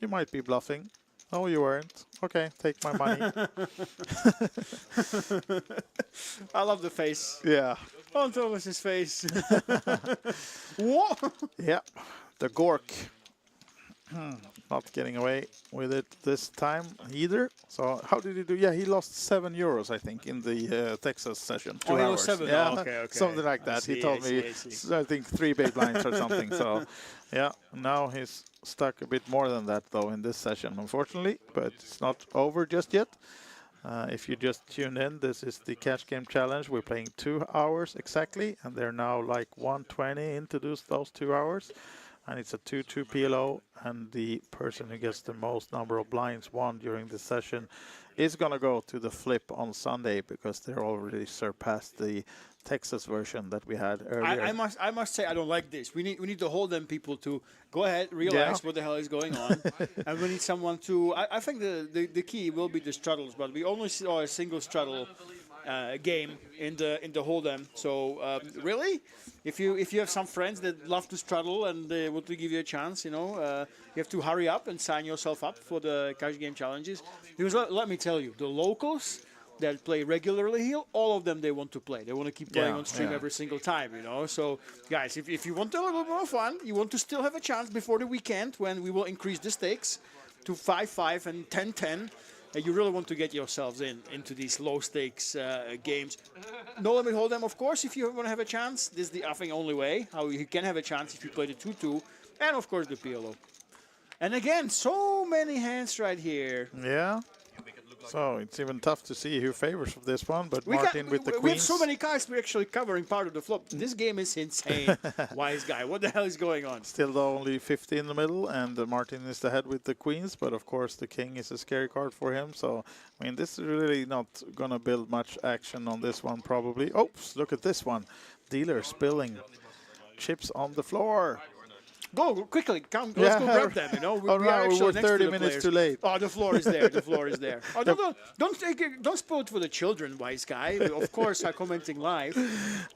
You might be bluffing. No, you weren't. Okay, take my money.
I love the face.
Yeah.
On Thomas's face. What?
Yeah, the Gork. Not getting away with it this time either. So how did he do? Yeah, he lost €7, I think, in the Texas session. 2
he
hours.
lost 7.
Yeah,
Oh, okay.
something like that. He told me, I think 3 big blinds or something. So, yeah, now he's stuck a bit more than that though in this session, unfortunately. But it's not over just yet. If you just tuned in, this is the Cash Game Challenge. We're playing 2 hours exactly, and they're now like 120 into those 2 hours. And it's a 2-2 PLO, and the person who gets the most number of blinds won during the session is going to go to the flip on Sunday, because they're already surpassed the Texas version that we had earlier.
I must say I don't like this. We need to hold them people to go ahead, realize what the hell is going on, and we need someone to. I think the key will be the straddles, but we only saw a single straddle game in the hold'em. So really, if you have some friends that love to straddle and they want to give you a chance, you have to hurry up and sign yourself up for the Cash Game Challenges. Because let me tell you, the locals that play regularly here, all of them, they want to play. They want to keep playing on stream every single time, So, guys, if you want a little bit more fun, you want to still have a chance before the weekend when we will increase the stakes to 5-5 and 10-10. You really want to get yourselves into these low-stakes games. No limit hold'em, of course, if you want to have a chance. This is the, I think, only way how you can have a chance if you play the 2-2. And, of course, the PLO. And, again, so many hands right here.
Yeah. So it's even tough to see who favors of this one, but Martin with the queens.
We have so many cards, we're actually covering part of the flop. This game is insane. Wise guy, what the hell is going on?
Still though only 50 in the middle, and Martin is the head with the queens, but of course the king is a scary card for him. So, I mean, this is really not going to build much action on this one probably. Oops, look at this one. Dealer spilling chips on the floor.
Go quickly, let's go grab them.
We were 30 minutes too late.
Oh, the floor is there. The floor is there. Oh, don't spoil it for the children, wise guy. Of course, are commenting live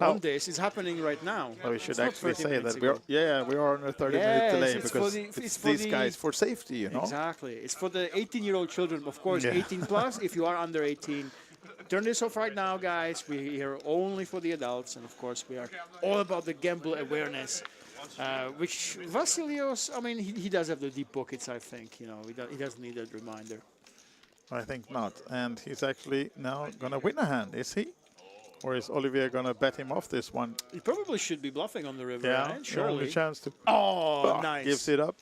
on this. It's happening right now.
Well, we should actually say that we are on a 30-minute delay because it's these guys for safety,
Exactly. It's for the 18-year-old children, of course. 18 plus. If you are under 18. Turn this off right now, guys. We're here only for the adults, and of course, we are all about the gamble awareness. Which Vasilios, I mean, he does have the deep pockets, I think. He doesn't need that reminder.
I think not. And he's actually now going to win a hand, is he? Or is Olivier going to bet him off this one?
He probably should be bluffing on the river, right?
Surely. Only chance to...
Oh, nice.
Gives it up.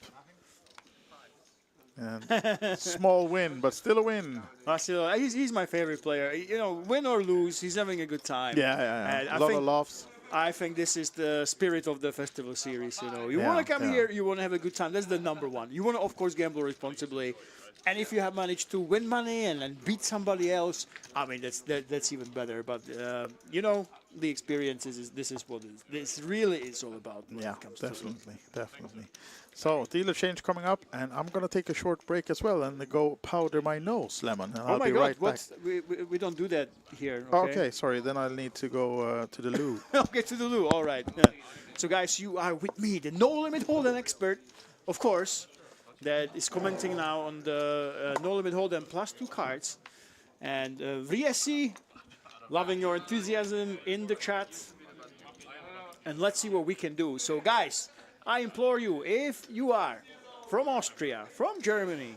And small win, but still a win.
Vasilo, he's my favorite player. Win or lose, he's having a good time.
Yeah. A lot of laughs.
I think this is the spirit of the festival series. You want to come here, you want to have a good time. That's the number one. You want to, of course, gamble responsibly. And if you have managed to win money and beat somebody else, I mean, that's even better. But, the experience this is what this really is all about.
Yeah, definitely. So, dealer change coming up, and I'm going to take a short break as well and go powder my nose, Lemon, and I'll be right back.
We don't do that here.
Okay, sorry, then I'll need to go to the loo.
Okay, to the loo, all right. Yeah. So, guys, you are with me, the No Limit Hold'em expert, of course, that is commenting now on the No Limit Hold'em plus 2 cards. And Vriesi, loving your enthusiasm in the chat. And let's see what we can do. So, guys, I implore you, if you are from Austria, from Germany,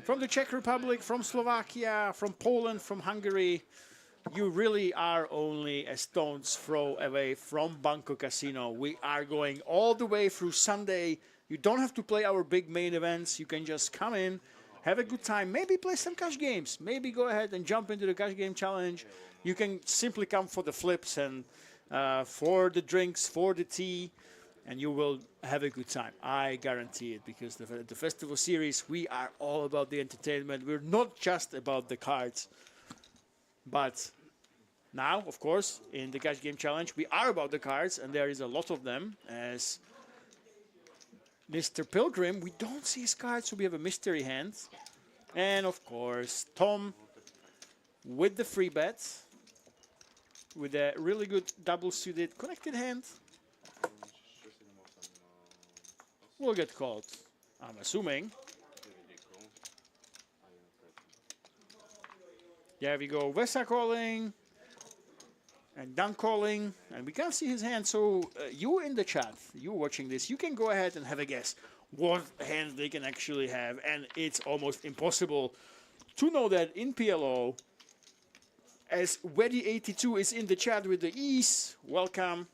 from the Czech Republic, from Slovakia, from Poland, from Hungary, you really are only a stone's throw away from Banco Casino. We are going all the way through Sunday. You don't have to play our big main events. You can just come in, have a good time, maybe play some cash games. Maybe go ahead and jump into the Cash Game Challenge. You can simply come for the flips and for the drinks, for the tea. And you will have a good time. I guarantee it, because the festival series, we are all about the entertainment. We're not just about the cards, but Now, of course, in the cash game challenge, we are about the cards, and there is a lot of them. As Mr. Pilgrim, we don't see his cards, so we have a mystery hand. And of course, Tom with the free bet, with a really good double-suited connected hand. Will get called, I'm assuming. There we go, Vesa calling. And Dan calling, and we can't see his hand, so you in the chat, you watching this, you can go ahead and have a guess what hands they can actually have, and it's almost impossible to know that in PLO, as Weddy82 is in the chat with the E's, welcome.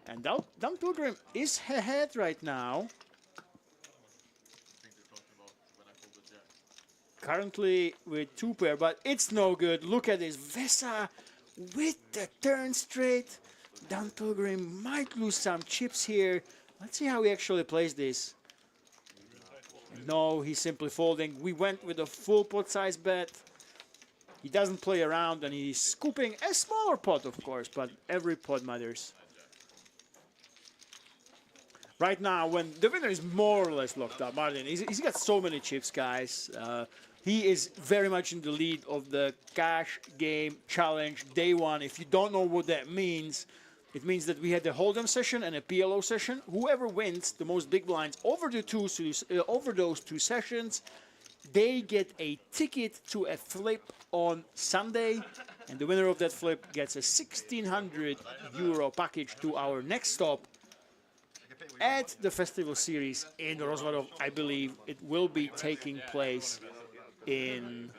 And Dan Pilgrim is ahead right now. Currently with 2 pair, but it's no good. Look at this, Vesa with the turn straight. Dan Pilgrim might lose some chips here. Let's see how he actually plays this. No, he's simply folding. We went with a full pot size bet. He doesn't play around, and he's scooping a smaller pot, of course, but every pot matters. Right now, when the winner is more or less locked up, Martin, he's got so many chips, guys. He is very much in the lead of the cash game challenge day 1. If you don't know what that means, it means that we had a hold'em session and a PLO session. Whoever wins the most big blinds over those 2 sessions, they get a ticket to a flip on Sunday, and the winner of that flip gets a 1,600 euro package to our next stop at the Festival Series in Rozvadov. I believe it will be taking place in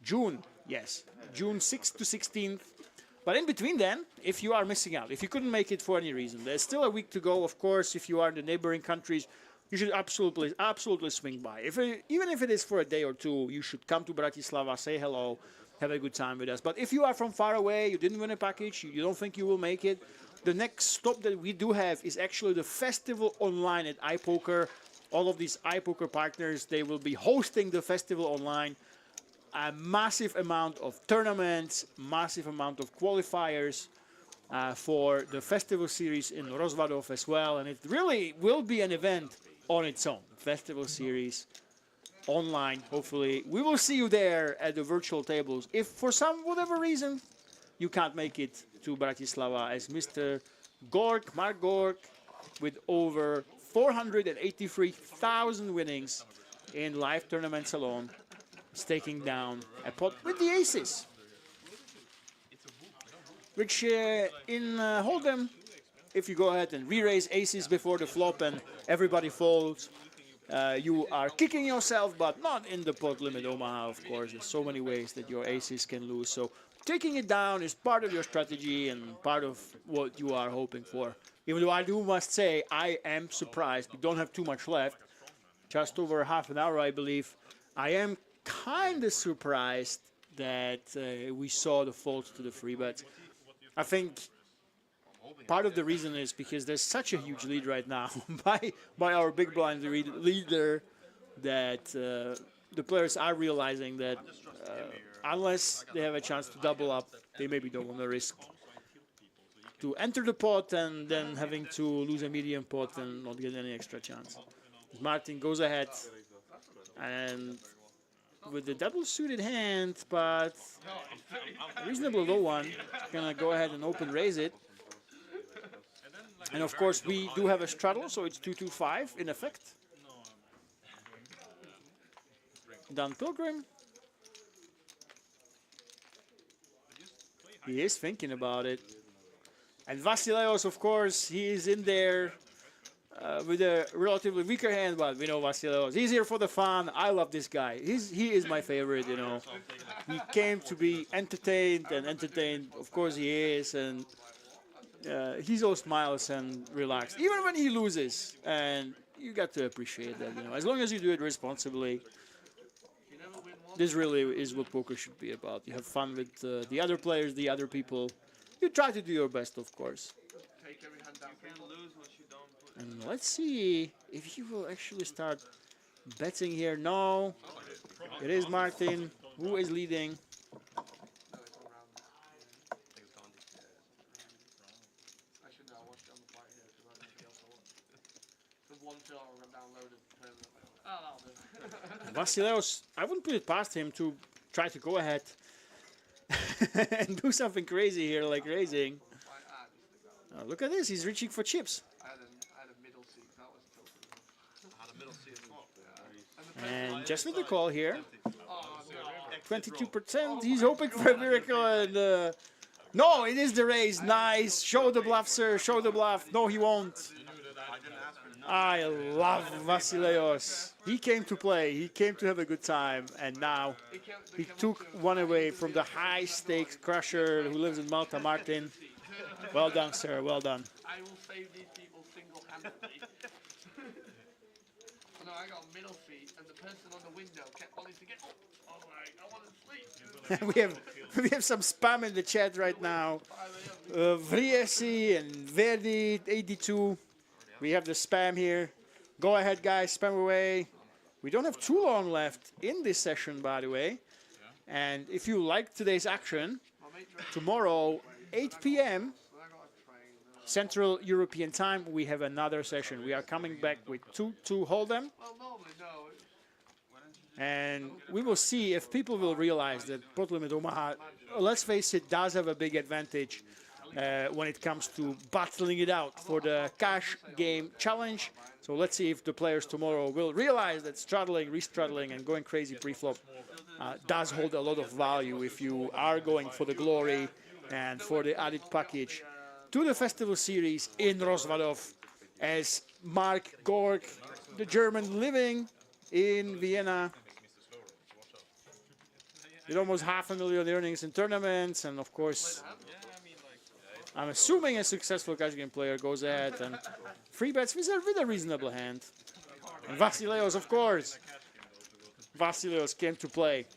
June, yes, June 6th to 16th. But in between then, if you are missing out, if you couldn't make it for any reason, there's still a week to go. Of course, if you are in the neighboring countries, you should absolutely swing by. Even if it is for a day or 2, you should come to Bratislava, say hello, have a good time with us. But if you are from far away, you didn't win a package, you don't think you will make it, the next stop that we do have is actually the Festival Online at iPoker. All of these iPoker partners, they will be hosting the Festival Online. A massive amount of tournaments, massive amount of qualifiers for the Festival Series in Rozvadov as well. And it really will be an event on its own. Festival Series online, hopefully. We will see you there at the virtual tables. If for some whatever reason you can't make it to Bratislava, as Mr. Gork, Mark Gork, with over 483,000 winnings in live tournaments alone, is taking down a pot with the aces. Which in Hold'em, if you go ahead and re-raise aces before the flop and everybody folds, you are kicking yourself, but not in the pot limit Omaha, of course. There's so many ways that your aces can lose. So taking it down is part of your strategy and part of what you are hoping for. Even though I must say, I am surprised. We don't have too much left. Just over half an hour, I believe. I am kind of surprised that we saw the folds to the free bets. I think part of the reason is because there's such a huge lead right now by our big blind leader that the players are realizing that unless they have a chance to double up, they maybe don't want to risk to enter the pot and then having to lose a medium pot and not get any extra chance. Martin goes ahead and with the double suited hand, but a reasonable low one, gonna go ahead and open raise it. And of course we do have a straddle, so it's 2-2-5 in effect. Dan Pilgrim. He is thinking about it. And Vasileios, of course, he is in there with a relatively weaker hand, but we know Vasileios. He's here for the fun. I love this guy. He is my favorite, you know. He came to be entertained, and entertained, of course, he is. And he's all smiles and relaxed, even when he loses. And you got to appreciate that, you know. As long as you do it responsibly, this really is what poker should be about. You have fun with the other players, the other people. You try to do your best, of course. And let's see if he will actually start betting here. No, it is Martin who is leading. Vasileos, I wouldn't put it past him to try to go ahead and do something crazy here, like raising. Oh, look at this, he's reaching for chips.
I had a middle seat, that was tilted.
I had a middle seat as well.
And just with the call here,
Oh, no.
22%. He's hoping for a miracle, and no, it is the raise. Nice. Show the bluff, sir. Show the bluff. No, he won't. I love Vasileos. He came to play. He came to have a good time, and now he took one away from the high-stakes crusher who lives in Malta, Martin. Well done, sir. Well done.
I will save these people single-handedly. No, I got middle seat, and the person on the window kept wanting to get up. I was like, I want to sleep.
we have some spam in the chat right now. Vriesi and Verdi 82. We have the spam here. Go ahead, guys, spam away. We don't have too long left in this session, by the way. And if you like today's action, tomorrow, 8 p.m. Central European time, we have another session. We are coming back with 2-2 Hold'em.
Well, normally, no.
And we will see if people will realize that Pot Limit Omaha, let's face it, does have a big advantage when it comes to battling it out for the cash game challenge. So let's see if the players tomorrow will realize that straddling, restraddling, and going crazy pre-flop does hold a lot of value if you are going for the glory and for the added package to the festival series in Rozvadov, as Mark Gork, the German living in Vienna, with almost $500,000 earnings in tournaments, and of course, I'm assuming a successful cash game player goes ahead and free bets with a reasonable hand. And Vasileos, of course. Vasileos came to play.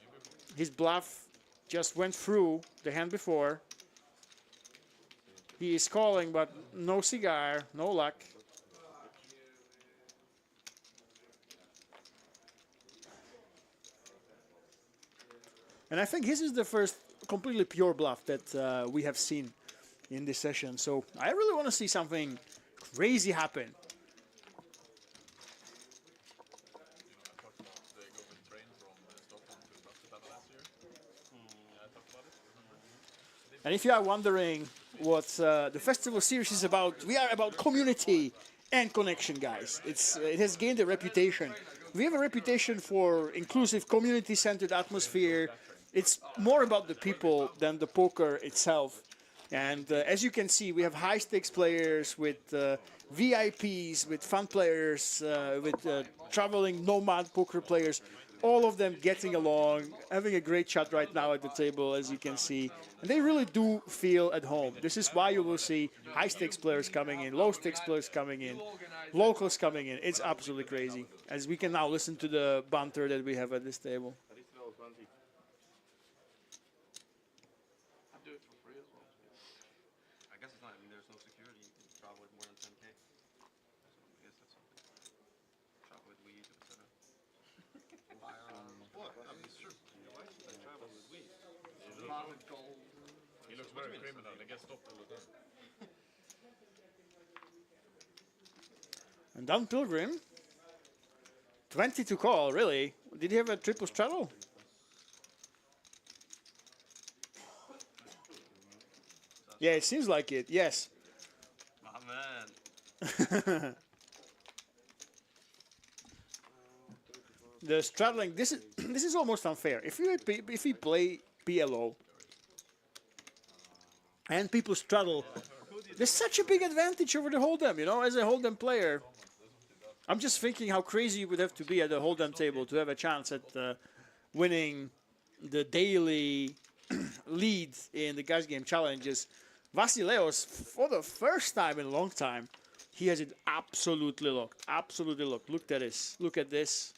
His bluff just went through the hand before. He is calling, but no cigar, no luck. And I think this is the first completely pure bluff that we have seen in this session. So I really want to see something crazy happen. And if you are wondering what the festival series is about, we are about community and connection, guys. It has gained a reputation. We have a reputation for inclusive, community-centered atmosphere. It's more about the people than the poker itself. And as you can see, we have high-stakes players with VIPs, with fun players, with traveling nomad poker players, all of them getting along, having a great chat right now at the table, as you can see. And they really do feel at home. This is why you will see high-stakes players coming in, low-stakes players coming in, locals coming in. It's absolutely crazy, as we can now listen to the banter that we have at this table.
He looks very criminal. They get stopped all the time.
And Don Pilgrim, 20 to call, really? Did he have a triple straddle? Yeah, it seems like it, yes.
My man.
The straddling, this is almost unfair. If we play PLO and people straddle, there's such a big advantage over the Hold'em, you know, as a Hold'em player. I'm just thinking how crazy you would have to be at the Hold'em table to have a chance at winning the daily lead in the Cash Game Challenges. Vasileos, for the first time in a long time, he has it absolutely locked. Absolutely locked. Look at this. Look at this.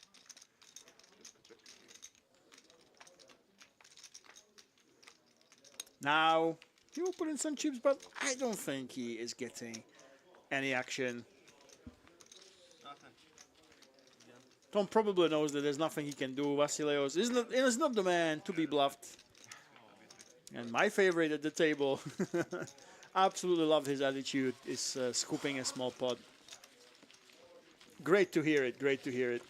Now, he will put in some chips, but I don't think he is getting any action. Tom probably knows that there's nothing he can do. Vasileos is not the man to be bluffed. And my favorite at the table, absolutely love his attitude, is scooping a small pot. Great to hear it, great to hear it.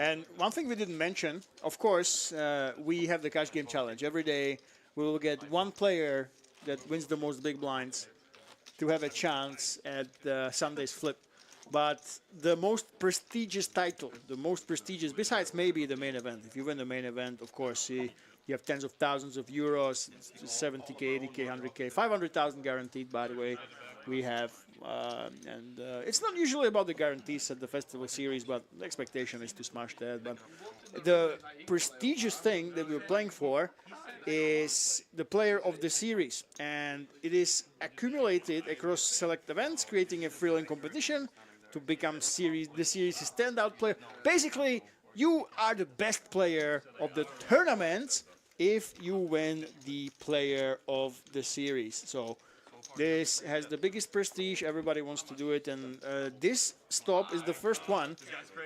And one thing we didn't mention, of course, we have the cash game challenge. Every day we will get one player that wins the most big blinds to have a chance at Sunday's flip. But the most prestigious title, the most prestigious, besides maybe the main event. If you win the main event, of course, you have tens of thousands of euros, 70k, 80k, 100k, 500,000 guaranteed, by the way. We have, it's not usually about the guarantees at the festival series, but the expectation is to smash that. But the prestigious thing that we're playing for is the player of the series, and it is accumulated across select events, creating a thrilling competition to become the series' standout player. Basically, you are the best player of the tournament if you win the player of the series. So this has the biggest prestige. Everybody wants to do it, and this stop is the first one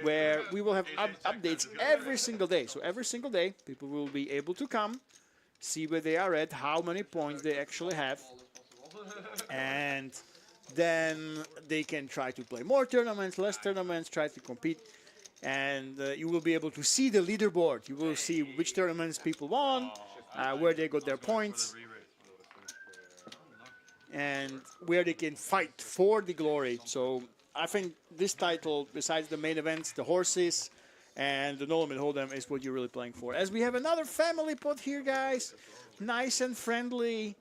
where we will have updates every single day. So every single day, people will be able to come, see where they are at, how many points they actually have, and then they can try to play more tournaments, less tournaments, try to compete, and you will be able to see the leaderboard. You will see which tournaments people won, where they got their points, and where they can fight for the glory. So I think this title, besides the main events, the horses, and the Nolan Hold'em, is what you're really playing for. As we have another family pot here, guys. Nice and friendly.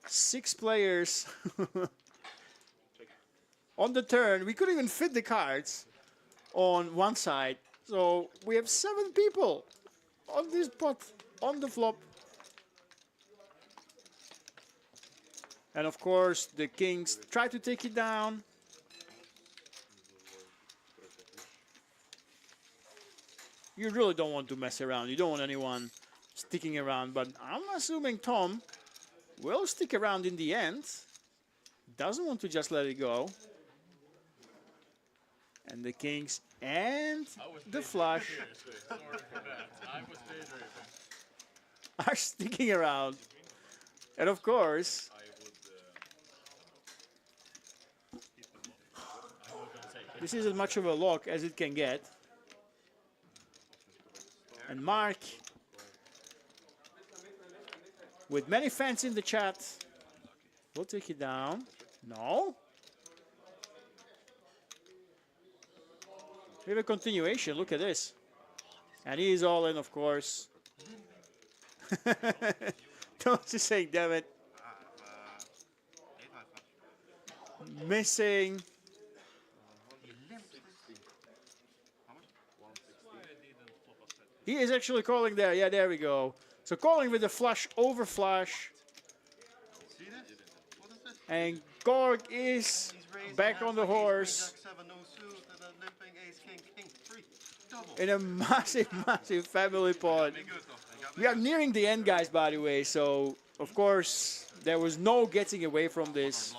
6 players. On the turn, we couldn't even fit the cards on one side. So we have 7 people on this pot, on the flop. And of course, the kings try to take it down. You really don't want to mess around. You don't want anyone sticking around. But I'm assuming Tom will stick around in the end. Doesn't want to just let it go. And the kings and the flush are sticking around. And of course, this is as much of a lock as it can get. And Mark, with many fans in the chat, will take it down. No. We have a continuation. Look at this. And he is all in, of course. Don't just say, damn it. Missing. He is actually calling there. Yeah, there we go. So calling with the flush over flush. And Gorg is back on the horse. In a massive, massive family pot. We are nearing the end, guys, by the way. So, of course, there was no getting away from this.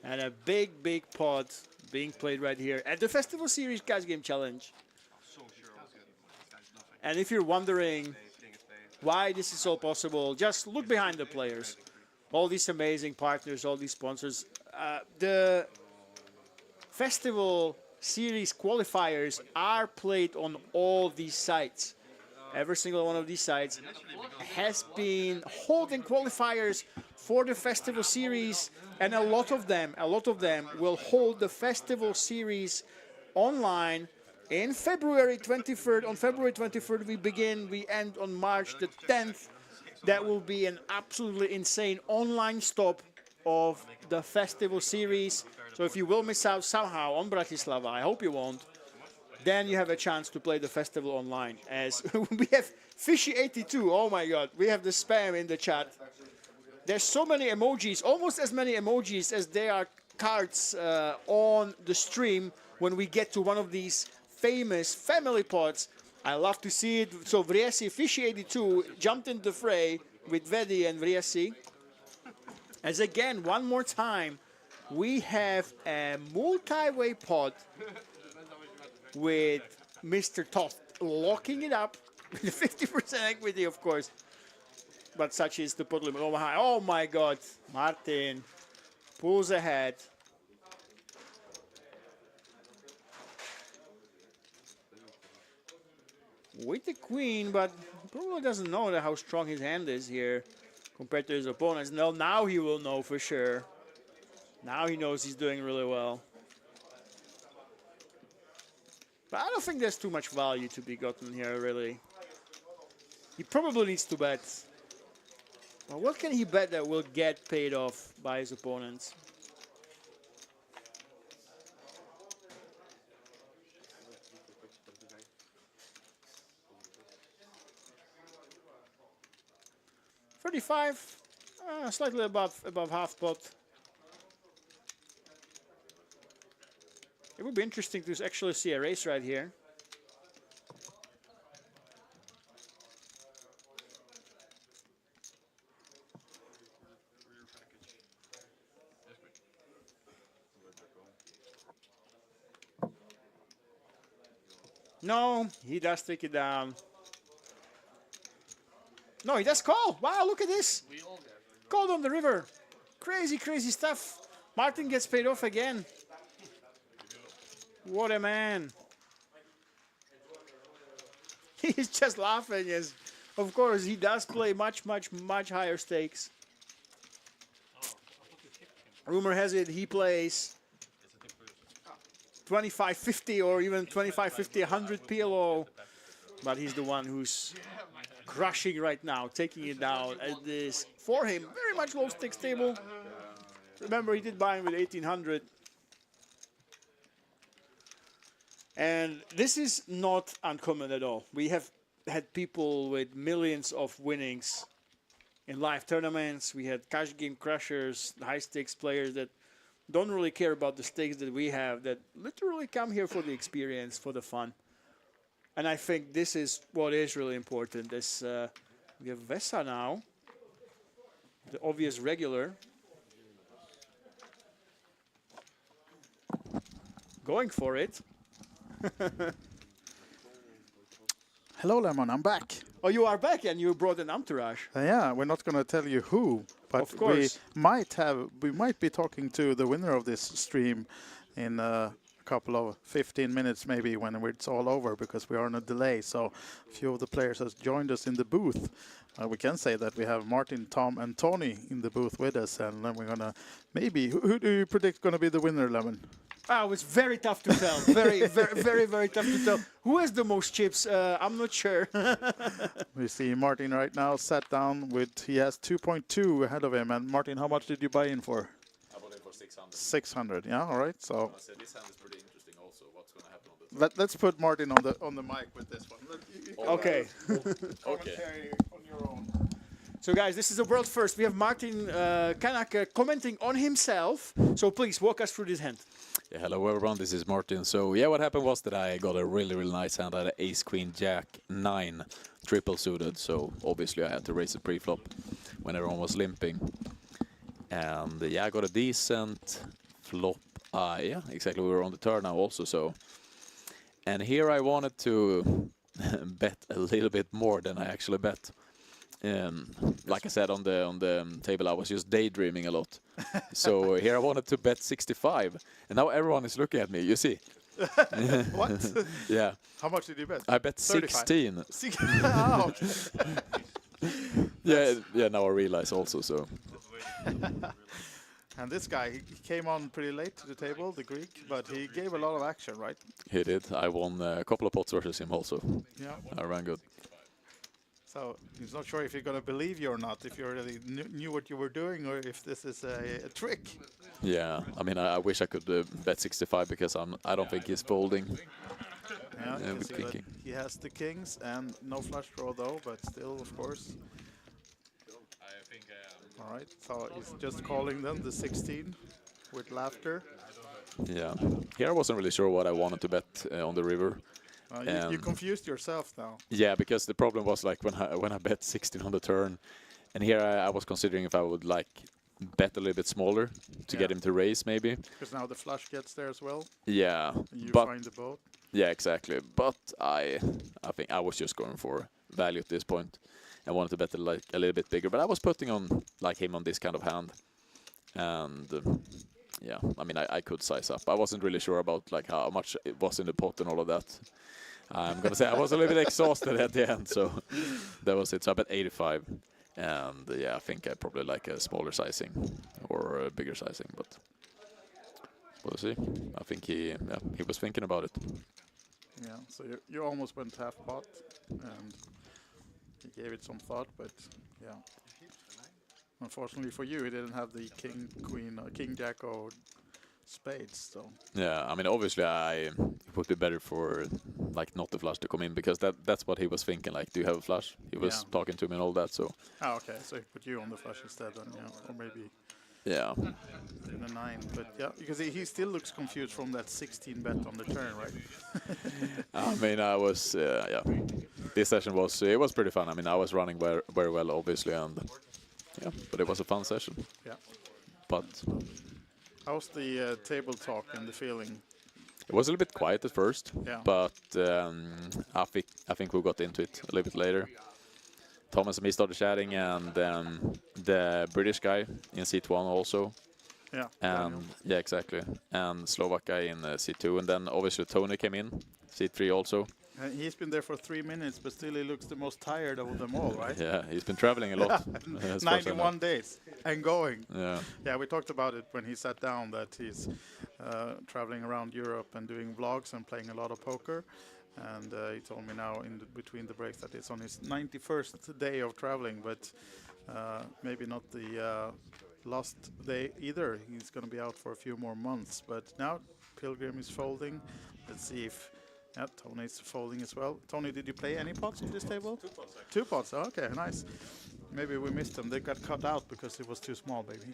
And a big, big pot being played right here at the Festival Series Cash Game Challenge. And if you're wondering why this is so possible, just look behind the players. All these amazing partners, all these sponsors. The Festival Series qualifiers are played on all these sites. Every single one of these sites has been holding qualifiers for the Festival Series, and a lot of them will hold the Festival Series online in February 23rd. On February 23rd we begin, we end on March the 10th. That will be an absolutely insane online stop of the Festival Series. So if you will miss out somehow on Bratislava, I hope you won't, then you have a chance to play the festival online. As we have Fishy82, oh my god, we have the spam in the chat. There's so many emojis, almost as many emojis as there are cards on the stream when we get to one of these famous family pots. I love to see it. So Vriesi, Fishy82 jumped in the fray with Vedi and Vriesi. As again, one more time, we have a multi-way pot with Mr. Toft locking it up with 50% equity, of course. But such is the pot limit. Oh my god, Martin pulls ahead. with the queen, but probably doesn't know how strong his hand is here compared to his opponents. Now he will know for sure. Now he knows he's doing really well. But I don't think there's too much value to be gotten here, really. He probably needs to bet. Well, what can he bet that will get paid off by his opponents? $35, slightly above half pot. It would be interesting to actually see a race right here. No, he does take it down. No, he does call. Wow, look at this. Called on the river. Crazy, crazy stuff. Martin gets paid off again. What a man. He's just laughing. Yes, of course, he does play much higher stakes. Rumor has it he plays 25-50 or even 25-50, 100 PLO. But he's the one who's crushing right now, taking it down at this, for him, very much low stakes table. Remember, he did buy him with 1800. And this is not uncommon at all. We have had people with millions of winnings in live tournaments. We had cash game crushers, high stakes players that don't really care about the stakes that we have, that literally come here for the experience, for the fun. And I think this is what is really important. This, we have Vesa now, the obvious regular. Going for it.
Hello, Lemon, I'm back.
Oh, you are back and you brought an entourage.
Yeah, we're not going to tell you who, but
of course.
we might be talking to the winner of this stream in a couple of 15 minutes maybe when it's all over, because we are on a delay. So a few of the players has joined us in the booth. We can say that we have Martin, Tom and Tony in the booth with us, and then we're going to maybe, who do you predict going to be the winner, Lemon?
Oh, it's very tough to tell. Very tough to tell. Who has the most chips? I'm not sure.
We see Martin right now sat down with, he has 2.2 ahead of him. And Martin, how much did you buy in for?
I bought in for 600.
600, yeah, all right. So
I said this hand is pretty interesting also. What's going to happen on the
let's put Martin on the mic with this one.
Okay.
Commentary on your own.
So guys, this is a world first. We have Martin Kanak commenting on himself. So please walk us through this hand.
Yeah, hello everyone, this is Martin. So yeah, what happened was that I got a really nice hand. I had an ace, queen, jack, 9, triple suited. So obviously I had to raise a pre-flop when everyone was limping. And yeah, I got a decent flop. Yeah, exactly, we were on the turn now also. So, and here I wanted to bet a little bit more than I actually bet. Like I said on the table, I was just daydreaming a lot. So here I wanted to bet 65, and now everyone is looking at me. You see?
What?
Yeah.
How much did you bet?
I bet 16.
Oh.
Yeah. Now I realize also. So.
And this guy, he came on pretty late to the table, the Greek, but he gave a lot of action, right?
He did. I won a couple of pots versus him also.
Yeah.
I ran good.
So he's not sure if you're going to believe you or not, if you really knew what you were doing, or if this is a trick.
Yeah, I mean, I wish I could bet 65 because I don't think he's folding.
Yeah, you can
with
see
king.
that he has the kings and no flush draw though, but still, of course. All right, so he's just calling them the 16 with laughter.
Yeah, here I wasn't really sure what I wanted to bet on the river.
You confused yourself now.
Yeah, because the problem was like when I bet 16 on the turn, and here I was considering if I would like bet a little bit smaller to get him to raise maybe.
Because now the flush gets there as well.
Yeah,
you
but
find the boat.
Yeah, exactly. But I think I was just going for value at this point. I wanted to bet a little bit bigger, but I was putting on like him on this kind of hand, and yeah, I mean I could size up. I wasn't really sure about like how much it was in the pot and all of that. I'm gonna say I was a little bit exhausted at the end, so that was it. So I bet 85, and yeah, I think I probably like a smaller sizing or a bigger sizing, but we'll see. I think he was thinking about it.
Yeah, so you almost went half pot, and he gave it some thought, but yeah. Unfortunately for you, he didn't have the king, queen, king, jack, or spades. So
yeah, I mean, obviously, it would be better for like not the flush to come in, because that's what he was thinking. Like, do you have a flush? He was talking to me and all that. So.
Oh, okay. So he put you on the flush instead, then, yeah, or maybe.
Yeah.
In a 9, but yeah, because he still looks confused from that 16 bet on the turn, right?
I mean, I was yeah. This session was pretty fun. I mean, I was running very well, obviously, and yeah, but it was a fun session.
Yeah.
But
how's the table talk and the feeling?
It was a little bit quiet at first,
yeah.
But I think we got into it a little bit later. Thomas and me started chatting, and the British guy in seat 1 also.
Yeah.
And yeah, exactly. And Slovak guy in seat 2, and then obviously Tony came in, seat 3 also.
And he's been there for 3 minutes, but still he looks the most tired of them all, right?
Yeah, he's been traveling a lot.
91 days and going.
Yeah.
Yeah, we talked about it when he sat down, that he's traveling around Europe and doing vlogs and playing a lot of poker. And he told me now between the breaks that it's on his 91st day of traveling, but maybe not the last day either. He's going to be out for a few more months. But now Pilgrim is folding. Let's see if Tony's folding as well. Tony, did you play any pots on this table?
2 pots.
2 pots. Oh, okay, nice. Maybe we missed them. They got cut out because it was too small, baby.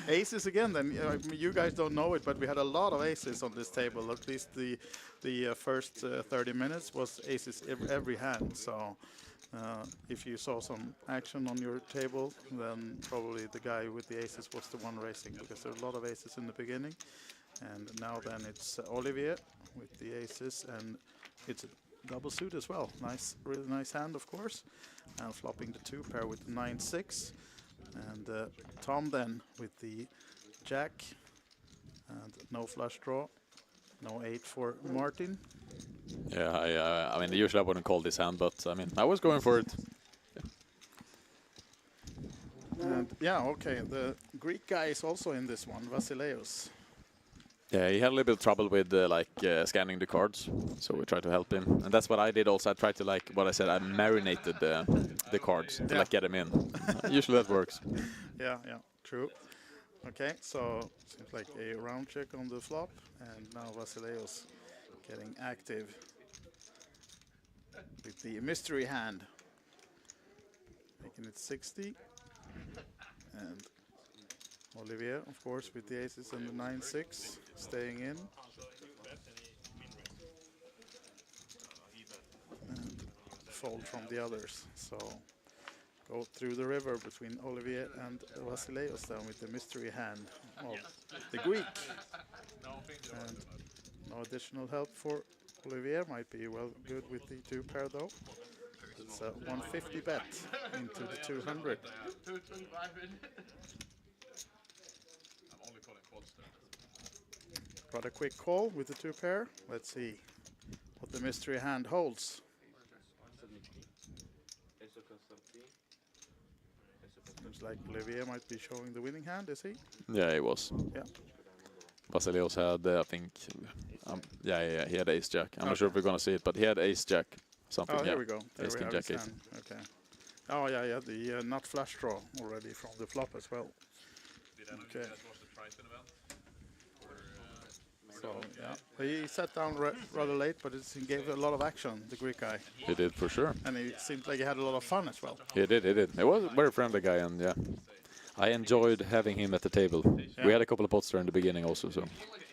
Aces again. Then you guys don't know it, but we had a lot of aces on this table. At least the first 30 minutes was aces every hand. So if you saw some action on your table, then probably the guy with the aces was the one racing, because there were a lot of aces in the beginning. And now then it's Olivier with the aces, and it's a double suit as well. Nice, really nice hand, of course. And flopping the 2 pair with the 9-6. And Tom then with the jack, and no flush draw, no 8 for Martin.
Yeah, I mean, usually I wouldn't call this hand, but I mean, I was going for it.
And yeah, okay, the Greek guy is also in this one, Vasileos.
Yeah, he had a little bit of trouble with scanning the cards, so we tried to help him, and that's what I did also. I tried to, like what I said, I marinated the cards to like get him in. Usually that works.
Yeah, true. Okay, so seems like a round check on the flop, and now Vasileos getting active with the mystery hand, making it 60, and Olivier, of course, with the aces and the 9-6, staying in. And fold from the others. So go through the river between Olivier and Vasileos then with the mystery hand of the Greek. And no additional help for Olivier. Might be well good with the 2 pair though. It's a 150 bet into the 200. Got a quick call with the 2 pair. Let's see what the mystery hand holds. Seems like Olivier might be showing the winning hand, is he?
Yeah, he was.
Yeah.
Vasileos had, I think, yeah, he had ace jack. I'm not sure if we're gonna see it, but he had ace jack. Something.
Oh, here we go. There
ace
we
king
have
jack
his
eight.
hand. Okay. Oh yeah, the nut flush draw already from the flop as well. Okay. So yeah, he sat down rather late, but he gave a lot of action, the Greek guy.
He did for sure.
And it seemed like he had a lot of fun as well.
He did. It was a very friendly guy, and yeah, I enjoyed having him at the table.
Yeah.
We had a couple of pots there in the beginning also.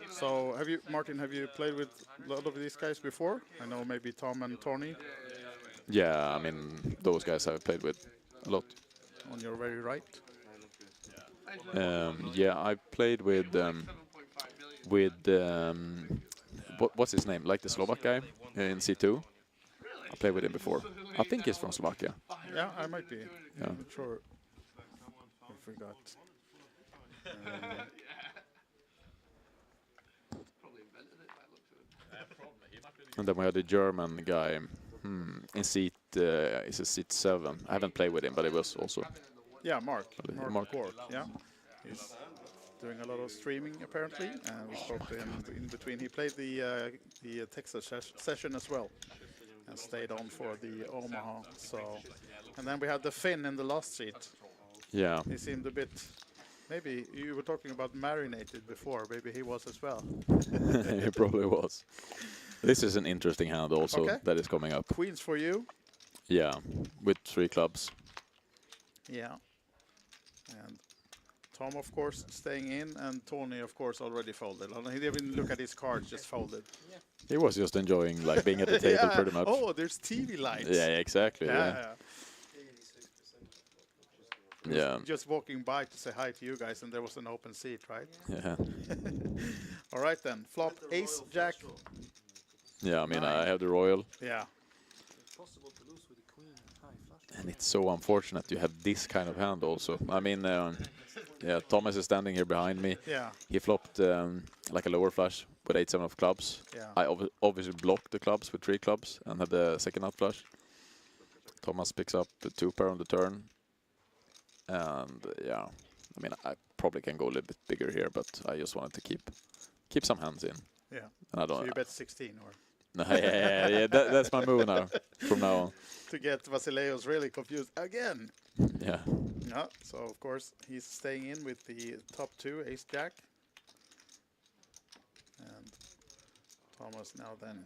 So have you, Martin? Have you played with a lot of these guys before? I know maybe Tom and Tony.
Yeah, I mean those guys I've played with a lot.
On your very right.
Yeah, I played with what's his name? Like the Slovak guy in C2. I played with him before. I think he's from Slovakia.
Yeah, I might be.
Yeah.
I'm not sure. I forgot.
And then we had the German guy in seat, is it seat 7? I haven't played with him, but it was also...
Yeah, Mark
Mark.
Cork, yeah. He's doing a lot of streaming apparently, and we spoke to him in between. He played the Texas session as well, and stayed on for the Omaha. So, and then we had the Finn in the last seat.
Yeah.
He seemed a bit. Maybe you were talking about marinated before. Maybe he was as well.
He probably was. This is an interesting hand also that is coming up.
Queens for you.
Yeah, with 3 clubs.
Yeah. And Tom, of course, staying in, and Tony, of course, already folded. He didn't even look at his cards, just folded.
He was just enjoying like being at the table pretty much.
Oh, there's TV lights.
Yeah, exactly. Yeah. Yeah.
Just walking by to say hi to you guys, and there was an open seat, right?
Yeah.
All right then. Flop ace, jack.
Yeah, I mean, I have the royal.
Yeah.
And it's so unfortunate you have this kind of hand also. I mean, yeah, Thomas is standing here behind me.
Yeah.
He flopped like a lower flush with 8-7 of clubs.
Yeah.
I obviously blocked the clubs with 3 clubs and had the second nut flush. Thomas picks up the 2 pair on the turn. And yeah, I mean, I probably can go a little bit bigger here, but I just wanted to keep some hands in.
Yeah.
And I don't.
So you bet 16 or?
No, yeah. That's my move now. From now on.
To get Vasileos really confused again.
Yeah.
Yeah. So of course he's staying in with the top 2 ace jack. And Thomas now then.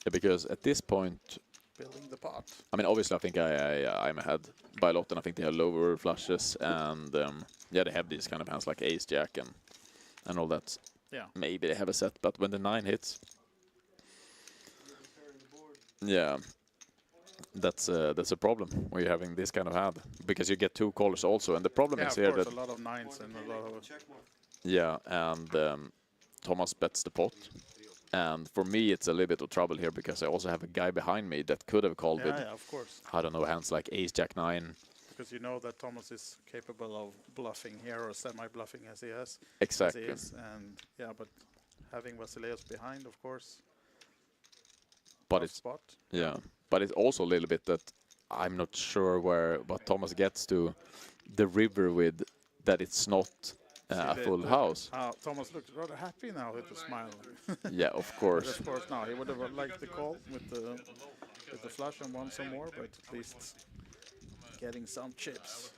Yeah, because at this point.
Building the pot.
I mean, obviously, I think I'm ahead by a lot, and I think they have lower flushes, and yeah, they have these kind of hands like ace jack and all that.
Yeah.
Maybe they have a set, but when the 9 hits, yeah, that's a problem when you're having this kind of hand, because you get 2 callers also, and the problem is here that
a lot of 9s and a lot of
yeah, and Thomas bets the pot. And for me, it's a little bit of trouble here because I also have a guy behind me that could have called with,
of course.
I don't know, hands like ace, jack 9.
Because you know that Thomas is capable of bluffing here or semi-bluffing as he has.
Exactly.
And yeah, but having Vasileos behind, of course.
But it's
spot.
Yeah, but it's also a little bit that I'm not sure what Thomas gets to the river with, that it's not a full house.
Thomas looks rather happy now with a smile.
Yeah, of course.
But of course, now he would have liked the call with the flush and won some more, but at least getting some chips.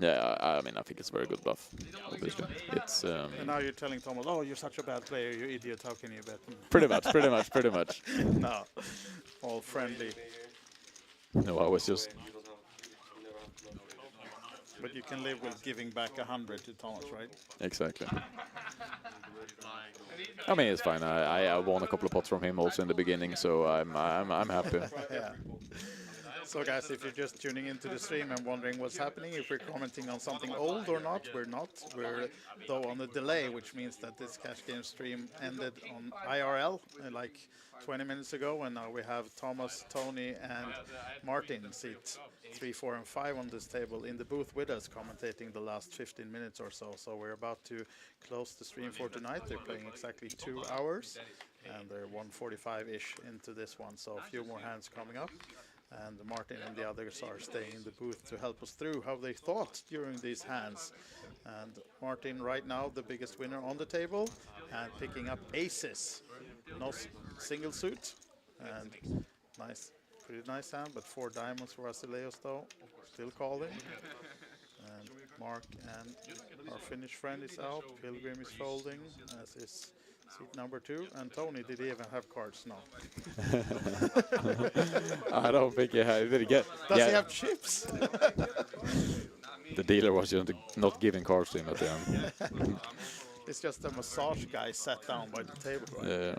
Yeah, I mean, I think it's a very good bluff. Obviously, it's.
And now you're telling Thomas, "Oh, you're such a bad player, you idiot! How can you bet?"
Pretty much.
No, all friendly.
No, I was just.
But you can live with giving back 100 to Thomas, right?
Exactly. I mean, it's fine. I won a couple of pots from him also in the beginning, so I'm happy.
Yeah. So guys, if you're just tuning into the stream and wondering what's happening, if we're commenting on something old or not, we're not. We're though on a delay, which means that this cash game stream ended on IRL like 20 minutes ago, and now we have Thomas, Tony, and Martin, seat 3, 4, and 5 on this table in the booth with us, commentating the last 15 minutes or so. So we're about to close the stream for tonight. They're playing exactly 2 hours, and they're 1:45-ish into this one. So a few more hands coming up. And Martin and the others are staying in the booth to help us through how they thought during these hands. And Martin right now the biggest winner on the table and picking up aces. No single suit. And nice, pretty nice hand, but 4 diamonds for Vasileos though. Still calling. And Mark and our Finnish friend is out. Pilgrim is folding, as is seat number 2. And Tony, did he even have cards? No.
I don't think he had. Did he get?
Does he have chips?
The dealer was just not giving cards to him at the end.
It's just a massage guy sat down by the table. Right?
Yeah.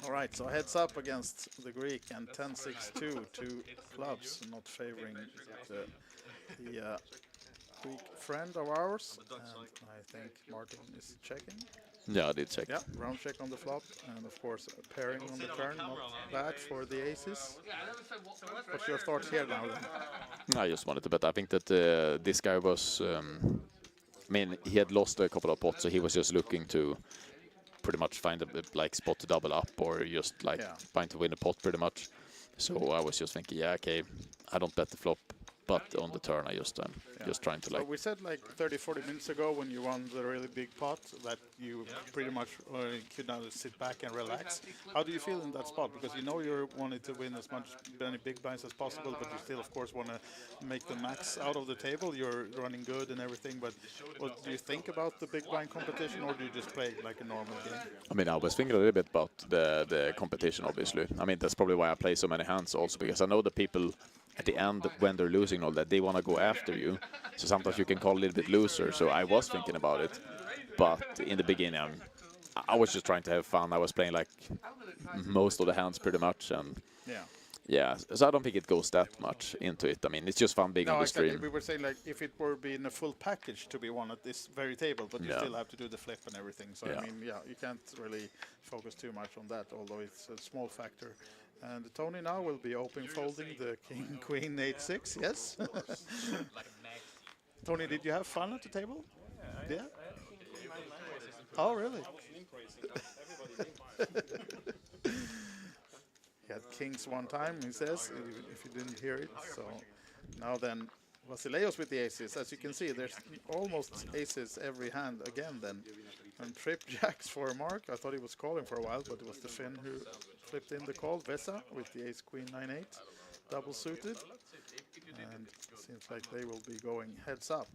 All right, so heads up against the Greek and 10-6-2, 2 clubs, not favoring the Greek friend of ours. And I think Martin is checking.
Yeah, I did check.
Yeah, round check on the flop, and of course a pairing on the turn, not bad for the aces. What's your thoughts here now then?
I just wanted to bet. I think that this guy was, I mean, he had lost a couple of pots, so he was just looking to pretty much find a like spot to double up or just like find to win a pot pretty much. So I was just thinking, yeah, okay, I don't bet the flop, but on the turn I just just trying to
So
like.
we said like 30-40 minutes ago when you won the really big pot that you pretty much could now sit back and relax. How do you feel in that spot? Because you know you wanted to win as many big blinds as possible, but you still, of course, want to make the max out of the table. You're running good and everything, but what do you think about the big blind competition, or do you just play like a normal game?
I mean, I was thinking a little bit about the competition, obviously. I mean, that's probably why I play so many hands also, because I know the people at the end, when they're losing all that, they want to go after you. So sometimes you can call a little bit looser. So I was thinking about it. But in the beginning, I was just trying to have fun. I was playing like most of the hands pretty much. And yeah, so I don't think it goes that much into it. I mean, it's just fun being on the stream.
We were saying like if it were being a full package to be won at this very table, but you still have to do the flip and everything. So I mean, you can't really focus too much on that, although it's a small factor. And Tony now will be open folding the King Queen 8-6. Yes. Tony, did you have fun at the table? Yeah. Oh, really? He had kings one time, he says, if you didn't hear it. So now then, Vasileios with the aces. As you can see, there's almost aces every hand again then. And trip jacks for Mark. I thought he was calling for a while, but it was the Finn who flipped in the call. Vesa with the ace queen 9-8, double suited. And seems like they will be going heads up.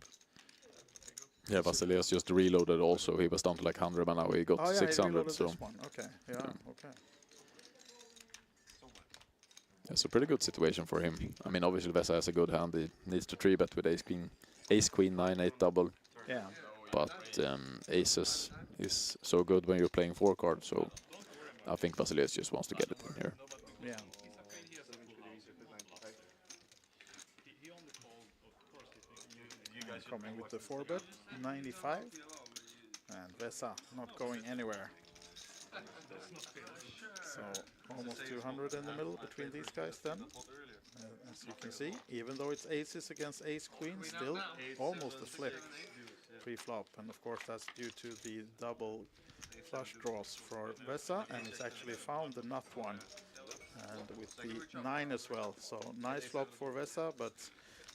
Yeah, Vasileios just reloaded also. He was down to like 100, but now he got 600. So
this one. Okay, okay.
It's a pretty good situation for him. I mean, obviously Vesa has a good hand. He needs to 3-bet with ace queen 9-8 double.
Yeah.
But aces is so good when you're playing 4 cards. So I think Vasileios just wants to get it in here.
Yeah. Coming with the 4-bet, 95. And Vesa not going anywhere. So almost 200 in the middle between these guys then. As you can see, even though it's aces against ace queen, still almost a flip pre-flop. And of course that's due to the double flush draws for Vesa, and it's actually found the nut one. And with the 9 as well. So nice flop for Vesa, but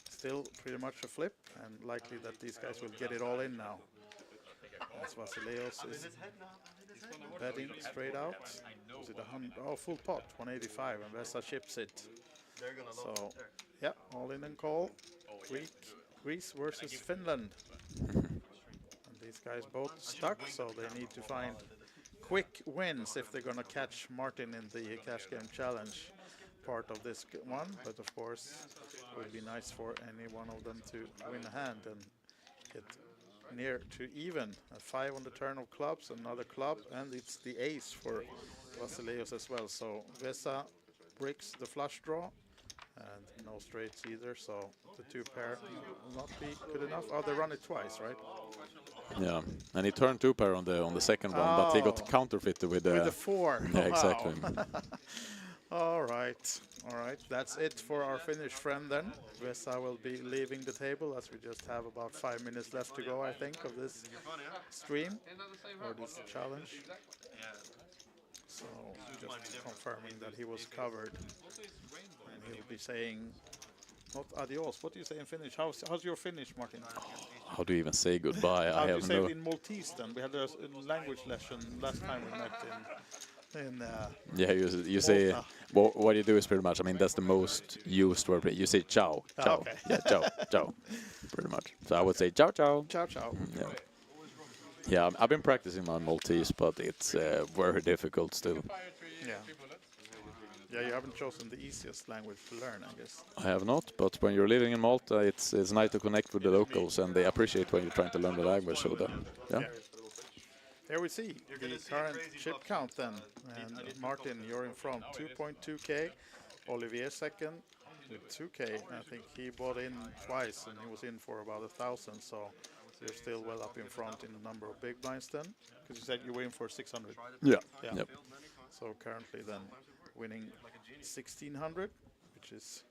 still pretty much a flip, and likely that these guys will get it all in now. As Vasileios is betting straight out. Was it 100? Oh, full pot, 185, and Vesa chips it. So, yeah, all in and call. Greece versus Finland. And these guys both stuck, so they need to find quick wins if they're going to catch Martin in the cash game challenge part of this one. But of course, it would be nice for any one of them to win a hand and get near to even. A 5 on the turn of clubs, another club, and it's the ace for Vasileios as well. So Vesa bricks the flush draw, and no straights either. So the 2 pair will not be good enough. Oh, they run it twice, right?
Yeah, and he turned 2 pair on the second one, but he got counterfeited with the
4.
Yeah, exactly.
All right. That's it for our Finnish friend then. Vesa will be leaving the table as we just have about 5 minutes left to go, I think, of this stream or this challenge. So just confirming that he was covered, and he'll be saying not adios. What do you say in Finnish? How's your Finnish, Martin?
How do you even say goodbye?
How do you say it in Maltese then? We had a language lesson last time we met in
yeah, you say what you do is pretty much. I mean, that's the most used word. You say ciao, ciao.
Okay.
Yeah, ciao, ciao, pretty much. So I would say ciao, ciao.
Ciao, ciao.
Yeah, I've been practicing my Maltese, but it's very difficult still.
Yeah, you haven't chosen the easiest language to learn, I guess.
I have not, but when you're living in Malta, it's nice to connect with the locals, and they appreciate when you're trying to learn the language. So yeah.
Here we see the current chip count then. And Martin, you're in front, 2.2k. Olivier second with 2k. I think he bought in twice, and he was in for about 1,000. So you're still well up in front in the number of big blinds then. Because you said you were in for 600.
Yeah. Yep.
So currently then winning 1,600, which is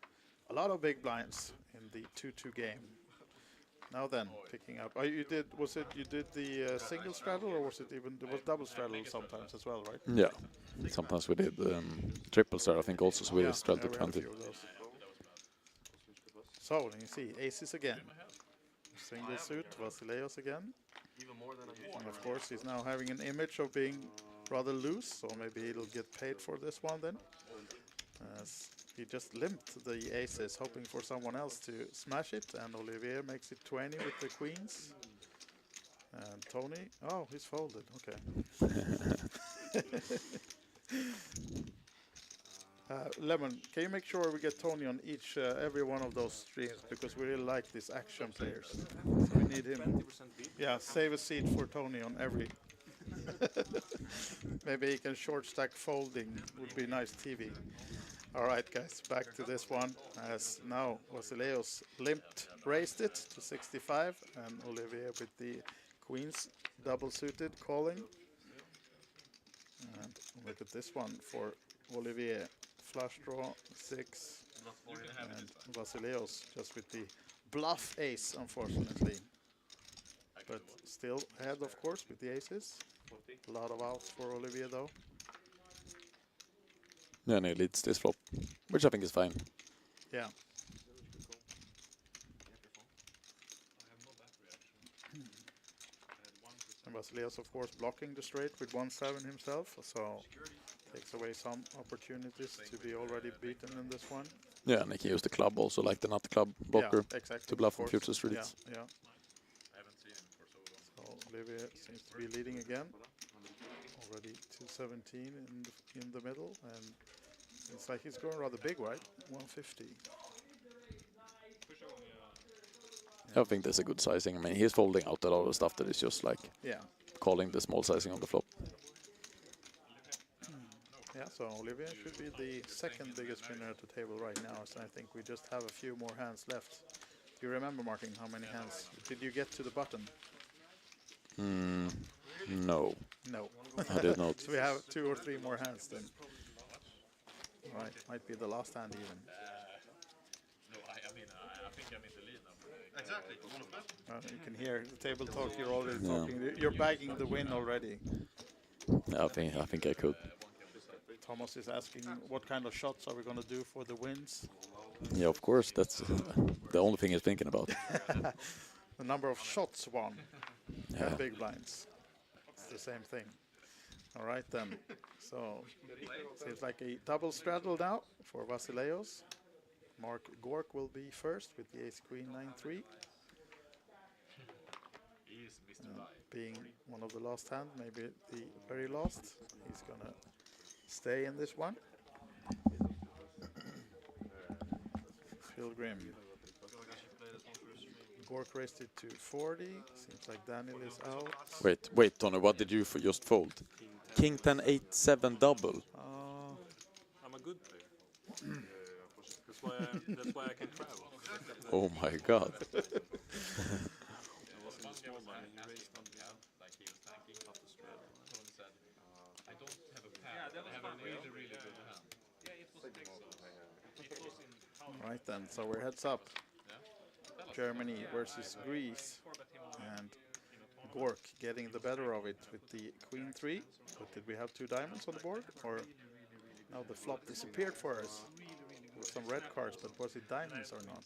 a lot of big blinds in the 2-2 game. Now then, picking up. Oh, you did. Was it you did the single straddle, or was it even there was double straddle sometimes as well, right?
Yeah. Sometimes we did triple star, I think also, so we straddled to
we had a
20.
few of those. So, you see, aces again. Single suit, Vasileios again. And of course, he's now having an image of being rather loose, so maybe he'll get paid for this one then. As he just limped the aces, hoping for someone else to smash it, and Olivier makes it 20 with the queens. And Tony, oh, he's folded, okay. Lemon, can you make sure we get Tony on every one of those streams, because we really like these action players. So we need him. Yeah, save a seat for Tony on every. Maybe he can short stack folding, would be nice TV. All right, guys, back to this one. As now Vasileios limped, raised it to 65, and Olivier with the queens double suited calling. And look at this one for Olivier. Flush draw 6, and Vasileios just with the bluff ace, unfortunately. But still ahead, of course, with the aces. A lot of outs for Olivier, though.
Yeah, and he leads this flop, which I think is fine.
Yeah. And Vasileios, of course, blocking the straight with 1-7 himself, so takes away some opportunities to be already beaten in this one.
Yeah, and he can use the club also, like the nut club blocker,
exactly,
to bluff on future streets.
Yeah, yeah. So Olivier seems to be leading again. Already 217 in the middle, and it's like he's going rather big, right? 150.
I think that's a good sizing. I mean, he's folding out a lot of stuff that is just like calling the small sizing on the flop.
Yeah, so Olivier should be the second biggest winner at the table right now, so I think we just have a few more hands left. Do you remember, Martin, how many hands did you get to the button?
No.
No.
I did not.
So we have 2 or 3 more hands then. All right, might be the last hand even.
No, I think I'm in the lead now. Exactly.
You can hear the table talk, you're already talking. You're bagging the win already.
I think I could.
Thomas is asking what kind of shots are we going to do for the wins?
Yeah, of course, that's the only thing he's thinking about.
The number of shots won.
Yeah.
And big blinds. It's the same thing. All right then. So seems like a double straddle now for Vasileios. Mark Gork will be first with the ace queen 9-3. Being one of the last hand, maybe the very last. He's gonna stay in this one. Pilgrim. Gork raised it to 40. Seems like Daniel is out.
Wait, Tony, what did you just fold? King 10, 8, 7 double.
I'm a good player. That's why I can travel.
Oh my god.
Right then, so we're heads up. Germany versus Greece, and Gork getting the better of it with the queen 3. But did we have 2 diamonds on the board, or now the flop disappeared for us? With some red cards, but was it diamonds or not?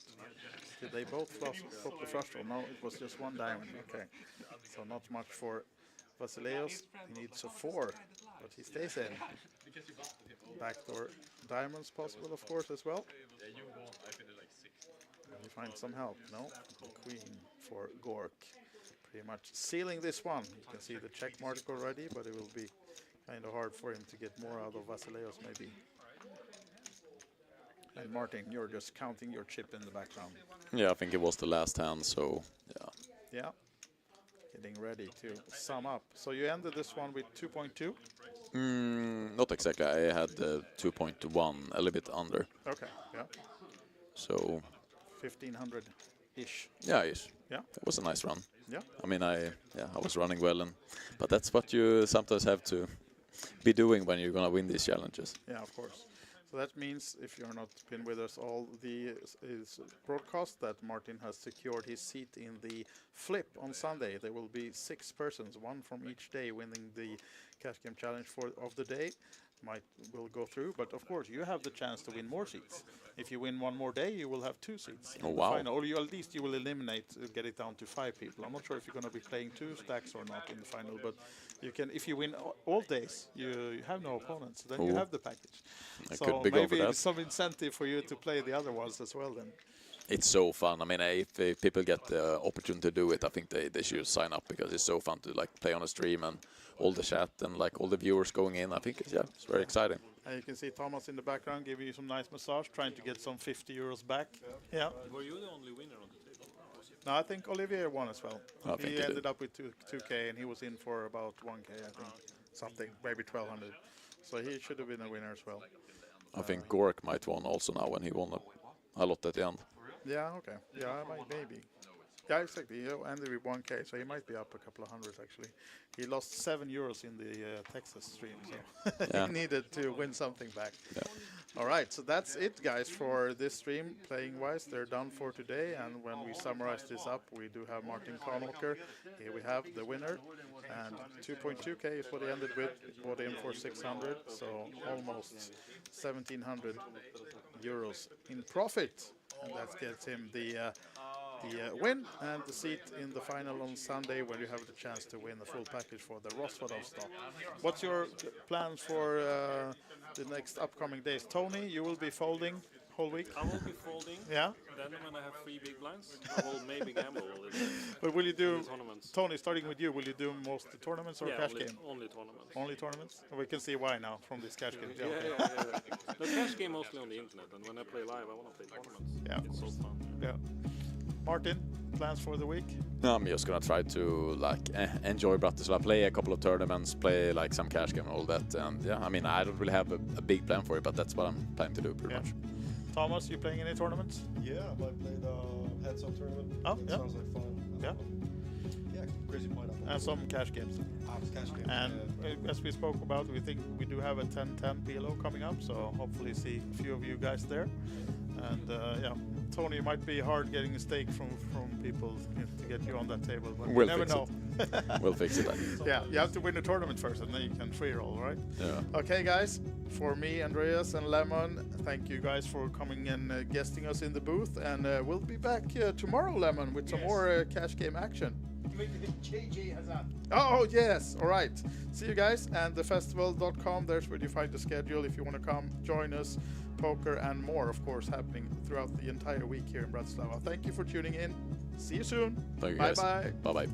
Did they both flop the flush draw? No, it was just 1 diamond. Okay, so not much for Vasileios. He needs a 4, but he stays in. Backdoor diamonds possible, of course, as well. He finds some help. No, the queen for Gork. Pretty much sealing this one. You can see the check mark already, but it will be kind of hard for him to get more out of Vasileios, maybe. And Martin, you're just counting your chip in the background.
Yeah, I think it was the last hand, so yeah.
Yeah, getting ready to sum up. So you ended this one with 2.2?
Not exactly. I had 2.1, a little bit under.
Okay, yeah.
So
1500-ish.
Yeah, ish.
Yeah.
It was a nice run.
Yeah.
I mean, I was running well, but that's what you sometimes have to be doing when you're gonna win these challenges.
Yeah, of course. So that means, if you're not been with us all the is broadcast, that Martin has secured his seat in the flip on Sunday. There will be 6 persons, one from each day, winning the cash game challenge of the day. Will go through, but of course you have the chance to win more seats. If you win one more day, you will have 2 seats in the final, or at least you will eliminate, get it down to 5 people. I'm not sure if you're going to be playing 2 stacks or not in the final, but you can. If you win all days, you have no opponents. Then you have the package. So maybe some incentive for you to play the other ones as well. Then
it's so fun. I mean, if people get the opportunity to do it, I think they should sign up, because it's so fun to like play on a stream and all the chat and like all the viewers going in. I think it's very exciting.
And you can see Thomas in the background giving you some nice massage, trying to get some 50 euros back. Yeah.
Were you the only winner on the table?
No, I think Olivier won as well. He ended up with 2K, and he was in for about 1K, I think. Something, maybe 1,200. So he should have been a winner as well.
I think Gork might won also now when he won a lot at the end.
Yeah, okay. Yeah, maybe. Yeah, exactly. He ended with 1K, so he might be up a couple of hundreds actually. He lost 7 euros in the Texas stream, so he needed to win something back.
Yeah.
All right, so that's it, guys, for this stream. Playing-wise, they're done for today, and when we summarize this up, we do have Martin Kronwalker. Here we have the winner, and 2.2K is what he ended with. He bought in for 600, so almost 1,700 euros in profit, and that gets him the win and the seat in the final on Sunday, when you have the chance to win the full package for the Rosvadov stock. What's your plans for the next upcoming days? Tony, you will be folding whole week?
I will be folding.
Yeah.
Then when I have 3 big blinds, I will maybe gamble a little bit.
But will you do,
tournaments?
Tony, starting with you, will you do most the tournaments or cash game?
Only tournaments.
Only tournaments? We can see why now from this cash game.
Yeah. The cash game mostly on the internet, and when I play live, I want to play tournaments.
Yeah,
it's so fun.
Yeah. Martin, plans for the week?
No, I'm just gonna try to like enjoy Bratislava, play a couple of tournaments, play like some cash game and all that, and yeah, I mean, I don't really have a big plan for it, but that's what I'm planning to do pretty much.
Thomas, you playing any tournaments?
Yeah, I played heads-up tournament.
Oh,
it
yeah.
Sounds like fun.
Yeah.
Yeah, crazy point.
And some cash games.
Cash games.
And as we spoke about, we think we do have a 10-10 PLO coming up, so hopefully see a few of you guys there. And yeah, Tony, it might be hard getting a stake from people to get you on that table, but
we'll
you never know.
We'll fix it.
Yeah, you have to win the tournament first, and then you can free roll, right?
Yeah.
Okay, guys, for me, Andreas, and Lemon, thank you guys for coming and guesting us in the booth, and we'll be back tomorrow, Lemon, with some more cash game action.
JJ Hazard.
Oh, yes. All right. See you guys. And thefestival.com, there's where you find the schedule if you want to come join us. Poker and more, of course, happening throughout the entire week here in Bratislava. Thank you for tuning in. See you soon.
Thank you,
Bye-bye.
Bye-bye.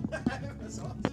That's awesome.